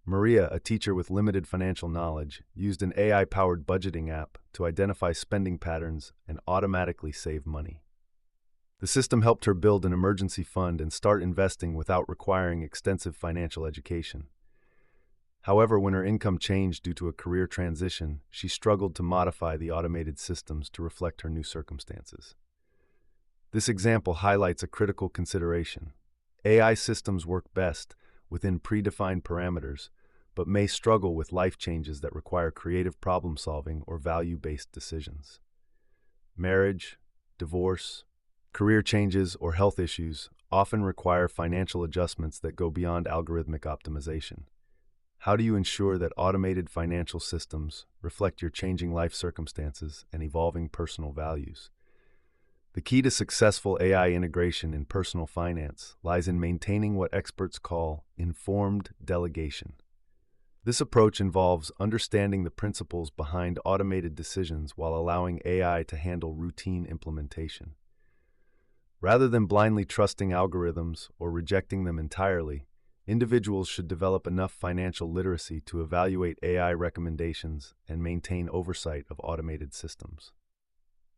Speaker 1: Maria, a teacher with limited financial knowledge, used an AI-powered budgeting app to identify spending patterns and automatically save money. The system helped her build an emergency fund and start investing without requiring extensive financial education. However, when her income changed due to a career transition, she struggled to modify the automated systems to reflect her new circumstances. This example highlights a critical consideration. AI systems work best within predefined parameters, but may struggle with life changes that require creative problem-solving or value-based decisions. Marriage, divorce, career changes, or health issues often require financial adjustments that go beyond algorithmic optimization. How do you ensure that automated financial systems reflect your changing life circumstances and evolving personal values? The key to successful AI integration in personal finance lies in maintaining what experts call informed delegation. This approach involves understanding the principles behind automated decisions while allowing AI to handle routine implementation. Rather than blindly trusting algorithms or rejecting them entirely, individuals should develop enough financial literacy to evaluate AI recommendations and maintain oversight of automated systems.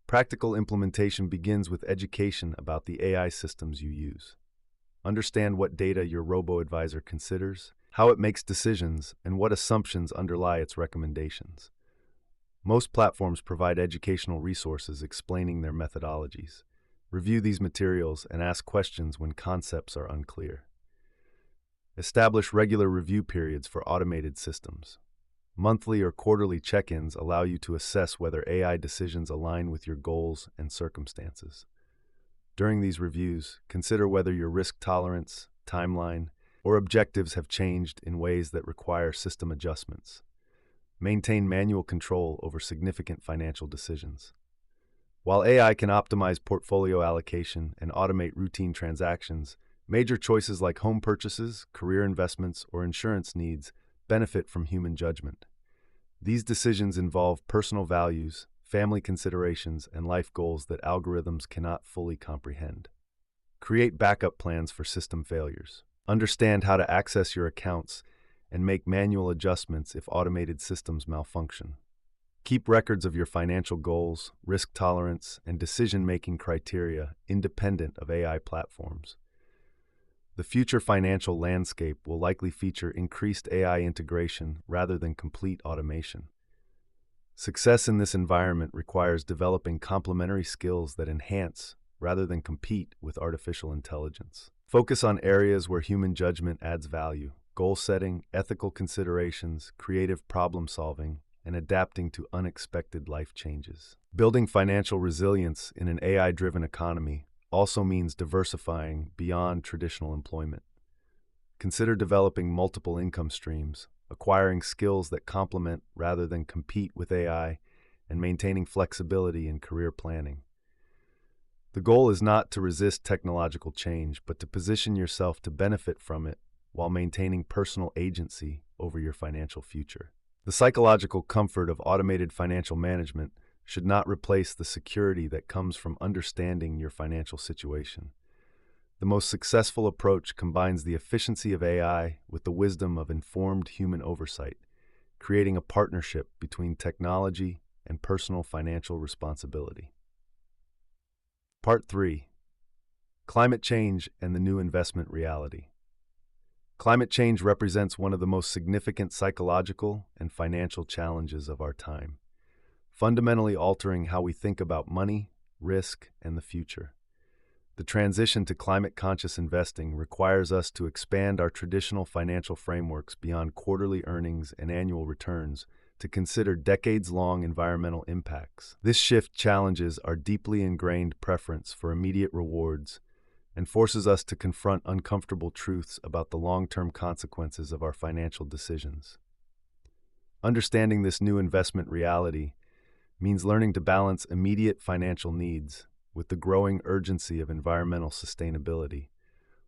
Speaker 1: Practical implementation begins with education about the AI systems you use. Understand what data your robo-advisor considers, how it makes decisions, and what assumptions underlie its recommendations. Most platforms provide educational resources explaining their methodologies. Review these materials and ask questions when concepts are unclear. Establish regular review periods for automated systems. Monthly or quarterly check-ins allow you to assess whether AI decisions align with your goals and circumstances. During these reviews, consider whether your risk tolerance, timeline, or objectives have changed in ways that require system adjustments. Maintain manual control over significant financial decisions. While AI can optimize portfolio allocation and automate routine transactions, major choices like home purchases, career investments, or insurance needs benefit from human judgment. These decisions involve personal values, family considerations, and life goals that algorithms cannot fully comprehend. Create backup plans for system failures. Understand how to access your accounts and make manual adjustments if automated systems malfunction. Keep records of your financial goals, risk tolerance, and decision-making criteria independent of AI platforms. The future financial landscape will likely feature increased AI integration rather than complete automation. Success in this environment requires developing complementary skills that enhance rather than compete with artificial intelligence. Focus on areas where human judgment adds value: goal setting, ethical considerations, creative problem solving, and adapting to unexpected life changes. Building financial resilience in an AI-driven economy also means diversifying beyond traditional employment. Consider developing multiple income streams, acquiring skills that complement rather than compete with AI, and maintaining flexibility in career planning. The goal is not to resist technological change, but to position yourself to benefit from it while maintaining personal agency over your financial future. The psychological comfort of automated financial management should not replace the security that comes from understanding your financial situation. The most successful approach combines the efficiency of AI with the wisdom of informed human oversight, creating a partnership between technology and personal financial responsibility. Part 3. Climate Change and the New Investment Reality. Climate change represents one of the most significant psychological and financial challenges of our time, fundamentally altering how we think about money, risk, and the future. The transition to climate-conscious investing requires us to expand our traditional financial frameworks beyond quarterly earnings and annual returns to consider decades-long environmental impacts. This shift challenges our deeply ingrained preference for immediate rewards and forces us to confront uncomfortable truths about the long-term consequences of our financial decisions. Understanding this new investment reality means learning to balance immediate financial needs with the growing urgency of environmental sustainability,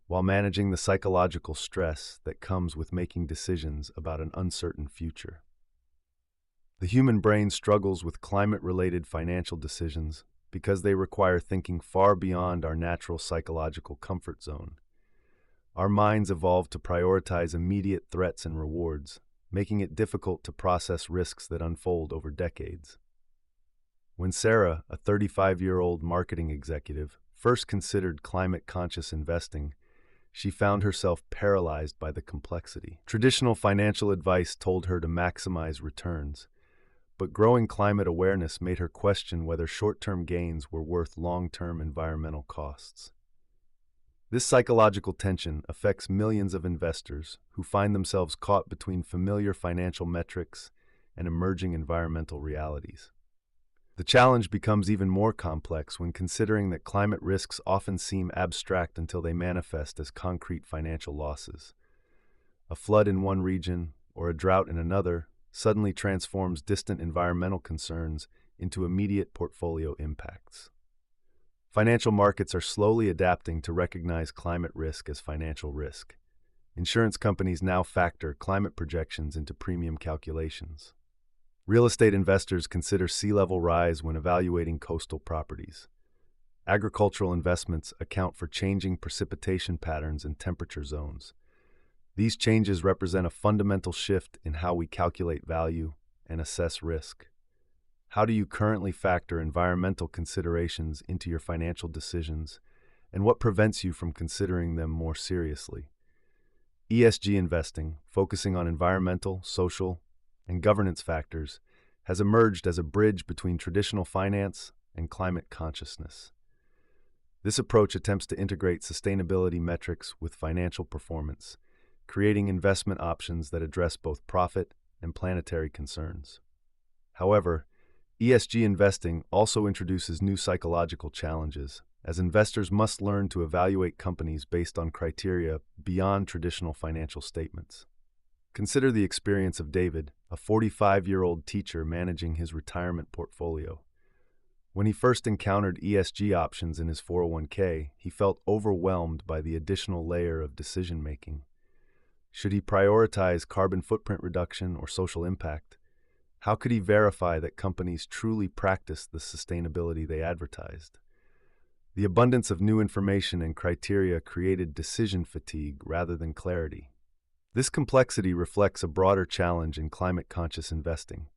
Speaker 1: while managing the psychological stress that comes with making decisions about an uncertain future. The human brain struggles with climate-related financial decisions because they require thinking far beyond our natural psychological comfort zone. Our minds evolved to prioritize immediate threats and rewards, making it difficult to process risks that unfold over decades. When Sarah, a 35-year-old marketing executive, first considered climate-conscious investing, she found herself paralyzed by the complexity. Traditional financial advice told her to maximize returns, but growing climate awareness made her question whether short-term gains were worth long-term environmental costs. This psychological tension affects millions of investors who find themselves caught between familiar financial metrics and emerging environmental realities. The challenge becomes even more complex when considering that climate risks often seem abstract until they manifest as concrete financial losses. A flood in one region or a drought in another suddenly transforms distant environmental concerns into immediate portfolio impacts. Financial markets are slowly adapting to recognize climate risk as financial risk. Insurance companies now factor climate projections into premium calculations. Real estate investors consider sea level rise when evaluating coastal properties. Agricultural investments account for changing precipitation patterns and temperature zones. These changes represent a fundamental shift in how we calculate value and assess risk. How do you currently factor environmental considerations into your financial decisions, and what prevents you from considering them more seriously? ESG investing, focusing on environmental, social, and governance factors, has emerged as a bridge between traditional finance and climate consciousness. This approach attempts to integrate sustainability metrics with financial performance, creating investment options that address both profit and planetary concerns. However, ESG investing also introduces new psychological challenges, as investors must learn to evaluate companies based on criteria beyond traditional financial statements. Consider the experience of David, a 45-year-old teacher managing his retirement portfolio. When he first encountered ESG options in his 401k, he felt overwhelmed by the additional layer of decision-making. Should he prioritize carbon footprint reduction or social impact? How could he verify that companies truly practice the sustainability they advertised? The abundance of new information and criteria created decision fatigue rather than clarity. This complexity reflects a broader challenge in climate-conscious investing: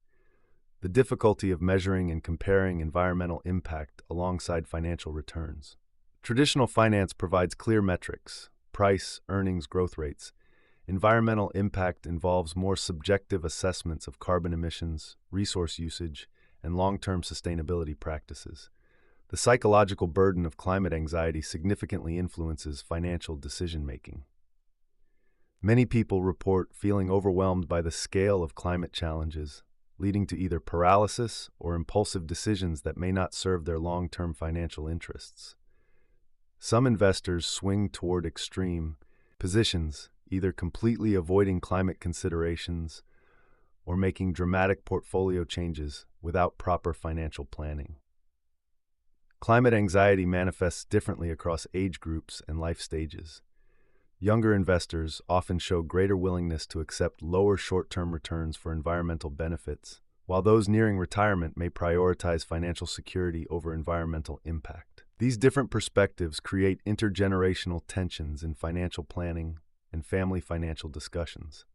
Speaker 1: the difficulty of measuring and comparing environmental impact alongside financial returns. Traditional finance provides clear metrics: price, earnings, growth rates. Environmental impact involves more subjective assessments of carbon emissions, resource usage, and long-term sustainability practices. The psychological burden of climate anxiety significantly influences financial decision-making. Many people report feeling overwhelmed by the scale of climate challenges, leading to either paralysis or impulsive decisions that may not serve their long-term financial interests. Some investors swing toward extreme positions, either completely avoiding climate considerations or making dramatic portfolio changes without proper financial planning. Climate anxiety manifests differently across age groups and life stages. Younger investors often show greater willingness to accept lower short-term returns for environmental benefits, while those nearing retirement may prioritize financial security over environmental impact. These different perspectives create intergenerational tensions in financial planning and family financial discussions.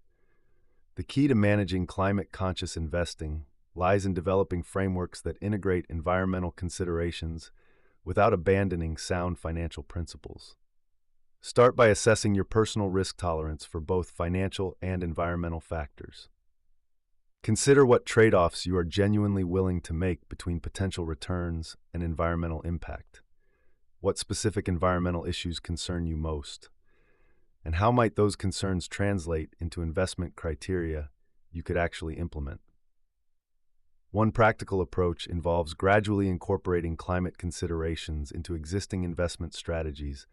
Speaker 1: The key to managing climate-conscious investing lies in developing frameworks that integrate environmental considerations without abandoning sound financial principles. Start by assessing your personal risk tolerance for both financial and environmental factors. Consider what trade-offs you are genuinely willing to make between potential returns and environmental impact. What specific environmental issues concern you most? And how might those concerns translate into investment criteria you could actually implement? One practical approach involves gradually incorporating climate considerations into existing investment strategies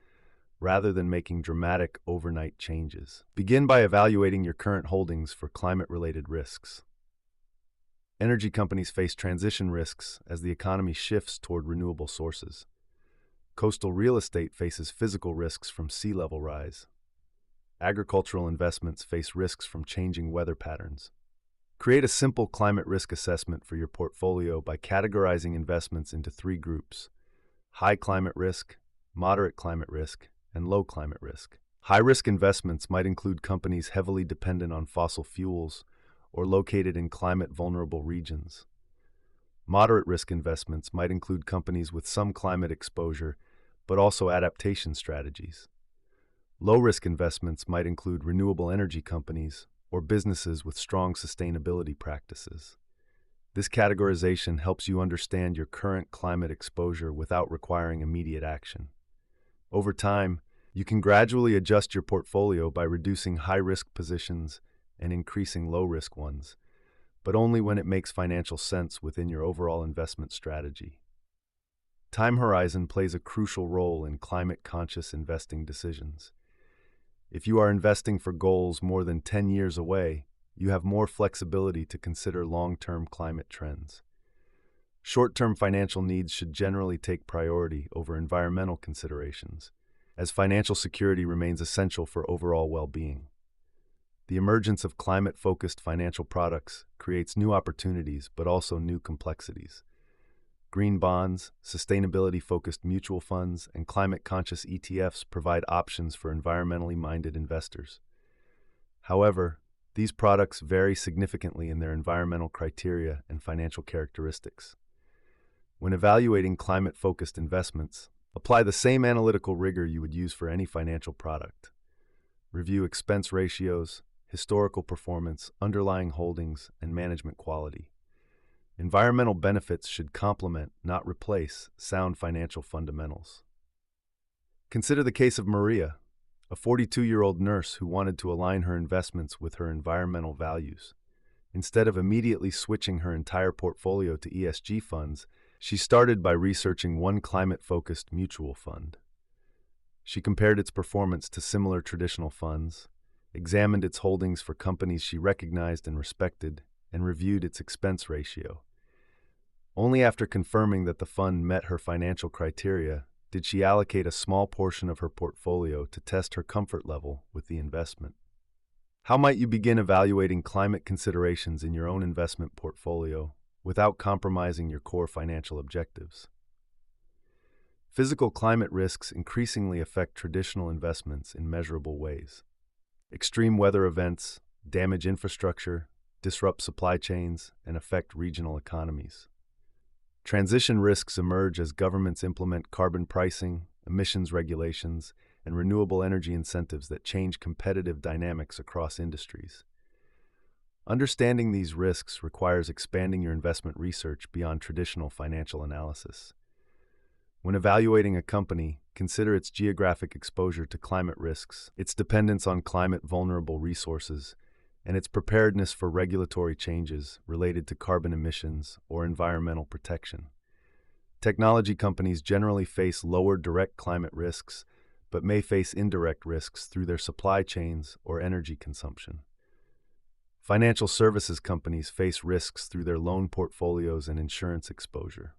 Speaker 1: rather than making dramatic overnight changes. Begin by evaluating your current holdings for climate-related risks. Energy companies face transition risks as the economy shifts toward renewable sources. Coastal real estate faces physical risks from sea level rise. Agricultural investments face risks from changing weather patterns. Create a simple climate risk assessment for your portfolio by categorizing investments into three groups: high climate risk, moderate climate risk, and low climate risk. High-risk investments might include companies heavily dependent on fossil fuels or located in climate-vulnerable regions. Moderate-risk investments might include companies with some climate exposure, but also adaptation strategies. Low-risk investments might include renewable energy companies or businesses with strong sustainability practices. This categorization helps you understand your current climate exposure without requiring immediate action. Over time, you can gradually adjust your portfolio by reducing high-risk positions and increasing low-risk ones, but only when it makes financial sense within your overall investment strategy. Time horizon plays a crucial role in climate-conscious investing decisions. If you are investing for goals more than 10 years away, you have more flexibility to consider long-term climate trends. Short-term financial needs should generally take priority over environmental considerations, as financial security remains essential for overall well-being. The emergence of climate-focused financial products creates new opportunities but also new complexities. Green bonds, sustainability-focused mutual funds, and climate-conscious ETFs provide options for environmentally minded investors. However, these products vary significantly in their environmental criteria and financial characteristics. When evaluating climate-focused investments, apply the same analytical rigor you would use for any financial product. Review expense ratios, historical performance, underlying holdings, and management quality. Environmental benefits should complement, not replace, sound financial fundamentals. Consider the case of Maria, a 42-year-old nurse who wanted to align her investments with her environmental values. Instead of immediately switching her entire portfolio to ESG funds, she started by researching one climate-focused mutual fund. She compared its performance to similar traditional funds, examined its holdings for companies she recognized and respected, and reviewed its expense ratio. Only after confirming that the fund met her financial criteria did she allocate a small portion of her portfolio to test her comfort level with the investment. How might you begin evaluating climate considerations in your own investment portfolio without compromising your core financial objectives? Physical climate risks increasingly affect traditional investments in measurable ways. Extreme weather events damage infrastructure, disrupt supply chains, and affect regional economies. Transition risks emerge as governments implement carbon pricing, emissions regulations, and renewable energy incentives that change competitive dynamics across industries. Understanding these risks requires expanding your investment research beyond traditional financial analysis. When evaluating a company, consider its geographic exposure to climate risks, its dependence on climate-vulnerable resources, and its preparedness for regulatory changes related to carbon emissions or environmental protection. Technology companies generally face lower direct climate risks, but may face indirect risks through their supply chains or energy consumption. Financial services companies face risks through their loan portfolios and insurance exposure.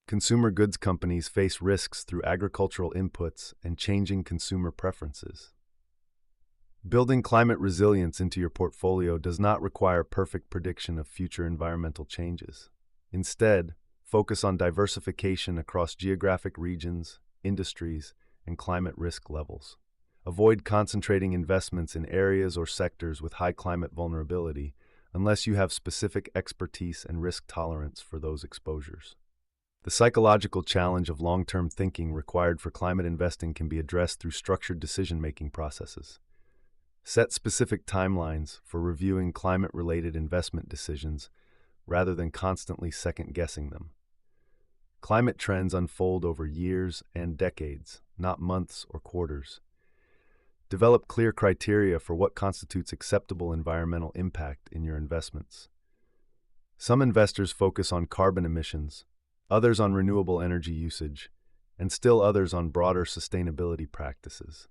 Speaker 1: Consumer goods companies face risks through agricultural inputs and changing consumer preferences. Building climate resilience into your portfolio does not require perfect prediction of future environmental changes. Instead, focus on diversification across geographic regions, industries, and climate risk levels. Avoid concentrating investments in areas or sectors with high climate vulnerability unless you have specific expertise and risk tolerance for those exposures. The psychological challenge of long-term thinking required for climate investing can be addressed through structured decision-making processes. Set specific timelines for reviewing climate-related investment decisions rather than constantly second-guessing them. Climate trends unfold over years and decades, not months or quarters. Develop clear criteria for what constitutes acceptable environmental impact in your investments. Some investors focus on carbon emissions, others on renewable energy usage, and still others on broader sustainability practices.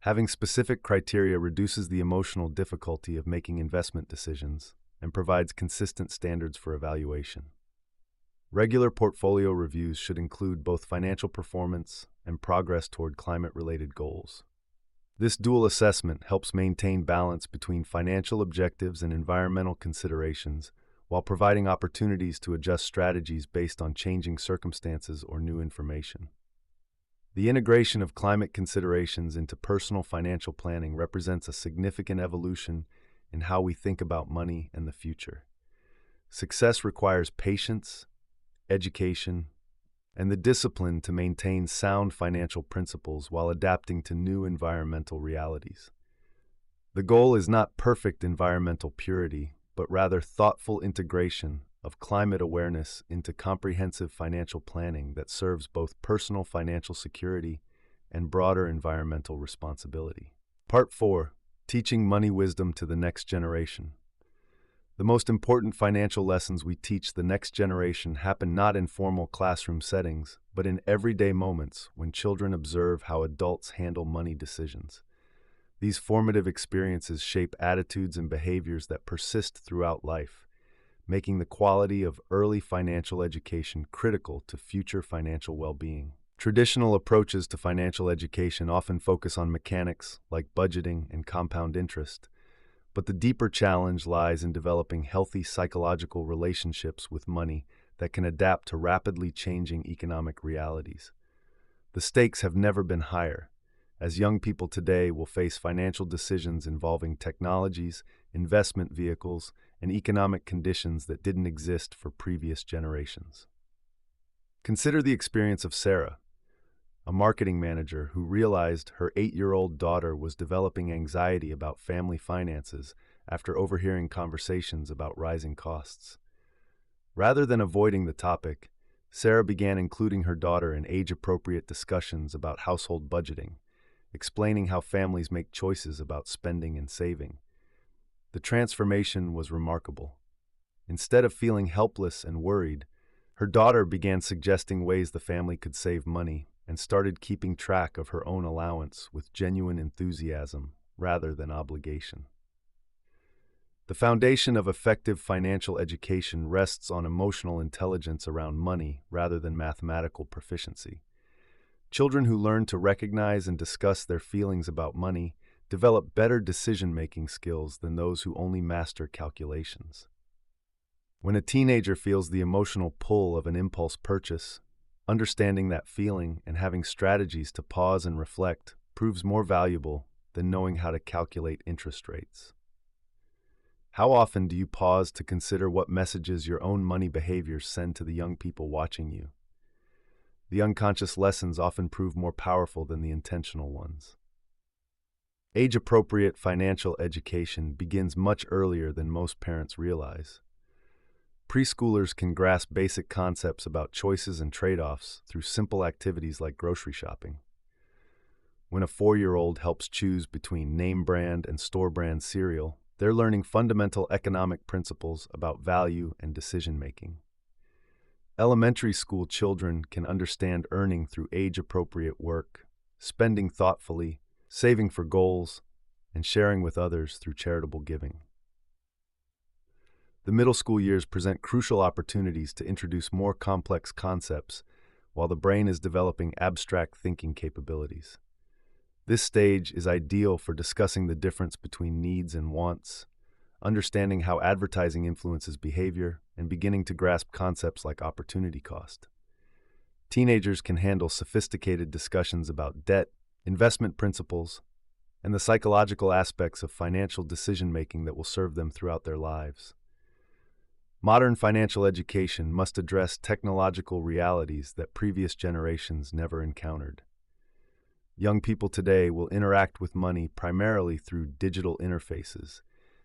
Speaker 1: Having specific criteria reduces the emotional difficulty of making investment decisions and provides consistent standards for evaluation. Regular portfolio reviews should include both financial performance and progress toward climate-related goals. This dual assessment helps maintain balance between financial objectives and environmental considerations while providing opportunities to adjust strategies based on changing circumstances or new information. The integration of climate considerations into personal financial planning represents a significant evolution in how we think about money and the future. Success requires patience, education, and the discipline to maintain sound financial principles while adapting to new environmental realities. The goal is not perfect environmental purity, but rather thoughtful integration of climate awareness into comprehensive financial planning that serves both personal financial security and broader environmental responsibility. Part 4. Teaching money wisdom to the next generation. The most important financial lessons we teach the next generation happen not in formal classroom settings, but in everyday moments when children observe how adults handle money decisions. These formative experiences shape attitudes and behaviors that persist throughout life, making the quality of early financial education critical to future financial well-being. Traditional approaches to financial education often focus on mechanics like budgeting and compound interest, but the deeper challenge lies in developing healthy psychological relationships with money that can adapt to rapidly changing economic realities. The stakes have never been higher, as young people today will face financial decisions involving technologies, investment vehicles, and economic conditions that didn't exist for previous generations. Consider the experience of Sarah, a marketing manager who realized her 8-year-old daughter was developing anxiety about family finances after overhearing conversations about rising costs. Rather than avoiding the topic, Sarah began including her daughter in age-appropriate discussions about household budgeting, explaining how families make choices about spending and saving. The transformation was remarkable. Instead of feeling helpless and worried, her daughter began suggesting ways the family could save money and started keeping track of her own allowance with genuine enthusiasm rather than obligation. The foundation of effective financial education rests on emotional intelligence around money rather than mathematical proficiency. Children who learn to recognize and discuss their feelings about money develop better decision-making skills than those who only master calculations. When a teenager feels the emotional pull of an impulse purchase, understanding that feeling and having strategies to pause and reflect proves more valuable than knowing how to calculate interest rates. How often do you pause to consider what messages your own money behaviors send to the young people watching you? The unconscious lessons often prove more powerful than the intentional ones. Age-appropriate financial education begins much earlier than most parents realize. Preschoolers can grasp basic concepts about choices and trade-offs through simple activities like grocery shopping. When a 4-year-old helps choose between name-brand and store-brand cereal, they're learning fundamental economic principles about value and decision-making. Elementary school children can understand earning through age-appropriate work, spending thoughtfully, saving for goals, and sharing with others through charitable giving. The middle school years present crucial opportunities to introduce more complex concepts while the brain is developing abstract thinking capabilities. This stage is ideal for discussing the difference between needs and wants, understanding how advertising influences behavior, and beginning to grasp concepts like opportunity cost. Teenagers can handle sophisticated discussions about debt, investment principles, and the psychological aspects of financial decision-making that will serve them throughout their lives. Modern financial education must address technological realities that previous generations never encountered. Young people today will interact with money primarily through digital interfaces,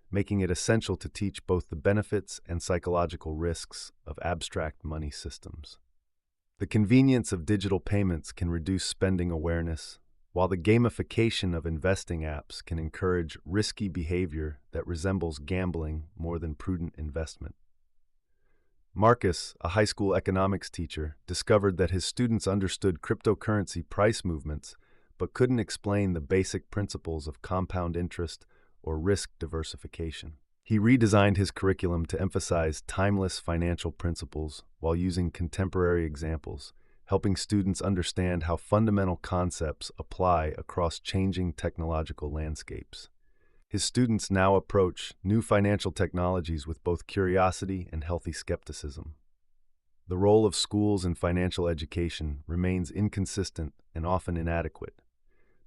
Speaker 1: making it essential to teach both the benefits and psychological risks of abstract money systems. The convenience of digital payments can reduce spending awareness, while the gamification of investing apps can encourage risky behavior that resembles gambling more than prudent investment. Marcus, a high school economics teacher, discovered that his students understood cryptocurrency price movements but couldn't explain the basic principles of compound interest or risk diversification. He redesigned his curriculum to emphasize timeless financial principles while using contemporary examples, helping students understand how fundamental concepts apply across changing technological landscapes. His students now approach new financial technologies with both curiosity and healthy skepticism. The role of schools in financial education remains inconsistent and often inadequate.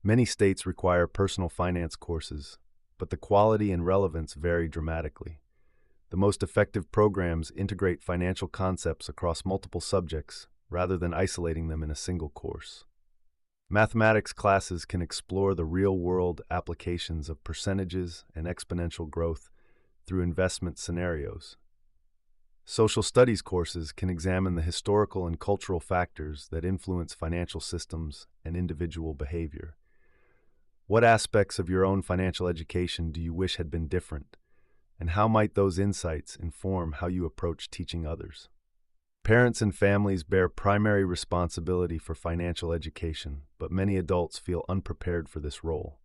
Speaker 1: Many states require personal finance courses, but the quality and relevance vary dramatically. The most effective programs integrate financial concepts across multiple subjects rather than isolating them in a single course. Mathematics classes can explore the real-world applications of percentages and exponential growth through investment scenarios. Social studies courses can examine the historical and cultural factors that influence financial systems and individual behavior. What aspects of your own financial education do you wish had been different, and how might those insights inform how you approach teaching others? Parents and families bear primary responsibility for financial education, but many adults feel unprepared for this role.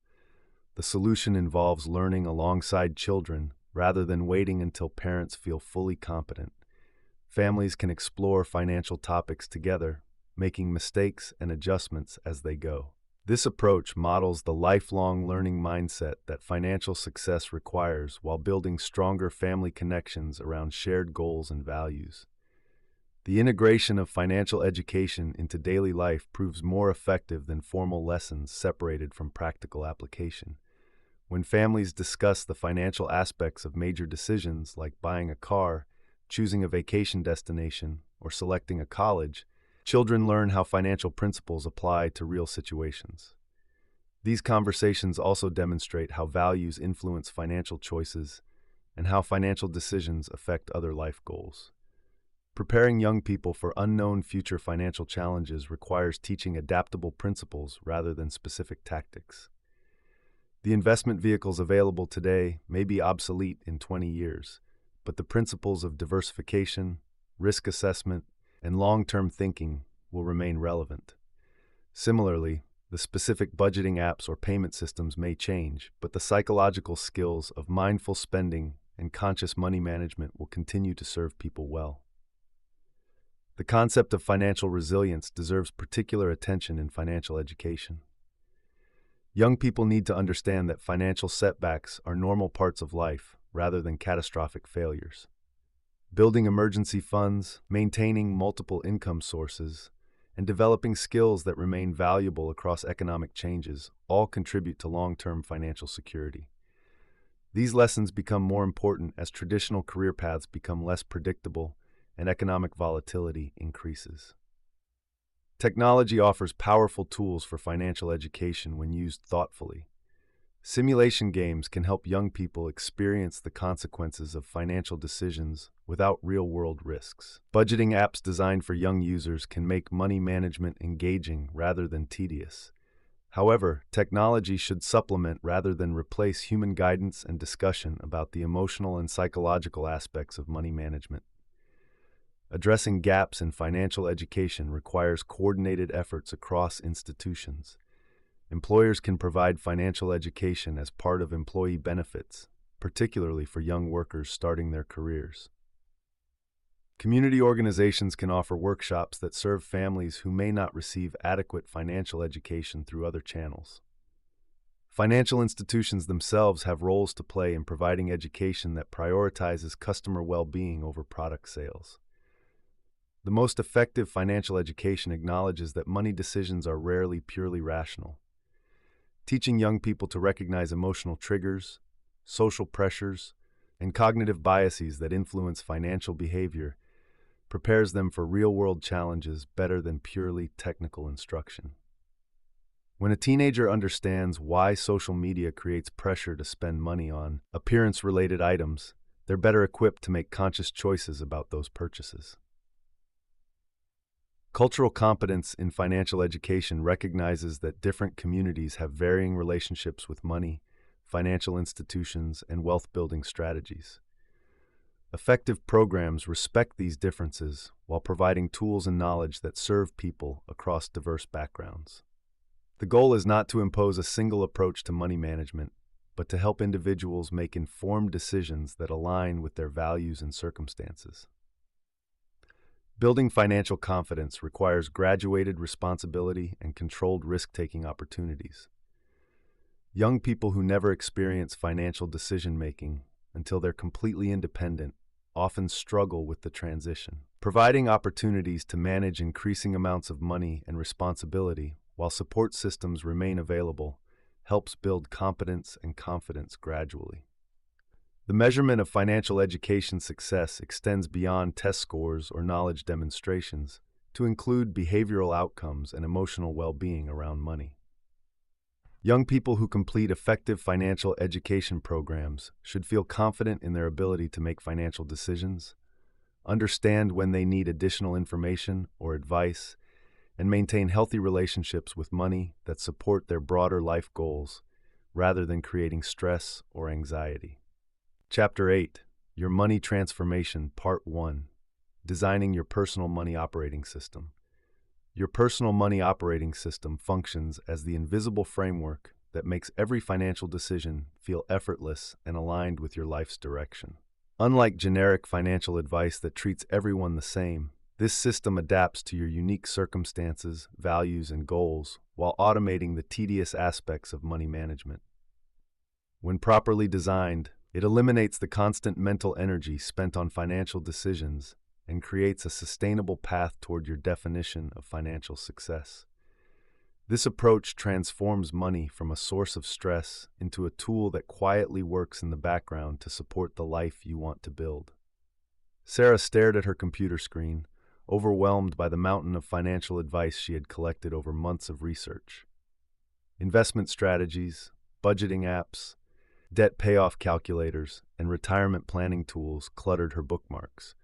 Speaker 1: The solution involves learning alongside children rather than waiting until parents feel fully competent. Families can explore financial topics together, making mistakes and adjustments as they go. This approach models the lifelong learning mindset that financial success requires while building stronger family connections around shared goals and values. The integration of financial education into daily life proves more effective than formal lessons separated from practical application. When families discuss the financial aspects of major decisions like buying a car, choosing a vacation destination, or selecting a college, children learn how financial principles apply to real situations. These conversations also demonstrate how values influence financial choices and how financial decisions affect other life goals. Preparing young people for unknown future financial challenges requires teaching adaptable principles rather than specific tactics. The investment vehicles available today may be obsolete in 20 years, but the principles of diversification, risk assessment, and long-term thinking will remain relevant. Similarly, the specific budgeting apps or payment systems may change, but the psychological skills of mindful spending and conscious money management will continue to serve people well. The concept of financial resilience deserves particular attention in financial education. Young people need to understand that financial setbacks are normal parts of life rather than catastrophic failures. Building emergency funds, maintaining multiple income sources, and developing skills that remain valuable across economic changes all contribute to long-term financial security. These lessons become more important as traditional career paths become less predictable and economic volatility increases. Technology offers powerful tools for financial education when used thoughtfully. Simulation games can help young people experience the consequences of financial decisions without real-world risks. Budgeting apps designed for young users can make money management engaging rather than tedious. However, technology should supplement rather than replace human guidance and discussion about the emotional and psychological aspects of money management. Addressing gaps in financial education requires coordinated efforts across institutions. Employers can provide financial education as part of employee benefits, particularly for young workers starting their careers. Community organizations can offer workshops that serve families who may not receive adequate financial education through other channels. Financial institutions themselves have roles to play in providing education that prioritizes customer well-being over product sales. The most effective financial education acknowledges that money decisions are rarely purely rational. Teaching young people to recognize emotional triggers, social pressures, and cognitive biases that influence financial behavior prepares them for real-world challenges better than purely technical instruction. When a teenager understands why social media creates pressure to spend money on appearance-related items, they're better equipped to make conscious choices about those purchases. Cultural competence in financial education recognizes that different communities have varying relationships with money, financial institutions, and wealth-building strategies. Effective programs respect these differences while providing tools and knowledge that serve people across diverse backgrounds. The goal is not to impose a single approach to money management, but to help individuals make informed decisions that align with their values and circumstances. Building financial confidence requires graduated responsibility and controlled risk-taking opportunities. Young people who never experience financial decision-making until they're completely independent often struggle with the transition. Providing opportunities to manage increasing amounts of money and responsibility while support systems remain available helps build competence and confidence gradually. The measurement of financial education success extends beyond test scores or knowledge demonstrations to include behavioral outcomes and emotional well-being around money. Young people who complete effective financial education programs should feel confident in their ability to make financial decisions, understand when they need additional information or advice, and maintain healthy relationships with money that support their broader life goals rather than creating stress or anxiety. Chapter 8, Your Money Transformation, Part 1, Designing Your Personal Money Operating System. Your personal money operating system functions as the invisible framework that makes every financial decision feel effortless and aligned with your life's direction. Unlike generic financial advice that treats everyone the same, this system adapts to your unique circumstances, values, and goals while automating the tedious aspects of money management. When properly designed, it eliminates the constant mental energy spent on financial decisions and creates a sustainable path toward your definition of financial success. This approach transforms money from a source of stress into a tool that quietly works in the background to support the life you want to build. Sarah stared at her computer screen, overwhelmed by the mountain of financial advice she had collected over months of research. Investment strategies, budgeting apps, debt payoff calculators, and retirement planning tools cluttered her bookmarks.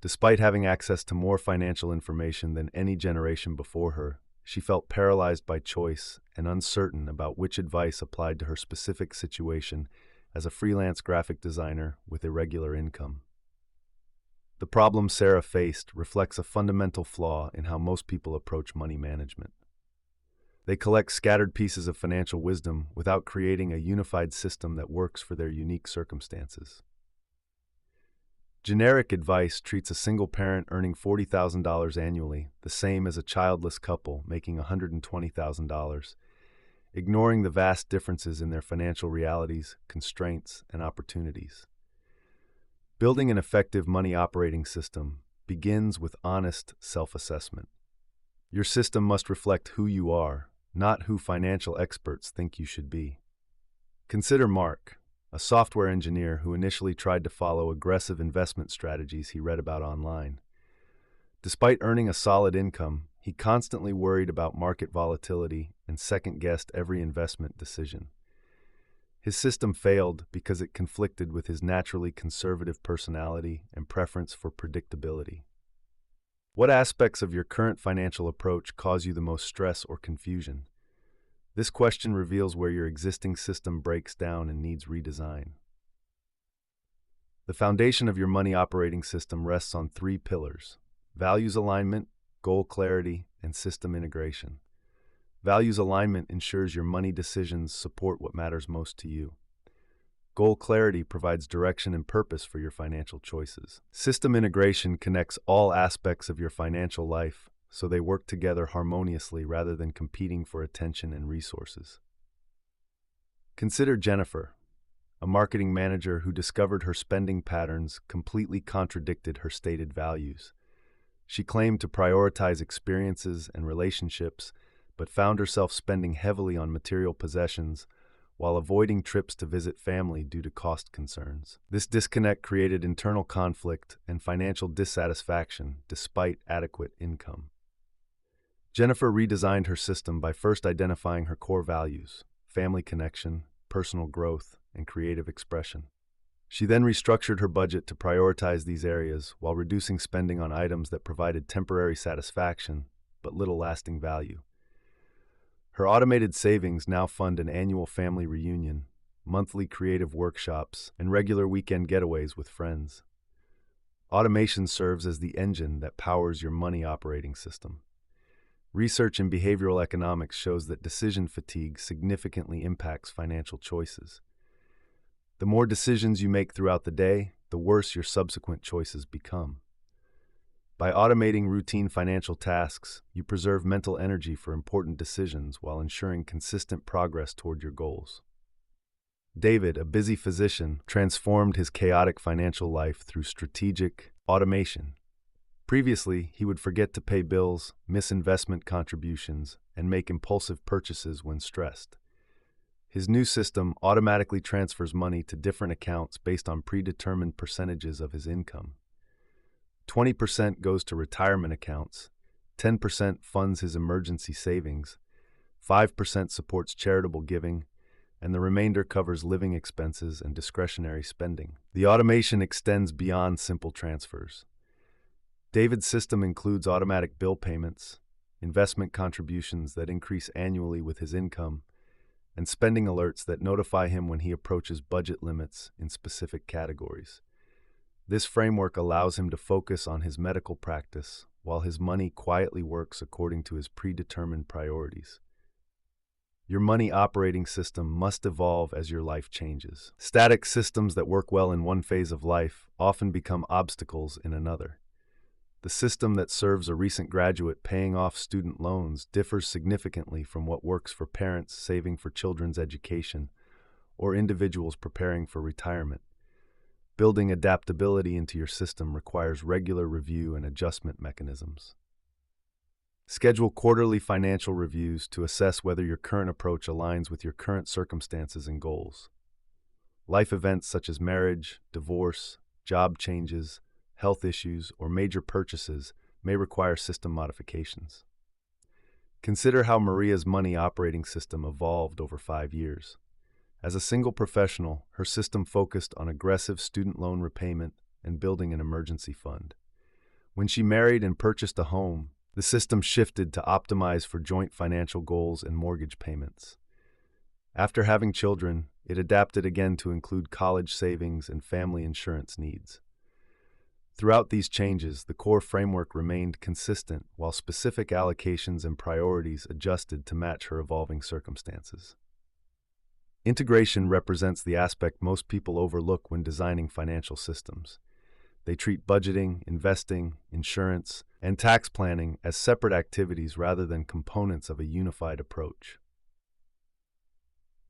Speaker 1: Despite having access to more financial information than any generation before her, she felt paralyzed by choice and uncertain about which advice applied to her specific situation as a freelance graphic designer with irregular income. The problem Sarah faced reflects a fundamental flaw in how most people approach money management. They collect scattered pieces of financial wisdom without creating a unified system that works for their unique circumstances. Generic advice treats a single parent earning $40,000 annually the same as a childless couple making $120,000, ignoring the vast differences in their financial realities, constraints, and opportunities. Building an effective money operating system begins with honest self-assessment. Your system must reflect who you are, not who financial experts think you should be. Consider Mark, a software engineer who initially tried to follow aggressive investment strategies he read about online. Despite earning a solid income, he constantly worried about market volatility and second-guessed every investment decision. His system failed because it conflicted with his naturally conservative personality and preference for predictability. What aspects of your current financial approach cause you the most stress or confusion? This question reveals where your existing system breaks down and needs redesign. The foundation of your money operating system rests on 3 pillars: values alignment, goal clarity, and system integration. Values alignment ensures your money decisions support what matters most to you. Goal clarity provides direction and purpose for your financial choices. System integration connects all aspects of your financial life so they work together harmoniously rather than competing for attention and resources. Consider Jennifer, a marketing manager who discovered her spending patterns completely contradicted her stated values. She claimed to prioritize experiences and relationships, but found herself spending heavily on material possessions while avoiding trips to visit family due to cost concerns. This disconnect created internal conflict and financial dissatisfaction despite adequate income. Jennifer redesigned her system by first identifying her core values: family connection, personal growth, and creative expression. She then restructured her budget to prioritize these areas while reducing spending on items that provided temporary satisfaction but little lasting value. Her automated savings now fund an annual family reunion, monthly creative workshops, and regular weekend getaways with friends. Automation serves as the engine that powers your money operating system. Research in behavioral economics shows that decision fatigue significantly impacts financial choices. The more decisions you make throughout the day, the worse your subsequent choices become. By automating routine financial tasks, you preserve mental energy for important decisions while ensuring consistent progress toward your goals. David, a busy physician, transformed his chaotic financial life through strategic automation. Previously, he would forget to pay bills, miss investment contributions, and make impulsive purchases when stressed. His new system automatically transfers money to different accounts based on predetermined percentages of his income. 20% goes to retirement accounts, 10% funds his emergency savings, 5% supports charitable giving, and the remainder covers living expenses and discretionary spending. The automation extends beyond simple transfers. David's system includes automatic bill payments, investment contributions that increase annually with his income, and spending alerts that notify him when he approaches budget limits in specific categories. This framework allows him to focus on his medical practice while his money quietly works according to his predetermined priorities. Your money operating system must evolve as your life changes. Static systems that work well in one phase of life often become obstacles in another. The system that serves a recent graduate paying off student loans differs significantly from what works for parents saving for children's education or individuals preparing for retirement. Building adaptability into your system requires regular review and adjustment mechanisms. Schedule quarterly financial reviews to assess whether your current approach aligns with your current circumstances and goals. Life events such as marriage, divorce, job changes, health issues, or major purchases may require system modifications. Consider how Maria's money operating system evolved over 5 years. As a single professional, her system focused on aggressive student loan repayment and building an emergency fund. When she married and purchased a home, the system shifted to optimize for joint financial goals and mortgage payments. After having children, it adapted again to include college savings and family insurance needs. Throughout these changes, the core framework remained consistent, while specific allocations and priorities adjusted to match her evolving circumstances. Integration represents the aspect most people overlook when designing financial systems. They treat budgeting, investing, insurance, and tax planning as separate activities rather than components of a unified approach.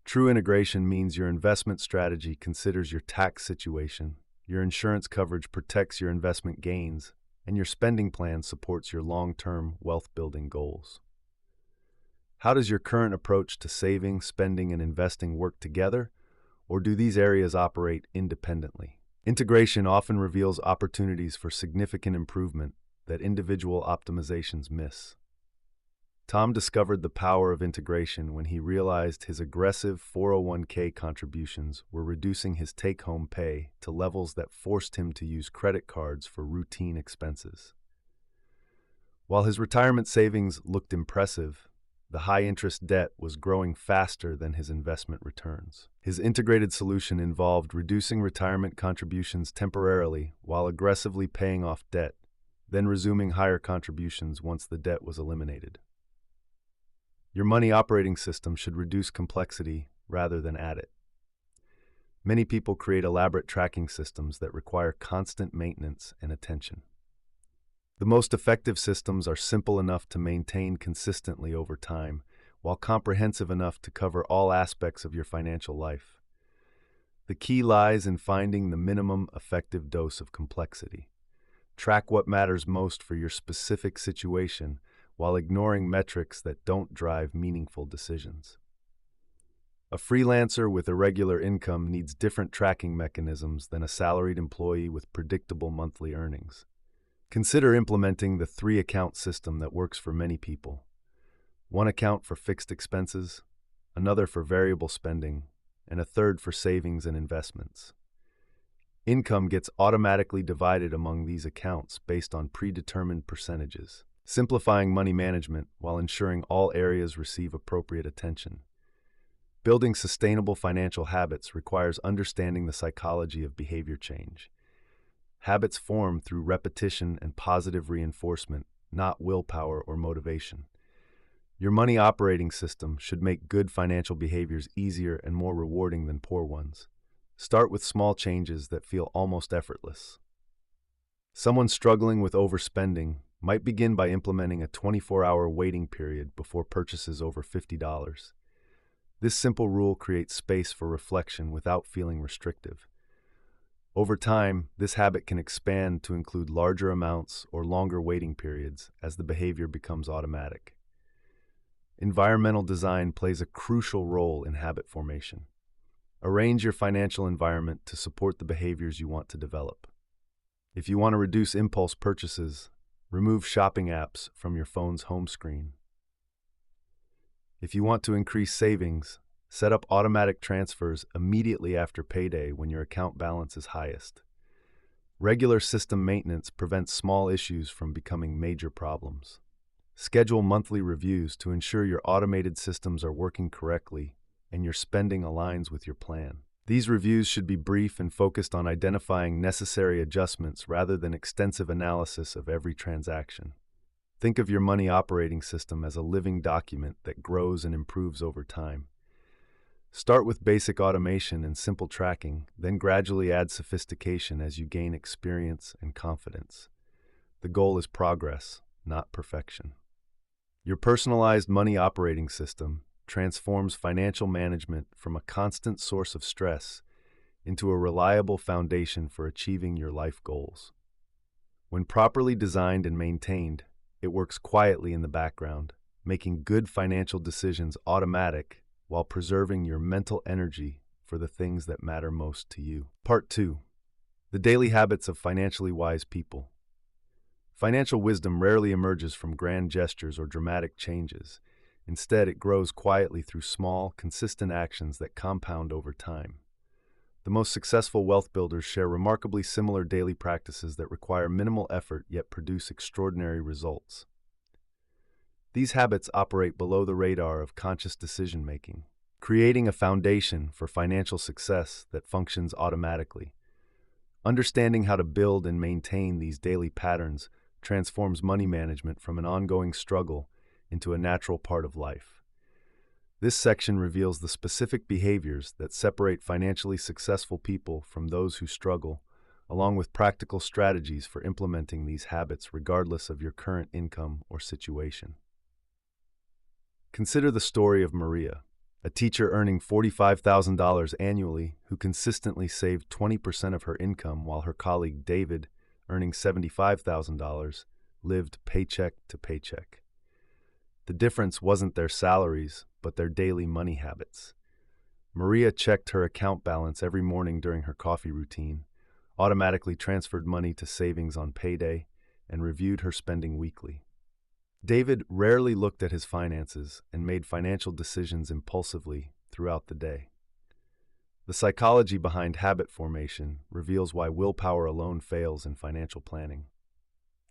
Speaker 1: True integration means your investment strategy considers your tax situation, your insurance coverage protects your investment gains, and your spending plan supports your long-term wealth-building goals. How does your current approach to saving, spending, and investing work together, or do these areas operate independently? Integration often reveals opportunities for significant improvement that individual optimizations miss. Tom discovered the power of integration when he realized his aggressive 401k contributions were reducing his take-home pay to levels that forced him to use credit cards for routine expenses. While his retirement savings looked impressive, the high-interest debt was growing faster than his investment returns. His integrated solution involved reducing retirement contributions temporarily while aggressively paying off debt, then resuming higher contributions once the debt was eliminated. Your money operating system should reduce complexity rather than add it. Many people create elaborate tracking systems that require constant maintenance and attention. The most effective systems are simple enough to maintain consistently over time, while comprehensive enough to cover all aspects of your financial life. The key lies in finding the minimum effective dose of complexity. Track what matters most for your specific situation while ignoring metrics that don't drive meaningful decisions. A freelancer with irregular income needs different tracking mechanisms than a salaried employee with predictable monthly earnings. Consider implementing the 3-account system that works for many people. One account for fixed expenses, another for variable spending, and a third for savings and investments. Income gets automatically divided among these accounts based on predetermined percentages, simplifying money management while ensuring all areas receive appropriate attention. Building sustainable financial habits requires understanding the psychology of behavior change. Habits form through repetition and positive reinforcement, not willpower or motivation. Your money operating system should make good financial behaviors easier and more rewarding than poor ones. Start with small changes that feel almost effortless. Someone struggling with overspending might begin by implementing a 24-hour waiting period before purchases over $50. This simple rule creates space for reflection without feeling restrictive. Over time, this habit can expand to include larger amounts or longer waiting periods as the behavior becomes automatic. Environmental design plays a crucial role in habit formation. Arrange your financial environment to support the behaviors you want to develop. If you want to reduce impulse purchases, remove shopping apps from your phone's home screen. If you want to increase savings, set up automatic transfers immediately after payday when your account balance is highest. Regular system maintenance prevents small issues from becoming major problems. Schedule monthly reviews to ensure your automated systems are working correctly and your spending aligns with your plan. These reviews should be brief and focused on identifying necessary adjustments rather than extensive analysis of every transaction. Think of your money operating system as a living document that grows and improves over time. Start with basic automation and simple tracking, then gradually add sophistication as you gain experience and confidence. The goal is progress, not perfection. Your personalized money operating system transforms financial management from a constant source of stress into a reliable foundation for achieving your life goals. When properly designed and maintained, it works quietly in the background, making good financial decisions automatic while preserving your mental energy for the things that matter most to you. Part 2. The Daily Habits of Financially Wise People. Financial wisdom rarely emerges from grand gestures or dramatic changes. Instead, it grows quietly through small, consistent actions that compound over time. The most successful wealth builders share remarkably similar daily practices that require minimal effort yet produce extraordinary results. These habits operate below the radar of conscious decision-making, creating a foundation for financial success that functions automatically. Understanding how to build and maintain these daily patterns transforms money management from an ongoing struggle into a natural part of life. This section reveals the specific behaviors that separate financially successful people from those who struggle, along with practical strategies for implementing these habits regardless of your current income or situation. Consider the story of Maria, a teacher earning $45,000 annually who consistently saved 20% of her income while her colleague David, earning $75,000, lived paycheck to paycheck. The difference wasn't their salaries, but their daily money habits. Maria checked her account balance every morning during her coffee routine, automatically transferred money to savings on payday, and reviewed her spending weekly. David rarely looked at his finances and made financial decisions impulsively throughout the day. The psychology behind habit formation reveals why willpower alone fails in financial planning.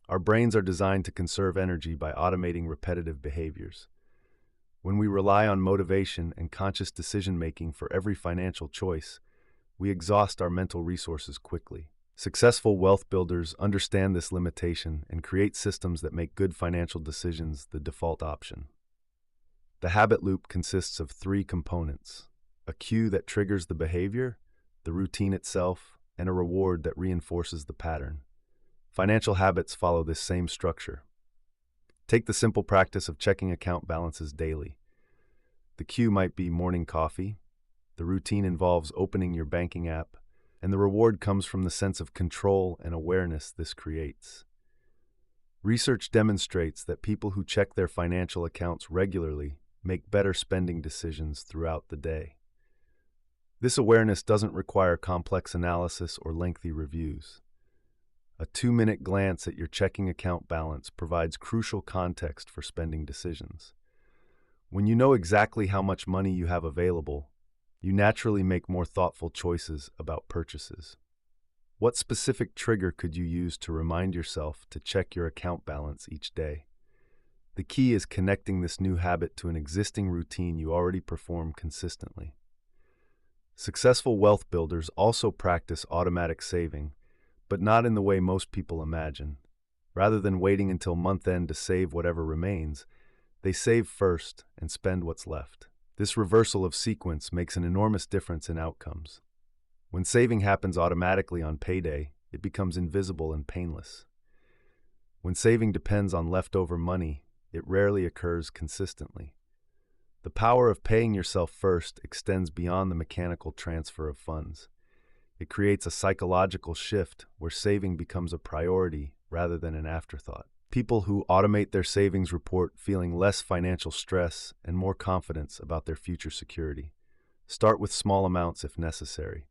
Speaker 1: Our brains are designed to conserve energy by automating repetitive behaviors. When we rely on motivation and conscious decision-making for every financial choice, we exhaust our mental resources quickly. Successful wealth builders understand this limitation and create systems that make good financial decisions the default option. The habit loop consists of 3 components: a cue that triggers the behavior, the routine itself, and a reward that reinforces the pattern. Financial habits follow this same structure. Take the simple practice of checking account balances daily. The cue might be morning coffee, the routine involves opening your banking app, and the reward comes from the sense of control and awareness this creates. Research demonstrates that people who check their financial accounts regularly make better spending decisions throughout the day. This awareness doesn't require complex analysis or lengthy reviews. A 2-minute glance at your checking account balance provides crucial context for spending decisions. When you know exactly how much money you have available, you naturally make more thoughtful choices about purchases. What specific trigger could you use to remind yourself to check your account balance each day? The key is connecting this new habit to an existing routine you already perform consistently. Successful wealth builders also practice automatic saving, but not in the way most people imagine. Rather than waiting until month end to save whatever remains, they save first and spend what's left. This reversal of sequence makes an enormous difference in outcomes. When saving happens automatically on payday, it becomes invisible and painless. When saving depends on leftover money, it rarely occurs consistently. The power of paying yourself first extends beyond the mechanical transfer of funds. It creates a psychological shift where saving becomes a priority rather than an afterthought. People who automate their savings report feeling less financial stress and more confidence about their future security. Start with small amounts if necessary.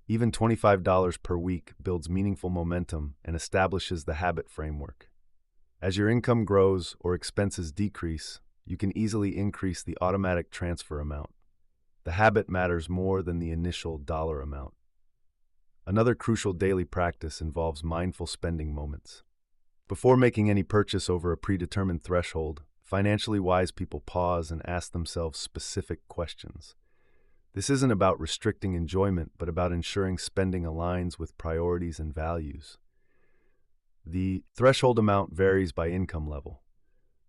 Speaker 1: Even $25 per week builds meaningful momentum and establishes the habit framework. As your income grows or expenses decrease, you can easily increase the automatic transfer amount. The habit matters more than the initial dollar amount. Another crucial daily practice involves mindful spending moments. Before making any purchase over a predetermined threshold, financially wise people pause and ask themselves specific questions. This isn't about restricting enjoyment, but about ensuring spending aligns with priorities and values. The threshold amount varies by income level.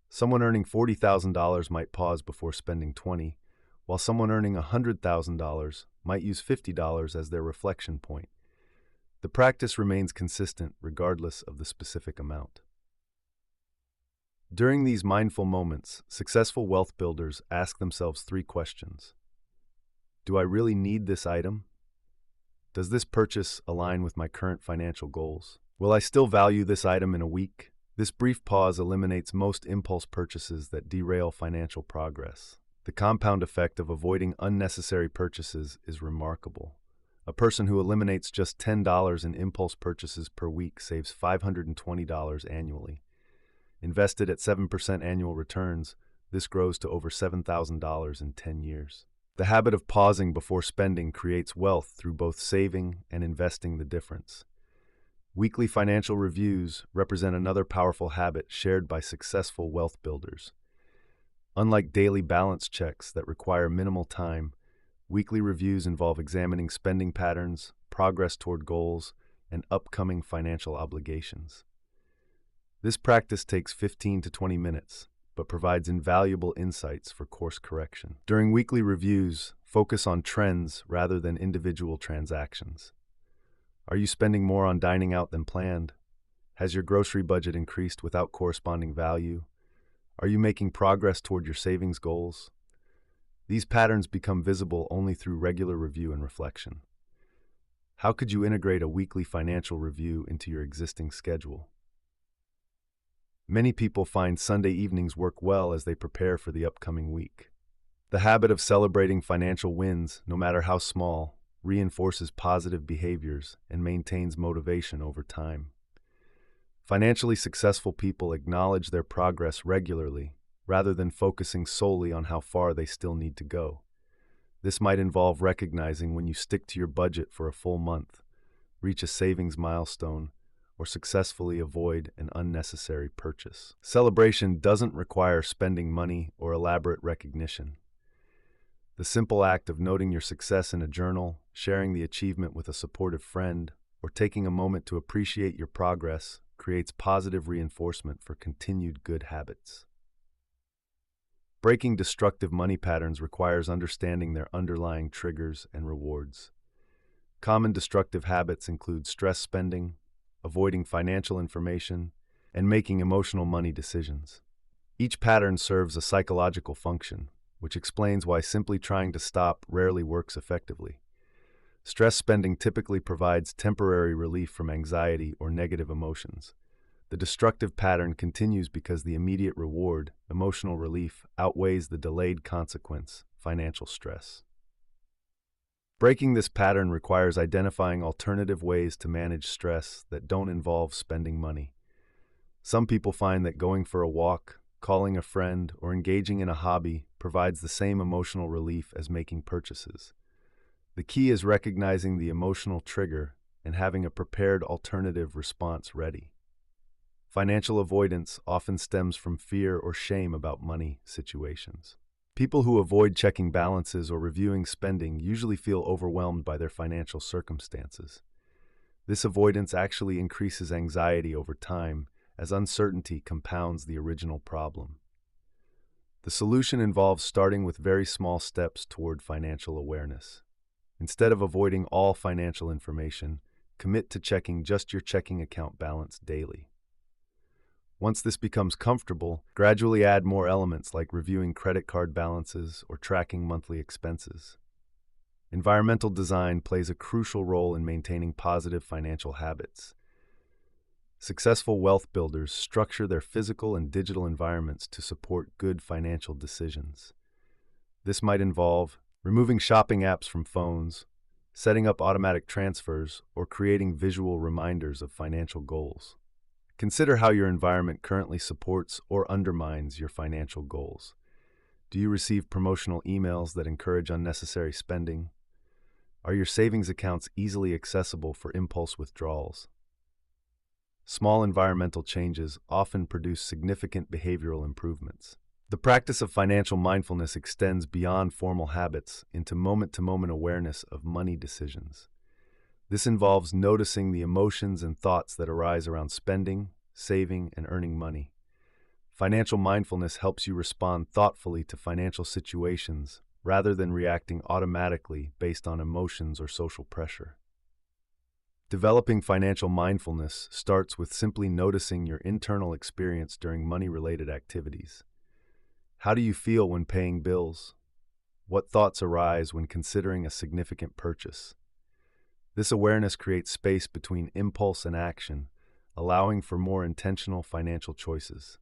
Speaker 1: Someone earning $40,000 might pause before spending $20,000, while someone earning $100,000 might use $50 as their reflection point. The practice remains consistent regardless of the specific amount. During these mindful moments, successful wealth builders ask themselves 3 questions. Do I really need this item? Does this purchase align with my current financial goals? Will I still value this item in a week? This brief pause eliminates most impulse purchases that derail financial progress. The compound effect of avoiding unnecessary purchases is remarkable. A person who eliminates just $10 in impulse purchases per week saves $520 annually. Invested at 7% annual returns, this grows to over $7,000 in 10 years. The habit of pausing before spending creates wealth through both saving and investing the difference. Weekly financial reviews represent another powerful habit shared by successful wealth builders. Unlike daily balance checks that require minimal time, weekly reviews involve examining spending patterns, progress toward goals, and upcoming financial obligations. This practice takes 15 to 20 minutes, but provides invaluable insights for course correction. During weekly reviews, focus on trends rather than individual transactions. Are you spending more on dining out than planned? Has your grocery budget increased without corresponding value? Are you making progress toward your savings goals? These patterns become visible only through regular review and reflection. How could you integrate a weekly financial review into your existing schedule? Many people find Sunday evenings work well as they prepare for the upcoming week. The habit of celebrating financial wins, no matter how small, reinforces positive behaviors and maintains motivation over time. Financially successful people acknowledge their progress regularly, rather than focusing solely on how far they still need to go. This might involve recognizing when you stick to your budget for a full month, reach a savings milestone, or successfully avoid an unnecessary purchase. Celebration doesn't require spending money or elaborate recognition. The simple act of noting your success in a journal, sharing the achievement with a supportive friend, or taking a moment to appreciate your progress creates positive reinforcement for continued good habits. Breaking destructive money patterns requires understanding their underlying triggers and rewards. Common destructive habits include stress spending, avoiding financial information, and making emotional money decisions. Each pattern serves a psychological function, which explains why simply trying to stop rarely works effectively. Stress spending typically provides temporary relief from anxiety or negative emotions. The destructive pattern continues because the immediate reward, emotional relief, outweighs the delayed consequence, financial stress. Breaking this pattern requires identifying alternative ways to manage stress that don't involve spending money. Some people find that going for a walk, calling a friend, or engaging in a hobby provides the same emotional relief as making purchases. The key is recognizing the emotional trigger and having a prepared alternative response ready. Financial avoidance often stems from fear or shame about money situations. People who avoid checking balances or reviewing spending usually feel overwhelmed by their financial circumstances. This avoidance actually increases anxiety over time, as uncertainty compounds the original problem. The solution involves starting with very small steps toward financial awareness. Instead of avoiding all financial information, commit to checking just your checking account balance daily. Once this becomes comfortable, gradually add more elements like reviewing credit card balances or tracking monthly expenses. Environmental design plays a crucial role in maintaining positive financial habits. Successful wealth builders structure their physical and digital environments to support good financial decisions. This might involve removing shopping apps from phones, setting up automatic transfers, or creating visual reminders of financial goals. Consider how your environment currently supports or undermines your financial goals. Do you receive promotional emails that encourage unnecessary spending? Are your savings accounts easily accessible for impulse withdrawals? Small environmental changes often produce significant behavioral improvements. The practice of financial mindfulness extends beyond formal habits into moment-to-moment awareness of money decisions. This involves noticing the emotions and thoughts that arise around spending, saving, and earning money. Financial mindfulness helps you respond thoughtfully to financial situations rather than reacting automatically based on emotions or social pressure. Developing financial mindfulness starts with simply noticing your internal experience during money-related activities. How do you feel when paying bills? What thoughts arise when considering a significant purchase? This awareness creates space between impulse and action, allowing for more intentional financial choices.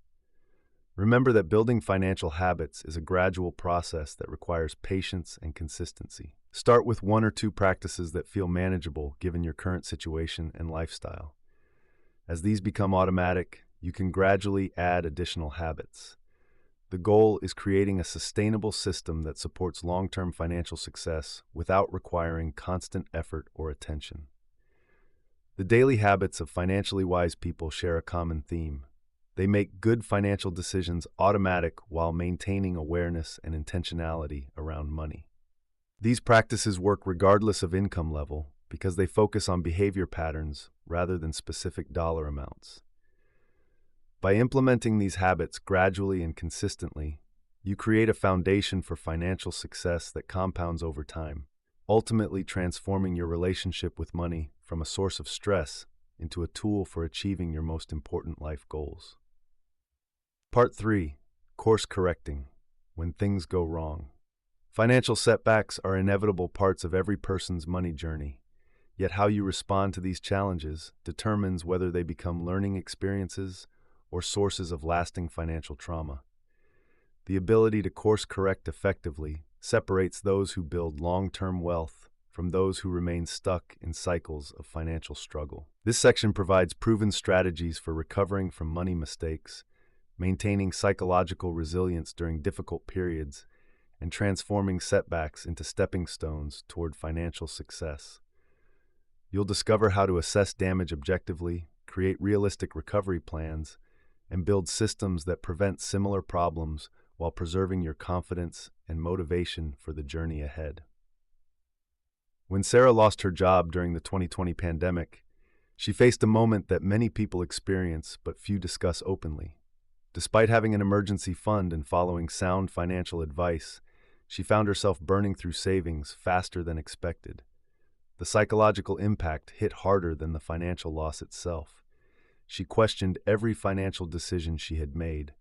Speaker 1: Remember that building financial habits is a gradual process that requires patience and consistency. Start with 1 or 2 practices that feel manageable given your current situation and lifestyle. As these become automatic, you can gradually add additional habits. The goal is creating a sustainable system that supports long-term financial success without requiring constant effort or attention. The daily habits of financially wise people share a common theme. They make good financial decisions automatic while maintaining awareness and intentionality around money. These practices work regardless of income level because they focus on behavior patterns rather than specific dollar amounts. By implementing these habits gradually and consistently, you create a foundation for financial success that compounds over time, ultimately transforming your relationship with money from a source of stress into a tool for achieving your most important life goals. Part 3. Course correcting when things go wrong. Financial setbacks are inevitable parts of every person's money journey, yet how you respond to these challenges determines whether they become learning experiences or sources of lasting financial trauma. The ability to course correct effectively separates those who build long-term wealth from those who remain stuck in cycles of financial struggle. This section provides proven strategies for recovering from money mistakes, maintaining psychological resilience during difficult periods, and transforming setbacks into stepping stones toward financial success. You'll discover how to assess damage objectively, create realistic recovery plans, and build systems that prevent similar problems while preserving your confidence and motivation for the journey ahead. When Sarah lost her job during the 2020 pandemic, she faced a moment that many people experience but few discuss openly. Despite having an emergency fund and following sound financial advice, she found herself burning through savings faster than expected. The psychological impact hit harder than the financial loss itself. She questioned every financial decision she had made,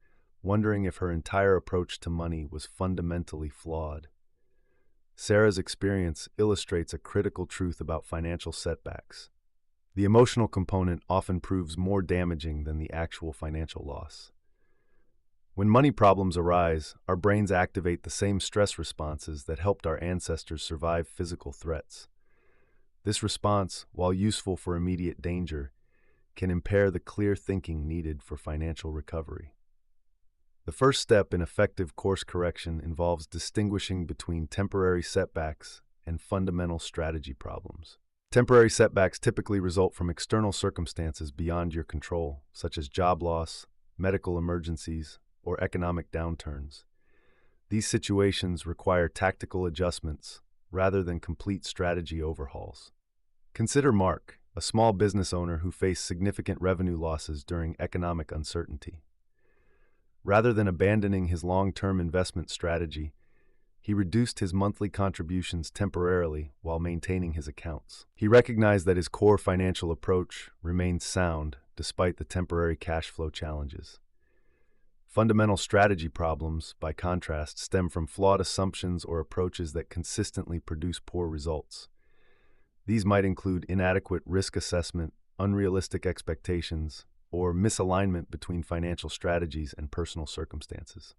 Speaker 1: wondering if her entire approach to money was fundamentally flawed. Sarah's experience illustrates a critical truth about financial setbacks. The emotional component often proves more damaging than the actual financial loss. When money problems arise, our brains activate the same stress responses that helped our ancestors survive physical threats. This response, while useful for immediate danger, can impair the clear thinking needed for financial recovery. The first step in effective course correction involves distinguishing between temporary setbacks and fundamental strategy problems. Temporary setbacks typically result from external circumstances beyond your control, such as job loss, medical emergencies, or economic downturns. These situations require tactical adjustments rather than complete strategy overhauls. Consider Mark, a small business owner who faced significant revenue losses during economic uncertainty. Rather than abandoning his long-term investment strategy, he reduced his monthly contributions temporarily while maintaining his accounts. He recognized that his core financial approach remained sound despite the temporary cash flow challenges. Fundamental strategy problems, by contrast, stem from flawed assumptions or approaches that consistently produce poor results. These might include inadequate risk assessment, unrealistic expectations, or misalignment between financial strategies and personal circumstances.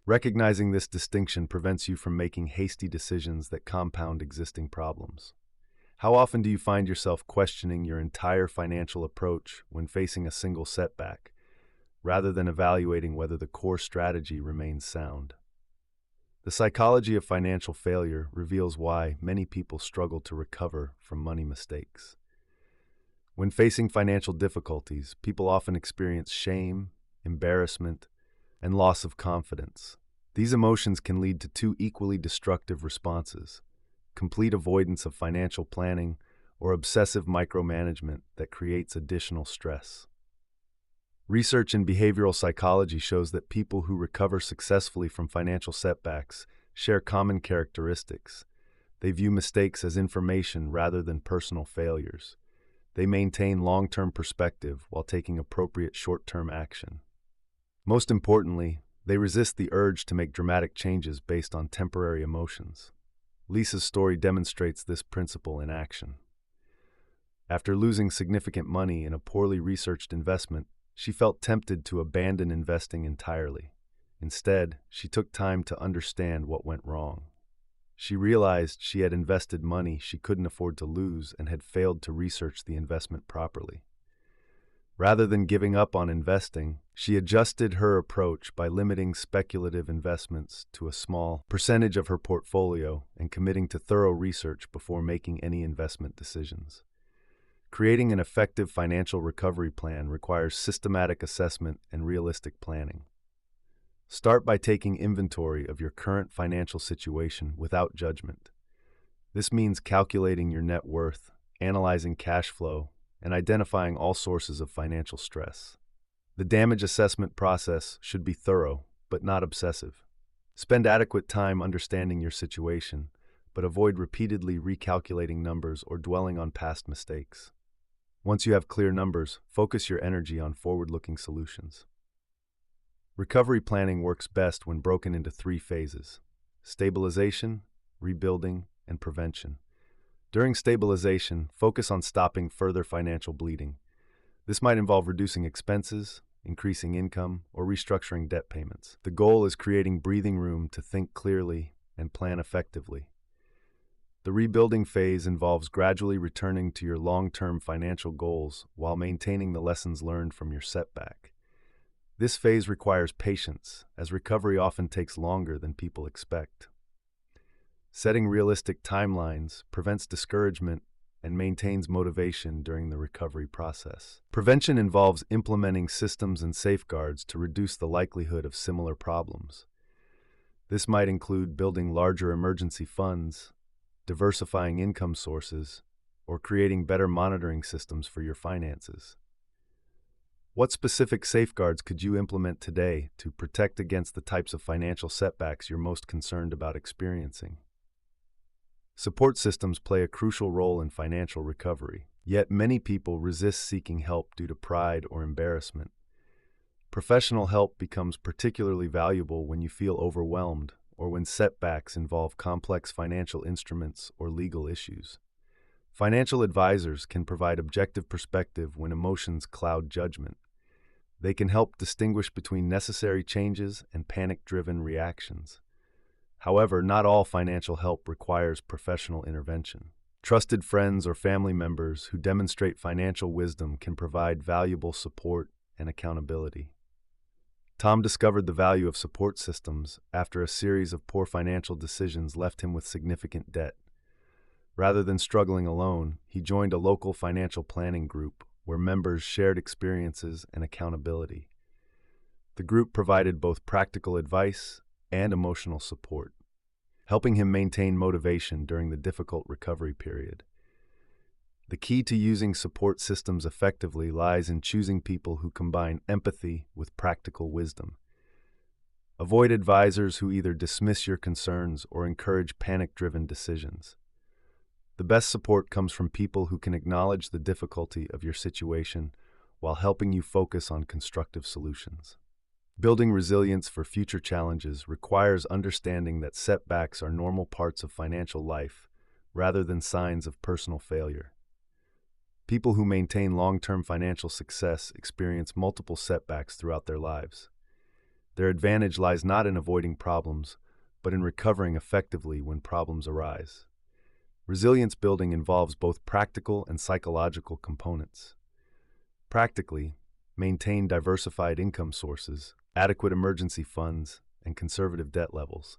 Speaker 1: Recognizing this distinction prevents you from making hasty decisions that compound existing problems. How often do you find yourself questioning your entire financial approach when facing a single setback, rather than evaluating whether the core strategy remains sound? The psychology of financial failure reveals why many people struggle to recover from money mistakes. When facing financial difficulties, people often experience shame, embarrassment, and loss of confidence. These emotions can lead to two equally destructive responses: complete avoidance of financial planning or obsessive micromanagement that creates additional stress. Research in behavioral psychology shows that people who recover successfully from financial setbacks share common characteristics. They view mistakes as information rather than personal failures. They maintain long-term perspective while taking appropriate short-term action. Most importantly, they resist the urge to make dramatic changes based on temporary emotions. Lisa's story demonstrates this principle in action. After losing significant money in a poorly researched investment, she felt tempted to abandon investing entirely. Instead, she took time to understand what went wrong. She realized she had invested money she couldn't afford to lose and had failed to research the investment properly. Rather than giving up on investing, she adjusted her approach by limiting speculative investments to a small percentage of her portfolio and committing to thorough research before making any investment decisions. Creating an effective financial recovery plan requires systematic assessment and realistic planning. Start by taking inventory of your current financial situation without judgment. This means calculating your net worth, analyzing cash flow, and identifying all sources of financial stress. The damage assessment process should be thorough, but not obsessive. Spend adequate time understanding your situation, but avoid repeatedly recalculating numbers or dwelling on past mistakes. Once you have clear numbers, focus your energy on forward-looking solutions. Recovery planning works best when broken into 3 phases: stabilization, rebuilding, and prevention. During stabilization, focus on stopping further financial bleeding. This might involve reducing expenses, increasing income, or restructuring debt payments. The goal is creating breathing room to think clearly and plan effectively. The rebuilding phase involves gradually returning to your long-term financial goals while maintaining the lessons learned from your setback. This phase requires patience, as recovery often takes longer than people expect. Setting realistic timelines prevents discouragement and maintains motivation during the recovery process. Prevention involves implementing systems and safeguards to reduce the likelihood of similar problems. This might include building larger emergency funds, diversifying income sources, or creating better monitoring systems for your finances. What specific safeguards could you implement today to protect against the types of financial setbacks you're most concerned about experiencing? Support systems play a crucial role in financial recovery, yet many people resist seeking help due to pride or embarrassment. Professional help becomes particularly valuable when you feel overwhelmed or when setbacks involve complex financial instruments or legal issues. Financial advisors can provide objective perspective when emotions cloud judgment. They can help distinguish between necessary changes and panic-driven reactions. However, not all financial help requires professional intervention. Trusted friends or family members who demonstrate financial wisdom can provide valuable support and accountability. Tom discovered the value of support systems after a series of poor financial decisions left him with significant debt. Rather than struggling alone, he joined a local financial planning group where members shared experiences and accountability. The group provided both practical advice and emotional support, helping him maintain motivation during the difficult recovery period. The key to using support systems effectively lies in choosing people who combine empathy with practical wisdom. Avoid advisors who either dismiss your concerns or encourage panic-driven decisions. The best support comes from people who can acknowledge the difficulty of your situation while helping you focus on constructive solutions. Building resilience for future challenges requires understanding that setbacks are normal parts of financial life rather than signs of personal failure. People who maintain long-term financial success experience multiple setbacks throughout their lives. Their advantage lies not in avoiding problems, but in recovering effectively when problems arise. Resilience building involves both practical and psychological components. Practically, maintain diversified income sources, adequate emergency funds, and conservative debt levels.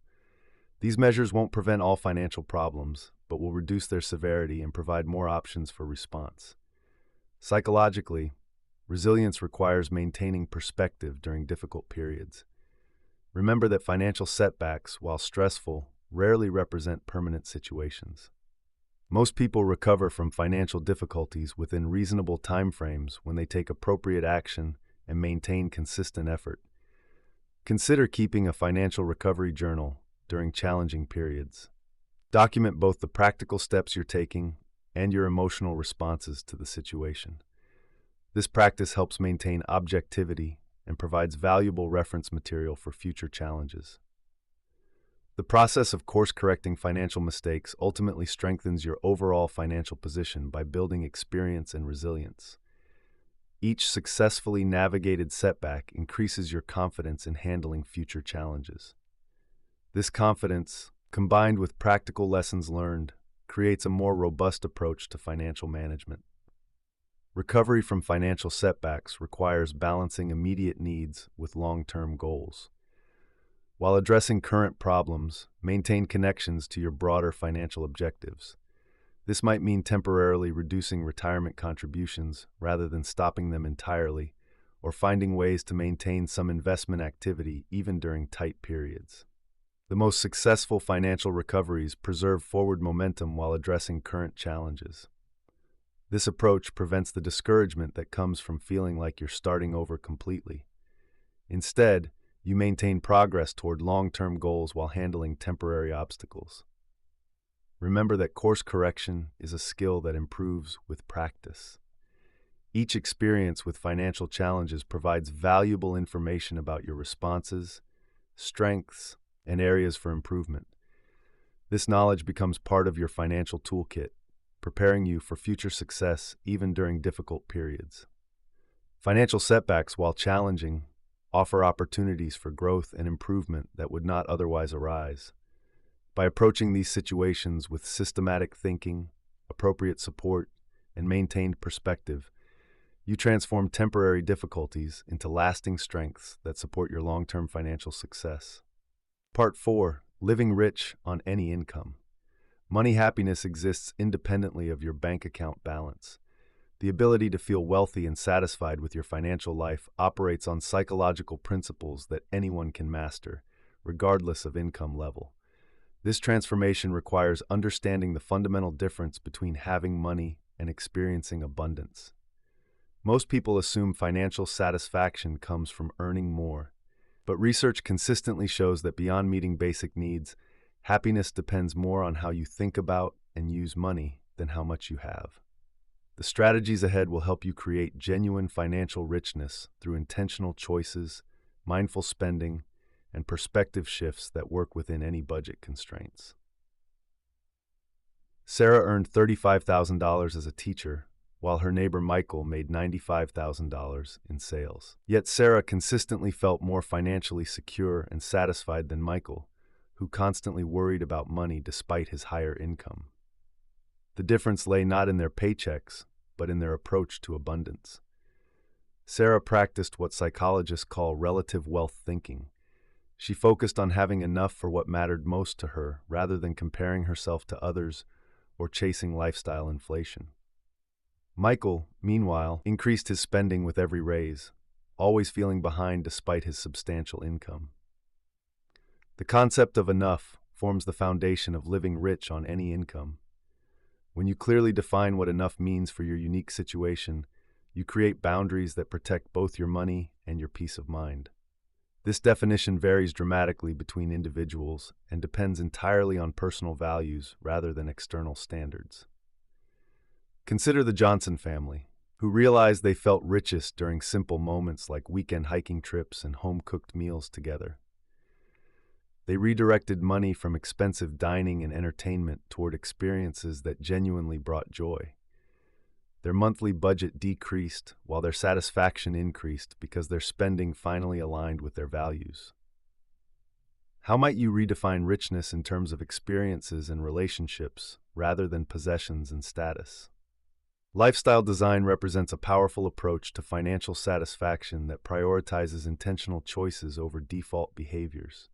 Speaker 1: These measures won't prevent all financial problems, but will reduce their severity and provide more options for response. Psychologically, resilience requires maintaining perspective during difficult periods. Remember that financial setbacks, while stressful, rarely represent permanent situations. Most people recover from financial difficulties within reasonable timeframes when they take appropriate action and maintain consistent effort. Consider keeping a financial recovery journal during challenging periods. Document both the practical steps you're taking and your emotional responses to the situation. This practice helps maintain objectivity and provides valuable reference material for future challenges. The process of course-correcting financial mistakes ultimately strengthens your overall financial position by building experience and resilience. Each successfully navigated setback increases your confidence in handling future challenges. This confidence, combined with practical lessons learned, creates a more robust approach to financial management. Recovery from financial setbacks requires balancing immediate needs with long-term goals. While addressing current problems, maintain connections to your broader financial objectives. This might mean temporarily reducing retirement contributions rather than stopping them entirely, or finding ways to maintain some investment activity even during tight periods. The most successful financial recoveries preserve forward momentum while addressing current challenges. This approach prevents the discouragement that comes from feeling like you're starting over completely. Instead, you maintain progress toward long-term goals while handling temporary obstacles. Remember that course correction is a skill that improves with practice. Each experience with financial challenges provides valuable information about your responses, strengths, and areas for improvement. This knowledge becomes part of your financial toolkit, preparing you for future success even during difficult periods. Financial setbacks, while challenging, offer opportunities for growth and improvement that would not otherwise arise. By approaching these situations with systematic thinking, appropriate support, and maintained perspective, you transform temporary difficulties into lasting strengths that support your long-term financial success. Part 4. Living rich on any income. Money happiness exists independently of your bank account balance. The ability to feel wealthy and satisfied with your financial life operates on psychological principles that anyone can master, regardless of income level. This transformation requires understanding the fundamental difference between having money and experiencing abundance. Most people assume financial satisfaction comes from earning more, but research consistently shows that beyond meeting basic needs, happiness depends more on how you think about and use money than how much you have. The strategies ahead will help you create genuine financial richness through intentional choices, mindful spending, and perspective shifts that work within any budget constraints. Sarah earned $35,000 as a teacher, while her neighbor Michael made $95,000 in sales. Yet Sarah consistently felt more financially secure and satisfied than Michael, who constantly worried about money despite his higher income. The difference lay not in their paychecks, but in their approach to abundance. Sarah practiced what psychologists call relative wealth thinking. She focused on having enough for what mattered most to her rather than comparing herself to others or chasing lifestyle inflation. Michael, meanwhile, increased his spending with every raise, always feeling behind despite his substantial income. The concept of enough forms the foundation of living rich on any income. When you clearly define what enough means for your unique situation, you create boundaries that protect both your money and your peace of mind. This definition varies dramatically between individuals and depends entirely on personal values rather than external standards. Consider the Johnson family, who realized they felt richest during simple moments like weekend hiking trips and home-cooked meals together. They redirected money from expensive dining and entertainment toward experiences that genuinely brought joy. Their monthly budget decreased while their satisfaction increased because their spending finally aligned with their values. How might you redefine richness in terms of experiences and relationships rather than possessions and status? Lifestyle design represents a powerful approach to financial satisfaction that prioritizes intentional choices over default behaviors.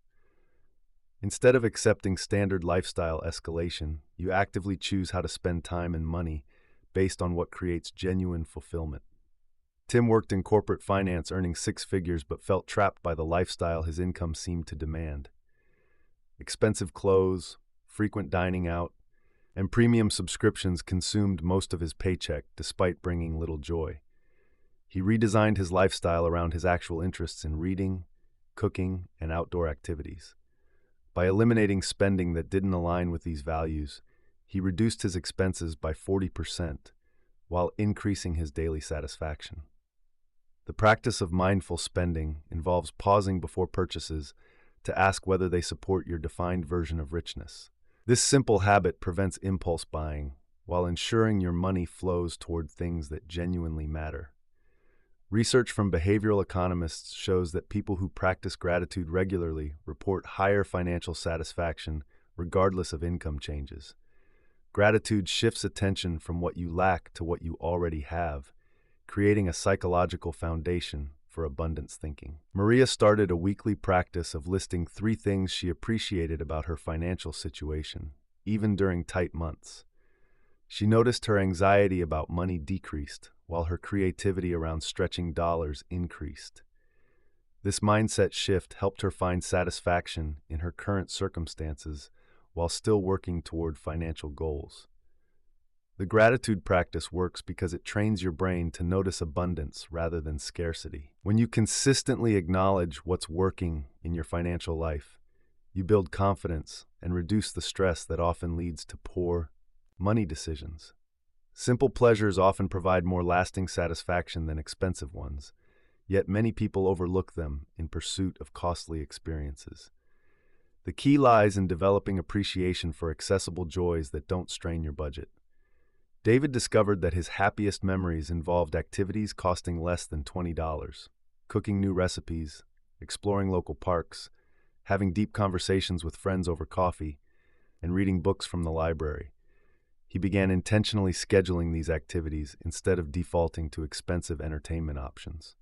Speaker 1: Instead of accepting standard lifestyle escalation, you actively choose how to spend time and money based on what creates genuine fulfillment. Tim worked in corporate finance, earning six figures, but felt trapped by the lifestyle his income seemed to demand. Expensive clothes, frequent dining out, and premium subscriptions consumed most of his paycheck despite bringing little joy. He redesigned his lifestyle around his actual interests in reading, cooking, and outdoor activities. By eliminating spending that didn't align with these values, he reduced his expenses by 40% while increasing his daily satisfaction. The practice of mindful spending involves pausing before purchases to ask whether they support your defined version of richness. This simple habit prevents impulse buying while ensuring your money flows toward things that genuinely matter. Research from behavioral economists shows that people who practice gratitude regularly report higher financial satisfaction regardless of income changes. Gratitude shifts attention from what you lack to what you already have, creating a psychological foundation for abundance thinking. Maria started a weekly practice of listing 3 things she appreciated about her financial situation, even during tight months. She noticed her anxiety about money decreased, while her creativity around stretching dollars increased. This mindset shift helped her find satisfaction in her current circumstances while still working toward financial goals. The gratitude practice works because it trains your brain to notice abundance rather than scarcity. When you consistently acknowledge what's working in your financial life, you build confidence and reduce the stress that often leads to poor money decisions. Simple pleasures often provide more lasting satisfaction than expensive ones, yet many people overlook them in pursuit of costly experiences. The key lies in developing appreciation for accessible joys that don't strain your budget. David discovered that his happiest memories involved activities costing less than $20, cooking new recipes, exploring local parks, having deep conversations with friends over coffee, and reading books from the library. He began intentionally scheduling these activities instead of defaulting to expensive entertainment options.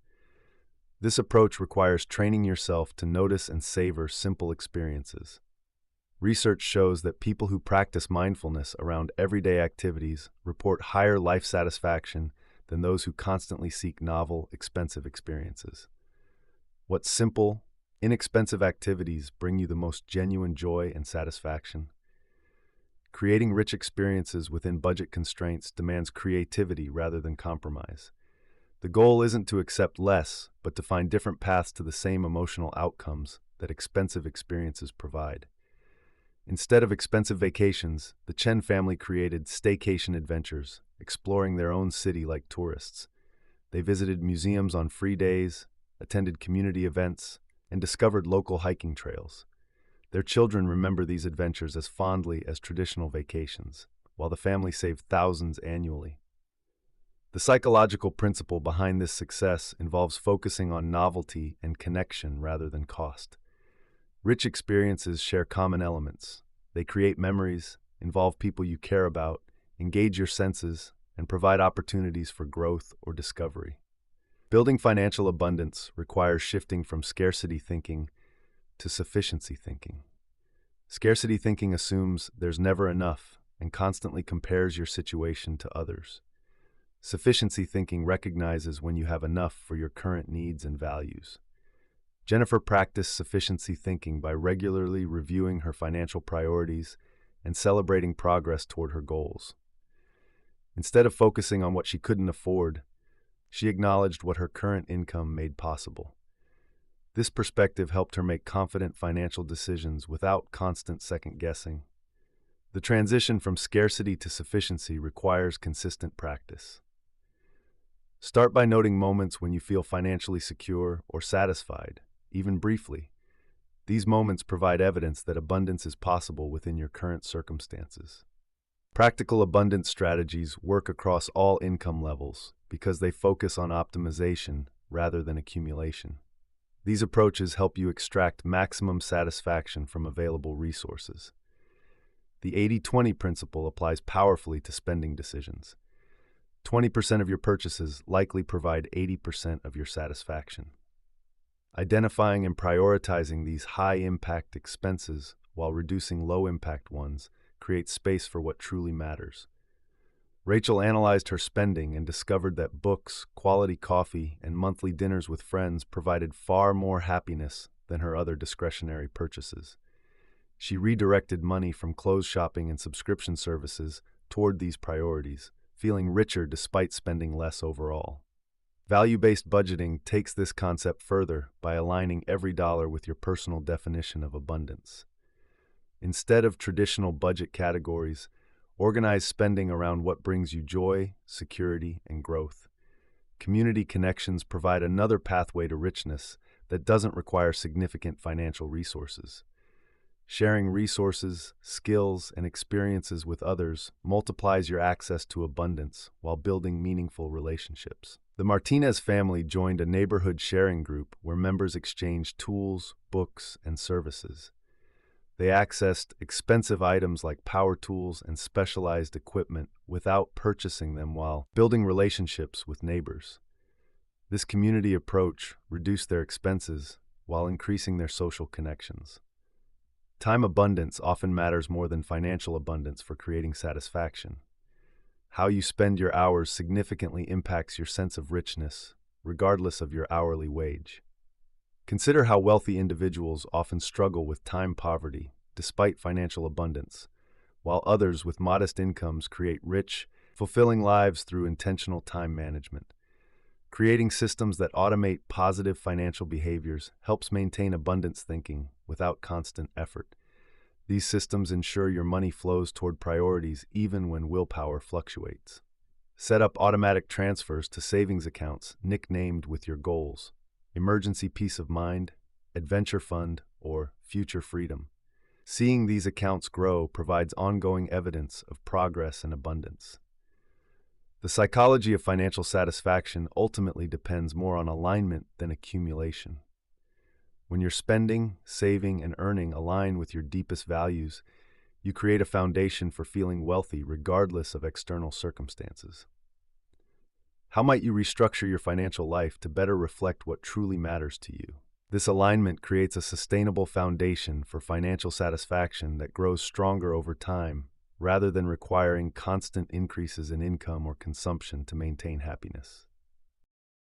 Speaker 1: This approach requires training yourself to notice and savor simple experiences. Research shows that people who practice mindfulness around everyday activities report higher life satisfaction than those who constantly seek novel, expensive experiences. What simple, inexpensive activities bring you the most genuine joy and satisfaction? Creating rich experiences within budget constraints demands creativity rather than compromise. The goal isn't to accept less, but to find different paths to the same emotional outcomes that expensive experiences provide. Instead of expensive vacations, the Chen family created staycation adventures, exploring their own city like tourists. They visited museums on free days, attended community events, and discovered local hiking trails. Their children remember these adventures as fondly as traditional vacations, while the family saved thousands annually. The psychological principle behind this success involves focusing on novelty and connection rather than cost. Rich experiences share common elements. They create memories, involve people you care about, engage your senses, and provide opportunities for growth or discovery. Building financial abundance requires shifting from scarcity thinking to sufficiency thinking. Scarcity thinking assumes there's never enough and constantly compares your situation to others. Sufficiency thinking recognizes when you have enough for your current needs and values. Jennifer practiced sufficiency thinking by regularly reviewing her financial priorities and celebrating progress toward her goals. Instead of focusing on what she couldn't afford, she acknowledged what her current income made possible. This perspective helped her make confident financial decisions without constant second-guessing. The transition from scarcity to sufficiency requires consistent practice. Start by noting moments when you feel financially secure or satisfied, even briefly. These moments provide evidence that abundance is possible within your current circumstances. Practical abundance strategies work across all income levels because they focus on optimization rather than accumulation. These approaches help you extract maximum satisfaction from available resources. The 80-20 principle applies powerfully to spending decisions. 20% of your purchases likely provide 80% of your satisfaction. Identifying and prioritizing these high-impact expenses while reducing low-impact ones creates space for what truly matters. Rachel analyzed her spending and discovered that books, quality coffee, and monthly dinners with friends provided far more happiness than her other discretionary purchases. She redirected money from clothes shopping and subscription services toward these priorities, feeling richer despite spending less overall. Value-based budgeting takes this concept further by aligning every dollar with your personal definition of abundance. Instead of traditional budget categories, organize spending around what brings you joy, security, and growth. Community connections provide another pathway to richness that doesn't require significant financial resources. Sharing resources, skills, and experiences with others multiplies your access to abundance while building meaningful relationships. The Martinez family joined a neighborhood sharing group where members exchanged tools, books, and services. They accessed expensive items like power tools and specialized equipment without purchasing them while building relationships with neighbors. This community approach reduced their expenses while increasing their social connections. Time abundance often matters more than financial abundance for creating satisfaction. How you spend your hours significantly impacts your sense of richness, regardless of your hourly wage. Consider how wealthy individuals often struggle with time poverty despite financial abundance, while others with modest incomes create rich, fulfilling lives through intentional time management. Creating systems that automate positive financial behaviors helps maintain abundance thinking without constant effort. These systems ensure your money flows toward priorities even when willpower fluctuates. Set up automatic transfers to savings accounts nicknamed with your goals: emergency peace of mind, adventure fund, or future freedom. Seeing these accounts grow provides ongoing evidence of progress and abundance. The psychology of financial satisfaction ultimately depends more on alignment than accumulation. When your spending, saving, and earning align with your deepest values, you create a foundation for feeling wealthy regardless of external circumstances. How might you restructure your financial life to better reflect what truly matters to you? This alignment creates a sustainable foundation for financial satisfaction that grows stronger over time, rather than requiring constant increases in income or consumption to maintain happiness.